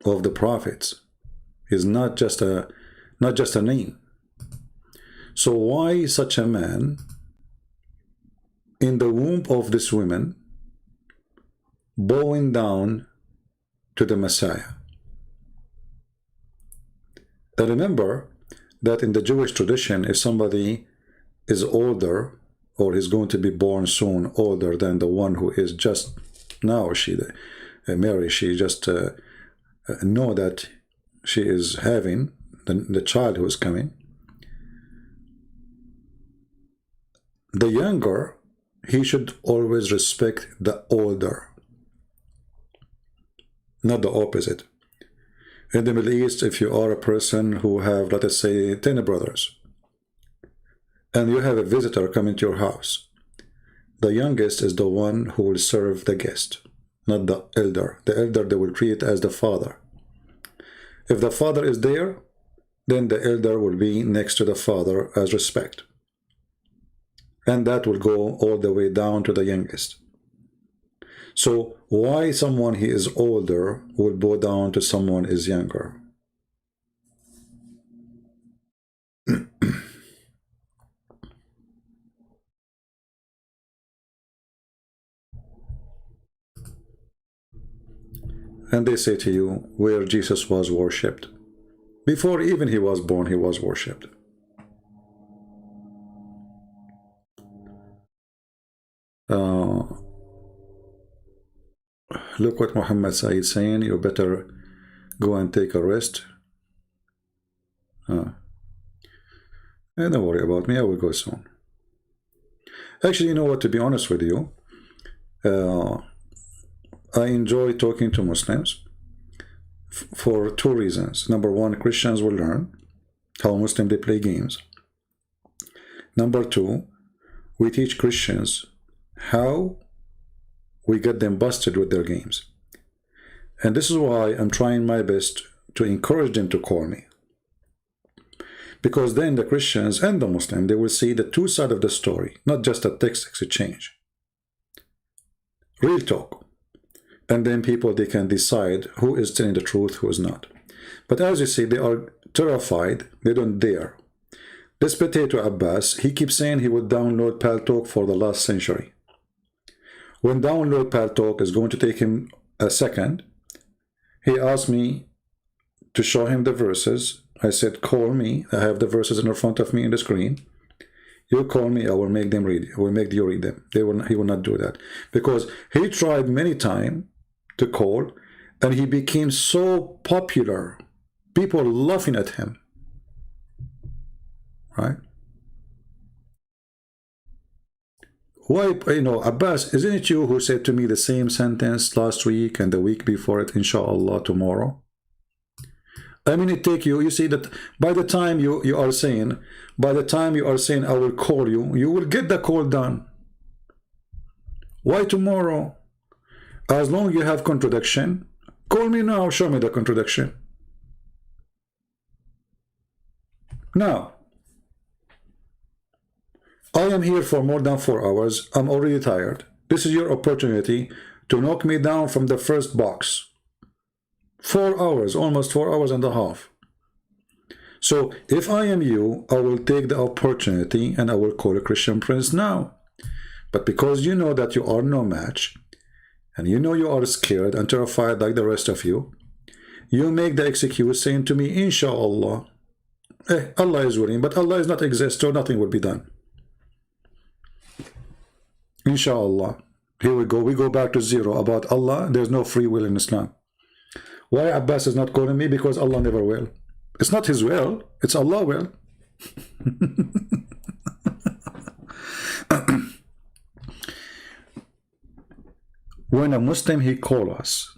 of the prophets. He's not just a name. So why such a man in the womb of this woman bowing down to the Messiah? And remember that in the Jewish tradition, if somebody is older, or is going to be born soon, older than the one who is just now, Mary, she just know that she is having the child who is coming. The younger, he should always respect the older, not the opposite. In the Middle East, if you are a person who have, let us say, 10 brothers, and you have a visitor coming to your house, the youngest is the one who will serve the guest, not the elder. The elder they will treat as the father. If the father is there, then the elder will be next to the father as respect. And that will go all the way down to the youngest. So why someone he is older will bow down to someone is younger? And they say to you, where Jesus was worshipped. Before even he was born, he was worshipped. Look what Muhammad Said is saying, you better go and take a rest. And don't worry about me, I will go soon. Actually, you know what, to be honest with you, I enjoy talking to Muslims for two reasons. Number one, Christians will learn how Muslims they play games. Number two, we teach Christians how we get them busted with their games. And this is why I'm trying my best to encourage them to call me. Because then the Christians and the Muslim, they will see the two sides of the story, not just a text exchange. Real talk. And then people, they can decide who is telling the truth, who is not. But as you see, they are terrified. They don't dare. This potato Abbas, he keeps saying he would download Paltalk for the last century. When download Paltalk is going to take him a second, he asked me to show him the verses. I said, call me. I have the verses in front of me in the screen. You call me, I will make them read. I will make you read them. He will not do that. Because he tried many times to call, and he became so popular. People laughing at him. Right? Why, you know, Abbas, isn't it you who said to me the same sentence last week and the week before it, inshallah, tomorrow? I mean, it take you, you see that by the time you are saying, I will call you, you will get the call done. Why tomorrow? As long as you have contradiction, call me now, show me the contradiction. Now, I am here for more than 4 hours. I'm already tired. This is your opportunity to knock me down from the first box. 4 hours, almost 4 hours and a half. So if I am you, I will take the opportunity and I will call a Christian Prince now. But because you know that you are no match, and you know you are scared and terrified like the rest of you, you make the excuse saying to me, inshallah, Allah is willing, but Allah is not exist, so nothing will be done. Inshallah. Here we go. We go back to zero. About Allah, there's no free will in Islam. Why Abbas is not calling me? Because Allah never will. It's not his will. It's Allah will. When a Muslim he call us,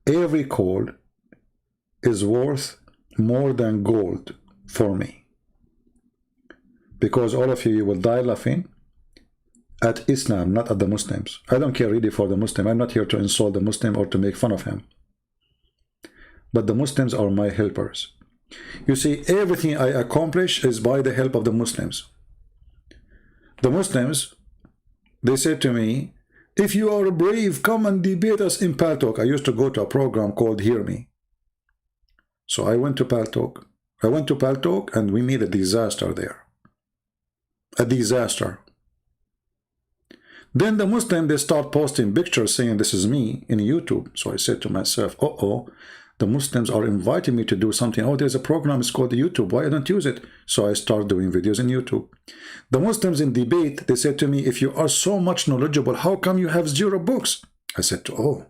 every call is worth more than gold for me, because all of you will die laughing at Islam, not at the Muslims. I don't care really for the Muslim. I'm not here to insult the Muslim or to make fun of him, but the Muslims are my helpers. You see, everything I accomplish is by the help of the Muslims. The Muslims, they said to me, if you are brave, come and debate us in Paltalk. I used to go to a program called Hear Me. So I went to Paltalk. And we made a disaster there. A disaster. Then the Muslim, they start posting pictures saying this is me in YouTube. So I said to myself, uh-oh, the Muslims are inviting me to do something. Oh, there's a program, it's called YouTube. Why I don't use it? So I start doing videos in YouTube. The Muslims in debate, they said to me, if you are so much knowledgeable, how come you have 0 books? I said, oh,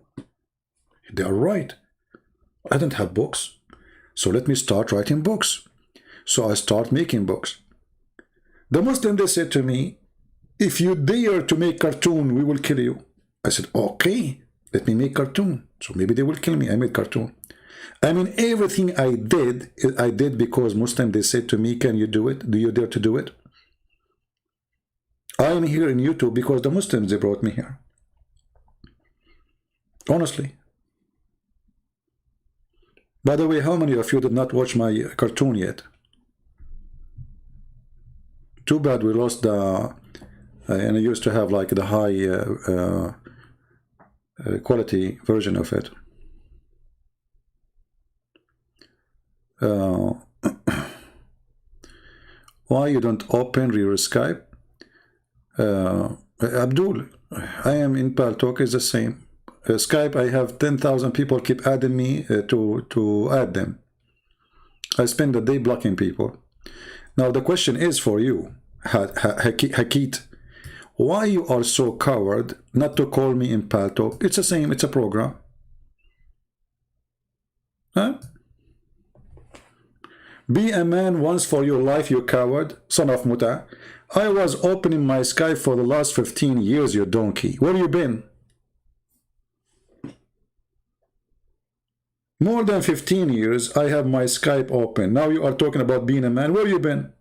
they are right. I don't have books. So let me start writing books. So I start making books. The Muslim, they said to me, if you dare to make cartoon, we will kill you. I said, okay, let me make cartoon. So maybe they will kill me. I made cartoon. I mean, everything I did because Muslim, they said to me, can you do it? Do you dare to do it? I am here in YouTube because the Muslims, they brought me here. Honestly. By the way, how many of you did not watch my cartoon yet? Too bad we lost the... and I used to have like the high quality version of it. Why you don't open your Skype? Abdul, I am in Paltalk, is the same. Skype, I have 10,000 people keep adding me to add them. I spend the day blocking people. Now the question is for you, Hakit, why you are so coward not to call me in Paltalk? It's the same, it's a program. Huh? Be a man once for your life, you coward, son of Muta. I was opening my Skype for the last 15 years, you donkey. Where you been? More than 15 years, I have my Skype open. Now you are talking about being a man. Where you been?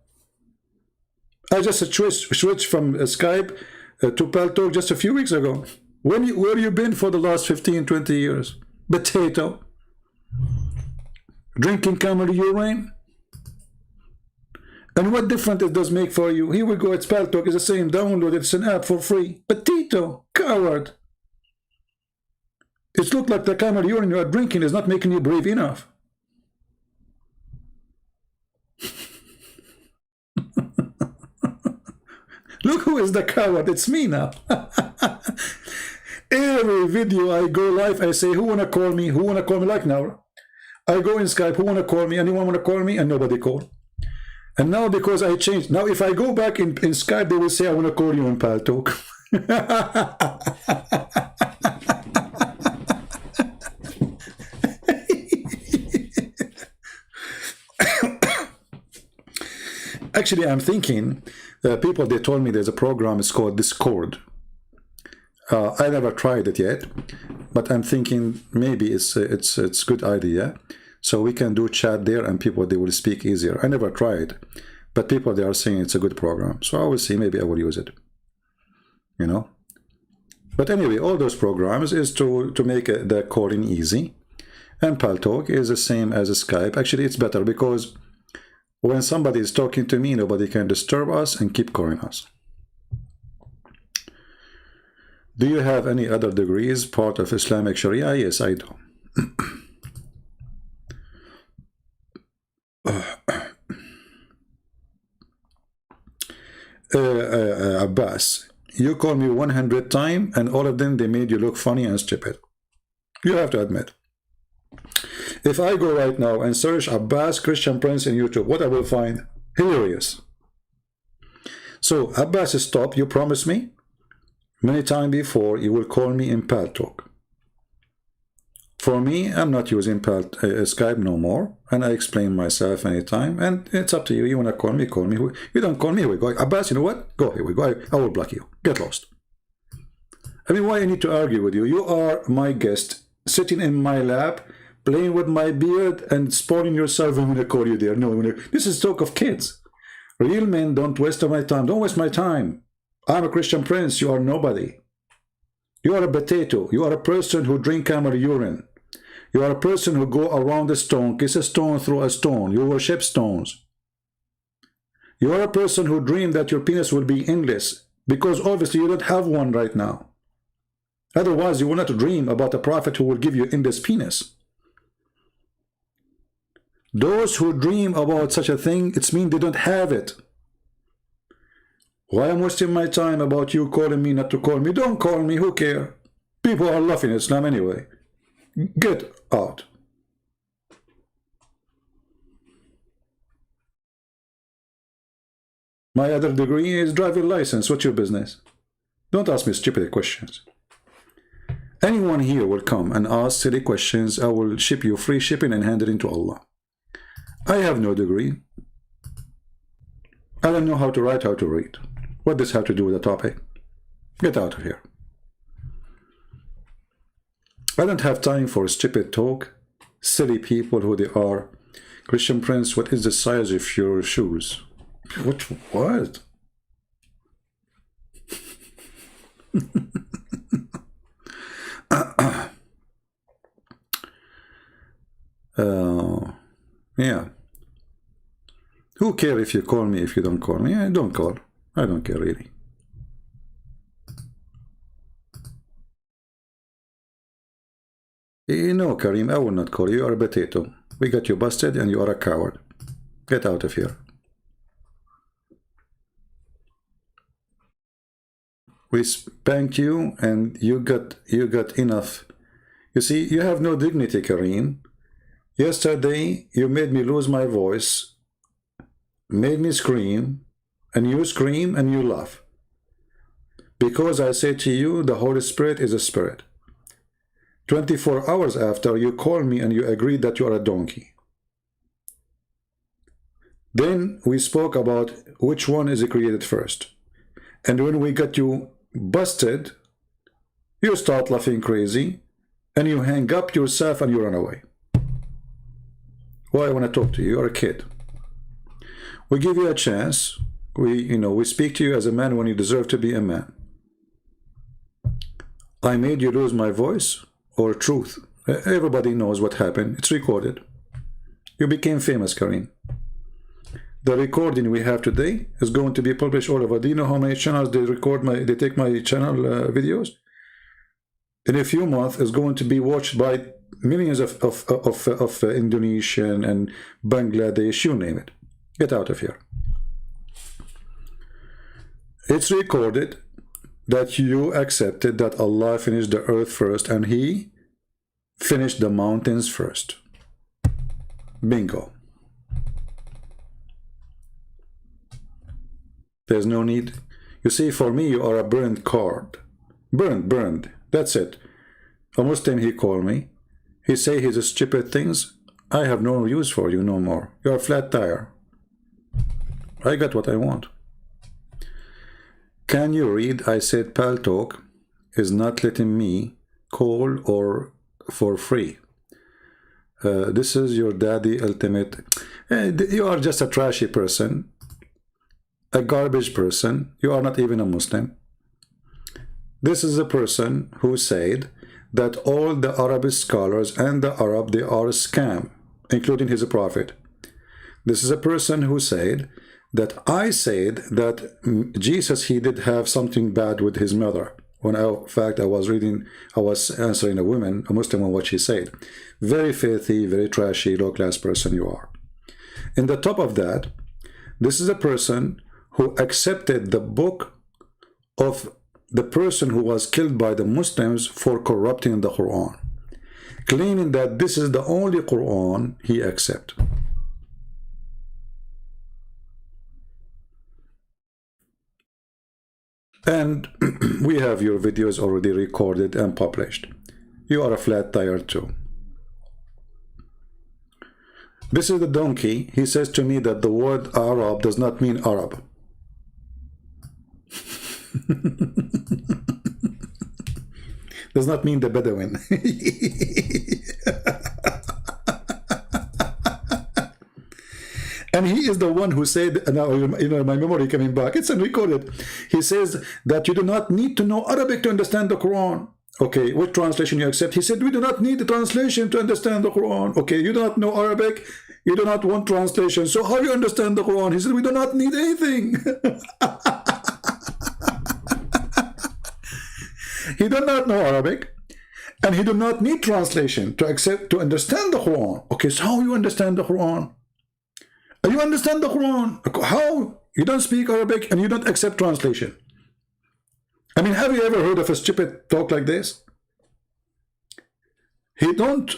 I just switched from Skype to Paltalk just a few weeks ago. Where you been for the last 15, 20 years? Potato. Drinking camel urine? And what difference it does make for you? Here we go, it's Paltalk, it's the same, download it, it's an app for free. Potato, coward. It looks like the camel urine you are drinking is not making you brave enough. Look who is the coward, it's me now. Every video I go live, I say, who wanna call me? Who wanna call me? Like now, I go in Skype, who wanna call me? Anyone wanna call me? And nobody call. And now because I changed, now if I go back in Skype, they will say, I wanna call you in Paltalk. Actually, I'm thinking, people, they told me there's a program, it's called Discord. I never tried it yet, but I'm thinking maybe it's a good idea. So we can do chat there and people, they will speak easier. I never tried, but people, they are saying it's a good program. So I will see, maybe I will use it, you know. But anyway, all those programs is to make the calling easy. And Paltalk is the same as Skype. Actually, it's better because when somebody is talking to me, nobody can disturb us and keep calling us. Do you have any other degrees, part of Islamic Sharia? Yes, I do. Abbas, you call me 100 times and all of them, they made you look funny and stupid. You have to admit. If I go right now and search Abbas Christian Prince in YouTube, what I will find? Hilarious. So Abbas, stop. You promised me many times before you will call me in Paltalk. For me, I'm not using Skype no more, and I explain myself anytime, and it's up to you. You want to call me, call me. You don't call me, here we go. Abbas, you know what? Go, here we go. I will block you. Get lost. I mean, why I need to argue with you? You are my guest, sitting in my lap, playing with my beard, and spoiling yourself. I'm going to call you there. No, this is talk of kids. Real men don't waste my time. Don't waste my time. I'm a Christian prince. You are nobody. You are a potato. You are a person who drink camel urine. You are a person who go around a stone, kiss a stone, throw a stone. You worship stones. You are a person who dream that your penis will be endless, because obviously you don't have one right now. Otherwise, you will not dream about a prophet who will give you endless penis. Those who dream about such a thing, it means they don't have it. Why am I wasting my time about you calling me, not to call me? Don't call me, who care? People are laughing at Islam anyway. Get out. My other degree is driving license. What's your business? Don't ask me stupid questions. Anyone here will come and ask silly questions. I will ship you free shipping and hand it into Allah. I have no degree. I don't know how to write, how to read. What does this have to do with the topic? Get out of here. I don't have time for stupid talk. Silly people who they are. Christian Prince, what is the size of your shoes? What? Yeah. Who care if you call me, if you don't call me? I don't call. I don't care really. No, Karim, I will not call you. You are a potato. We got you busted and you are a coward. Get out of here. We spanked you and you got enough. You see, you have no dignity, Karim. Yesterday, you made me lose my voice, made me scream, and you scream and you laugh. Because I say to you, the Holy Spirit is a spirit. 24 hours after, you call me and you agreed that you are a donkey. Then we spoke about which one is created first. And when we got you busted, you start laughing crazy, and you hang up yourself and you run away. Why I want to talk to you? You're a kid. We give you a chance. We speak to you as a man when you deserve to be a man. I made you lose my voice or truth. Everybody knows what happened. It's recorded. You became famous, Karim. The recording we have today is going to be published all over. Do you know how many channels they take my channel videos? In a few months, it's going to be watched by millions of Indonesian and Bangladesh, you name it. Get out of here. It's recorded that you accepted that Allah finished the earth first and He finished the mountains first. Bingo. There's no need. You see, for me, you are a burned card. Burned. That's it. A Muslim, he called me. He say he's a stupid things. I have no use for you no more. You're a flat tire. I got what I want. Can you read? I said Pal Talk is not letting me call or for free. This is your daddy ultimate. You are just a trashy person. A garbage person. You are not even a Muslim. This is a person who said that all the Arab scholars and the Arab, they are a scam, including his prophet. This is a person who said that I said that Jesus, he did have something bad with his mother. When in fact I was answering a woman, a Muslim, on what she said. Very filthy, very trashy, low-class person you are. In the top of that, this is a person who accepted the book of the person who was killed by the Muslims for corrupting the Quran, claiming that this is the only Quran he accepts. And we have your videos already recorded and published. You are a flat tire too. This is the donkey. He says to me that the word Arab does not mean Arab. Does not mean the Bedouin. And he is the one who said, now my memory coming back, it's unrecorded. He says that you do not need to know Arabic to understand the Quran. Okay, what translation you accept? He said, we do not need the translation to understand the Quran. Okay, you do not know Arabic, you do not want translation. So how do you understand the Quran? He said, we do not need anything. He does not know Arabic, and he do not need translation to understand the Quran. Okay, so how you understand the Quran? You understand the Quran. How? You don't speak Arabic and you don't accept translation. I mean, have you ever heard of a stupid talk like this? He don't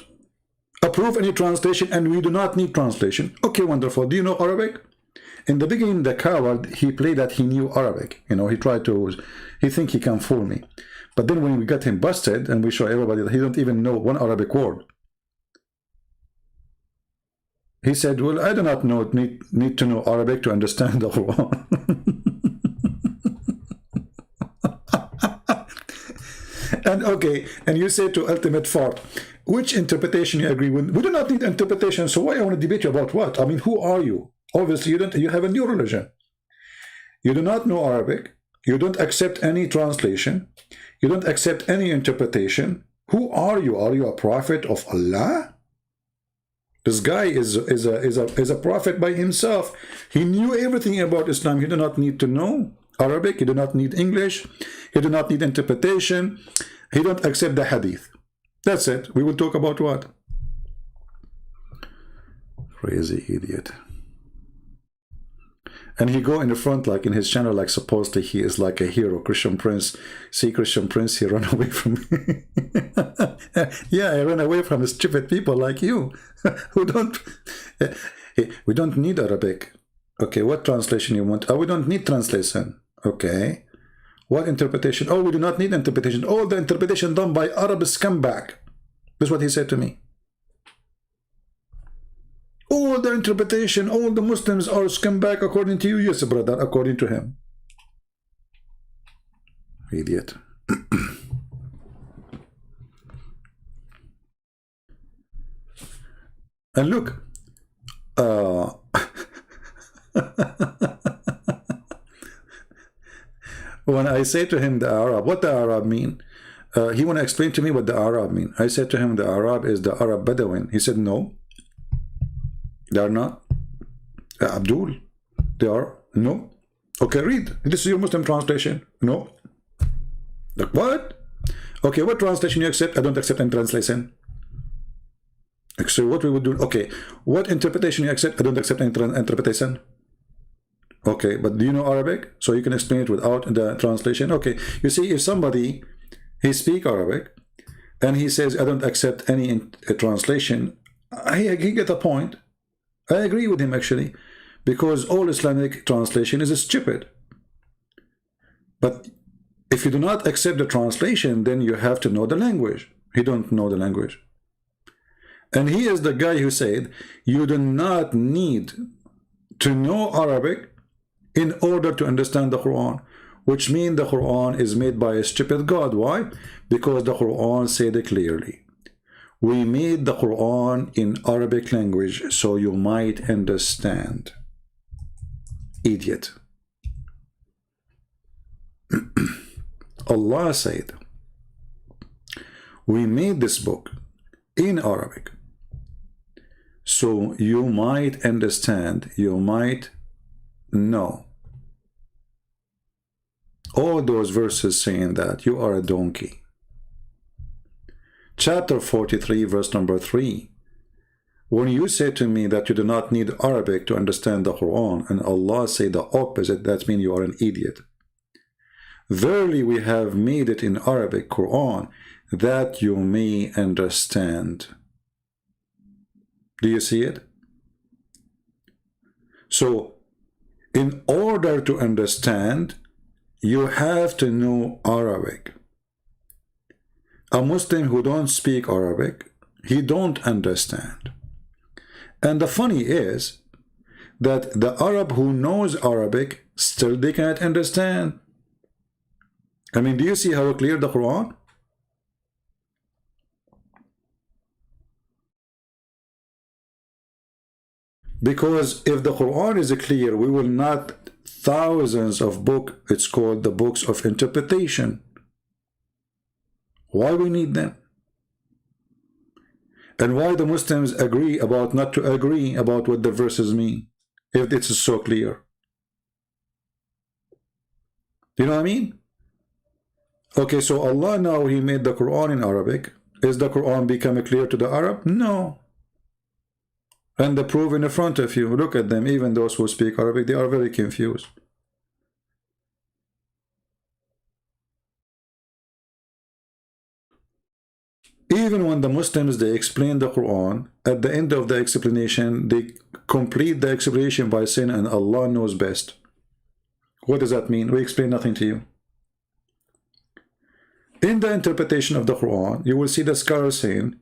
approve any translation and we do not need translation. Okay, wonderful. Do you know Arabic? In the beginning, the coward, he played that he knew Arabic. You know, he think he can fool me. But then when we got him busted and we show everybody that he don't even know one Arabic word, he said, well, I do not need to know Arabic to understand the Quran. And okay, and you say to ultimate fart, which interpretation you agree with? We do not need interpretation, so why I want to debate you about what? I mean, who are you? Obviously, you have a new religion. You do not know Arabic. You don't accept any translation. You don't accept any interpretation. Who are you? Are you a prophet of Allah? This guy is a prophet by himself. He knew everything about Islam. He do not need to know Arabic. He do not need English. He do not need interpretation. He don't accept the hadith. That's it. We will talk about what? Crazy idiot. And he go in the front, like in his channel, like supposedly he is like a hero, Christian Prince. See, Christian Prince, he run away from me. Yeah, I ran away from stupid people like you, who don't. We don't need Arabic. Okay, what translation you want? Oh, we don't need translation. Okay. What interpretation? Oh, we do not need interpretation. All the interpretation done by Arab scumbag. That's what he said to me. All the interpretation, all the Muslims are scumbag according to you. Yes, brother, according to him. Idiot. And look, when I say to him the Arab, what the Arab mean? He want to explain to me what the Arab mean. I said to him the Arab is the Arab Bedouin. He said no. They are not. Abdul, they are. No. Okay, read. This is your Muslim translation. No. Like what? Okay, what translation you accept? I don't accept any translation. So what we would do? Okay, what interpretation you accept? I don't accept any interpretation. Okay, but do you know Arabic? So you can explain it without the translation. Okay, you see, if somebody he speak Arabic and he says I don't accept any translation, he get a point. I agree with him actually, because all Islamic translation is stupid. But if you do not accept the translation, then you have to know the language. He don't know the language. And he is the guy who said, you do not need to know Arabic in order to understand the Quran, which means the Quran is made by a stupid God. Why? Because the Quran said it clearly. We made the Quran in Arabic language so you might understand. Idiot. Allah said, we made this book in Arabic so you might understand, you might know. All those verses saying that you are a donkey. Chapter 43, verse number 3. When you say to me that you do not need Arabic to understand the Quran, and Allah say the opposite, that means you are an idiot. Verily we have made it in Arabic Quran that you may understand. Do you see it? So, in order to understand, you have to know Arabic. A Muslim who don't speak Arabic, he don't understand. And the funny is that the Arab who knows Arabic, still they cannot understand. I mean, do you see how clear the Quran? Because if the Quran is clear, we will not thousands of books, it's called the books of interpretation. Why we need them? And why the Muslims agree about not to agree about what the verses mean, if it's so clear? You know what I mean? Okay, so Allah now, He made the Quran in Arabic. Is the Quran becoming clear to the Arab? No. And the proof in front of you. Look at them. Even those who speak Arabic, they are very confused. Even when the Muslims, they explain the Quran, at the end of the explanation, they complete the explanation by saying, and Allah knows best. What does that mean? We explain nothing to you. In the interpretation of the Quran, you will see the scholars saying,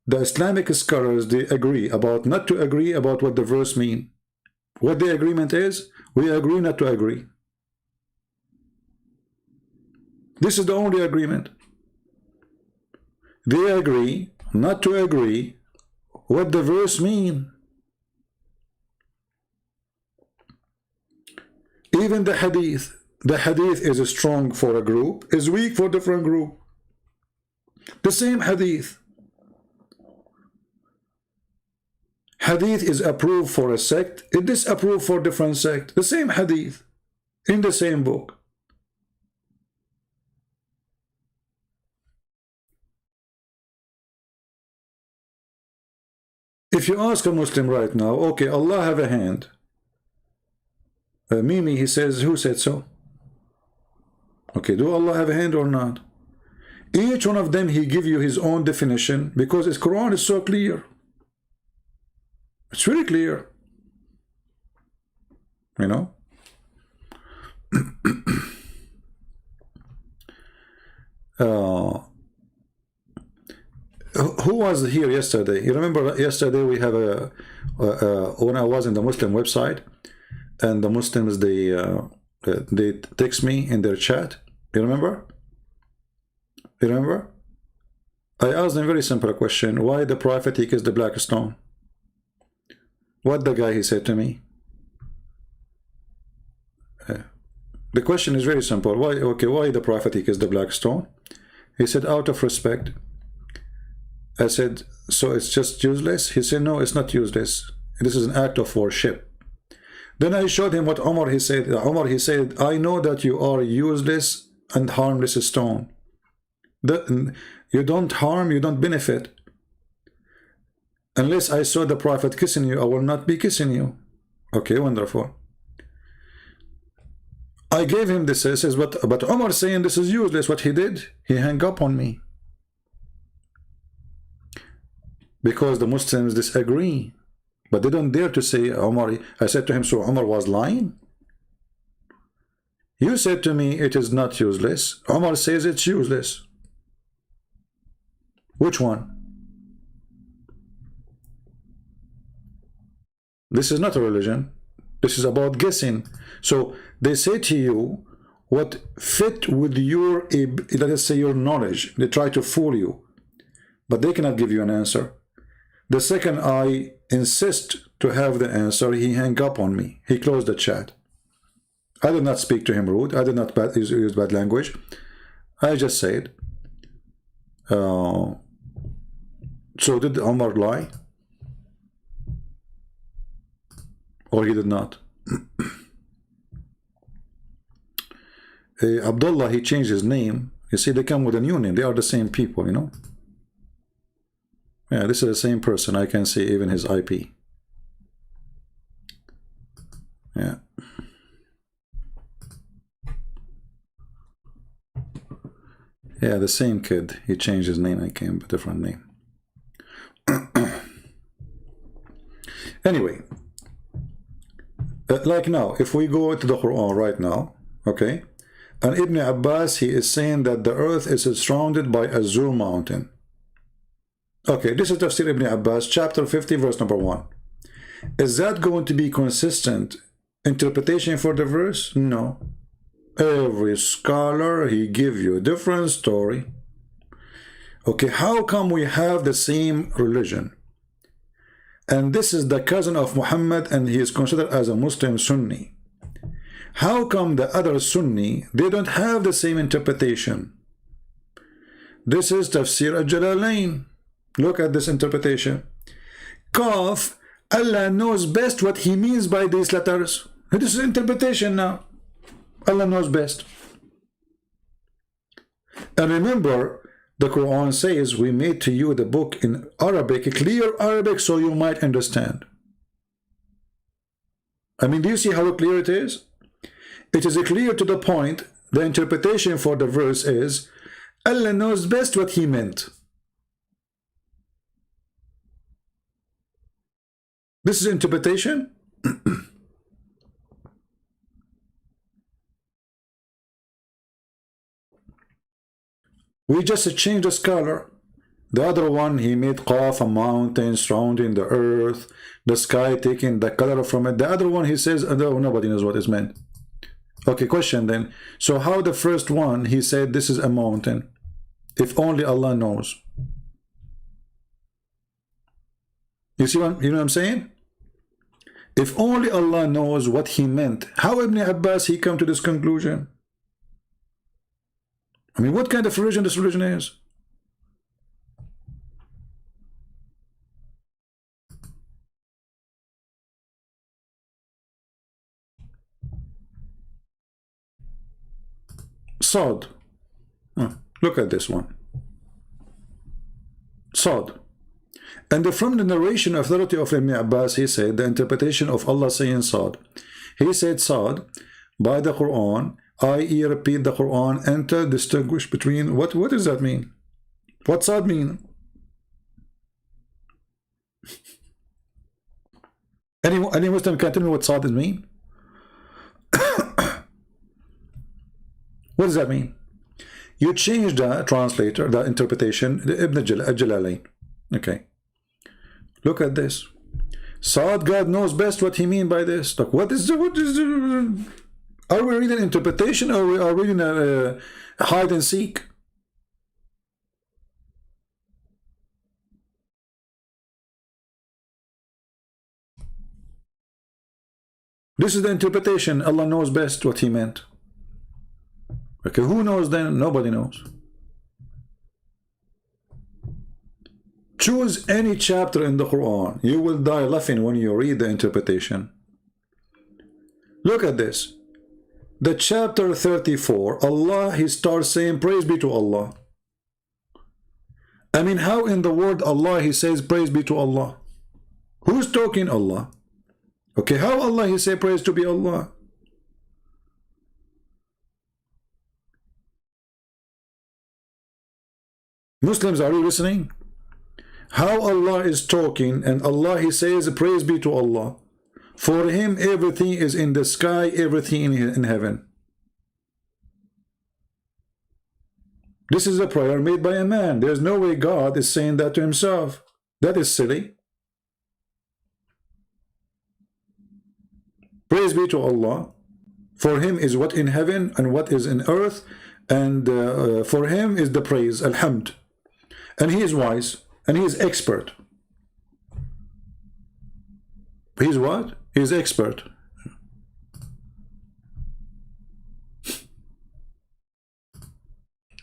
the Islamic scholars, they agree about not to agree about what the verse mean. What the agreement is, we agree not to agree. This is the only agreement. They agree not to agree what the verse mean. Even the hadith is strong for a group, is weak for different group. The same hadith. Hadith is approved for a sect, it is disapproved for different sect. The same hadith in the same book. If you ask a Muslim right now, okay, Allah have a hand. Mimi, he says, who said so? Okay, do Allah have a hand or not? Each one of them, he give you his own definition because his Quran is so clear. It's very clear. You know? Who was here yesterday? You remember yesterday we have when I was in the Muslim website, and the Muslims, they text me in their chat. You remember? You remember? I asked them a very simple question. Why the Prophet, he kissed the black stone? What the guy, he said to me? The question is very simple. Why, okay, why the Prophet, he kissed the black stone? He said, out of respect. I said, so it's just useless? He said, no, it's not useless. This is an act of worship. Then I showed him what Umar, he said. Umar, he said, I know that you are useless and harmless stone. You don't harm, you don't benefit. Unless I saw the Prophet kissing you, I will not be kissing you. Okay, wonderful. I gave him this. He says, but Umar saying this is useless. What he did, he hung up on me. Because the Muslims disagree. But they don't dare to say Umar. I said to him, so Umar was lying? You said to me it is not useless. Umar says it's useless. Which one? This is not a religion. This is about guessing. So they say to you what fit with your, let us say, your knowledge. They try to fool you, but they cannot give you an answer. The second I insist to have the answer, he hung up on me. He closed the chat. I did not speak to him rude. I did not use bad language. I just said, so did Umar lie? Or he did not? Abdullah, he changed his name. You see, they come with a new name. They are the same people, you know. Yeah, this is the same person. I can see even his IP. Yeah. Yeah, the same kid. He changed his name and came with a different name. Anyway, like now, if we go to the Quran right now, okay, and Ibn Abbas, he is saying that the earth is surrounded by Azur mountain. Okay, this is Tafsir Ibn Abbas, chapter 50, verse number 1. Is that going to be consistent interpretation for the verse? No. Every scholar, he give you a different story. Okay, how come we have the same religion? And this is the cousin of Muhammad, and he is considered as a Muslim Sunni. How come the other Sunni, they don't have the same interpretation? This is Tafsir al-Jalalain. Look at this interpretation. Qaf, Allah knows best what he means by these letters. This is interpretation now. Allah knows best. And remember, the Quran says, we made to you the book in Arabic, clear Arabic, so you might understand. I mean, do you see how clear it is? It is clear to the point. The interpretation for the verse is, Allah knows best what he meant. This is interpretation. We just changed the scholar. The other one, he made Qaf, a mountain surrounding the earth, the sky taking the color from it. The other one, he says, oh, nobody knows what is meant. Okay, question then. So how the first one, he said this is a mountain? If only Allah knows. You see what, you know what I'm saying? If only Allah knows what he meant. How Ibn Abbas, he come to this conclusion? I mean, what kind of religion this religion is? Sod. Look at this one. Sod. And from the narration authority of Ibn Abbas, he said, the interpretation of Allah saying Sod. He said Sod, by the Quran, i.e. repeat the Quran, enter, distinguish between, what does that mean? What Sod mean? Any Muslim can tell me what Sod mean? What does that mean? You change the translator, the interpretation, the Ibn Jalalain. Okay. Look at this. Sod, God knows best what he mean by this. Like, what is the, are we reading interpretation, or we are reading a hide and seek? This is the interpretation. Allah knows best what he meant. Okay, who knows then? Nobody knows. Choose any chapter in the Quran. You will die laughing when you read the interpretation. Look at this. The chapter 34, Allah, he starts saying, praise be to Allah. I mean, how in the word Allah, he says, praise be to Allah? Who's talking Allah? Okay, how Allah, he say, praise to be Allah? Muslims, are you listening? How Allah is talking, and Allah, he says, praise be to Allah. For him, everything is in the sky, everything in heaven. This is a prayer made by a man. There's no way God is saying that to himself. That is silly. Praise be to Allah. For him is what in heaven and what is in earth, and for him is the praise, alhamd. And he is wise, and he is expert. He's what? He's expert.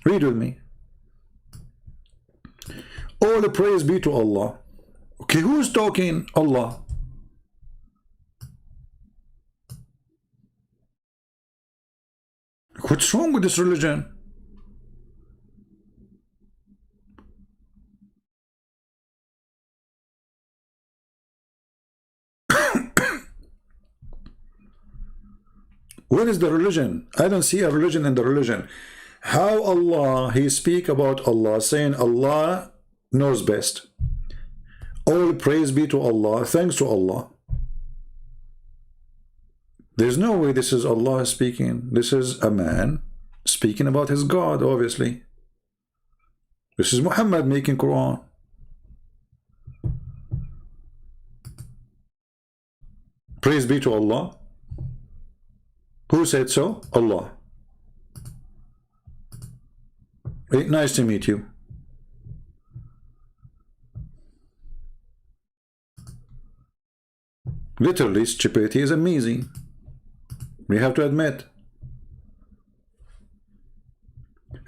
Read with me. All the praise be to Allah. Okay, who's talking? Allah. What's wrong with this religion? Where is the religion? I don't see a religion in the religion. How Allah, he speak about Allah, saying Allah knows best. All praise be to Allah, thanks to Allah. There's no way this is Allah speaking. This is a man speaking about his God, obviously. This is Muhammad making Quran. Praise be to Allah. Who said so? Allah. Hey, nice to meet you. Literally, stupidity is amazing. We have to admit.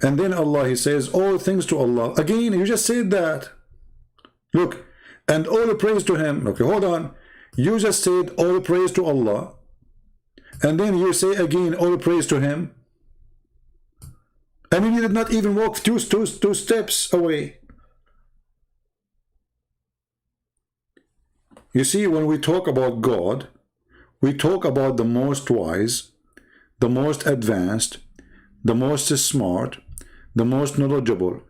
And then Allah, he says, all things to Allah. Again, you just said that. Look, and all the praise to him. Okay, hold on. You just said all the praise to Allah. And then you say again all the praise to him. I mean, you did not even walk two steps away. You see, when we talk about God, we talk about the most wise, the most advanced, the most smart, the most knowledgeable,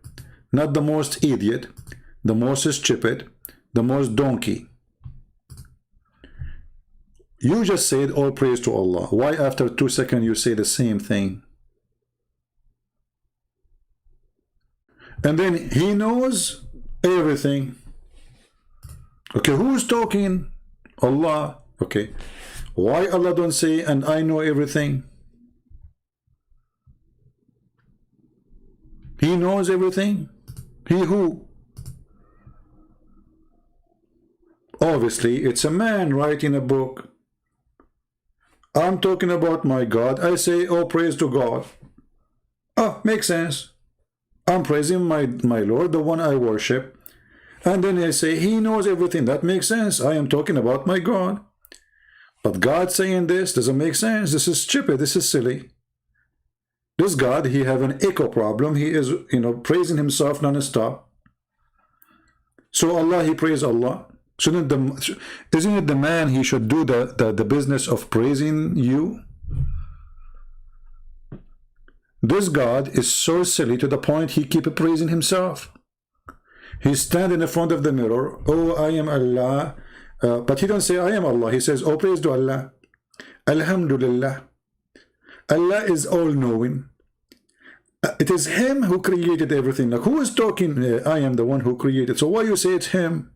not the most idiot, the most stupid, the most donkey. You just said all praise to Allah. Why after 2 seconds you say the same thing? And then he knows everything. Okay, who's talking? Allah. Okay, why Allah don't say and I know everything? He knows everything. He who? Obviously it's a man writing a book. I'm talking about my God. I say all praise to God. Oh, makes sense. I'm praising my Lord, the one I worship. And then I say, he knows everything. That makes sense. I am talking about my God. But God saying this doesn't make sense. This is stupid. This is silly. This God, he have an echo problem. He is, praising himself non-stop. So Allah, he praise Allah. Isn't it the man he should do the business of praising you? This God is so silly to the point he keep praising himself. He stand in the front of the mirror. Oh, I am Allah. But he don't say I am Allah. He says, oh, praise to Allah. Alhamdulillah. Allah is all-knowing. It is him who created everything. Like, who is talking? I am the one who created. So why you say it's him?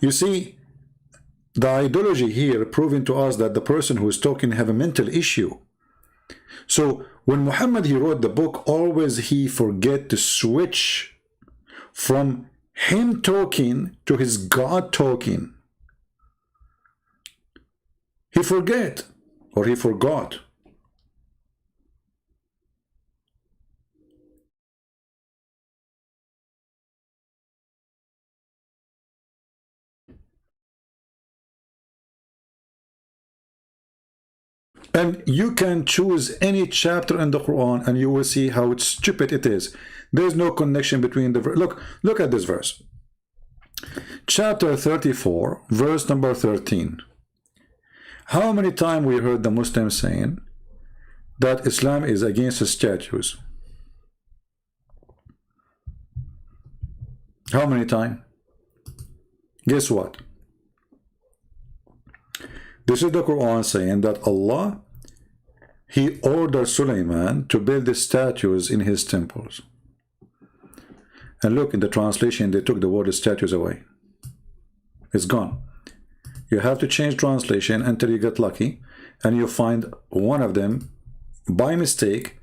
You see, the ideology here proving to us that the person who is talking have a mental issue. So when Muhammad, he wrote the book, always he forget to switch from him talking to his God talking. He forget, or he forgot. And you can choose any chapter in the Quran and you will see how stupid it is. There's no connection between the look at this verse. Chapter 34, verse number 13. How many times we heard the Muslims saying that Islam is against the statues? How many times? Guess what? This is the Quran saying that Allah, he ordered Sulaiman to build the statues in his temples. And look, in the translation, they took the word statues away. It's gone. You have to change translation until you get lucky, and you find one of them, by mistake,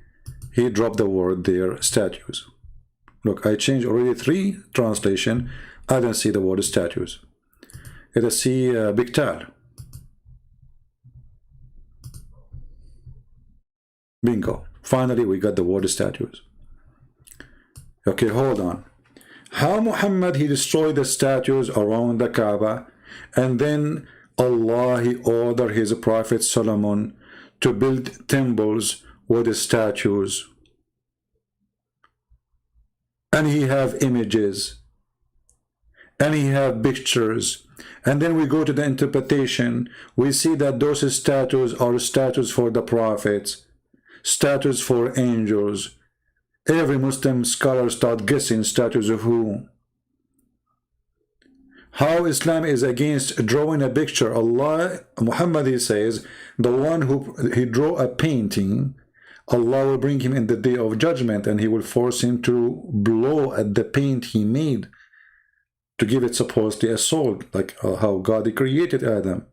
he dropped the word there, statues. Look, I changed already 3 translation. I don't see the word statues. It is see Biktal. Bingo. Finally, we got the word statues. Okay, hold on. How Muhammad, he destroyed the statues around the Kaaba, and then Allah, he ordered his prophet Solomon to build temples with the statues. And he have images. And he have pictures. And then we go to the interpretation. We see that those statues are statues for the prophets. Statues for angels. Every Muslim scholar start guessing statues of who. How Islam is against drawing a picture. Allah, Muhammad, he says, the one who he draw a painting, Allah will bring him in the day of judgment and he will force him to blow at the paint he made to give it supposedly a soul, like how God created Adam,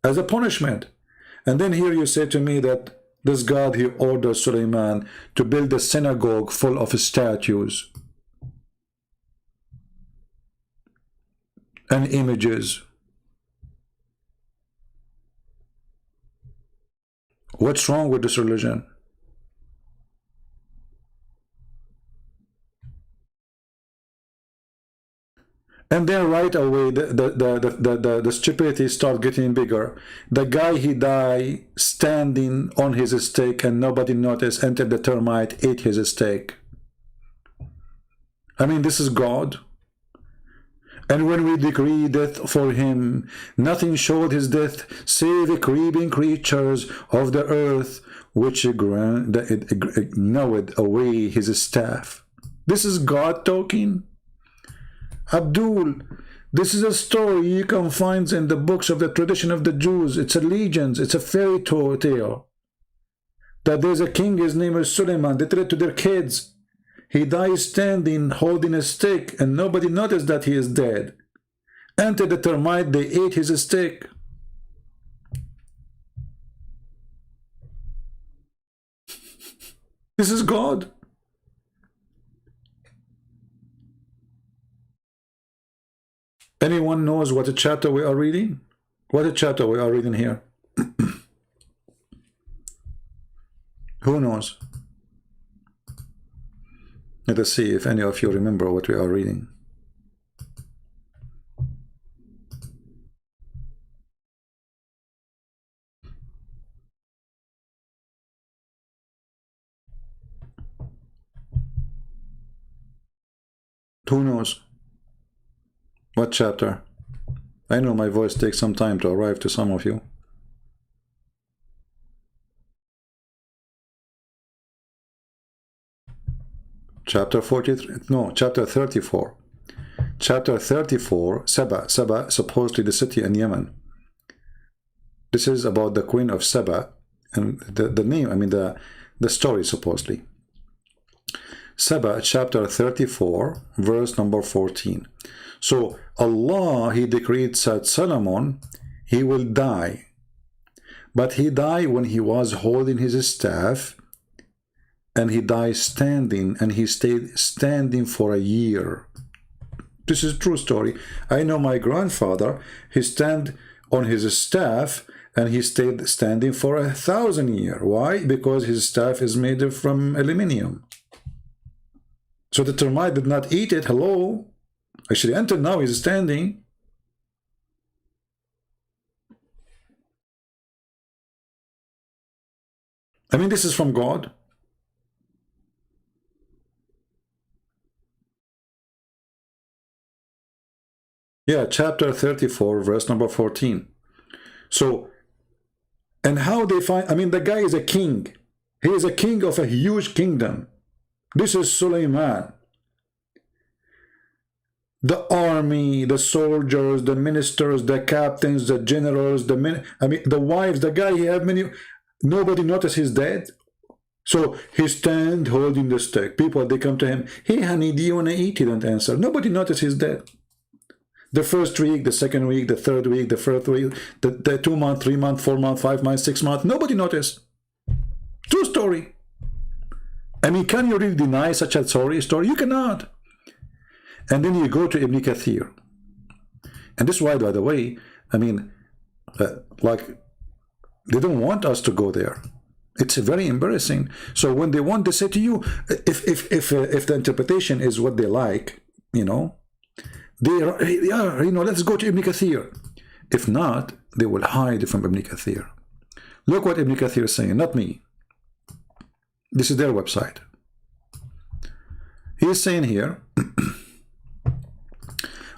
as a punishment. And then here you say to me that this God, he ordered Suleiman to build a synagogue full of statues and images. What's wrong with this religion? And then right away, the stupidity start getting bigger. The guy, he died standing on his stake and nobody noticed until the termite ate his stake. I mean, this is God. And when we decree death for him, nothing showed his death save the creeping creatures of the earth, which gnawed away his staff. This is God talking. Abdul, this is a story you can find in the books of the tradition of the Jews. It's a legend, it's a fairy tale. That there's a king, his name is Suleiman. They tell it to their kids. He dies standing, holding a stick, and nobody noticed that he is dead. Until the termite, they ate his stick. This is God. Anyone knows what chapter we are reading? What chapter we are reading here? Who knows? Let us see if any of you remember what we are reading. Who knows? What chapter? I know my voice takes some time to arrive to some of you. Chapter 43, no, chapter 34. Chapter 34, Saba. Saba, supposedly the city in Yemen. This is about the queen of Saba, and the name, I mean the story supposedly. Saba, chapter 34, verse number 14. So Allah, he decreed that Solomon, he will die. But he died when he was holding his staff, and he died standing, and he stayed standing for a year. This is a true story. I know my grandfather, he stand on his staff, and he stayed standing for 1,000 years. Why? Because his staff is made from aluminium. So the termite did not eat it. Hello? Actually, until now, he's standing. I mean, this is from God. Yeah, chapter 34, verse number 14. So, and how they find, I mean, the guy is a king. He is a king of a huge kingdom. This is Suleiman. The army, the soldiers, the ministers, the captains, the generals, the wives, the guy, he have many, nobody noticed he's dead. So he stand holding the stick. People, they come to him, hey honey, do you want to eat? He don't answer. Nobody noticed he's dead. The first week, the second week, the third week, the fourth week, the 2 month, 3 month, 4 month, 5 months, 6 months, nobody noticed. True story. I mean, can you really deny such a story? You cannot. And then you go to Ibn Kathir. And this is why, by the way, I mean, like, they don't want us to go there. It's very embarrassing. So when they want to say to you, if the interpretation is what they like, you know, let's go to Ibn Kathir. If not, they will hide from Ibn Kathir. Look what Ibn Kathir is saying, not me. This is their website. He is saying here,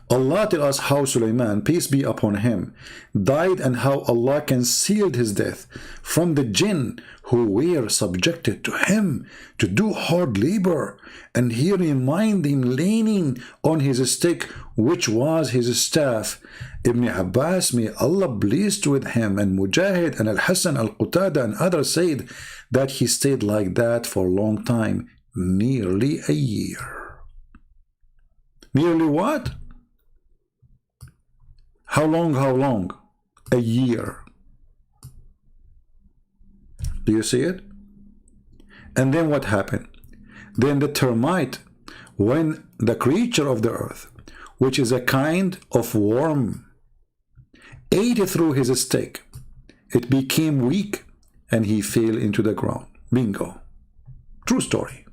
Allah tells us how Suleiman, peace be upon him, died and how Allah concealed his death from the jinn who were subjected to him to do hard labor, and he reminded him leaning on his stick, which was his staff. Ibn Abbas, may Allah blessed with him, and Mujahid and Al-Hasan Al-Qutada and others said that he stayed like that for a long time, nearly a year. Nearly what? How long? How long? A year. Do you see it? And then what happened? Then the termite, when the creature of the earth, which is a kind of worm, ate through his stick, it became weak and he fell into the ground. Bingo. True story.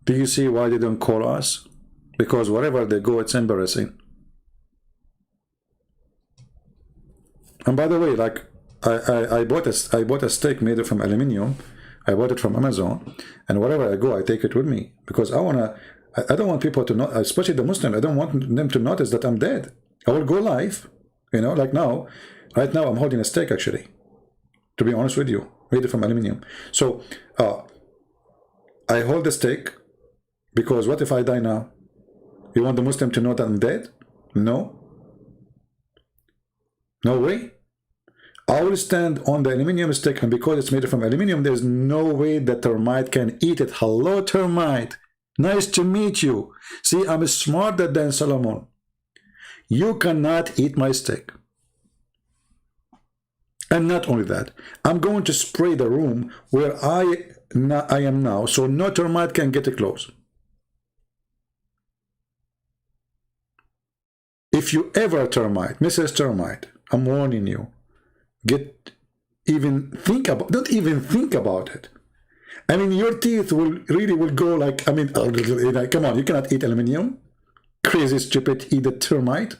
Do you see why they don't call us? Because wherever they go, it's embarrassing. And by the way, like I bought a steak made from aluminium. I bought it from Amazon, and wherever I go, I take it with me because I don't want people to know, especially the Muslim. I don't want them to notice that I'm dead. I will go live, you know, like now. Right now, I'm holding a steak actually. To be honest with you, made it from aluminium. So I hold the steak because what if I die now? You want the Muslim to know that I'm dead? No. No way. I will stand on the aluminium stick, and because it's made from aluminium, there's no way that termite can eat it. Hello, termite. Nice to meet you. See, I'm smarter than Solomon. You cannot eat my stick. And not only that, I'm going to spray the room where I am now, so no termite can get close. If you ever termite, Mrs. Termite, I'm warning you, don't even think about it. I mean, your teeth will go like, I mean, come on, you cannot eat aluminium. Crazy, stupid, eat the termite.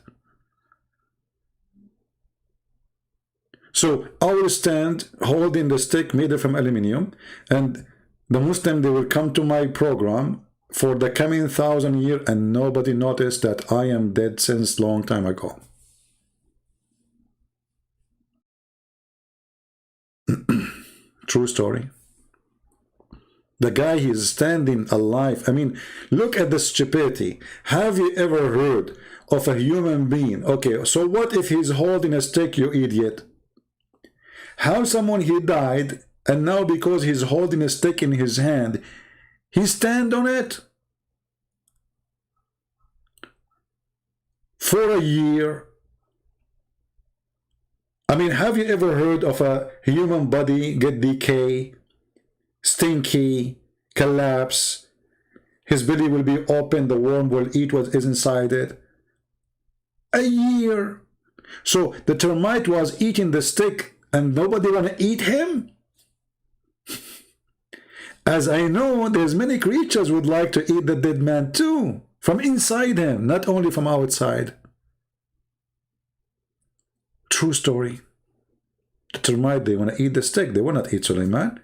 So I will stand holding the stick made from aluminium, and the Muslim, they will come to my program for the coming 1,000 years, and nobody noticed that I am dead since long time ago. True story. The guy, he is standing alive. I mean, look at the stupidity. Have you ever heard of a human being? Okay, so what if he's holding a stick, you idiot? How someone, he died, and now because he's holding a stick in his hand, he stand on it for a year. I mean, have you ever heard of a human body get decay, stinky, collapse, his belly will be open, the worm will eat what is inside it? A year. So the termite was eating the stick and nobody want to eat him? As I know, there's many creatures would like to eat the dead man too, from inside him, not only from outside. True story. The termite, they want to eat the stick. They will not eat Suleiman.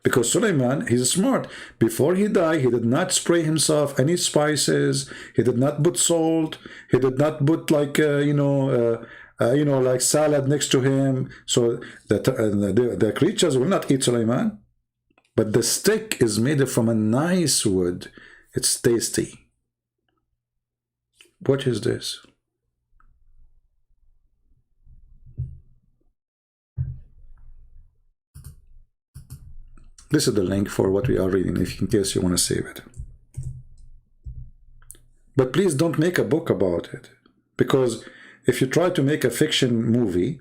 Because Suleiman, he's smart. Before he died, he did not spray himself any spices. He did not put salt. He did not put like, like salad next to him. So the creatures will not eat Suleiman. But the stick is made from a nice wood. It's tasty. What is this? This is the link for what we are reading, if in case you want to save it. But please don't make a book about it, because if you try to make a fiction movie,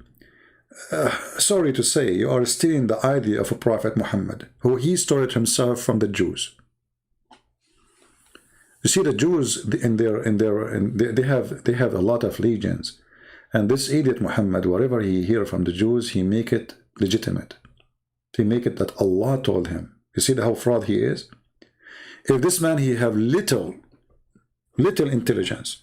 sorry to say, you are stealing the idea of a Prophet Muhammad, who he started himself from the Jews. You see, the Jews they have a lot of legions, and this idiot Muhammad, whatever he hear from the Jews, he make it legitimate. He make it that Allah told him. You see how fraud he is? If this man, he have little intelligence,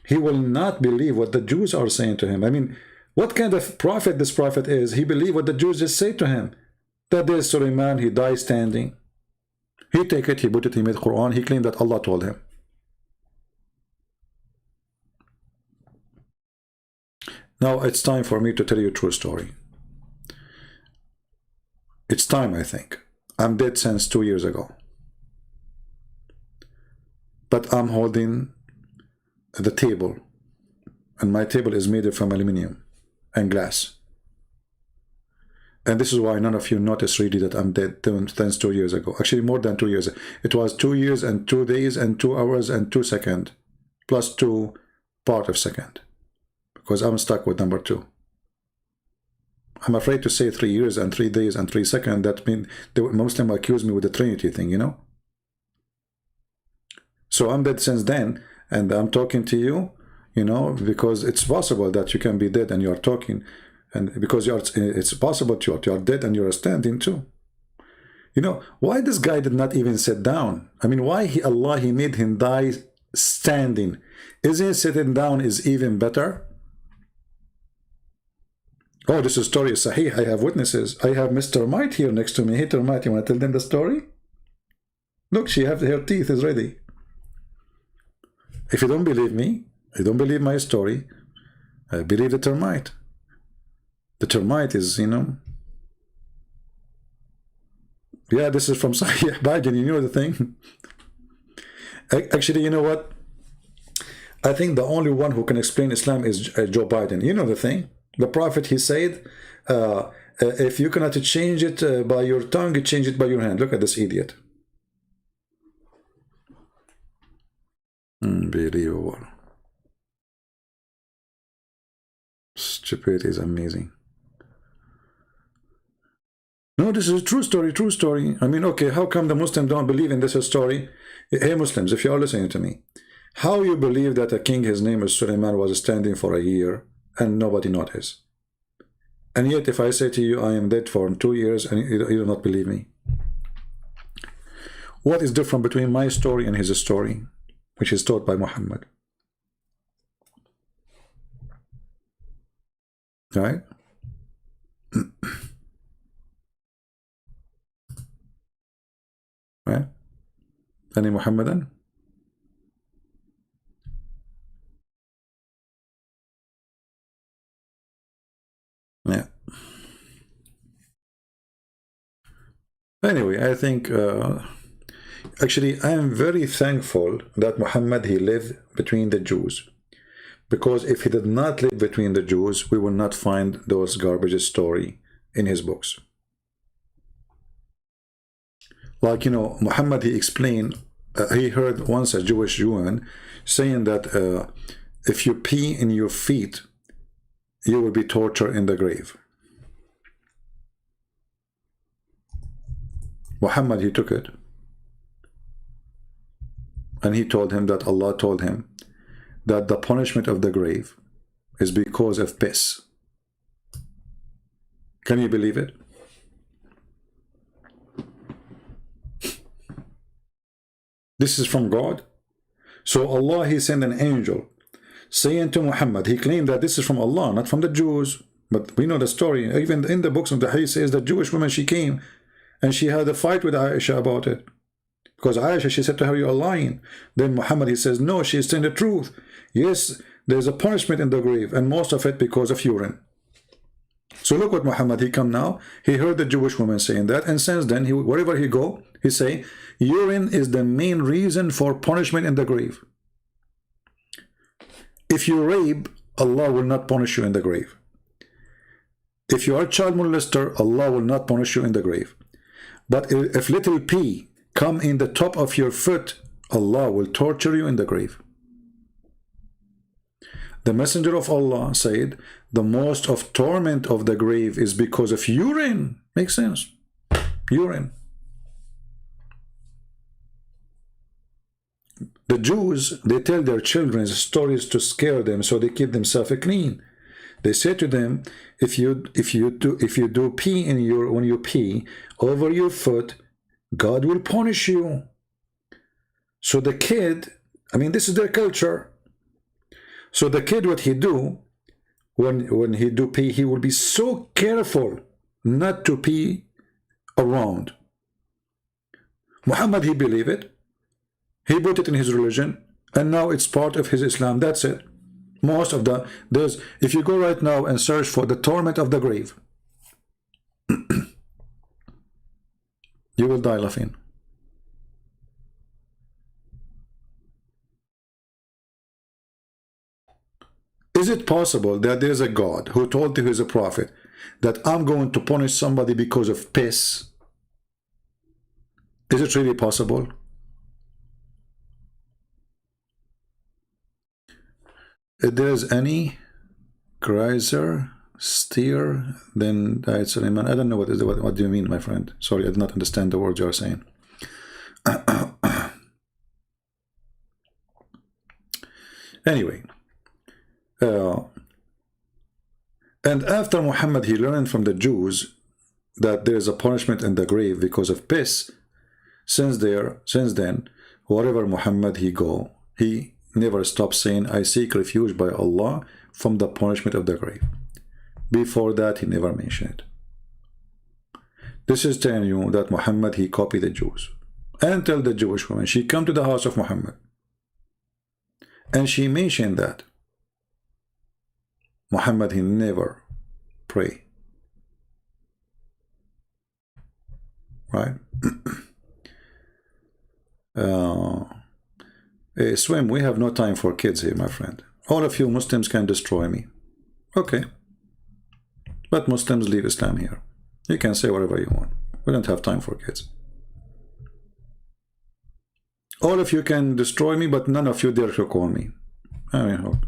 he will not believe what the Jews are saying to him. I mean, what kind of prophet this prophet is? He believe what the Jews just say to him. That there's Suleiman, he died standing. He take it, he put it, he made Quran, he claimed that Allah told him. Now it's time for me to tell you a true story. It's time, I think. I'm dead since 2 years ago. But I'm holding the table. And my table is made from aluminium and glass. And this is why none of you noticed really that I'm dead since 2 years ago. Actually, more than 2 years. It was 2 years and 2 days and 2 hours and 2 seconds. Plus 2 part of second. Because I'm stuck with number 2. I'm afraid to say 3 years and 3 days and 3 seconds. That means the Muslim accuse me with the Trinity thing, you know. So I'm dead since then. And I'm talking to you, you know, because it's possible that you can be dead and you are talking. And because it's possible you're dead and you're standing too. You know, why this guy did not even sit down? I mean, why Allah made him die standing? Isn't sitting down is even better? Oh, this is story is Sahih. I have witnesses. I have Mr. Might here next to me. Hey, Termite, you want to tell them the story? Look, she has her teeth is ready. If you don't believe me, you don't believe my story, believe the termite. The termite is, you know, yeah, this is from Sahih Biden, you know the thing. Actually, you know what? I think the only one who can explain Islam is Joe Biden. You know the thing. The Prophet, he said, if you cannot change it by your tongue, change it by your hand. Look at this idiot. Unbelievable. Stupidity is amazing. No, this is a true story, true story. I mean, okay, how come the Muslims don't believe in this story? Hey, Muslims, if you are listening to me, how you believe that a king, his name is Suleiman, was standing for a year and nobody noticed? And yet, if I say to you, I am dead for 2 years, and you do not believe me. What is different between my story and his story, which is taught by Muhammad? Right? Right? Any Muhammadan? Yeah. Anyway, I think actually I am very thankful that Muhammad, he lived between the Jews, because if he did not live between the Jews, we will not find those garbage story in his books. Like, you know, Muhammad, he explained, he heard once a Jewish woman saying that if you pee in your feet, you will be tortured in the grave. Muhammad, he took it. And he told him that Allah told him that the punishment of the grave is because of piss. Can you believe it? This is from God. So Allah, he sent an angel saying to Muhammad, he claimed that this is from Allah, not from the Jews. But we know the story. Even in the books of the Hadith says that Jewish woman, she came and she had a fight with Aisha about it. Because Aisha, she said to her, you are lying. Then Muhammad, he says, no, she is saying the truth. Yes, there is a punishment in the grave, and most of it because of urine. So look what Muhammad, he come now. He heard the Jewish woman saying that, and since then, wherever he go, he say, urine is the main reason for punishment in the grave. If you rape, Allah will not punish you in the grave. If you are a child molester, Allah will not punish you in the grave. But if little pee come in the top of your foot, Allah will torture you in the grave. The Messenger of Allah said, the most of torment of the grave is because of urine. Makes sense? Urine. The Jews, they tell their children stories to scare them, so they keep themselves clean. They say to them, if you do pee in when you pee over your foot, God will punish you. So the kid, I mean, this is their culture. So the kid, what he do, when he do pee, he will be so careful not to pee around. Muhammad, he believed it. He put it in his religion, and now it's part of his Islam. That's it. Most of there's, if you go right now and search for the torment of the grave, you will die laughing. Is it possible that there's a God who told to his prophet that I'm going to punish somebody because of piss? Is it really possible? If there is any crazier steer than Diet Suleiman, I don't know what do you mean, my friend? Sorry, I did not understand the words you are saying. Anyway, and after Muhammad, he learned from the Jews that there is a punishment in the grave because of piss. Since then, wherever Muhammad he go, he never stops saying, I seek refuge by Allah from the punishment of the grave. Before that, he never mentioned it. This is telling you that Muhammad, he copied the Jews. And tell the Jewish woman, she come to the house of Muhammad, and she mentioned that Muhammad, he never pray. Right? Swim, we have no time for kids here, my friend. All of you Muslims can destroy me. Okay. But Muslims leave Islam here. You can say whatever you want. We don't have time for kids. All of you can destroy me, but none of you dare to call me. I mean,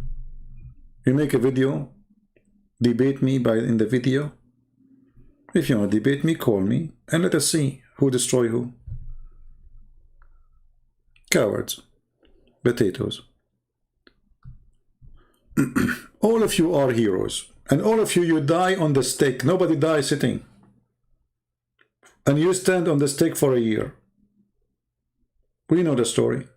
you make a video, debate me in the video. If you want to debate me, call me, and let us see who destroy who. Cowards. Potatoes. All of you are heroes. And all of you, you die on the stake. Nobody dies sitting. And you stand on the stake for a year. We know the story.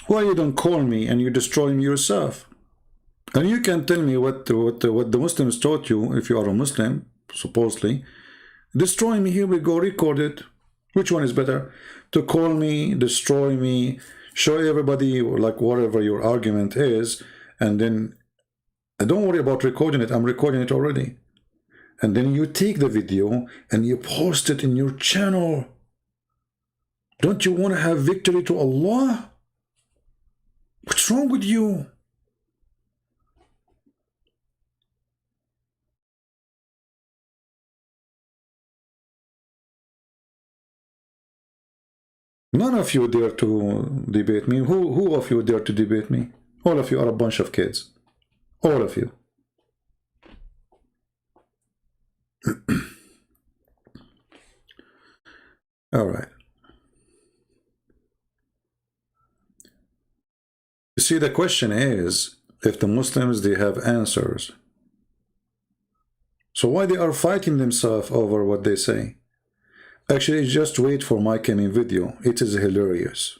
Why you don't call me and you destroy me yourself? And you can tell me what the Muslims taught you, if you are a Muslim, supposedly. Destroy me, here we go, record it. Which one is better? To call me, destroy me, show everybody like whatever your argument is, and then don't worry about recording it. I'm recording it already. And then you take the video and you post it in your channel. Don't you want to have victory to Allah? What's wrong with you? None of you dare to debate me. Who of you dare to debate me? All of you are a bunch of kids. All of you. All right. You see, the question is, if the Muslims, they have answers. So why they are fighting themselves over what they say? Actually, just wait for my coming video. It is hilarious.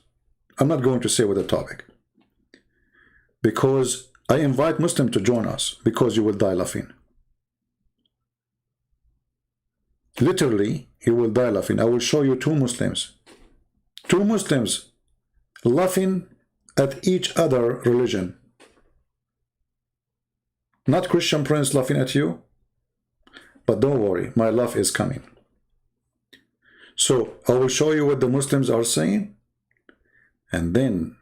I'm not going to say what the topic. Because I invite Muslims to join us, because you will die laughing. Literally, you will die laughing. I will show you two Muslims laughing at each other religion. Not Christian Prince laughing at you, but don't worry, my laugh is coming. So I will show you what the Muslims are saying, and then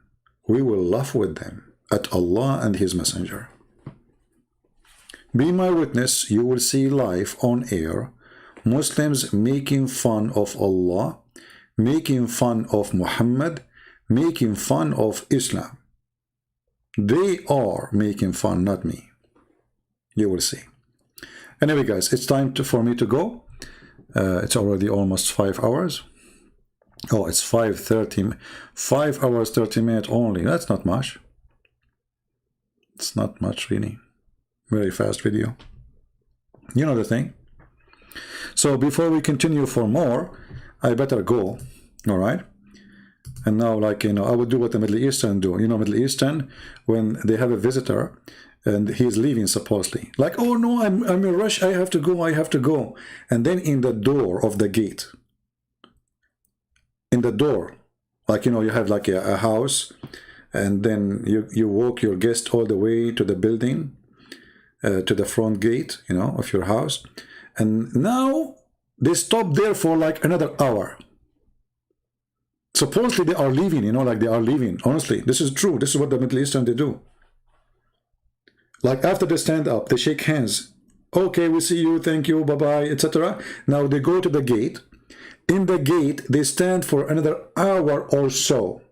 we will laugh with them at Allah and His Messenger. Be my witness, you will see live on air Muslims making fun of Allah, making fun of Muhammad, making fun of Islam. They are making fun, not me. You will see. Anyway, guys, it's time for me to go. It's already almost 5 hours. Oh, it's 5:30. 5 hours, 30 minutes only. That's not much. It's not much, really. Very fast video. You know the thing. So before we continue for more, I better go. All right. And now, like, you know, I will do what the Middle Eastern do. You know, Middle Eastern, when they have a visitor and he's leaving supposedly, like, oh no, I'm in a rush, I have to go. And then in the door of the gate, in the door, like, you know, you have like a house, and then you walk your guest all the way to the building, to the front gate, you know, of your house. And now they stop there for like another hour. Supposedly they are leaving, you know, like they are leaving. Honestly, this is true. This is what the Middle Eastern they do. Like after they stand up, they shake hands. Okay, we see you, thank you, bye-bye, etc. Now they go to the gate. In the gate, they stand for another hour or so.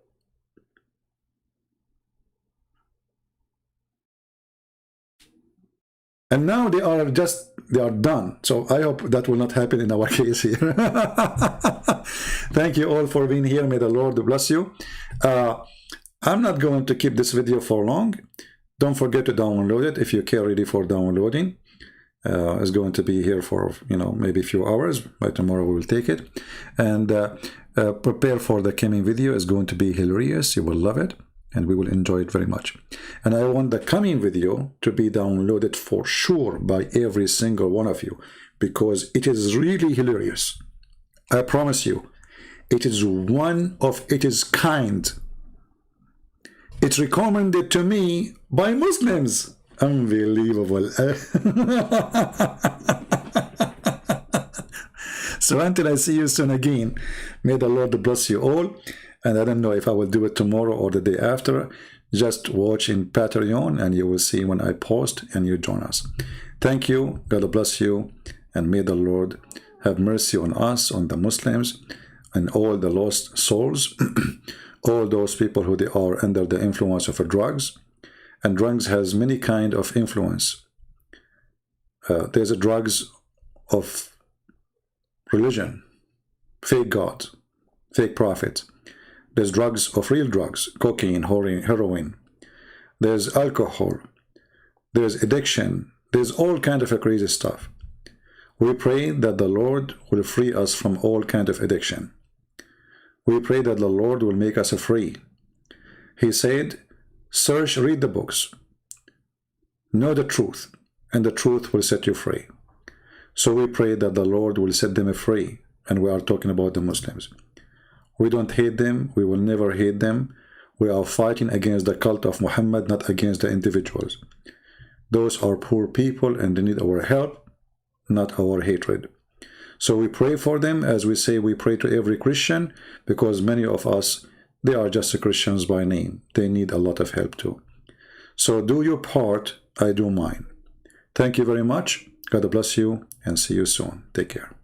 And now they are done. So I hope that will not happen in our case here. Thank you all for being here. May the Lord bless you. I'm not going to keep this video for long. Don't forget to download it if you care really for downloading. It's going to be here for, you know, maybe a few hours. By tomorrow we will take it. And prepare for the coming video. It's going to be hilarious. You will love it. And we will enjoy it very much. And I want the coming video to be downloaded for sure by every single one of you, because it is really hilarious. I promise you, it is one of its kind. It's recommended to me by Muslims. Unbelievable. So until I see you soon again, may the Lord bless you all. And I don't know if I will do it tomorrow or the day after. Just watch in Patreon and you will see when I post and you join us. Thank you. God bless you. And may the Lord have mercy on us, on the Muslims, and all the lost souls, all those people who they are under the influence of drugs. And drugs has many kind of influence. There's a drugs of religion, fake God, fake prophet. There's drugs of real drugs, cocaine, heroin. There's alcohol. There's addiction. There's all kind of crazy stuff. We pray that the Lord will free us from all kind of addiction. We pray that the Lord will make us free. He said, search, read the books, know the truth, and the truth will set you free. So we pray that the Lord will set them free, and we are talking about the Muslims. We don't hate them. We will never hate them. We are fighting against the cult of Muhammad, not against the individuals. Those are poor people and they need our help, not our hatred. So we pray for them, as we say we pray to every Christian, because many of us, they are just Christians by name. They need a lot of help too. So do your part, I do mine. Thank you very much. God bless you and see you soon. Take care.